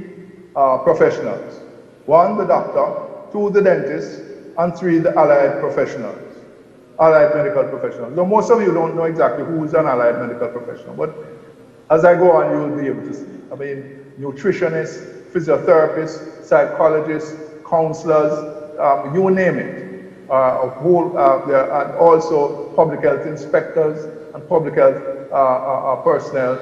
professionals. One, the doctor, two, the dentist, and three, the allied professionals, allied medical professionals. Now, most of you don't know exactly who is an allied medical professional, but as I go on, you will be able to see. I mean, nutritionists, physiotherapists, psychologists, counselors, you name it. And also public health inspectors and public health personnel,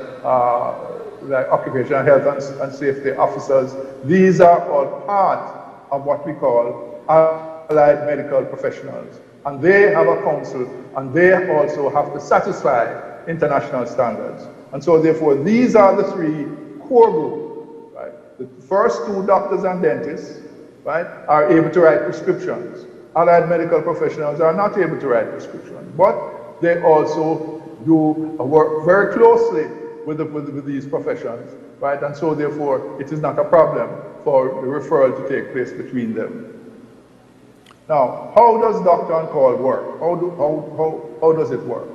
like occupational health and safety officers. These are all part of what we call allied medical professionals. And they have a council, and they also have to satisfy international standards. And so therefore, these are the three core groups, right? The first two, doctors and dentists, right, are able to write prescriptions. Allied medical professionals are not able to write prescriptions, but they also do work very closely with these professions, right? And so therefore, it is not a problem for the referral to take place between them. Now, how does Doctor on Call work? How does it work?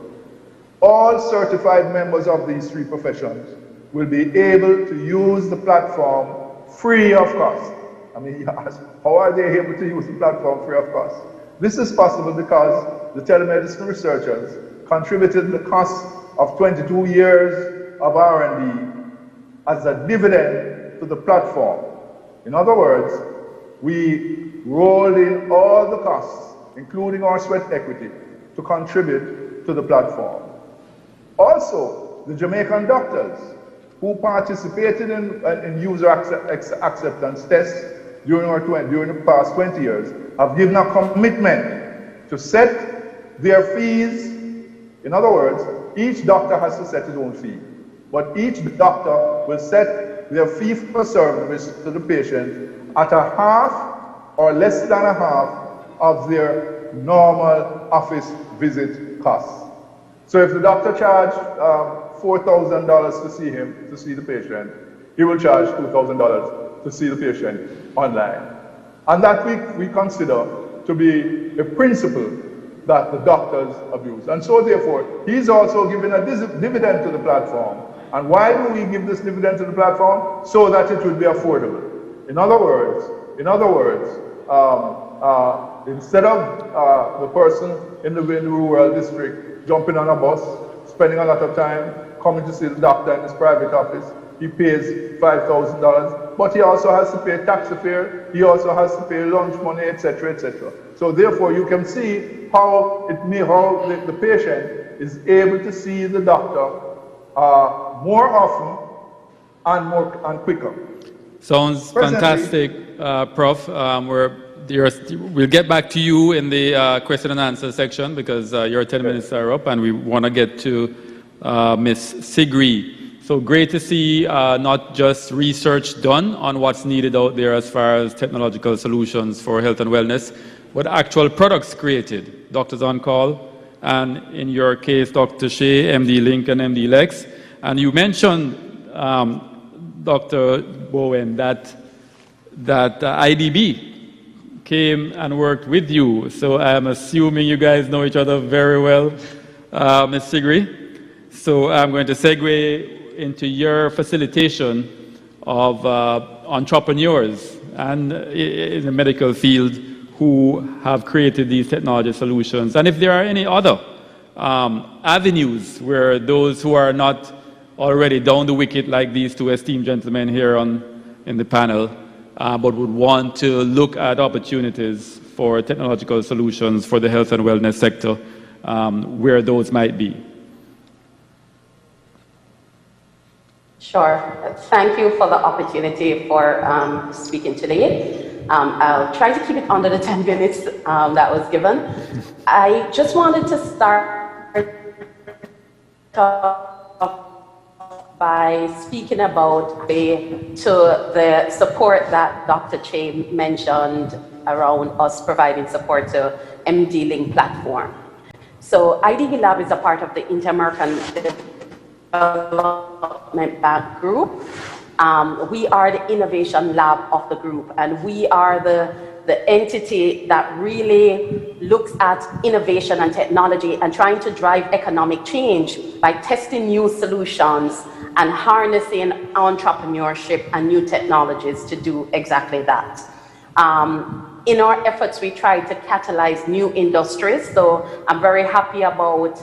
All certified members of these three professions will be able to use the platform free of cost. I mean, you ask, how are they able to use the platform free of cost? This is possible because the telemedicine researchers contributed the cost of 22 years of R&D as a dividend to the platform. In other words, we rolled in all the costs, including our sweat equity, to contribute to the platform. Also, the Jamaican doctors who participated in user acceptance tests during the past 20 years have given a commitment to set their fees. In other words, each doctor has to set his own fee, but each doctor will set their fee for service to the patient at a half or less than a half of their normal office visit costs. So if the doctor charged $4,000 to see the patient, he will charge $2,000 to see the patient online. And that we consider to be a principle that the doctors abuse. And so therefore, he's also given a dividend to the platform. And why do we give this dividend to the platform? So that it would be affordable. In other words, instead of the person in the rural district jumping on a bus, spending a lot of time coming to see the doctor in his private office, he pays $5,000, but he also has to pay taxi fare, he also has to pay lunch money, etc., etc. So therefore, you can see how the patient is able to see the doctor more often and quicker.
Sounds fantastic, Prof. We'll get back to you in the question and answer section because your 10 minutes are up and we want to get to Ms. Sigri. So great to see not just research done on what's needed out there as far as technological solutions for health and wellness, but actual products created. Doctors on Call, and in your case, Dr. Shea, MD Link and MD Lex. And you mentioned, Dr. Bowen, that IDB came and worked with you. So I'm assuming you guys know each other very well, Ms. Sigri. So I'm going to segue into your facilitation of entrepreneurs and in the medical field who have created these technology solutions. And if there are any other avenues where those who are not already down the wicket like these two esteemed gentlemen here in the panel, but would want to look at opportunities for technological solutions for the health and wellness sector, where those might be.
Sure. Thank you for the opportunity for speaking today. I'll try to keep it under the 10 minutes that was given. I just wanted to start by speaking about the support that Dr. Che mentioned around us providing support to MD Link platform. So IDB Lab is a part of the Inter-American Development Bank Group. We are the innovation lab of the group, and we are the entity that really looks at innovation and technology and trying to drive economic change by testing new solutions and harnessing entrepreneurship and new technologies to do exactly that. In our efforts, we try to catalyze new industries. So I'm very happy about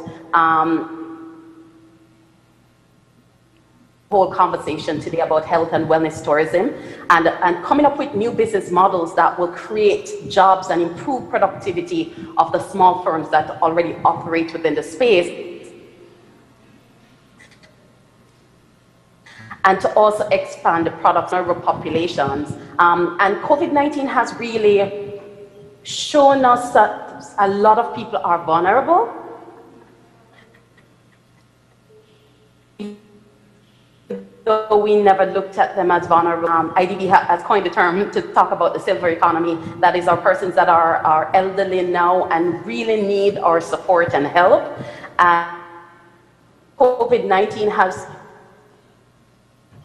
whole conversation today about health and wellness tourism and coming up with new business models that will create jobs and improve productivity of the small firms that already operate within the space, and to also expand the products in our populations. And COVID-19 has really shown us that a lot of people are vulnerable. Though we never looked at them as vulnerable. IDB has coined the term to talk about the silver economy. That is our persons that are elderly now and really need our support and help. COVID-19 has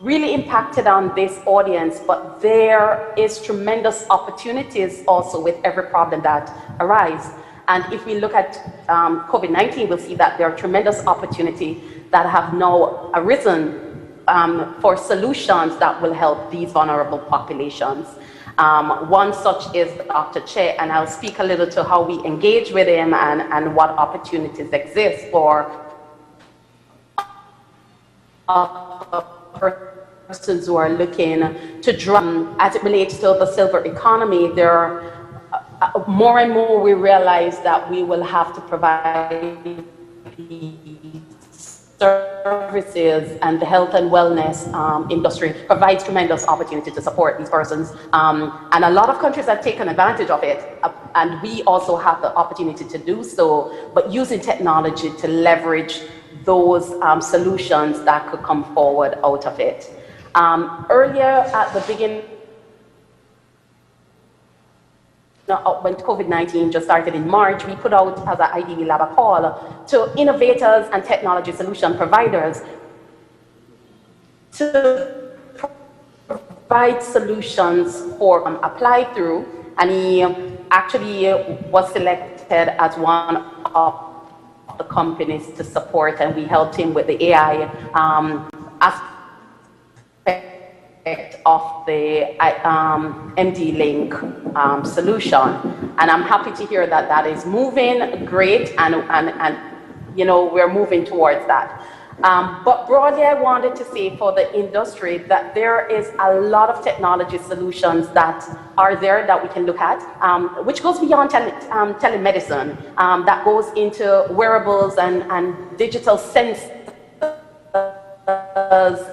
really impacted on this audience, but there is tremendous opportunities also with every problem that arises. And if we look at COVID-19, we'll see that there are tremendous opportunities that have now arisen for solutions that will help these vulnerable populations. One such is Dr. Che, and I'll speak a little to how we engage with him and what opportunities exist for persons who are looking to drum as it relates to the silver economy, there are more and more we realize that we will have to provide services, and the health and wellness industry provides tremendous opportunity to support these persons. And a lot of countries have taken advantage of it, and we also have the opportunity to do so, but using technology to leverage those solutions that could come forward out of it. Earlier at the beginning, when COVID-19 just started in March, we put out as an IDB Lab a call to innovators and technology solution providers to provide solutions for apply through, and he actually was selected as one of the companies to support, and we helped him with the AI aspect of the MD-Link solution, and I'm happy to hear that that is moving great, and you know, we're moving towards that. But broadly, I wanted to say for the industry that there is a lot of technology solutions that are there that we can look at, which goes beyond telemedicine, that goes into wearables and digital sensors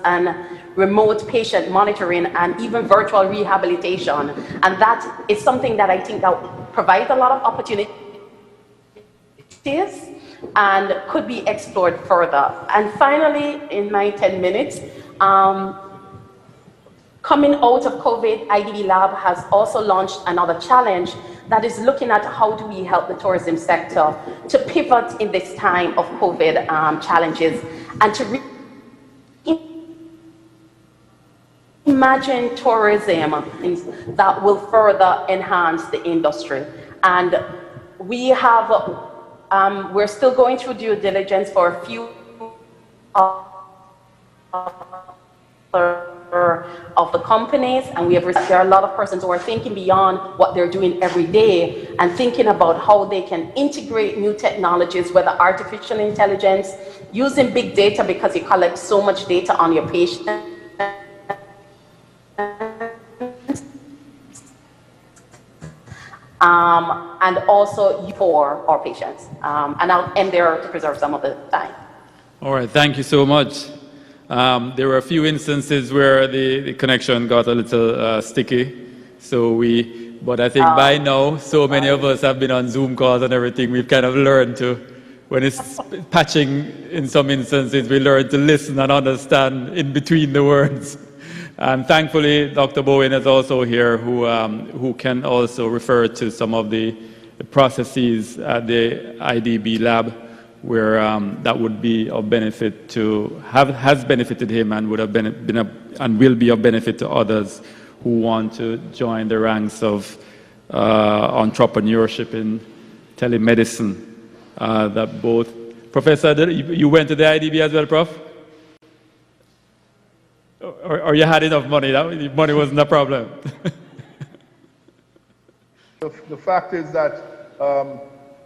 and remote patient monitoring and even virtual rehabilitation. And that is something that I think that provides a lot of opportunities and could be explored further. And finally, in my 10 minutes, coming out of COVID, IDB Lab has also launched another challenge that is looking at how do we help the tourism sector to pivot in this time of COVID challenges and to imagine tourism that will further enhance the industry. And we have, we're still going through due diligence for a few of the companies, and there are a lot of persons who are thinking beyond what they're doing every day and thinking about how they can integrate new technologies, whether artificial intelligence, using big data because you collect so much data on your patient. And also for our patients. And I'll end there to preserve some of the time.
All right, thank you so much. There were a few instances where the connection got a little sticky. But I think by now, so many of us have been on Zoom calls and everything, we've kind of learned to, when it's patching in some instances, we learn to listen and understand in between the words. And thankfully, Dr. Bowen is also here, who can also refer to some of the processes at the IDB Lab, where that would be of benefit to has benefited him and would have been and will be of benefit to others who want to join the ranks of entrepreneurship in telemedicine. That both Professor, you went to the IDB as well, Prof. Or you had enough money? Money wasn't a problem.
The fact is that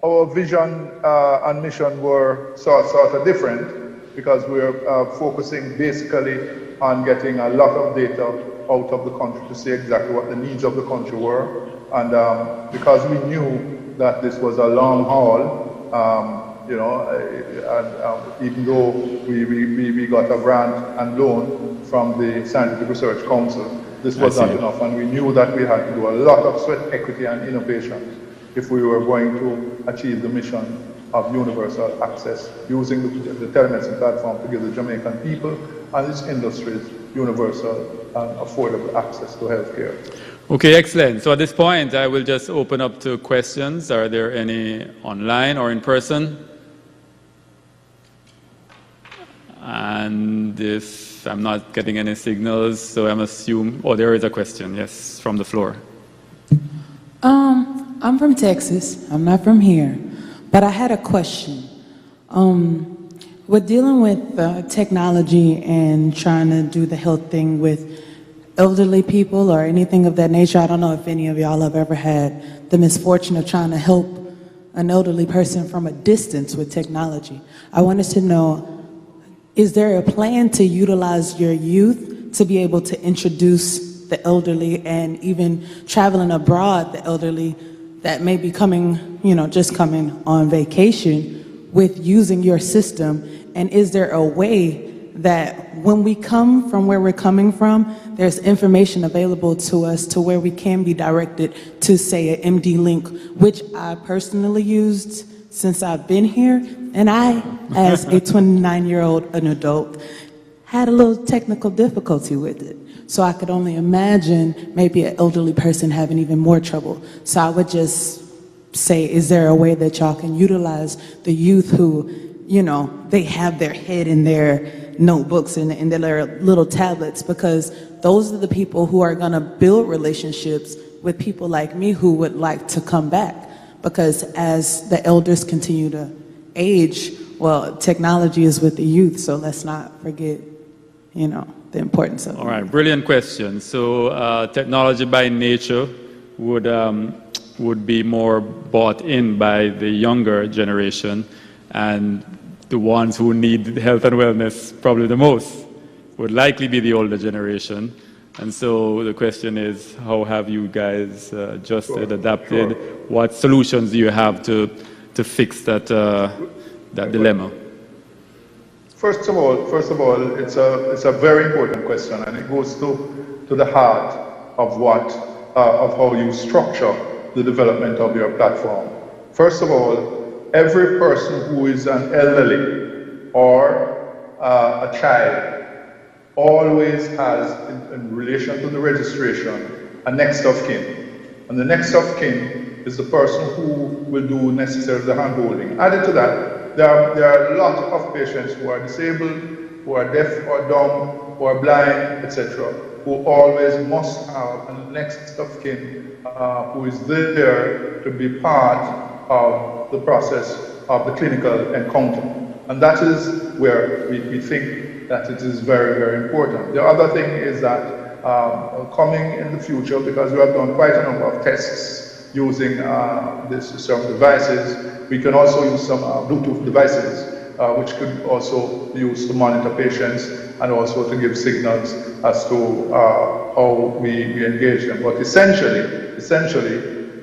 our vision and mission were sort of different, because we're focusing basically on getting a lot of data out of the country to see exactly what the needs of the country were. And because we knew that this was a long haul, you know, and even though we got a grant and loan from the Scientific Research Council, this was not enough, and we knew that we had to do a lot of sweat equity and innovation if we were going to achieve the mission of universal access, using the telemedicine platform to give the Jamaican people and its industries universal and affordable access to healthcare.
Okay, excellent. So at this point, I will just open up to questions. Are there any online or in person? And if I'm not getting any signals, so I'm assuming, oh, there is a question, yes, from the floor.
I'm from Texas. I'm not from here. But I had a question. We're dealing with technology and trying to do the health thing with elderly people or anything of that nature. I don't know if any of y'all have ever had the misfortune of trying to help an elderly person from a distance with technology. I wanted to know, is there a plan to utilize your youth to be able to introduce the elderly and even traveling abroad, the elderly that may be coming, just coming on vacation with using your system? And is there a way that when we come from where we're coming from, there's information available to us to where we can be directed to, say, an MD Link, which I personally used since I've been here. And I, as a 29-year-old, an adult, had a little technical difficulty with it. So I could only imagine maybe an elderly person having even more trouble. So I would just say, is there a way that y'all can utilize the youth who, they have their head in their notebooks and in their little tablets, because those are the people who are going to build relationships with people like me who would like to come back. Because as the elders continue to age, well, technology is with the youth, so let's not forget, the importance of it.
All right, brilliant question. So technology by nature would be more bought in by the younger generation, and the ones who need health and wellness probably the most would likely be the older generation. And so the question is, how have you guys adjusted, adapted? What solutions do you have to fix that dilemma?
First of all, it's a very important question, and it goes to the heart of how you structure the development of your platform. First of all, every person who is an elderly or a child always has, in relation to the registration, a next of kin. And the next of kin is the person who will do necessarily the hand-holding. Added to that, there are a lot of patients who are disabled, who are deaf or dumb, who are blind, etc., who always must have a next of kin who is there to be part of the process of the clinical encounter. And that is where we think that it is very, very important. The other thing is that coming in the future, because we have done quite a number of tests using some devices, we can also use some Bluetooth devices which could also be used to monitor patients and also to give signals as to how we engage them. But essentially,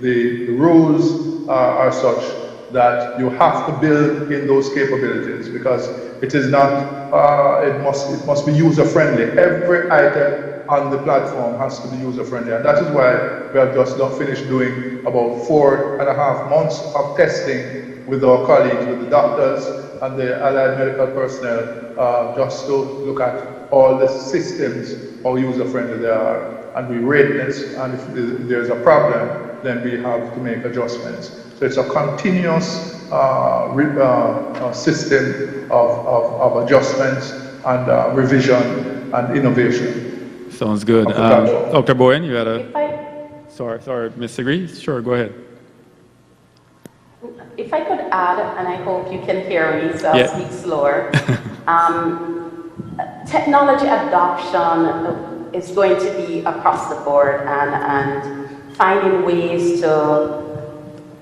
the rules are such that you have to build in those capabilities, because it is not, it must be user-friendly. Every item on the platform has to be user-friendly, and that is why we have just finished doing about 4.5 months of testing with our colleagues, with the doctors and the allied medical personnel, just to look at all the systems, how user-friendly they are. And we rate this, and if there's a problem, then we have to make adjustments. So it's a continuous system of adjustments and revision and innovation.
Sounds good. Dr. Bowen, you had a... Sorry, Ms. Sigri? Sure, go ahead.
If I could add, and I hope you can hear me, so I'll speak slower. Technology adoption is going to be across the board, and finding ways to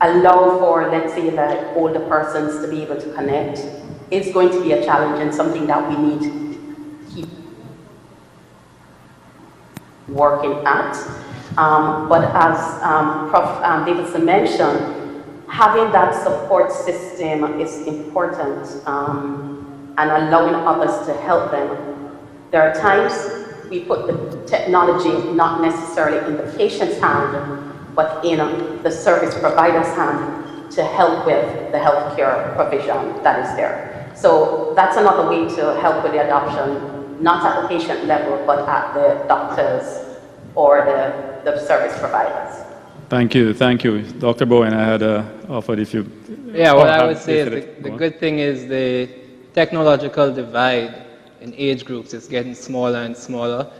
allow for, let's say, the older persons to be able to connect is going to be a challenge and something that we need to keep working at. But as Prof. Davidson mentioned, having that support system is important, and allowing others to help them. There are times we put the technology not necessarily in the patient's hand, but in the service provider's hand to help with the healthcare provision that is there. So that's another way to help with the adoption, not at the patient level, but at the doctors or the service providers.
Thank you. Dr. Bowen, I had offered if you...
Yeah, what I would say is the good thing is the technological divide in age groups is getting smaller and smaller.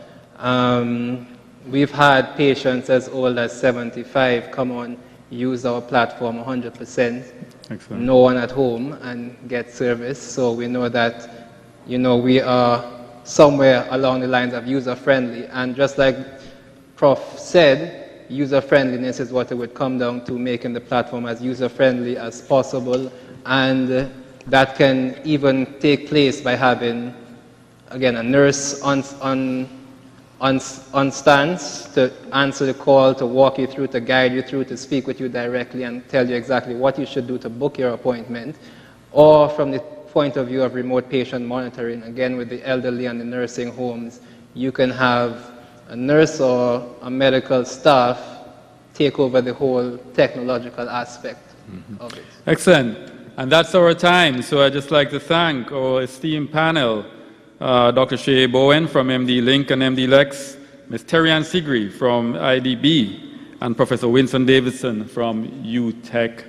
We've had patients as old as 75 come on, use our platform 100%,
Excellent.
No one at home, and get service. So we know that, we are somewhere along the lines of user-friendly. And just like Prof. said, user-friendliness is what it would come down to, making the platform as user-friendly as possible. And that can even take place by having, again, a nurse on on stands to answer the call, to walk you through, to guide you through, to speak with you directly and tell you exactly what you should do to book your appointment, or from the point of view of remote patient monitoring, again with the elderly and the nursing homes, you can have a nurse or a medical staff take over the whole technological aspect of it.
Excellent. And that's our time. So I'd just like to thank our esteemed panel, Dr. Shay Bowen from MD Link and MD Lex, Ms. Terry-Ann Sigri from IDB, and Professor Winston Davidson from UTech.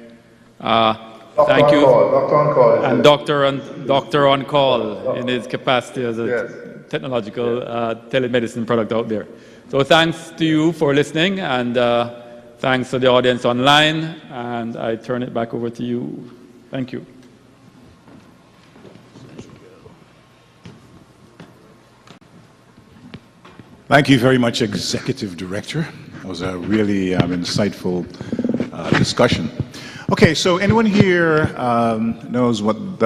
Thank you.
Doctor on call.
And Doctor on call in his capacity as a technological telemedicine product out there. So thanks to you for listening, and thanks to the audience online, and I turn it back over to you. Thank you.
Thank you very much, Executive Director. That was a really insightful discussion. Okay, so anyone here knows what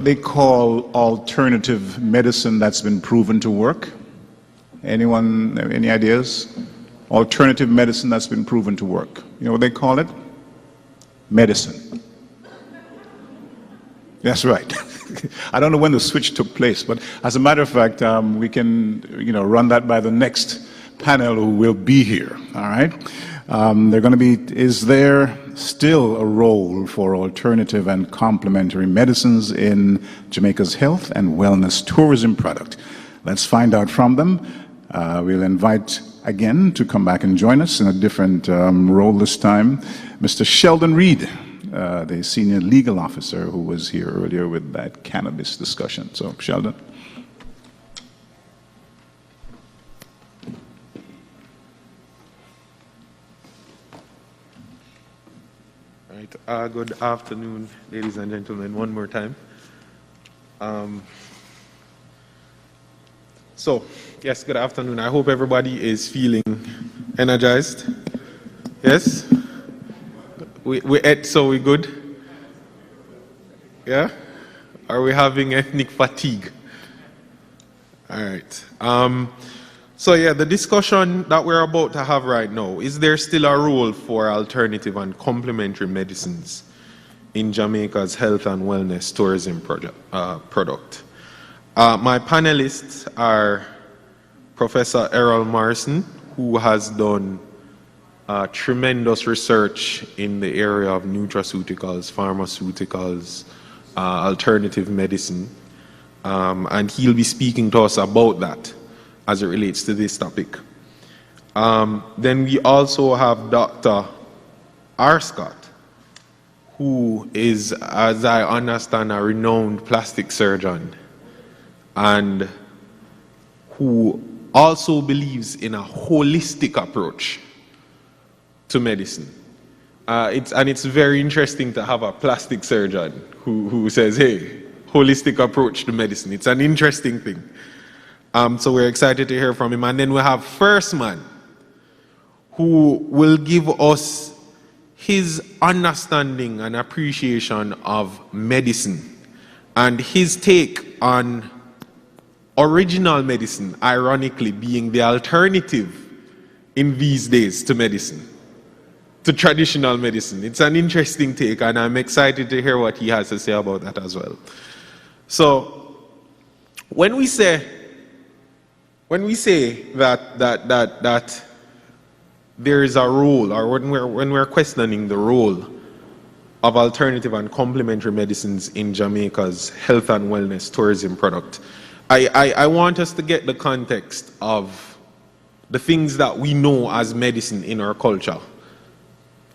they call alternative medicine that's been proven to work? Anyone, any ideas? Alternative medicine that's been proven to work. You know what they call it? Medicine. That's right. I don't know when the switch took place, but as a matter of fact, we can, run that by the next panel who will be here. All right. They're going to be. Is there still a role for alternative and complementary medicines in Jamaica's health and wellness tourism product? Let's find out from them. We'll invite again to come back and join us in a different role this time, Mr. Sheldon Reed, the senior legal officer who was here earlier with that cannabis discussion. So, Sheldon.
Right. Good afternoon, ladies and gentlemen, one more time. Yes, good afternoon. I hope everybody is feeling energized. Yes? We ate, so we good? Yeah? Are we having ethnic fatigue? All right. The discussion that we're about to have right now, is there still a role for alternative and complementary medicines in Jamaica's health and wellness tourism product? My panelists are Professor Errol Morrison, who has done tremendous research in the area of nutraceuticals, pharmaceuticals, alternative medicine, and he'll be speaking to us about that as it relates to this topic. Then we also have Dr. R. Scott, who is, as I understand, a renowned plastic surgeon, and who also believes in a holistic approach to medicine. It's very interesting to have a plastic surgeon who says, hey, holistic approach to medicine. It's an interesting thing. So we're excited to hear from him. And then we have First Man, who will give us his understanding and appreciation of medicine and his take on original medicine, ironically being the alternative in these days to medicine, to traditional medicine. It's an interesting take, and I'm excited to hear what he has to say about that as well. So when we say that there is a role, or when we're questioning the role of alternative and complementary medicines in Jamaica's health and wellness tourism product, I want us to get the context of the things that we know as medicine in our culture.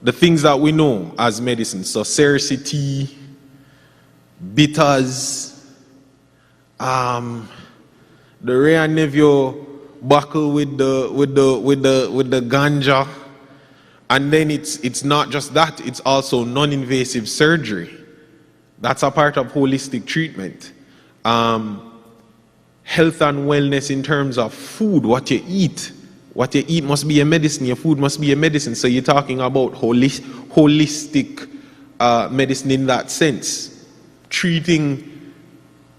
The things that we know as medicine. So Cercity, bitters, the Ray and Nevio buckle with the ganja, and then it's not just that, it's also non-invasive surgery. That's a part of holistic treatment. Health and wellness in terms of food, what you eat. What you eat must be a medicine, your food must be a medicine. So you're talking about holistic medicine in that sense. Treating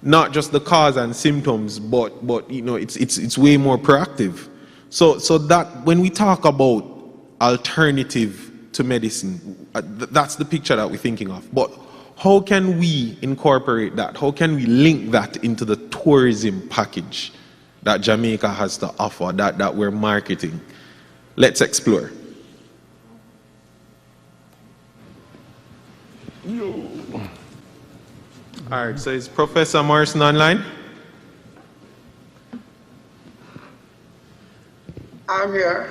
not just the cause and symptoms, but you know, it's way more proactive. So that when we talk about alternative to medicine, that's the picture that we're thinking of. But how can we incorporate that? How can we link that into the tourism package that Jamaica has to offer, that we're marketing? Let's explore. All right, so is Professor Morrison online?
I'm here.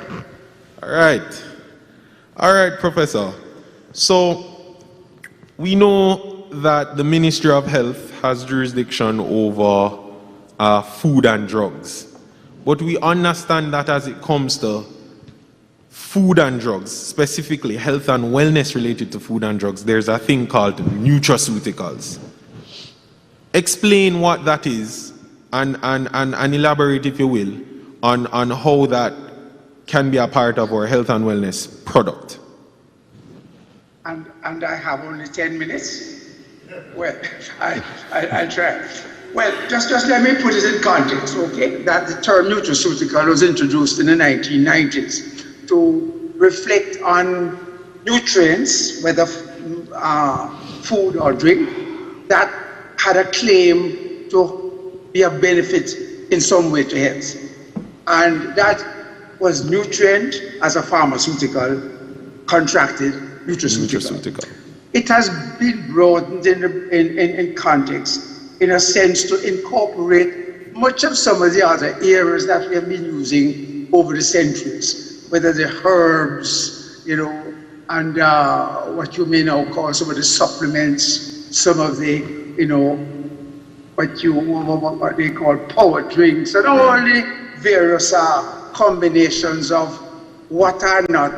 All right, Professor. So we know that the Ministry of Health has jurisdiction over food and drugs, but we understand that as it comes to food and drugs, specifically health and wellness related to food and drugs, there's a thing called nutraceuticals. Explain what that is and elaborate, if you will, on how that can be a part of our health and wellness product.
And I have only 10 minutes? Well, I'll try. Well, just let me put it in context, okay? That the term nutraceutical was introduced in the 1990s to reflect on nutrients, whether food or drink, that had a claim to be a benefit in some way to health. And that was nutrient as a pharmaceutical, contracted nutraceutical. It has been broadened in context, in a sense, to incorporate much of some of the other areas that we have been using over the centuries, whether the herbs, you know, and what you may now call some of the supplements, some of the, you know, what they call power drinks, and all the various combinations of what are not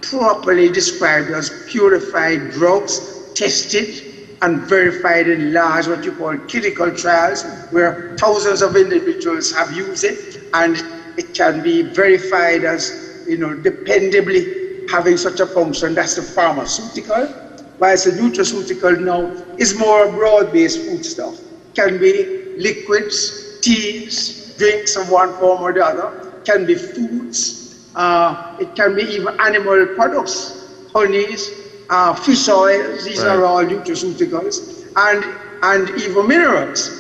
properly described as purified drugs, tested and verified in large, what you call clinical trials, where thousands of individuals have used it, and it can be verified as, you know, dependably having such a function. That's the pharmaceutical, whereas the nutraceutical now is more broad-based food stuff. Can be liquids, teas, drinks of one form or the other, can be foods, it can be even animal products, honeys, fish oils, these are all nutraceuticals, and even minerals.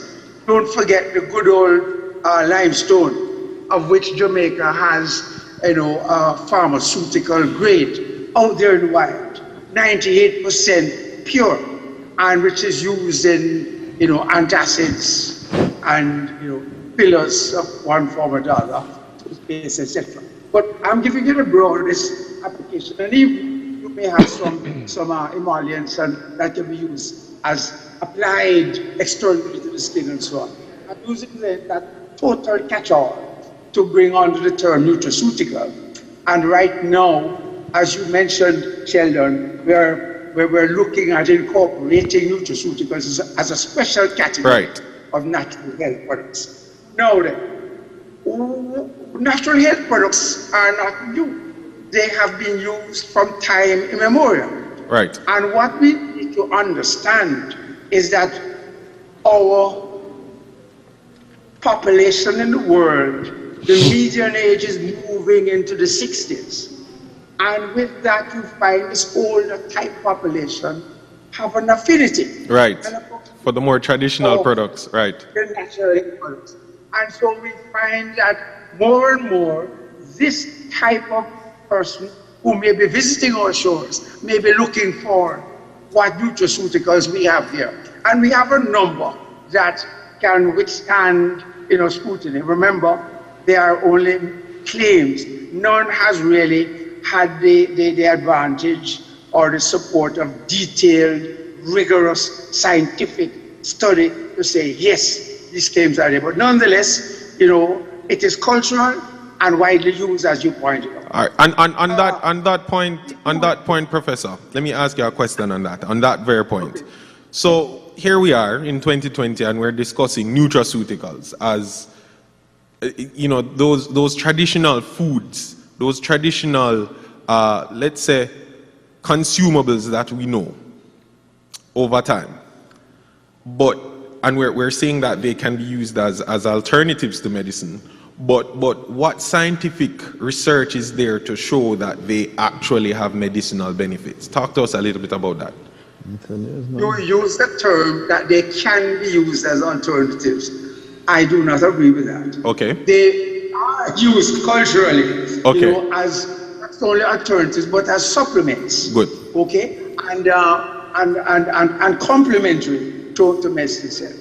Don't forget the good old limestone, of which Jamaica has, you know, a pharmaceutical grade out there in the wild, 98% pure, and which is used in, you know, antacids and, you know, pillars of one form or the other, toothpaste, etc. But I'm giving it a broadest application, and even you may have some emollients and that can be used as applied externally to the skin and so on. I'm using that total catch-all to bring under the term nutraceutical. And right now, as you mentioned, Sheldon, we're looking at incorporating nutraceuticals as a special category of natural health products. Now then, natural health products are not new. They have been used from time immemorial.
Right.
And what we need to understand is that our population in the world, the median age is moving into the 60s. And with that, you find this older type population have an affinity.
Right. For the more traditional products, right.
The natural products. And so we find that more and more, this type of person who may be visiting our shores may be looking for what nutraceuticals we have here. And we have a number that can withstand, you know, scrutiny. Remember, they are only claims. None has really had the advantage or the support of detailed, rigorous, scientific study to say, yes, these claims are there. But nonetheless, you know, it is cultural and widely used, as you pointed out.
All right. And on that point, Professor, let me ask you a question on that very point. So here we are in 2020, and we're discussing nutraceuticals as, you know, those traditional foods, those traditional, let's say, consumables that we know over time. But we're saying that they can be used as alternatives to medicine. But what scientific research is there to show that they actually have medicinal benefits? Talk to us a little bit about that.
You use the term that they can be used as alternatives. I do not agree with that.
Okay.
They are used culturally,
okay,
as not only alternatives but as supplements.
Good.
Okay, and complementary to medicine itself.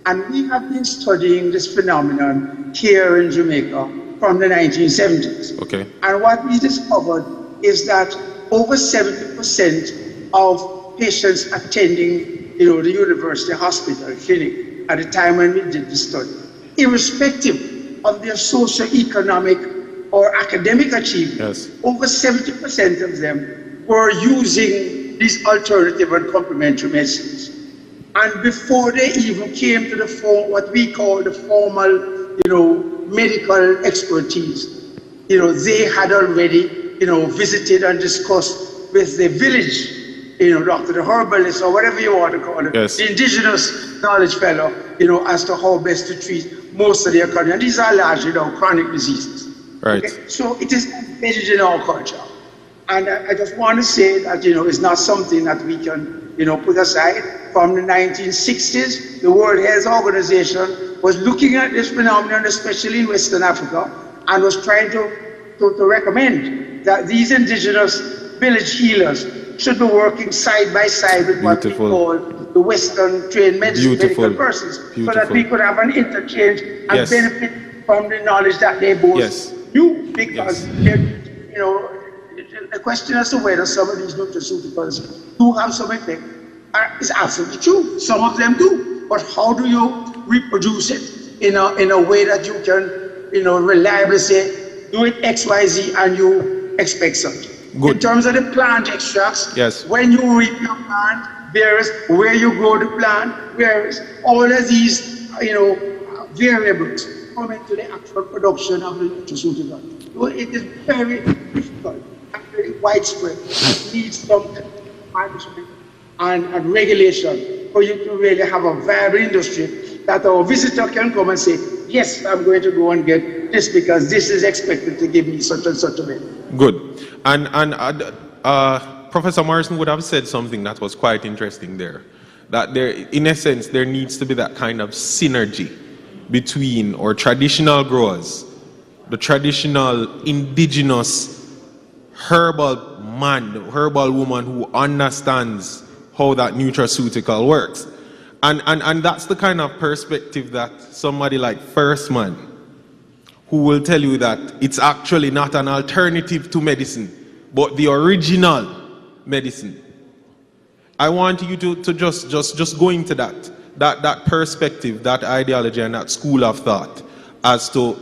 And we have been studying this phenomenon here in Jamaica from the 1970s.
Okay.
And what we discovered is that over 70% of patients attending, the university hospital clinic at the time when we did the study, irrespective of their socioeconomic or academic achievements, over 70% of them were using these alternative and complementary medicines. And before they even came to what we call the formal, medical expertise, they had already, visited and discussed with the village, doctor, the herbalist, or whatever you want to call it, the indigenous knowledge fellow, as to how best to treat most of their conditions. And these are largely, chronic diseases.
Right.
Okay? So it is embedded in our culture. And I just want to say that, it's not something that we can, put aside. From the 1960s, the World Health Organization was looking at this phenomenon, especially in Western Africa, and was trying to recommend that these indigenous village healers should be working side by side with what we call the Western trained medical persons, so that we could have an interchange and benefit from the knowledge that they both knew. Because, the question as to whether some of these nutraceuticals do have some effect is absolutely true. Some of them do. But how do you reproduce it in a way that you can, reliably say, do it X, Y, Z, and you expect something? Good. In terms of the plant extracts, when you reap your plant, varies where you grow the plant, varies all of these, variables come into the actual production of the nutraceutical. So it is very difficult and very widespread. It needs some management and regulation for you to really have a viable industry that our visitor can come and say, yes, I'm going to go and get this because this is expected to give me such and such a benefit.
Good. And Professor Morrison would have said something that was quite interesting there. That there, in essence, there needs to be that kind of synergy between our traditional growers, the traditional indigenous herbal man, herbal woman who understands how that nutraceutical works. And that's the kind of perspective that somebody like First Man, who will tell you that it's actually not an alternative to medicine, but the original medicine. I want you to just go into that perspective, that ideology, and that school of thought as to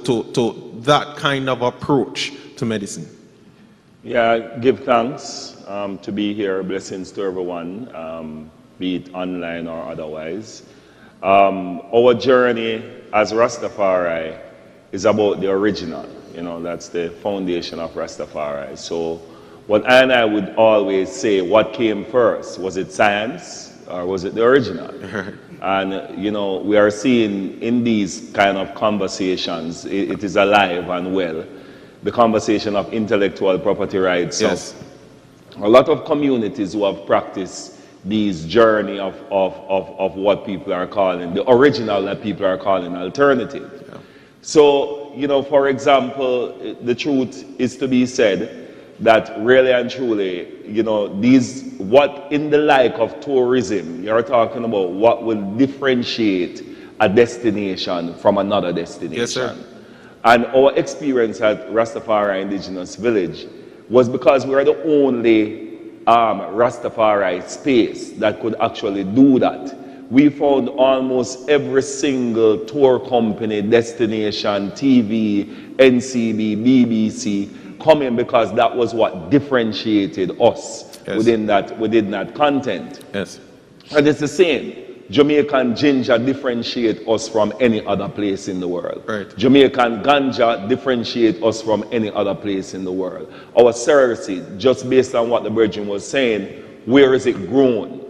that kind of approach to medicine.
Yeah, give thanks to be here. Blessings to everyone, be it online or otherwise. Our journey as Rastafari is about the original. That's the foundation of Rastafari. So what I would always say, what came first? Was it science or was it the original? And, we are seeing in these kind of conversations, it is alive and well, the conversation of intellectual property rights.
Yes.
So a lot of communities who have practiced these journey of what people are calling, the original that people are calling alternative. Yeah. So, for example, the truth is to be said that really and truly, what in the like of tourism, you're talking about what will differentiate a destination from another destination.
Yes, sir.
And our experience at Rastafari Indigenous Village was because we are the only Rastafari space that could actually do that. We found almost every single tour company, destination, TV, NCB, BBC coming because that was what differentiated us within that content.
Yes.
And it's the same. Jamaican ginger differentiate us from any other place in the world.
Right.
Jamaican ganja differentiate us from any other place in the world. Our cerasy, just based on what the Virgin was saying, where is it grown?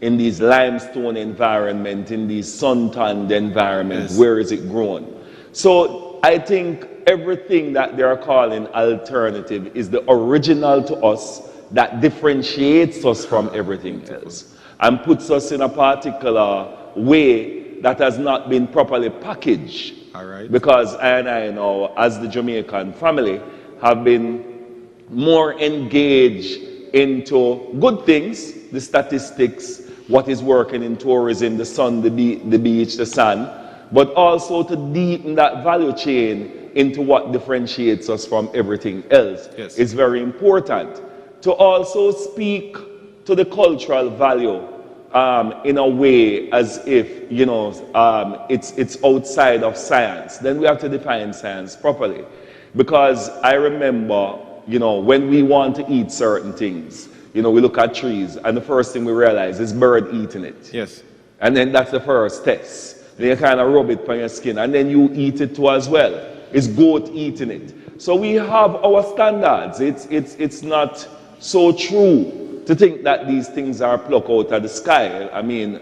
in these limestone environment, in these sun-tanned environment, where is it grown? So I think everything that they are calling alternative is the original to us that differentiates us from everything else and puts us in a particular way that has not been properly packaged.
All right.
Because I know, as the Jamaican family, have been more engaged into good things, the statistics, what is working in tourism, the sun, the beach, the sand, but also to deepen that value chain into what differentiates us from everything else. Is very important. To also speak to the cultural value in a way as if, you know, it's outside of science. Then we have to define science properly. Because I remember, you know, when we want to eat certain things, you know, we look at trees and the first thing we realize is bird eating it.
Yes.
And then that's the first test. Then you kind of rub it on your skin and then you eat it too as well. It's goat eating it. So we have our standards. It's not so true to think that these things are plucked out of the sky. I mean,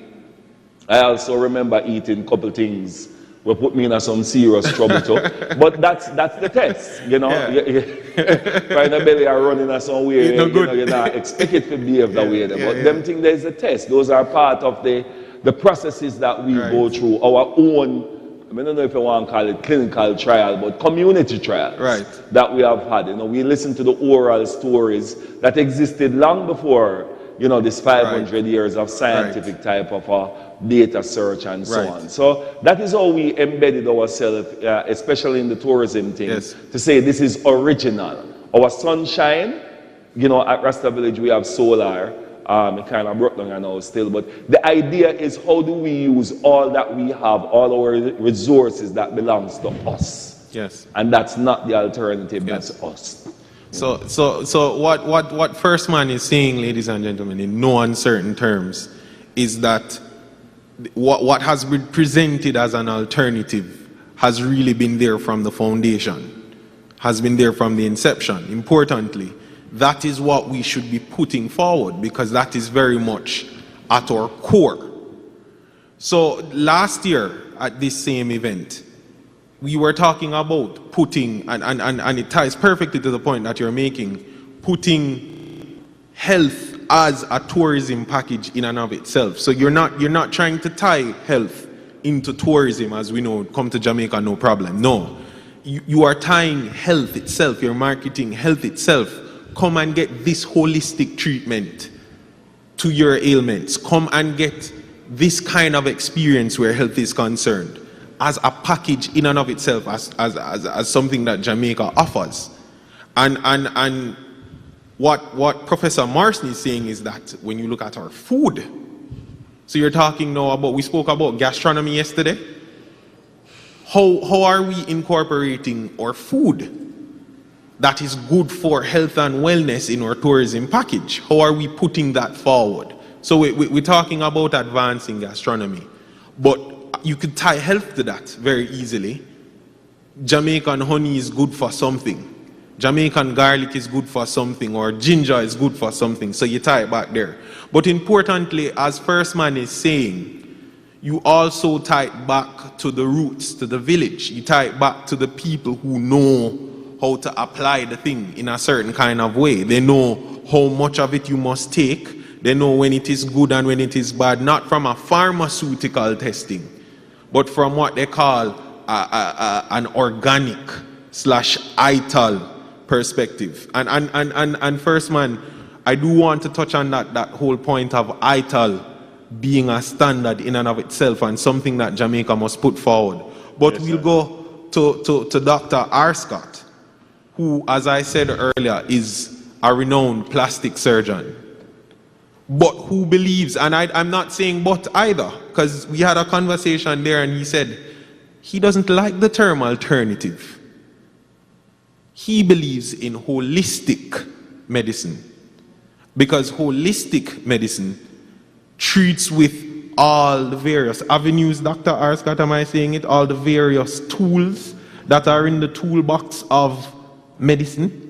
I also remember eating a couple things will put me in some serious trouble too. But that's the test, you know. Right now belly are running in some way, you're not expect it to behave that way. But them things, there's a test. Those are part of the processes that we go through, our own, I don't know if you want to call it clinical trial, but community trials that we have had. You know, we listen to the oral stories that existed long before, you know, this 500 years of scientific type of data search and so on. So that is how we embedded ourselves, especially in the tourism thing, to say this is original. Our sunshine, you know, at Rasta Village we have solar. It kind of broke down now still, but the idea is how do we use all that we have, all our resources that belongs to us.
Yes.
And that's not the alternative, that's us.
So what First Man is saying, ladies and gentlemen, in no uncertain terms, is that what has been presented as an alternative has really been there from the foundation, has been there from the inception. Importantly, that is what we should be putting forward, because that is very much at our core. So last year at this same event, we were talking about putting, and it ties perfectly to the point that you're making, putting health as a tourism package in and of itself. So you're not trying to tie health into tourism, as we know, come to Jamaica, no problem. No, you are tying health itself, you're marketing health itself. Come and get this holistic treatment to your ailments. Come and get this kind of experience where health is concerned as a package in and of itself, as something that Jamaica offers. And what Professor Morrison is saying is that when you look at our food, so you're talking now about, we spoke about gastronomy yesterday. How are we incorporating our food that is good for health and wellness in our tourism package? How are we putting that forward? So we're talking about advancing gastronomy, but you could tie health to that very easily. Jamaican honey is good for something. Jamaican garlic is good for something, or ginger is good for something. So you tie it back there. But importantly, as First Man is saying, you also tie it back to the roots, to the village. You tie it back to the people who know how to apply the thing in a certain kind of way. They know how much of it you must take. They know when it is good and when it is bad, not from a pharmaceutical testing, but from what they call an organic / ITAL perspective. And First Man, I do want to touch on that whole point of ITAL being a standard in and of itself and something that Jamaica must put forward. But we'll go to Dr. R. Scott, who, as I said earlier, is a renowned plastic surgeon, but who believes, and I'm not saying but either, because we had a conversation there and he said he doesn't like the term alternative. He believes in holistic medicine, because holistic medicine treats with all the various avenues, Dr. R. Scott, am I saying it? All the various tools that are in the toolbox of medicine.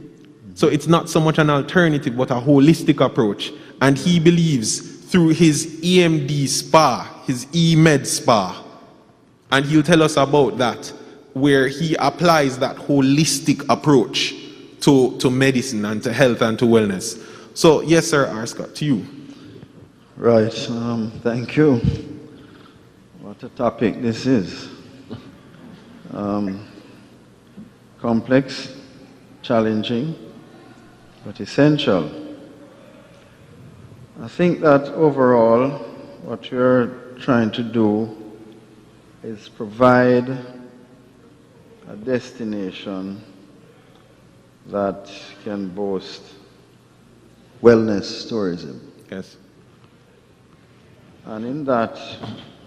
So it's not so much an alternative, but a holistic approach. And he believes through his EMD spa, his eMed spa. And he'll tell us about that, where he applies that holistic approach to medicine and to health and to wellness. So, yes, sir, R. Scott, to you.
Right, thank you. What a topic this is. Complex, challenging, but essential. I think that overall, what we're trying to do is provide a destination that can boast wellness tourism.
Yes.
And in that,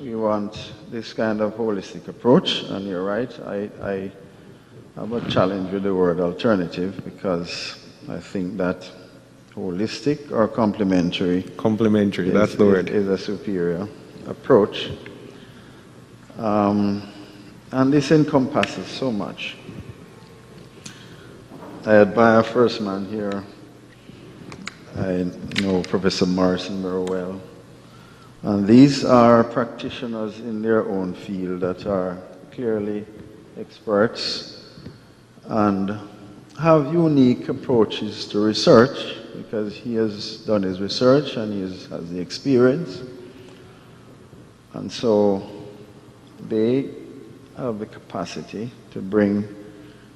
we want this kind of holistic approach, and you're right, I have a challenge with the word alternative, because I think that holistic or complementary.
Complementary, that's the word.
Is a superior approach. And this encompasses so much. I admire a first man here. I know Professor Morrison very well. And these are practitioners in their own field that are clearly experts and have unique approaches to research, because he has done his research and he has the experience. And so they have the capacity to bring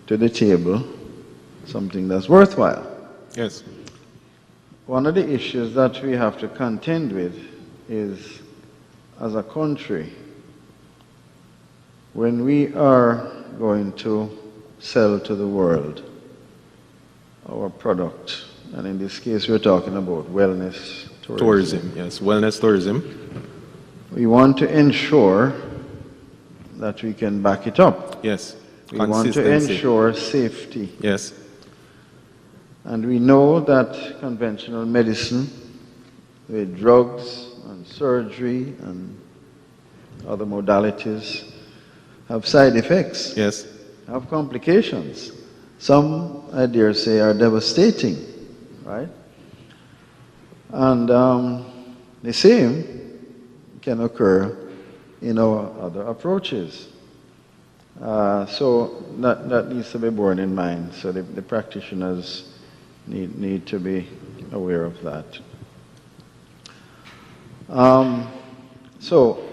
to the table something that's worthwhile.
Yes.
One of the issues that we have to contend with is, as a country, when we are going to sell to the world our product, and in this case we're talking about wellness tourism.
Yes, wellness tourism.
We want to ensure that we can back it up.
Yes.
We want to ensure safety.
Yes.
And we know that conventional medicine with drugs and surgery and other modalities have side effects.
Yes.
Have complications. Some, I dare say, are devastating, right? And the same can occur in our other approaches. So that needs to be borne in mind. So the practitioners need to be aware of that. So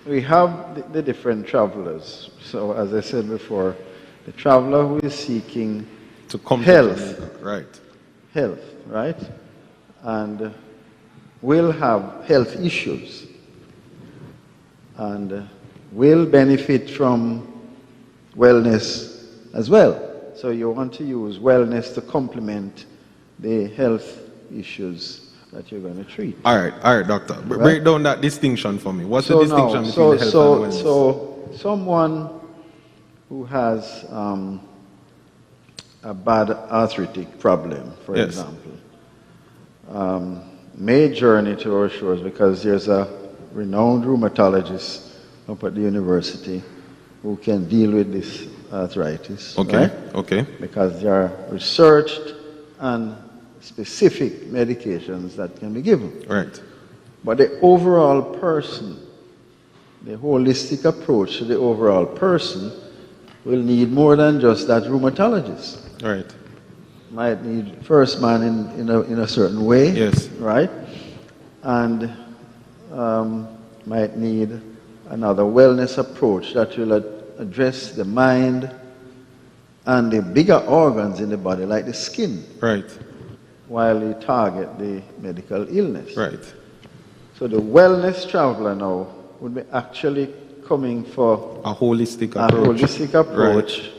we have the different travelers. So as I said before, the traveler who is seeking
to come
health,
right?
Right? And will have health issues and will benefit from wellness as well. So you want to use wellness to complement the health issues that you're going to treat.
All right, doctor.
Right?
Break down that distinction for me. What's the distinction between health and wellness?
So someone who has a bad arthritic problem, for example, may journey to our shores because there's a renowned rheumatologist up at the university who can deal with this arthritis.
Okay,
right?
okay.
Because there are researched and specific medications that can be given.
Right.
But the overall person, the holistic approach to the overall person will need more than just that rheumatologist.
Right.
Might need first man in a certain way.
Yes.
Right? And might need another wellness approach that will address the mind and the bigger organs in the body, like the skin.
Right.
While they target the medical illness.
Right.
So the wellness traveler now would be actually coming for
a holistic approach,
right,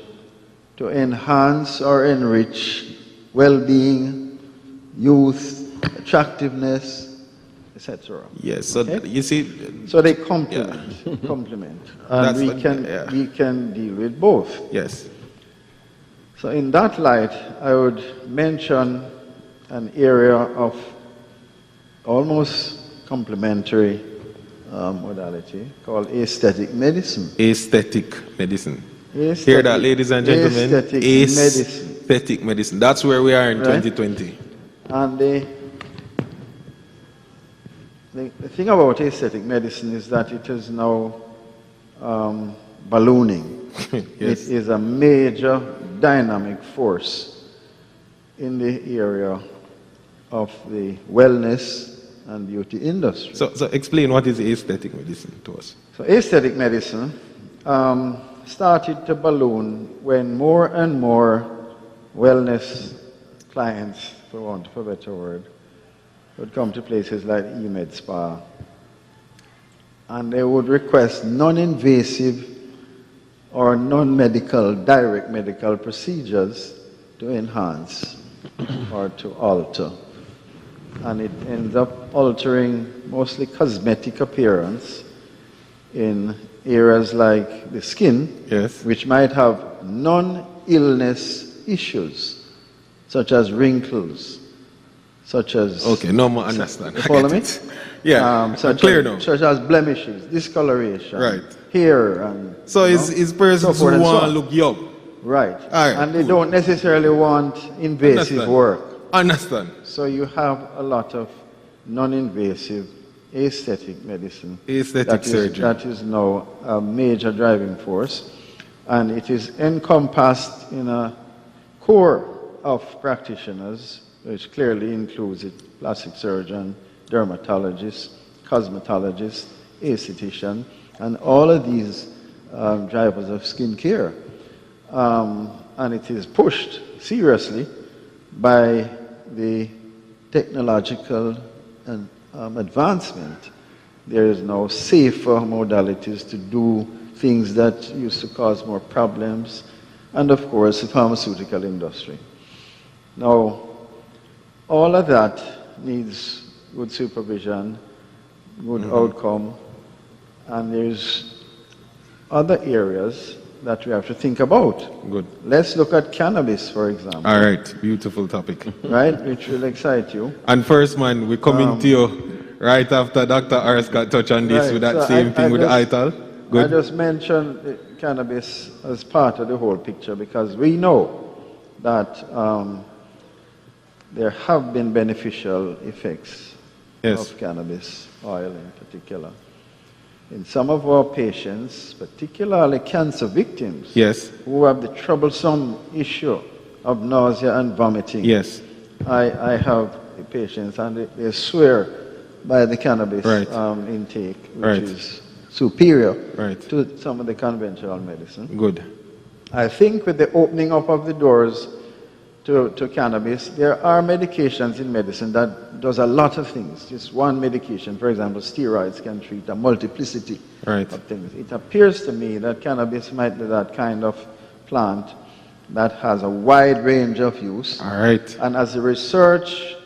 to enhance or enrich well-being, youth, attractiveness, etc.
Yes. So you see,
so they complement, and we can deal with both.
Yes.
So in that light, I would mention an area of almost complementary modality called aesthetic medicine.
Aesthetic medicine. Hear that, ladies and gentlemen? Aesthetic medicine. That's where we are in 2020.
And the the thing about aesthetic medicine is that it is now ballooning.
Yes.
It is a major dynamic force in the area of the wellness and beauty industry.
So explain what is aesthetic medicine to us.
So aesthetic medicine started to balloon when more and more wellness clients, for want of a better word, would come to places like eMed Spa, and they would request non-invasive or non-medical, direct medical procedures to enhance or to alter. And it ends up altering mostly cosmetic appearance in areas like the skin,
yes,
which might have non-illness issues, such as wrinkles, such as...
Okay, no more understand.
You follow me?
Yeah, clear now.
Such as blemishes, discoloration,
right,
hair, and...
So is persons who want to look young.
Right.
All right.
And they don't necessarily want invasive work.
Understand.
So you have a lot of non-invasive aesthetic medicine.
Aesthetic surgery.
That is now a major driving force. And it is encompassed in a core of practitioners, which clearly includes a plastic surgeon, dermatologist, cosmetologist, aesthetician, and all of these drivers of skin care. And it is pushed seriously by the technological advancement. There is now safer modalities to do things that used to cause more problems, and of course the pharmaceutical industry. Now, all of that needs good supervision, good outcome, and there's other areas that we have to think about.
Good.
Let's look at cannabis, for example.
All right, beautiful topic.
Right, which will excite you.
And first, man, we're coming to you right after Dr. Ars got touch on this with that same thing with the ITAL. Good.
I just mentioned cannabis as part of the whole picture because we know that there have been beneficial effects of cannabis oil in particular. In some of our patients, particularly cancer victims, who have the troublesome issue of nausea and vomiting.
Yes.
I have patients and they swear by the cannabis intake, which is superior to some of the conventional medicine.
Good.
I think with the opening up of the doors to cannabis, there are medications in medicine that does a lot of things. Just one medication, for example, steroids can treat a multiplicity of things. It appears to me that cannabis might be that kind of plant that has a wide range of use.
All right.
And as the research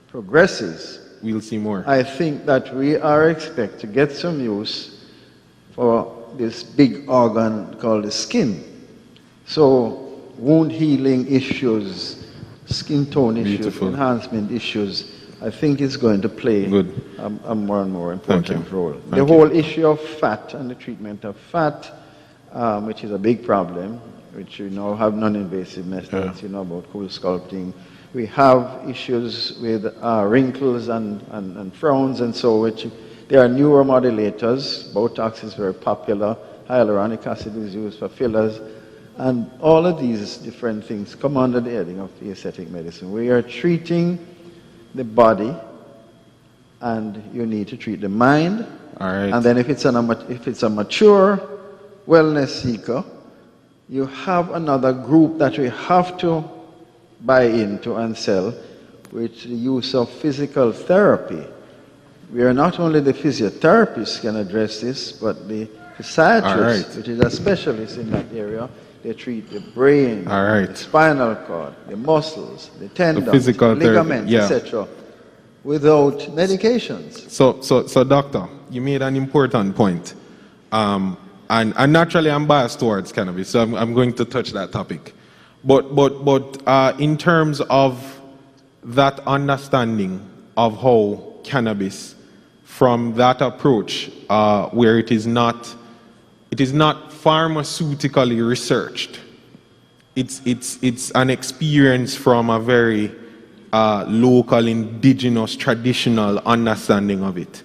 progresses,
we'll see more.
I think that we are expected to get some use for this big organ called the skin. So wound healing issues, skin tone issues, enhancement issues, I think is going to play a more and more important role. The whole issue of fat and the treatment of fat, which is a big problem, which you know have non-invasive methods, you know about cool sculpting. We have issues with wrinkles and frowns and so which there are newer modulators. Botox is very popular. Hyaluronic acid is used for fillers. And all of these different things come under the heading of aesthetic medicine. We are treating the body, and you need to treat the mind.
All right.
And then if it's a mature wellness seeker, you have another group that we have to buy into and sell, which the use of physical therapy. We are not only the physiotherapists can address this, but the physiatrist, which is a specialist in that area. They treat the brain, the spinal cord, the muscles, the tendons, the ligaments, etc., without medications.
So, doctor, you made an important point. And naturally, I'm biased towards cannabis, so I'm going to touch that topic. But in terms of that understanding of how cannabis, from that approach, where it is not pharmaceutically researched. It's an experience from a very local, indigenous, traditional understanding of it.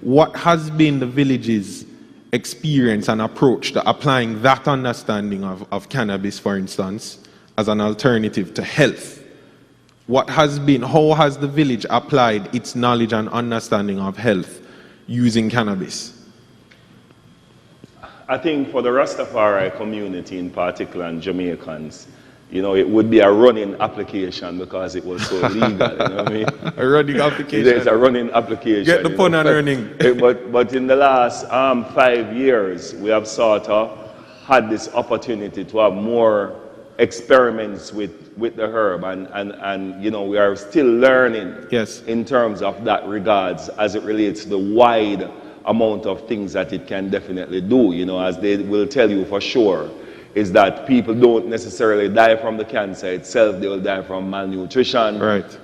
What has been the village's experience and approach to applying that understanding of cannabis, for instance, as an alternative to health? How has the village applied its knowledge and understanding of health using cannabis?
I think for the Rastafari community in particular and Jamaicans, you know, it would be a running application because it was so legal, you know what I mean?
A running application.
It's a running application.
Get the pun on running.
But in the last 5 years, we have sort of had this opportunity to have more experiments with the herb, and you know, we are still learning in terms of that regards as it relates to the wide amount of things that it can definitely do, you know, as they will tell you for sure, is that people don't necessarily die from the cancer itself, they will die from malnutrition,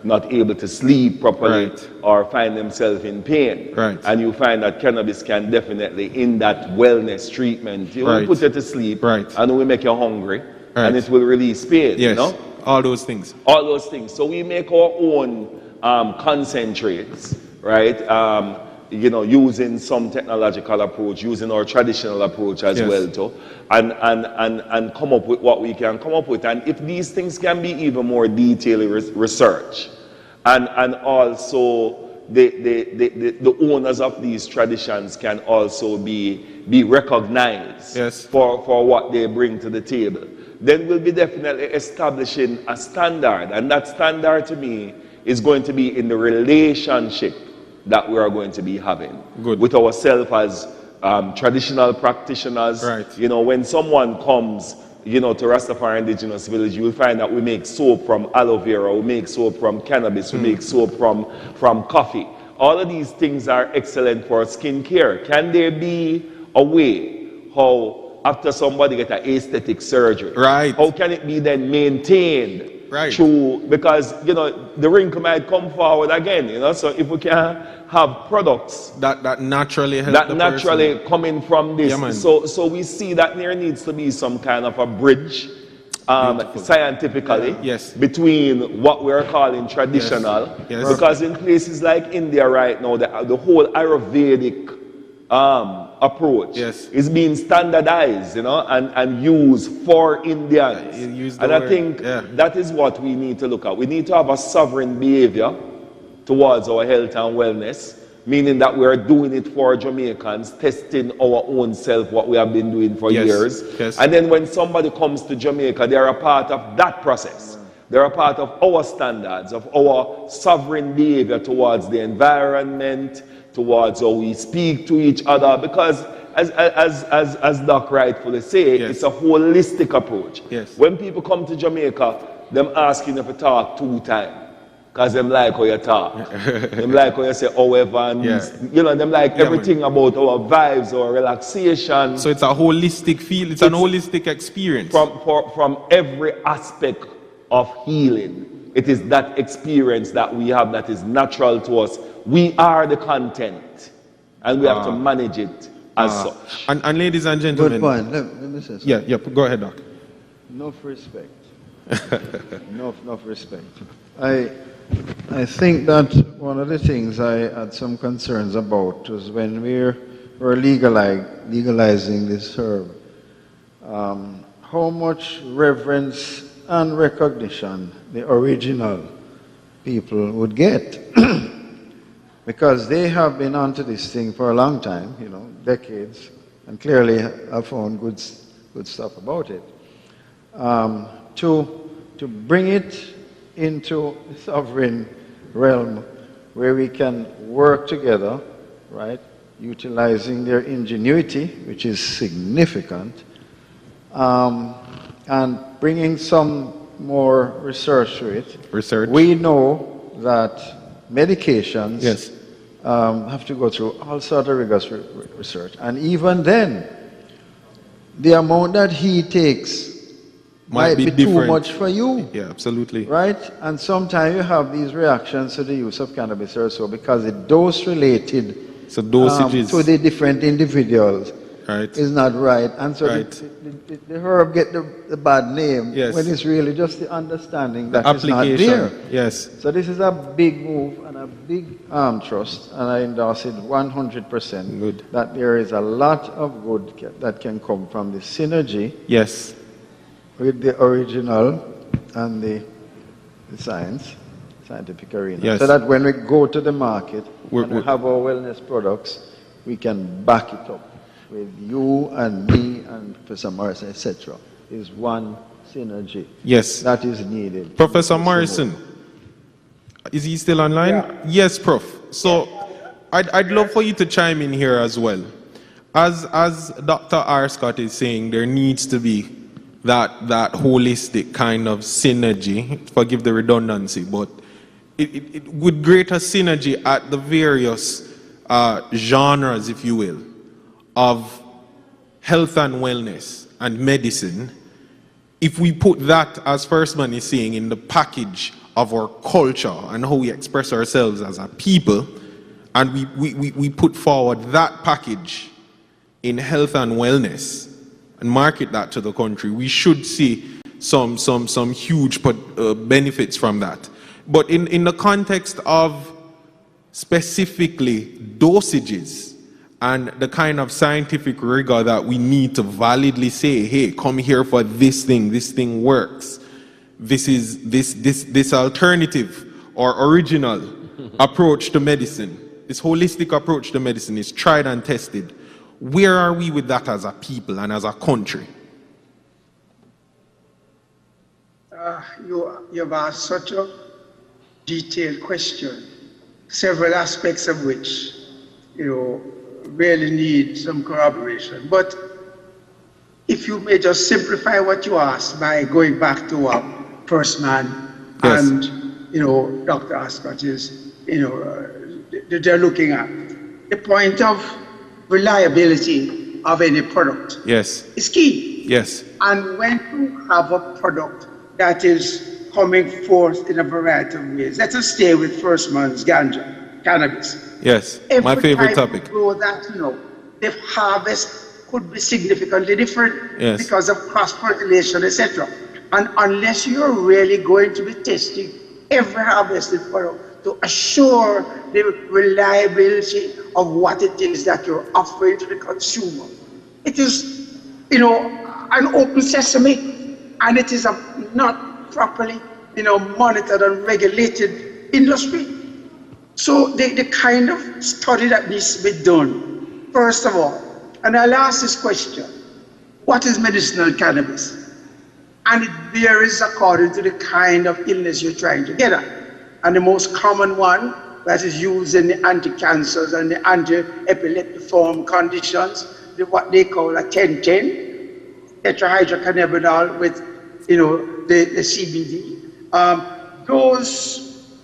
not able to sleep properly, or find themselves in pain. And you find that cannabis can definitely, in that wellness treatment, it will put you to sleep, and it will make you hungry, and it will release pain, you know?
All those things.
All those things. So we make our own concentrates, right? You know, using some technological approach, using our traditional approach as well too, and come up with what we can come up with. And if these things can be even more detailed research, and also the owners of these traditions can also be recognized for what they bring to the table, then we'll be definitely establishing a standard. And that standard to me is going to be in the relationship that we are going to be having with ourselves as traditional practitioners. You know, when someone comes, you know, to Rastafari Indigenous Village, you will find that we make soap from aloe vera, we make soap from cannabis, we make soap from coffee. All of these things are excellent for skin care. Can there be a way how after somebody get an aesthetic surgery, how can it be then maintained? True, because you know the wrinkle might come forward again, you know. So if we can have products
that naturally help
coming from this, so we see that there needs to be some kind of a bridge, scientifically, between what we are calling traditional, because in places like India right now, the whole Ayurvedic approach is being standardized, you know, and used for Indians. And I think that is what we need to look at. We need to have a sovereign behavior towards our health and wellness, meaning that we are doing it for Jamaicans, testing our own self, what we have been doing for years. And then when somebody comes to Jamaica, they are a part of that process. They're a part of our standards, of our sovereign behavior towards the environment, towards how we speak to each other, because as Doc rightfully say, it's a holistic approach. When people come to Jamaica, them asking if you talk 2 times, because them like how you talk. Them like how you say however, and you know, them like everything about our vibes, our relaxation.
So it's a holistic feel, it's an holistic experience.
From every aspect of healing, it is that experience that we have that is natural to us. We are the content, and we have to manage it as such.
And ladies and gentlemen,
good point. Let me say something.
Yeah, go ahead, Doc.
Enough respect. enough respect. I think that one of the things I had some concerns about was when we were legalizing this herb, how much reverence and recognition the original people would get. Because they have been onto this thing for a long time, you know, decades, and clearly have found good stuff about it. To bring it into a sovereign realm where we can work together, right, utilizing their ingenuity, which is significant, and bringing some more research to it. We know that medications have to go through all sorts of rigorous research. And even then, the amount that he takes might be too much for you.
Yeah, absolutely.
Right? And sometimes you have these reactions to the use of cannabis also because it's dose related to the different individuals. is not right. And so the herb get the bad name when it's really just the understanding that it's not there.
Yes.
So this is a big move and a big trust, and I endorse it 100%.
Good.
That there is a lot of good that can come from the synergy.
Yes.
With the original and the scientific arena.
Yes.
So that when we go to the market and we have our wellness products, we can back it up with you and me and Professor Morrison, etc. Is one synergy.
Yes.
That is needed.
Professor Morrison, is he still online?
Yeah.
Yes, Prof. So I'd love for you to chime in here as well. As Dr. R. Scott is saying, there needs to be that holistic kind of synergy, forgive the redundancy, but it with greater synergy at the various genres, if you will, of health and wellness and medicine. If we put that, as First Man is saying, in the package of our culture and how we express ourselves as a people, and we put forward that package in health and wellness and market that to the country, we should see some huge benefits from that. But in the context of specifically dosages and the kind of scientific rigor that we need to validly say, hey, come here for this thing works. This is this alternative or original approach to medicine, this holistic approach to medicine is tried and tested. Where are we with that as a people and as a country?
You've asked such a detailed question, several aspects of which, really need some corroboration. But if you may just simplify what you asked by going back to what First Man and, Dr. Ascott is, they're looking at. The point of reliability of any product is key.
Yes.
And when you have a product that is coming forth in a variety of ways, let us stay with First Man's cannabis.
Yes, my favorite topic.
Grow that, the harvest could be significantly different because of cross-fertilization, etc. And unless you're really going to be testing every harvested product to assure the reliability of what it is that you're offering to the consumer, it is, an open sesame, and it is a not properly, monitored and regulated industry. So the kind of study that needs to be done, first of all, and I'll ask this question, what is medicinal cannabis? And it varies according to the kind of illness you're trying to get at. And the most common one that is used in the anti-cancers and the anti-epileptiform conditions, what they call a 10-10, tetrahydrocannabinol with, the CBD. Those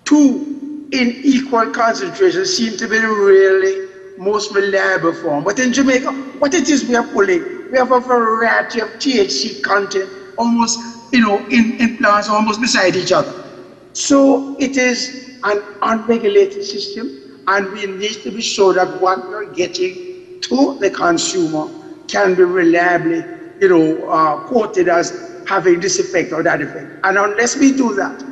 two in equal concentration seem to be the really most reliable form. But in Jamaica, what it is we are pulling, we have a variety of THC content almost, in plants almost beside each other. So it is an unregulated system, and we need to be sure that what we're getting to the consumer can be reliably, quoted as having this effect or that effect. And unless we do that,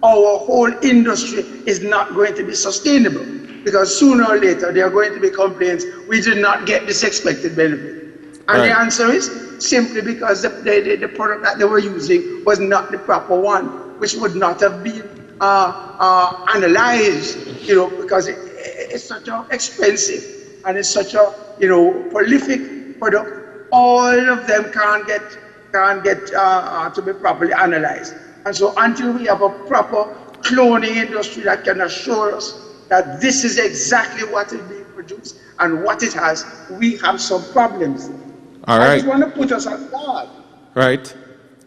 our whole industry is not going to be sustainable, because sooner or later there are going to be complaints, we did not get this expected benefit. And the answer is simply because the product that they were using was not the proper one, which would not have been analyzed, because it's such an expensive and it's such a prolific product. All of them can't get to be properly analyzed. And so until we have a proper cloning industry that can assure us that this is exactly what is being produced and what it has, we have some problems.
All right.
I just want to put us on guard.
Right.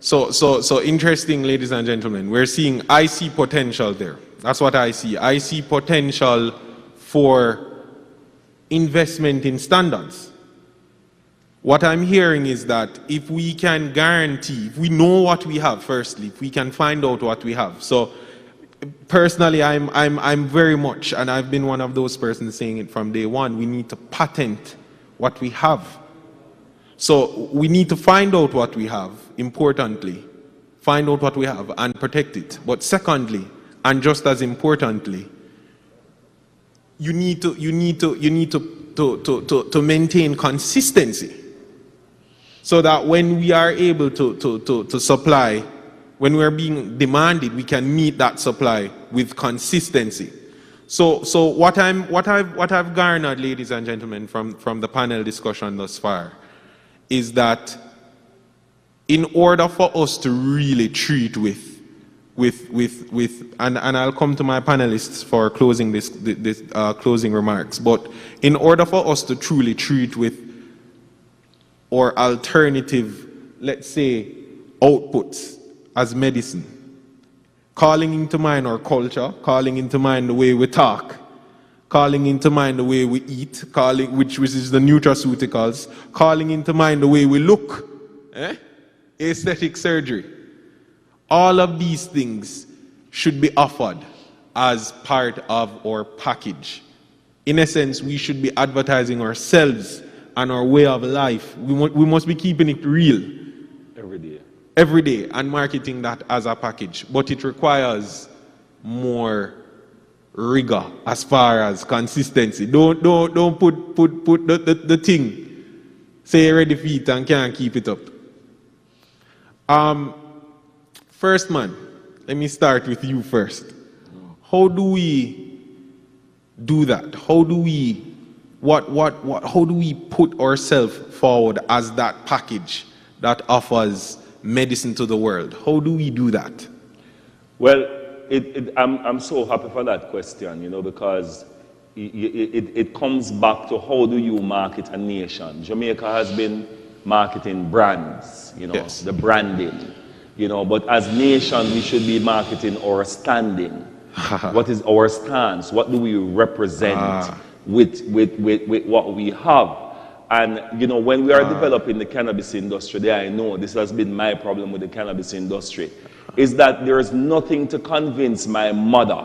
So interesting, ladies and gentlemen. I see potential there. That's what I see. I see potential for investment in standards. What I'm hearing is that if we can guarantee, if we know what we have, firstly, if we can find out what we have. So personally, I'm very much, and I've been one of those persons saying it from day one, we need to patent what we have. So we need to find out what we have, importantly, find out what we have and protect it. But secondly, and just as importantly, you need to maintain consistency, so that when we are able to supply, when we are being demanded, we can meet that supply with consistency. So what I've garnered, ladies and gentlemen, from the panel discussion thus far, is that in order for us to really treat with and I'll come to my panelists for closing this closing remarks, but in order for us to truly treat with or alternative, let's say, outputs as medicine, calling into mind our culture, calling into mind the way we talk, calling into mind the way we eat, which is the nutraceuticals, calling into mind the way we look, aesthetic surgery. All of these things should be offered as part of our package. In essence, we should be advertising ourselves and our way of life. We must be keeping it real. Every day, and marketing that as a package. But it requires more rigor as far as consistency. Don't put the thing, say you're ready for it and can't keep it up. First man, let me start with you first. How do we do that? How do we how do we put ourselves forward as that package that offers medicine to the world? How do we do that?
Well, I'm so happy for that question, because it comes back to how do you market a nation. Jamaica has been marketing brands, yes, the branding, but as nation we should be marketing our standing. What is our stance? What do we represent with what we have? And when we are developing the cannabis industry, there I know this has been my problem with the cannabis industry, is that there is nothing to convince my mother,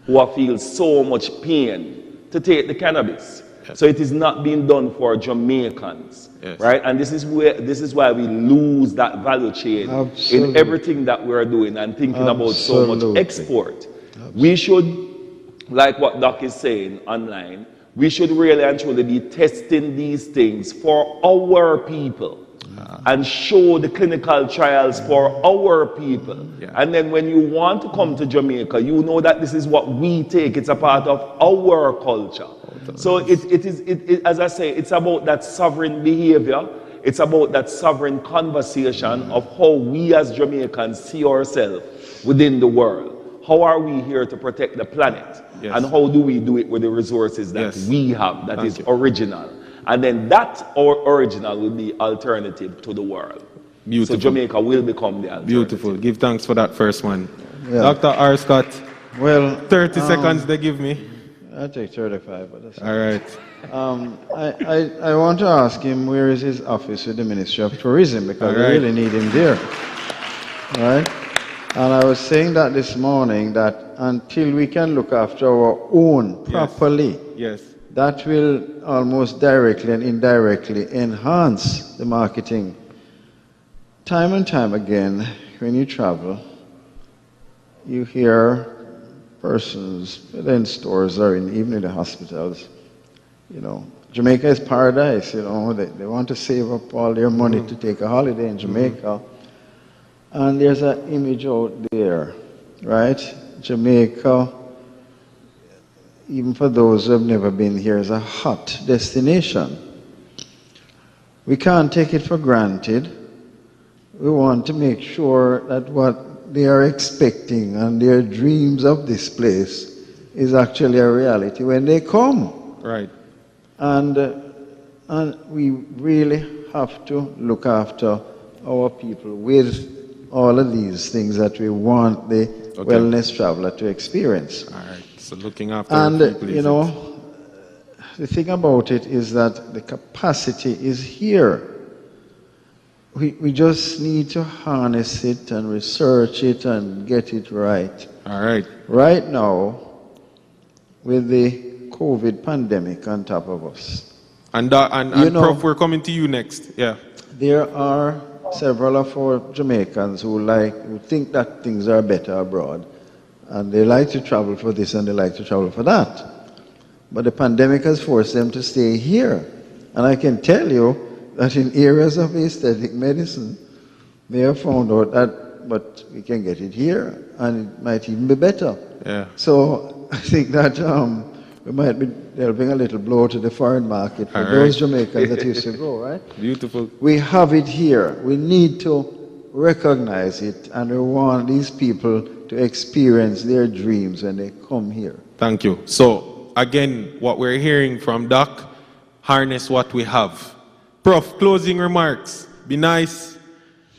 who feels so much pain, to take the cannabis. So it is not being done for Jamaicans, right? And this is why we lose that value chain in everything that we are doing and thinking about so much export. We should, like what Doc is saying online, we should really and truly be testing these things for our people and show the clinical trials for our people. And then when you want to come to Jamaica, you know that this is what we take. It's a part of our culture. So it is, as I say, it's about that sovereign behavior. It's about that sovereign conversation of how we as Jamaicans see ourselves within the world. How are we here to protect the planet? Yes. And how do we do it with the resources that we have, that is original? And then that original will be alternative to the world. Beautiful. So Jamaica will become the alternative.
Beautiful. Give thanks for that first one. Dr. R. Scott.
Well,
30 seconds they give me.
I take 35, but that's
all right.
I want to ask him where is his office with the Ministry of Tourism, because we really need him there. All right? And I was saying that this morning, that until we can look after our own properly, that will almost directly and indirectly enhance the marketing. Time and time again, when you travel, you hear persons in stores or even in the hospitals, Jamaica is paradise, they want to save up all their money to take a holiday in Jamaica. And there's an image out there, right? Jamaica, even for those who have never been here, is a hot destination. We can't take it for granted. We want to make sure that what they are expecting and their dreams of this place is actually a reality when they come.
Right.
And we really have to look after our people with all of these things that we want the wellness traveler to experience.
All right. So looking after
and
people,
the thing about it is that the capacity is here. We just need to harness it and research it and get it right.
All right.
Right now, with the COVID pandemic on top of us,
And Prof, we're coming to you next. Yeah.
There are several of our Jamaicans who think that things are better abroad, and they like to travel for this and they like to travel for that. But the pandemic has forced them to stay here. And I can tell you that in areas of aesthetic medicine, they have found out that, but we can get it here, and it might even be better.
Yeah.
So I think that we might be delving a little blow to the foreign market for those Jamaicans that used to go, right?
Beautiful.
We have it here. We need to recognize it, and we want these people to experience their dreams when they come here.
Thank you. So, again, what we're hearing from Doc, harness what we have. Prof, closing remarks. Be nice.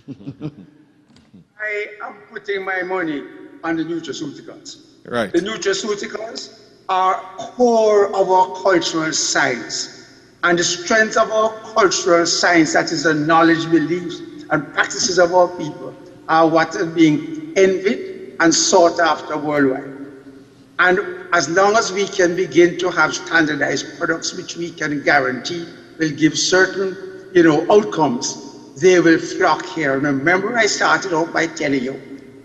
I am putting my money on the nutraceuticals.
Right.
The nutraceuticals are core of our cultural science. And the strength of our cultural science, that is the knowledge, beliefs, and practices of our people, are what are being envied and sought after worldwide. And as long as we can begin to have standardized products which we can guarantee will give certain, outcomes, they will flock here. Remember, I started out by telling you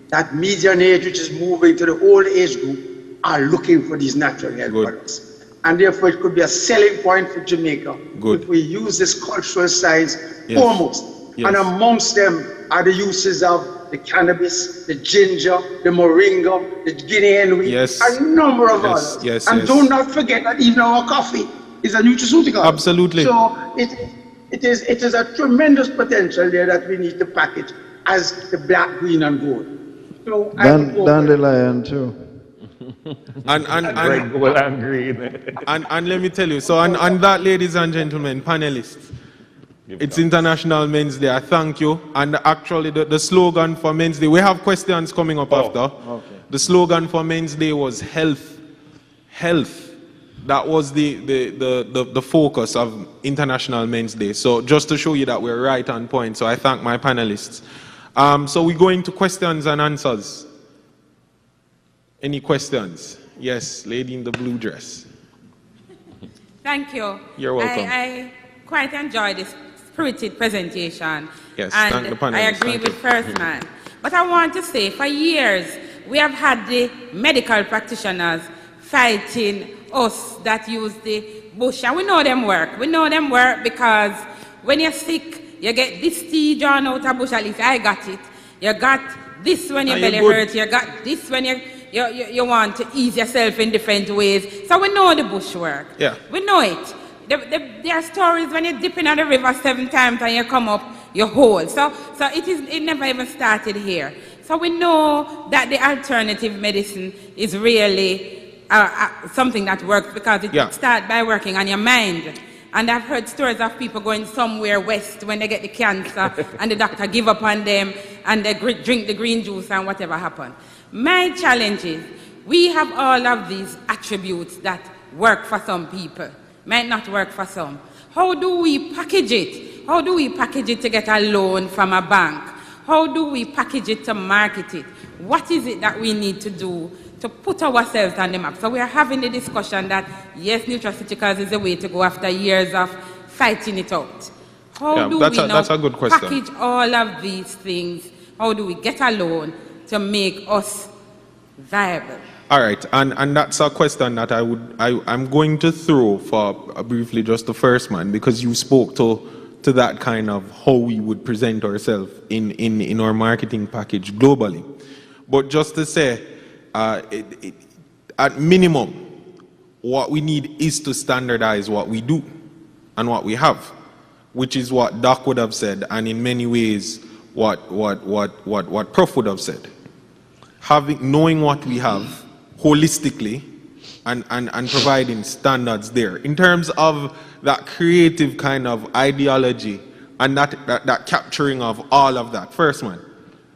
that median age, which is moving to the old age group, are looking for these natural health products. And therefore, it could be a selling point for Jamaica if we use this cultural science foremost. Yes. And amongst them are the uses of the cannabis, the ginger, the moringa, the Guinea hen wheat, a number of others. And do not forget that even our coffee is a nutraceutical.
Absolutely.
So it is a tremendous potential there that we need to package as the black, green, and gold. So
Dandelion too.
and
gold and green.
and let me tell you, so on that, ladies and gentlemen, panelists, it's International Men's Day. I thank you. And actually, the slogan for Men's Day, we have questions coming up after.
Okay.
The slogan for Men's Day was health. Health. That was the focus of International Men's Day. So just to show you that we're right on point. So I thank my panelists. So we go into questions and answers. Any questions? Yes, lady in the blue dress.
Thank you.
You're welcome.
I quite enjoyed this spirited presentation.
Yes,
and
thank the panelists.
I agree with First Man. But I want to say, for years, we have had the medical practitioners fighting us that use the bush. And we know them work. We know them work because when you're sick, you get this tea drawn out of bush. At least I got it. You got this when your belly hurts. You got this when you want to ease yourself in different ways. So we know the bush work.
Yeah.
We know it. There are stories when you dip in the river 7 times and you come up, you're whole. So it never even started here. So we know that the alternative medicine is really something that works because it starts by working on your mind. And I've heard stories of people going somewhere west when they get the cancer and the doctor give up on them and they drink the green juice and whatever happened. My challenge is we have all of these attributes that work for some people, might not work for some. How do we package it? How do we package it to get a loan from a bank? How do we package it to market it? What is it that we need to do to put ourselves on the map? So we are having the discussion that, yes, nutraceuticals is the way to go after years of fighting it out. How do we now package all of these things? How do we get a loan to make us viable?
All right, and that's a question that I'm going to throw for briefly just the First Man, because you spoke to that kind of how we would present ourselves in our marketing package globally. But just to say, at minimum, what we need is to standardize what we do and what we have, which is what Doc would have said, and in many ways what Prof would have said. Knowing what we have holistically and providing standards there in terms of that creative kind of ideology and that capturing of all of that. First Man.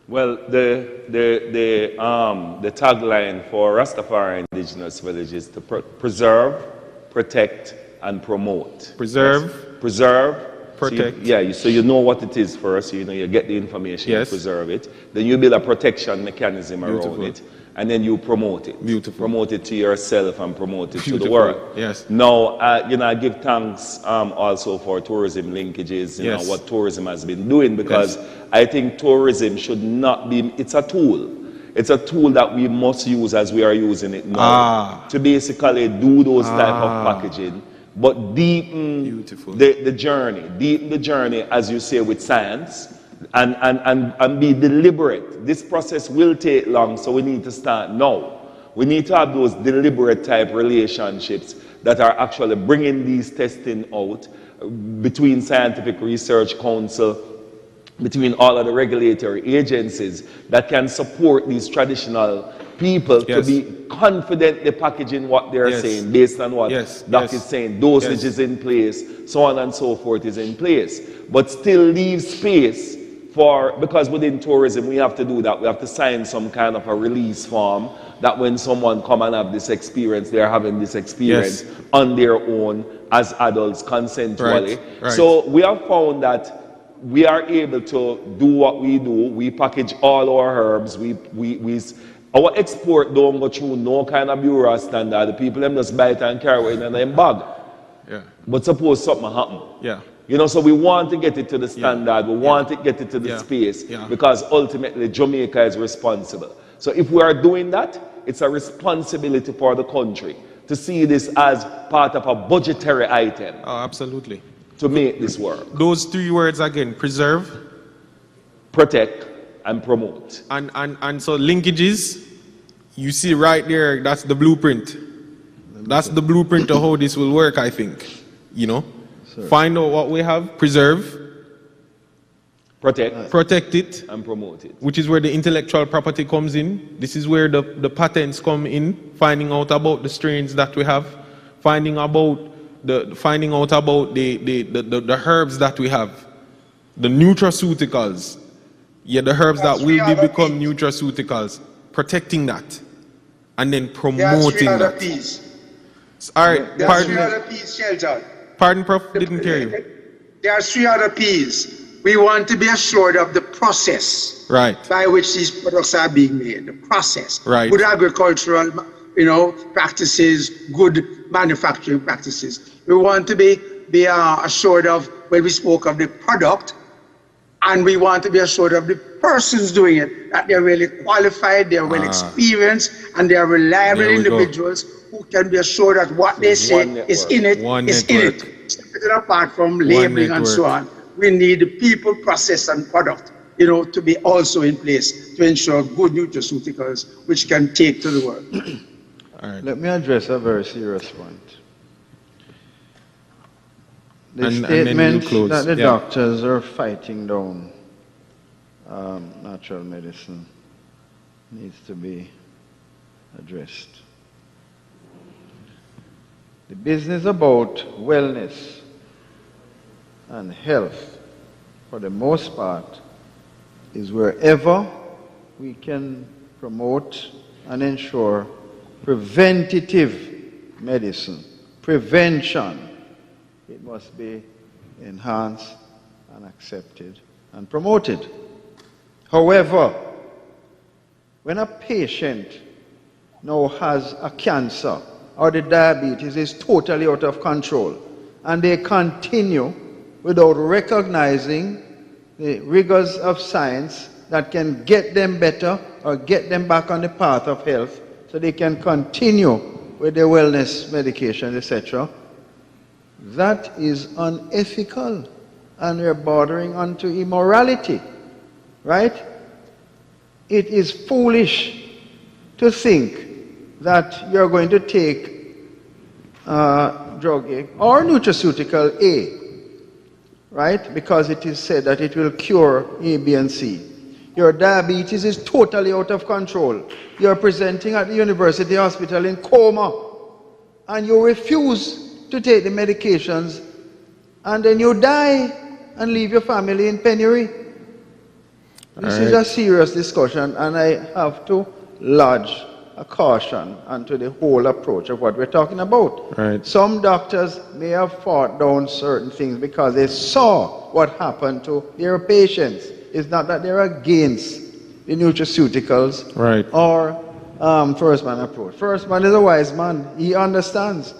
Well, the tagline for Rastafari Indigenous Village is to preserve, protect, and promote.
Preserve,
yes. Preserve,
protect.
So you know what it is first. You get the information, you preserve it. Then you build a protection mechanism around it, and then you promote it.
Beautiful.
Promote it to yourself and promote it to the
Beautiful.
world.
Yes.
Now, I give thanks also for tourism linkages, you
Yes.
know, what tourism has been doing, because I think tourism should not be, it's a tool. It's a tool that we must use as we are using it now to basically do those type of packaging, but deepen the journey, as you say, with science, and be deliberate. This process will take long, so we need to start now. We need to have those deliberate type relationships that are actually bringing these testing out between Scientific Research Council, between all of the regulatory agencies that can support these traditional people to be confidently packaging what they're saying based on what Doc is saying. Dosage is in place, so on and so forth is in place. But still leave space for, because within tourism we have to do that. We have to sign some kind of a release form that when someone come and have this experience, they're having this experience on their own as adults consensually.
Right.
So we have found that we are able to do what we do. We package all our herbs. Our export don't go through no kind of bureau standard. The people them just buy it and carry it in their bag.
Yeah.
But suppose something happen.
Yeah.
You know, so we want to get it to the standard. We want to get it to the space because ultimately Jamaica is responsible. So if we are doing that, it's a responsibility for the country to see this as part of a budgetary item.
Oh, absolutely.
To make this work.
Those three words again: preserve,
protect, and promote.
And so linkages, you see right there, that's the blueprint. That's the blueprint of how this will work, I think. You know? Find out what we have, preserve, protect it,
and promote it.
Which is where the intellectual property comes in. This is where the patents come in, finding out about the strains that we have, finding out about the herbs that we have, the nutraceuticals, the herbs that will become nutraceuticals, protecting that, and then promoting that. All right, pardon. Pardon, Prof. Didn't hear you.
There are 3 other P's. We want to be assured of the process by which these products are being made. The process.
Right.
Good agricultural, practices, good manufacturing practices. We want to be assured of, when we spoke of the product, and we want to be assured of the persons doing it, that they're really qualified, they're well experienced, and they are reliable individuals who can be assured that what they say is in it, is in it. Separate apart from labeling and so on. We need the people, process, and product, to be also in place to ensure good nutraceuticals which can take to the world.
All right. Let me address a very serious point. The statement that the doctors are fighting down natural medicine needs to be addressed. The business about wellness and health, for the most part, is wherever we can promote and ensure preventative medicine, prevention. It must be enhanced and accepted and promoted. However, when a patient now has a cancer or the diabetes is totally out of control and they continue without recognizing the rigors of science that can get them better or get them back on the path of health so they can continue with their wellness medication, etc., that is unethical and we're bordering onto immorality, right? It is foolish to think that you're going to take drug A or nutraceutical A, right? Because it is said that it will cure A, B, and C. Your diabetes is totally out of control. You're presenting at the university hospital in coma and you refuse to take the medications and then you die and leave your family in penury. This is a serious discussion and I have to lodge a caution onto the whole approach of what we're talking about.
Right.
Some doctors may have fought down certain things because they saw what happened to their patients. It's not that they're against the nutraceuticals or First Man approach. First Man is a wise man. He understands.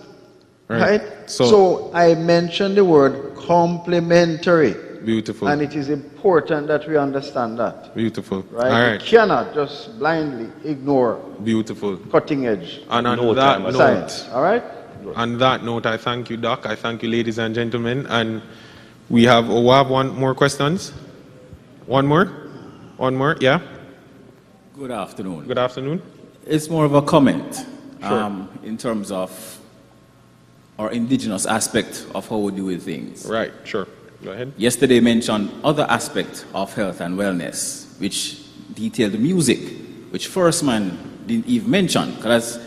Right?
So
So I mentioned the word complementary.
beautiful.
And it is important that we understand that.
Beautiful.
Right?
All
We
right.
cannot just blindly ignore
Beautiful.
cutting edge
And on
no
that
time
note,
science. All right?
On that note, I thank you, Doc. I thank you, ladies and gentlemen. And we have one more questions. One more? One more? Yeah?
Good afternoon.
Good afternoon.
It's more of a comment
Sure.
in terms of our indigenous aspect of how we deal with things.
Right, sure. Go ahead.
Yesterday mentioned other aspect of health and wellness, which detailed the music, which First Man didn't even mention, because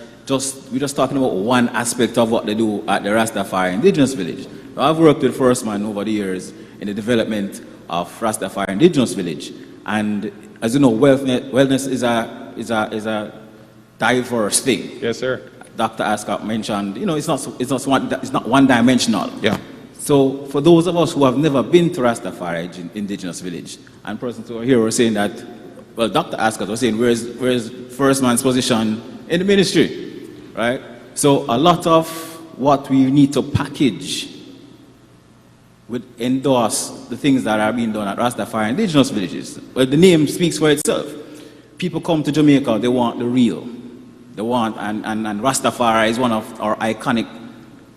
we're just talking about one aspect of what they do at the Rastafari Indigenous Village. Now, I've worked with First Man over the years in the development of Rastafari Indigenous Village, and as you know, wellness is a diverse thing.
Yes, sir.
Dr. Ascot mentioned, it's not one-dimensional.
Yeah.
So for those of us who have never been to Rastafari Indigenous Village, and persons who are here were saying that, well, Dr. Ascot was saying, where's First Man's position in the ministry, right? So a lot of what we need to package would endorse the things that are being done at Rastafari Indigenous Villages. Well, the name speaks for itself. People come to Jamaica, they want the real. They want, and Rastafari is one of our iconic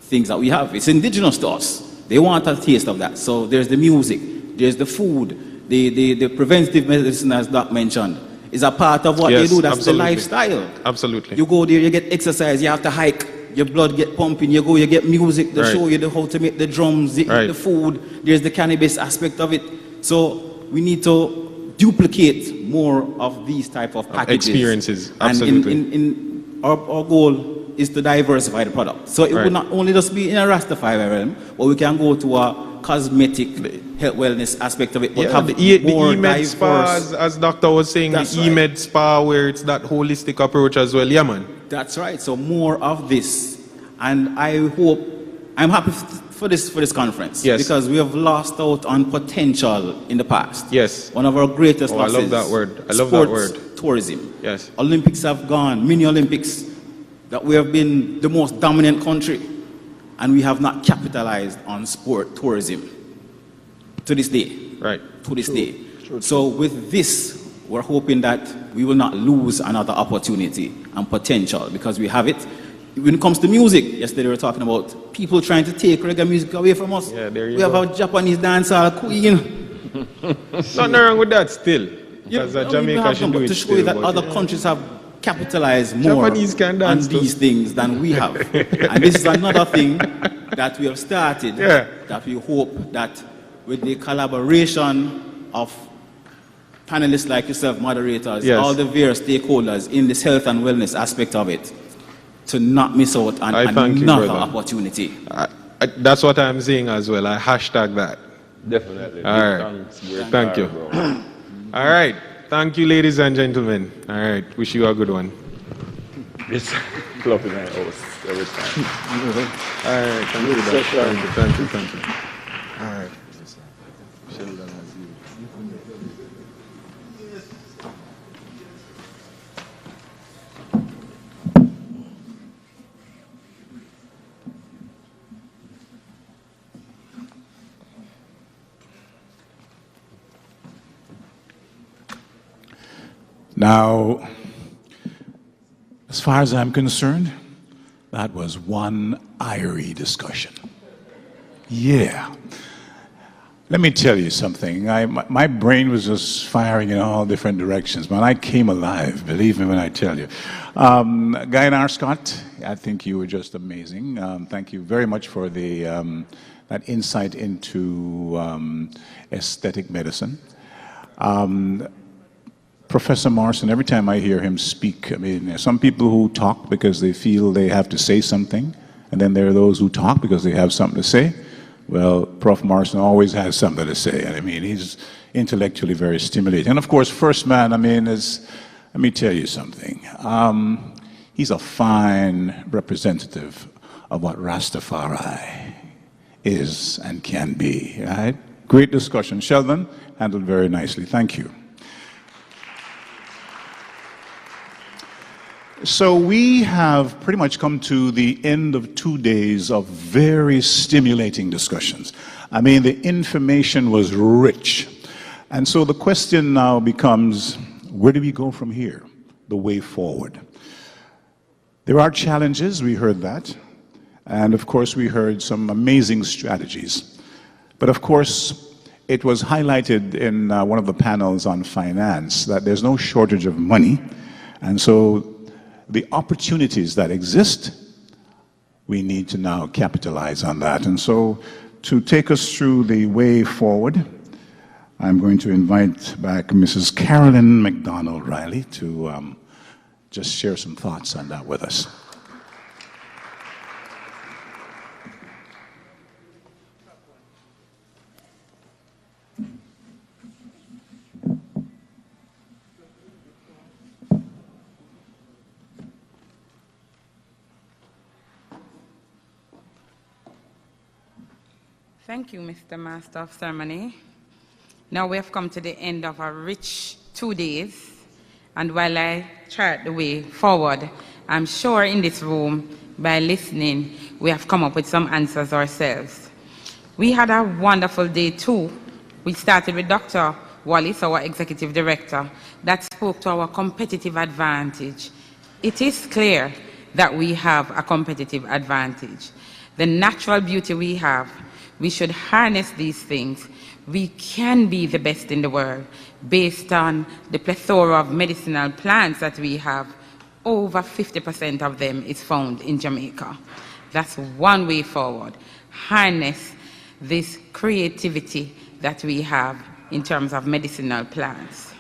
things that we have. It's indigenous to us. They want a taste of that. So there's the music, there's the food, the preventative medicine, as Doc mentioned, is a part of what
Yes,
they do. That's
absolutely.
the lifestyle.
Absolutely.
You go there, you get exercise, you have to hike, your blood get pumping, you go, you get music, they
Right.
show you how to make the drums,
Right.
the food, there's the cannabis aspect of it. So we need to duplicate more of these type of packages.
Experiences,
And
absolutely.
in our goal is to diversify the product. So it
Right.
will not only just be in a Rastafari realm, but we can go to a cosmetic health wellness aspect of it, but
Yeah,
have
the
more
E-Med
diverse.
spas, as Doctor was saying,
That's
the
right.
E-Med spa where it's that holistic approach as well. Yeah, man.
That's right. So more of this, and I'm happy for this conference.
Yes.
Because we have lost out on potential in the past.
Yes.
One of our greatest
Oh, I
losses.
love that word. I love that
sports
word.
Tourism.
Yes.
Olympics have gone, mini Olympics, that we have been the most dominant country, and we have not capitalized on sport tourism to this day.
Right.
To this day. So with this, we're hoping that we will not lose another opportunity and potential, because we have it. When it comes to music, yesterday we were talking about people trying to take reggae music away from us.
Yeah, there you
we have
go.
a Japanese dancehall queen.
Nothing wrong with that still.
Yeah,
Because
I mean, we
Jamaica
have
should
them,
do
but
it
to show
still.
you that
but
other
yeah.
countries have capitalized more
Japanese can
on
dance too.
these things than we have. And this is another thing that we have started, that we hope that with the collaboration of panelists like yourself, moderators,
Yes.
all the various stakeholders in this health and wellness aspect of it, to not miss out on
I thank you,
another
brother.
opportunity.
That's what I'm saying as well. I hashtag that.
Definitely.
All right.
Thanks, great
Thank you.
power, bro.
All right. Thank you, ladies and gentlemen. All right. Wish you a good one.
It's club in my house every time.
All right. Thank you. Doc. Thank you. Thank you. Thank you. All right. Sheldon, as you.
Now, as far as I'm concerned, that was one IRE discussion. Yeah. Let me tell you something. My brain was just firing in all different directions, man. I came alive, believe me when I tell you. Guy Scott, I think you were just amazing. Thank you very much for that insight into aesthetic medicine. Professor Morrison, every time I hear him speak, I mean, there are some people who talk because they feel they have to say something, and then there are those who talk because they have something to say. Well, Prof. Morrison always has something to say, and I mean, he's intellectually very stimulating. And of course, First Man, I mean, let me tell you something. He's a fine representative of what Rastafari is and can be, right? Great discussion. Sheldon, handled very nicely. Thank you. So we have pretty much come to the end of 2 days of very stimulating discussions. I mean, the information was rich. And so the question now becomes, where do we go from here? The way forward. There are challenges, we heard that. And of course, we heard some amazing strategies. But of course, it was highlighted in one of the panels on finance that there's no shortage of money. And so the opportunities that exist, we need to now capitalize on that. And so to take us through the way forward, I'm going to invite back Mrs. Carolyn McDonald Riley to just share some thoughts on that with us.
Thank you, Mr. Master of Ceremony. Now we have come to the end of a rich 2 days, and while I chart the way forward, I'm sure in this room, by listening, we have come up with some answers ourselves. We had a wonderful day too. We started with Dr. Wallace, our Executive Director, that spoke to our competitive advantage. It is clear that we have a competitive advantage. The natural beauty we have, we should harness these things. We can be the best in the world based on the plethora of medicinal plants that we have. Over 50% of them is found in Jamaica. That's one way forward. Harness this creativity that we have in terms of medicinal plants.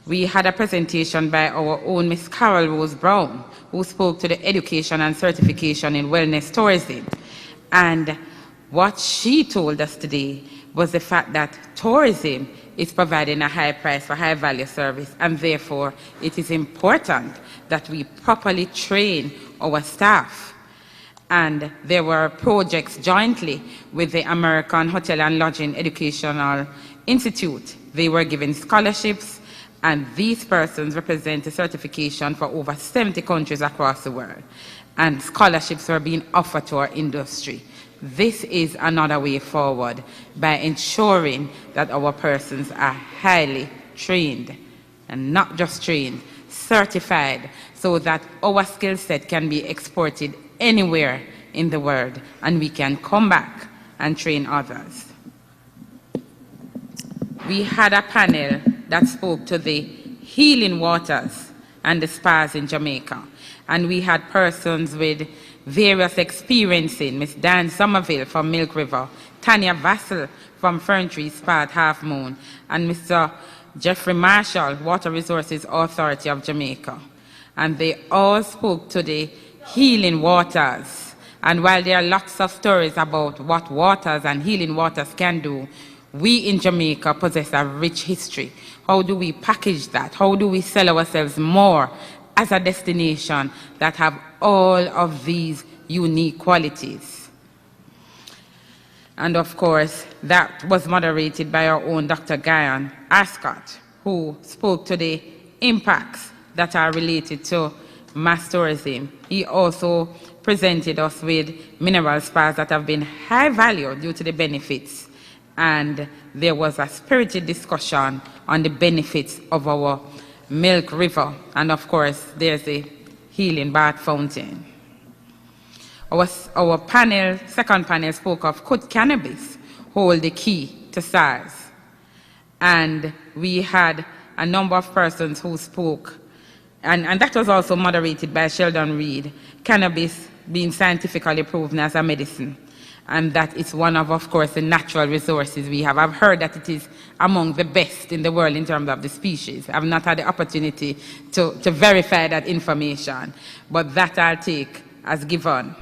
We had a presentation by our own Miss Carol Rose Brown, who spoke to the education and certification in wellness tourism. And what she told us today was the fact that tourism is providing a high price for high value service, and therefore it is important that we properly train our staff. And there were projects jointly with the American Hotel and Lodging Educational Institute. They were given scholarships, and these persons represent a certification for over 70 countries across the world. And scholarships were being offered to our industry. This is another way forward by ensuring that our persons are highly trained, and not just trained, certified, so that our skill set can be exported anywhere in the world and we can come back and train others. We had a panel that spoke to the healing waters and the spas in Jamaica, and we had persons with various experiencing, Miss Dan Somerville from Milk River, Tanya Vassell from Ferntree Spa at Half Moon, and Mr. Jeffrey Marshall, Water Resources Authority of Jamaica. And they all spoke to the healing waters. And while there are lots of stories about what waters and healing waters can do, we in Jamaica possess a rich history. How do we package that? How do we sell ourselves more as a destination that have all of these unique qualities? And of course, that was moderated by our own Dr. Guyon Ascott, who spoke to the impacts that are related to mass tourism. He also presented us with mineral spas that have been high value due to the benefits. And there was a spirited discussion on the benefits of our Milk River. And of course, there's a healing bath fountain. Our panel, second panel, spoke of could cannabis hold the key to SARS? And we had a number of persons who spoke, and that was also moderated by Sheldon Reed, cannabis being scientifically proven as a medicine, and that is one of course, the natural resources we have. I've heard that it is among the best in the world in terms of the species. I've not had the opportunity to verify that information, but that I'll take as given.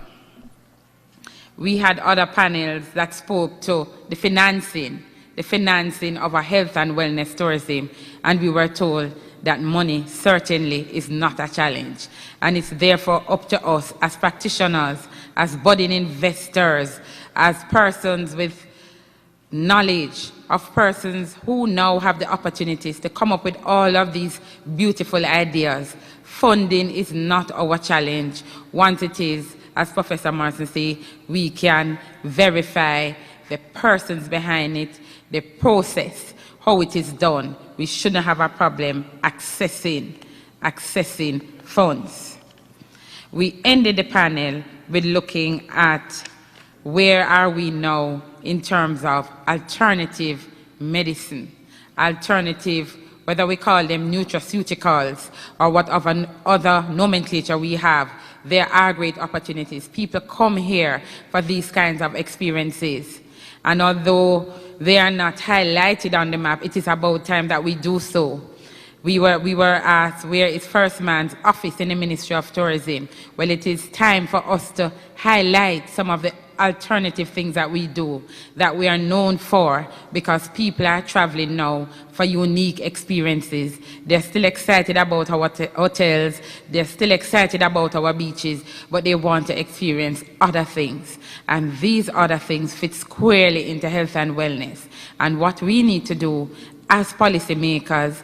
We had other panels that spoke to the financing of our health and wellness tourism, and we were told that money certainly is not a challenge. And it's therefore up to us as practitioners, as budding investors, as persons with knowledge of persons who now have the opportunities to come up with all of these beautiful ideas. Funding is not our challenge. Once it is, as Professor Morrison said, we can verify the persons behind it, the process, how it is done. We shouldn't have a problem accessing funds. We ended the panel with looking at where are we now in terms of alternative medicine, alternative, whether we call them nutraceuticals or whatever other nomenclature we have. There are great opportunities. People come here for these kinds of experiences. And although they are not highlighted on the map, it is about time that we do so. We were asked, where is First Man's office in the Ministry of Tourism? Well, it is time for us to highlight some of the alternative things that we do, that we are known for, because people are traveling now for unique experiences. They're still excited about our hotels, they're still excited about our beaches, but they want to experience other things. And these other things fit squarely into health and wellness. And what we need to do as policymakers,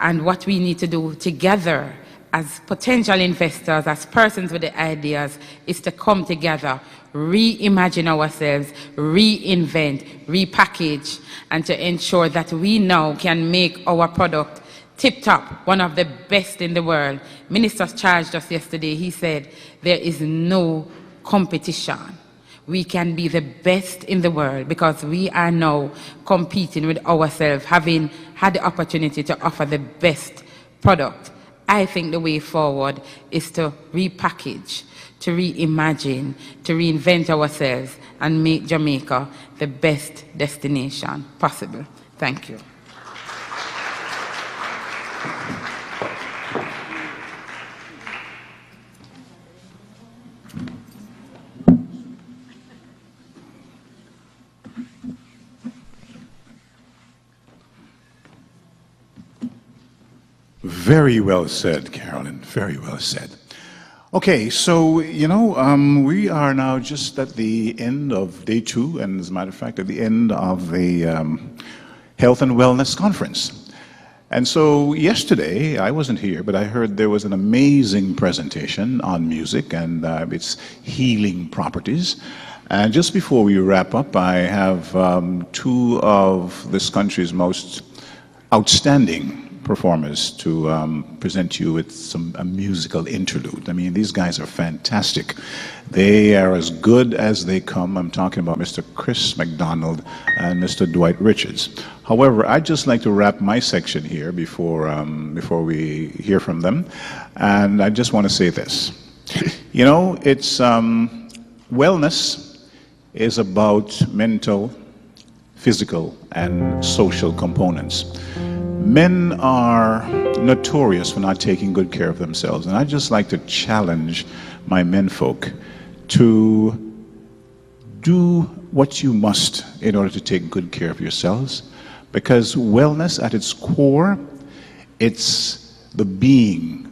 and what we need to do together as potential investors, as persons with the ideas, is to come together, reimagine ourselves, reinvent, repackage, and to ensure that we now can make our product tip-top, one of the best in the world. Minister charged us yesterday, he said, there is no competition. We can be the best in the world because we are now competing with ourselves, having had the opportunity to offer the best product. I think the way forward is to repackage, to reimagine, to reinvent ourselves and make Jamaica the best destination possible. Thank you.
Very well said, Carolyn. Very well said. Okay, so, we are now just at the end of day 2, and as a matter of fact, at the end of the Health and Wellness Conference. And so yesterday, I wasn't here, but I heard there was an amazing presentation on music and its healing properties. And just before we wrap up, I have 2 of this country's most outstanding performers to present you with a musical interlude. I mean, these guys are fantastic. They are as good as they come. I'm talking about Mr. Chris McDonald and Mr. Dwight Richards. However, I'd just like to wrap my section here before we hear from them. And I just want to say this. It's wellness is about mental, physical, and social components. Men are notorious for not taking good care of themselves, and I'd just like to challenge my menfolk to do what you must in order to take good care of yourselves, because wellness at its core, it's the being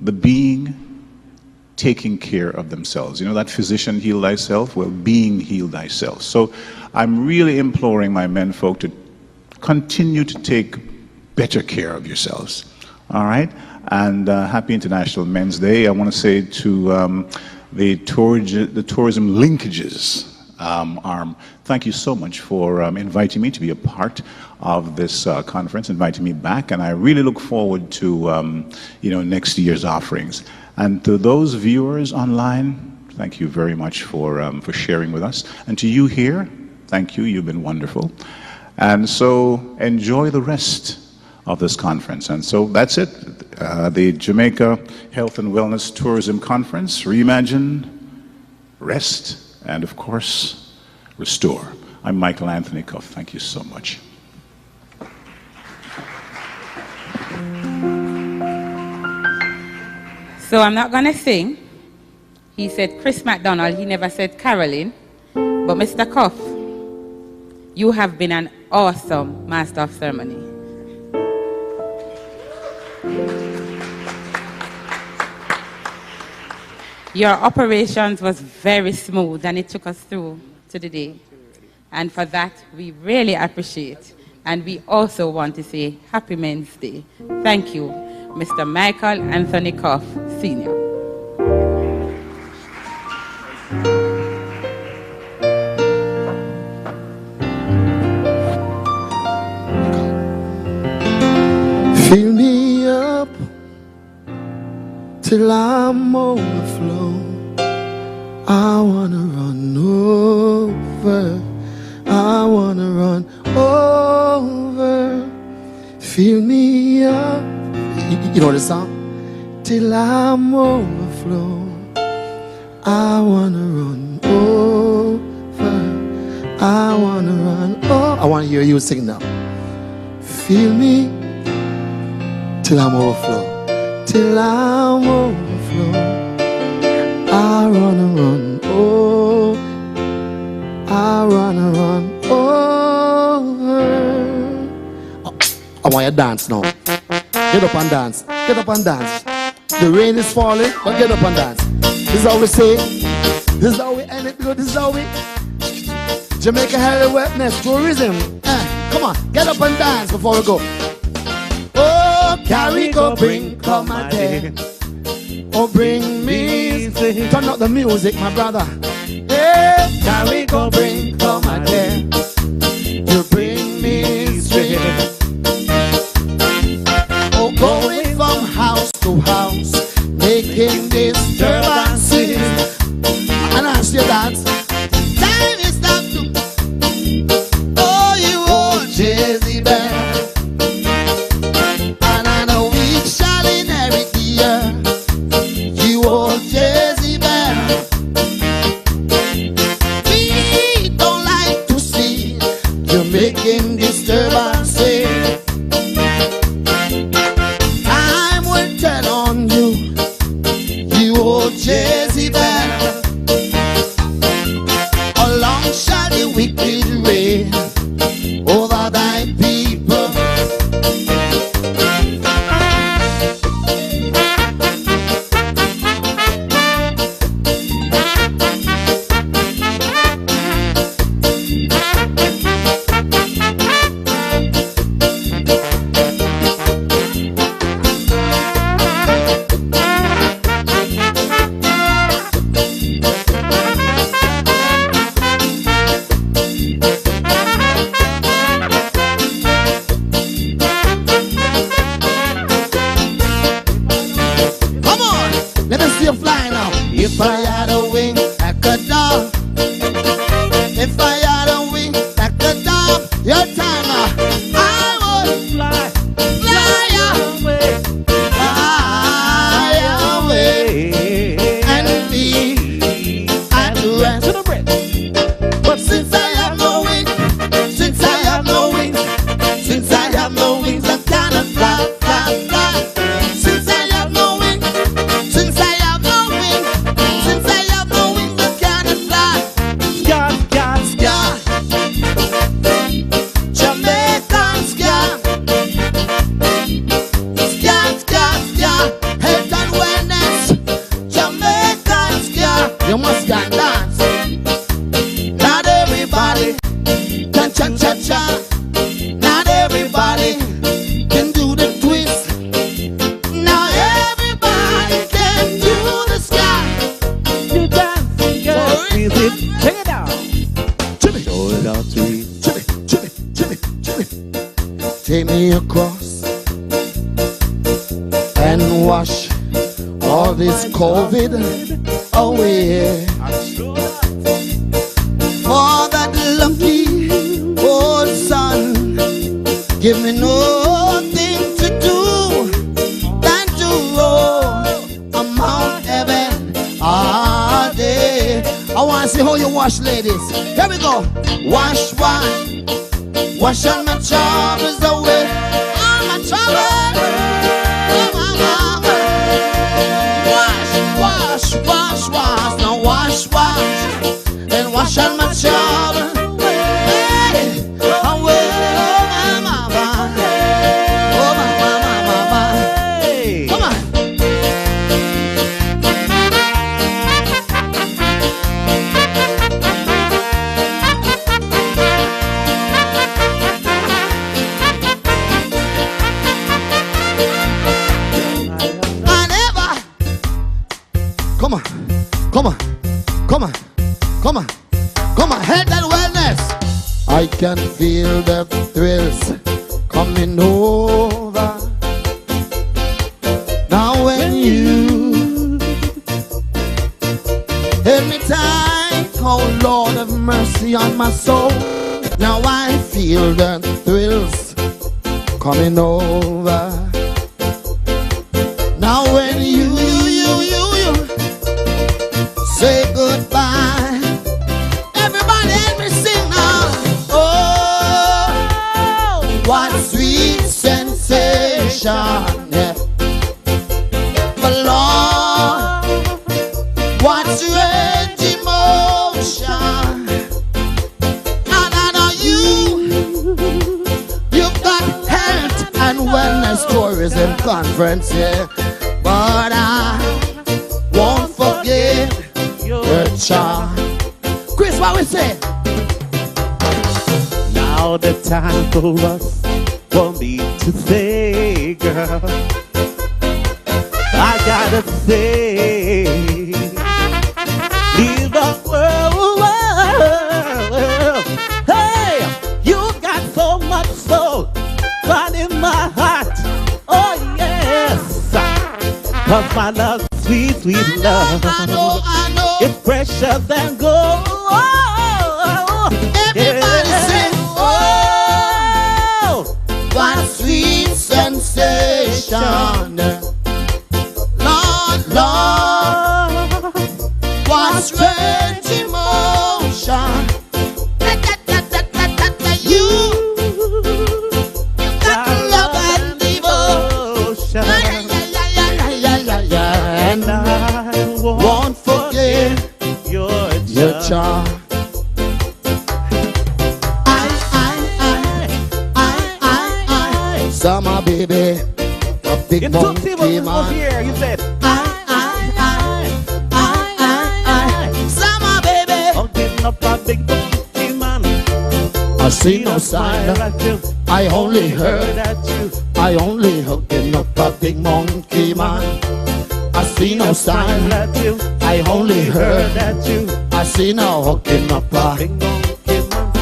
taking care of themselves. That physician, heal thyself, well, being heal thyself. So I'm really imploring my menfolk to continue to take better care of yourselves. All right? And happy International Men's Day. I want to say to the tourism linkages arm, thank you so much for inviting me to be a part of this conference, inviting me back, and I really look forward to next year's offerings. And to those viewers online, thank you very much for sharing with us. And to you here, thank you. You've been wonderful. And so enjoy the rest of this conference. And so that's it. The Jamaica Health and Wellness Tourism Conference, Reimagine, Rest, and of course, Restore. I'm Michael Anthony Cuff. Thank you so much.
So I'm not going to sing. He said Chris McDonald, he never said Carolyn. But Mr. Cuff, you have been an awesome master of ceremony. Your operations was very smooth and it took us through to the day. And for that, we really appreciate. And we also want to say Happy Men's Day. Thank you, Mr. Michael Anthony Koff, Sr.
Fill me up till I'm overflow. I wanna run over. I wanna run over. Fill me up. You know the song? Till I'm overflow. I wanna run over. I wanna run over. I wanna hear you sing now. Fill me till I'm overflow. Till I'm overflow. I wanna run over. I wanna run over. Oh, I want you to dance now. Get up and dance. Get up and dance. The rain is falling, but get up and dance. This is how we say. This is how we end it. This is how we. Jamaica Heritage Wetness Tourism. Come on, get up and dance before we go. Oh, carry go bring come my day. Oh, bring me. Turn up the music, my brother. Hey, carry go bring come my day. You bring me straight. Oh, going from house to house, making disturbances. And I say that time is not to. Oh, you old Jezebel. And I know we shall inherit the earth. You old Jezebel. We don't like to see you making disturbances. Time will turn on you, you old Jezebel. How long shall the wicked reign over thy people? Come on, let me see you fly now. If I had a wing like a dove, if I had a wing like a dove, your time now, I would fly, fly away, and be at rest. But since I have no wings, since I have no wings, since I have no wings, I cannot fly, fly, fly. Since I have no wings, since I have no wings, since I have no wings, I cannot fly. Scar, scar, scar. Jamaican scar. Scar, scar, scar. Health and wellness. Jamaican scar. You must go and dance. Not everybody can cha-cha-cha. Not everybody can do the twist. Now everybody can do the sky. You dancing girl, music, check it out. Jimmy, show it out to me. Jimmy, Jimmy, Jimmy, Jimmy. Take me across and wash all this COVID away. For that lucky old sun, give me nothing to do than to roll on Mount Heaven all day. I want to see how you wash, ladies. Here we go. Wash, wash, wash all my troubles away. All my troubles. Oh, my mama. Wash, wash, wash, wash. Now wash, wash, and wash all my troubles. Hey, away, oh, my mama. Oh, my mama, mama. Come on. Come on, come on, come on, health and wellness. I can feel the thrills coming over. Now when you held me tight, oh Lord have mercy on my soul. Now I feel the thrills coming over. Now when you say goodbye, everybody help me sing now. Oh, what sweet sensation, yeah. But Lord, what strange emotion. And I know you've got health and wellness tourism conference, yeah. But I won't forget your charm. Chris, what we say?
Now the time for us, for me to say, girl, I gotta say, leave the world. Hey, you got so much soul, right in my heart. Oh yes, 'cause my love, sweet, sweet love,
I know.
it's precious than gold.
Everybody sing, oh, what sweet sensation. Lord, Lord, what strange emotion. You got love and devotion. And I won't forget your charm. Summer baby, a big monkey man.
Here, you said.
Summer baby,
hugging up a big monkey man.
I see no sign. I only heard
that you.
I only hugging up a big monkey man. I see no sign. I only heard
that you.
I see no hooking up a big monkey man.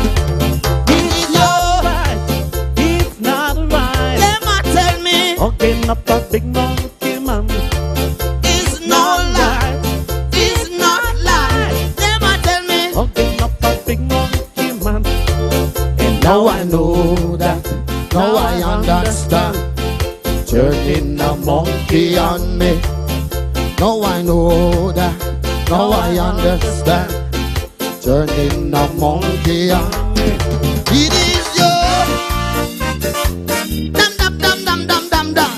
It's not right.
Them a tell me
hugging up a big monkey man.
It's not lie. It's not lie. Them a tell me
hugging up a big monkey man.
And now I know that. Now I understand. Turning a monkey on me. Now I know that. Now I understand. Turning a monkey on me. It is your dum dum dum dum dum dum dum.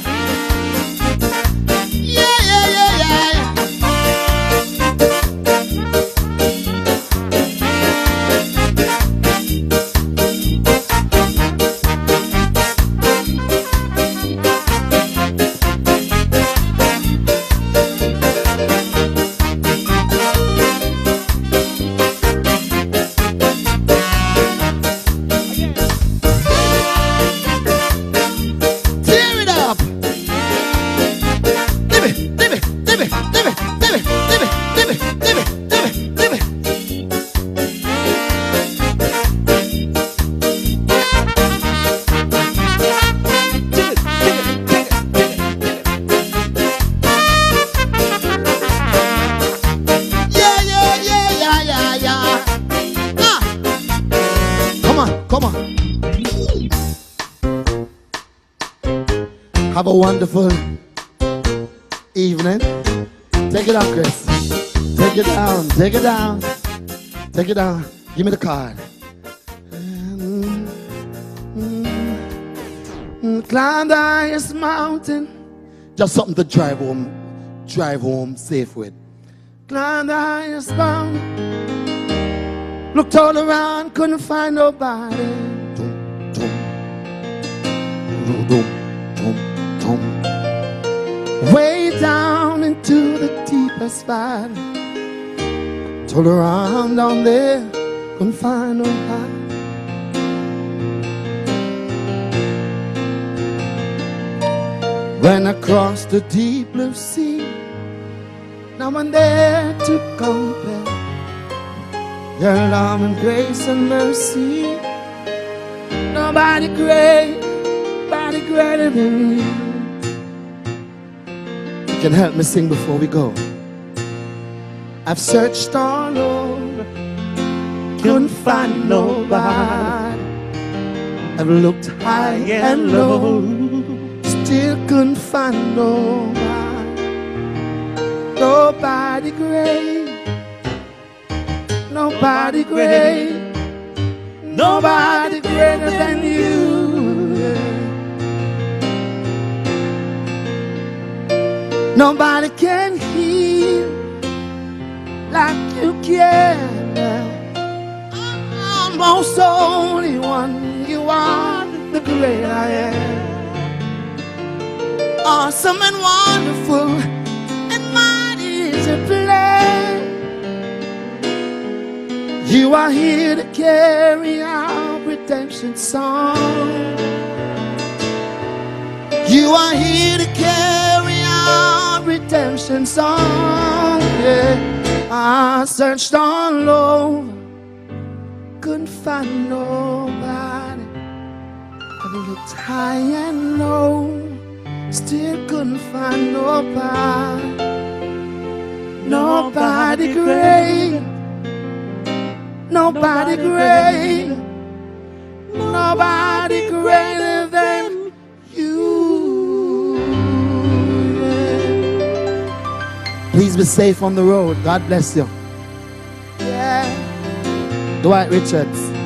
Yeah yeah yeah yeah. Come on. Have a wonderful evening. Take it out, Chris. Take it down. Take it down. Take it down. Give me the card. Climb the highest mountain. Just something to drive home safe with. Climb the highest mountain. Looked all around, couldn't find nobody. Way down into the deepest valley. Told around down there, couldn't find nobody. When I crossed the deep blue sea, now I'm there to compare. your love and grace and mercy. Nobody greater than you. You can help me sing before we go. I've searched all over, couldn't find nobody. I've looked high and low, still couldn't find nobody. Nobody great, nobody great, nobody greater than you. Nobody can heal like you can. Almost only one, you are the great I am. Awesome and wonderful and mighty is your plan. You are here to carry our redemption song. You are here to carry our redemption song. Yeah. I searched all over, couldn't find nobody. I've looked high and low, still couldn't find nobody. Nobody great, nobody great, nobody greater than you. Yeah. Please be safe on the road. God bless you. Yeah. Dwight Richards.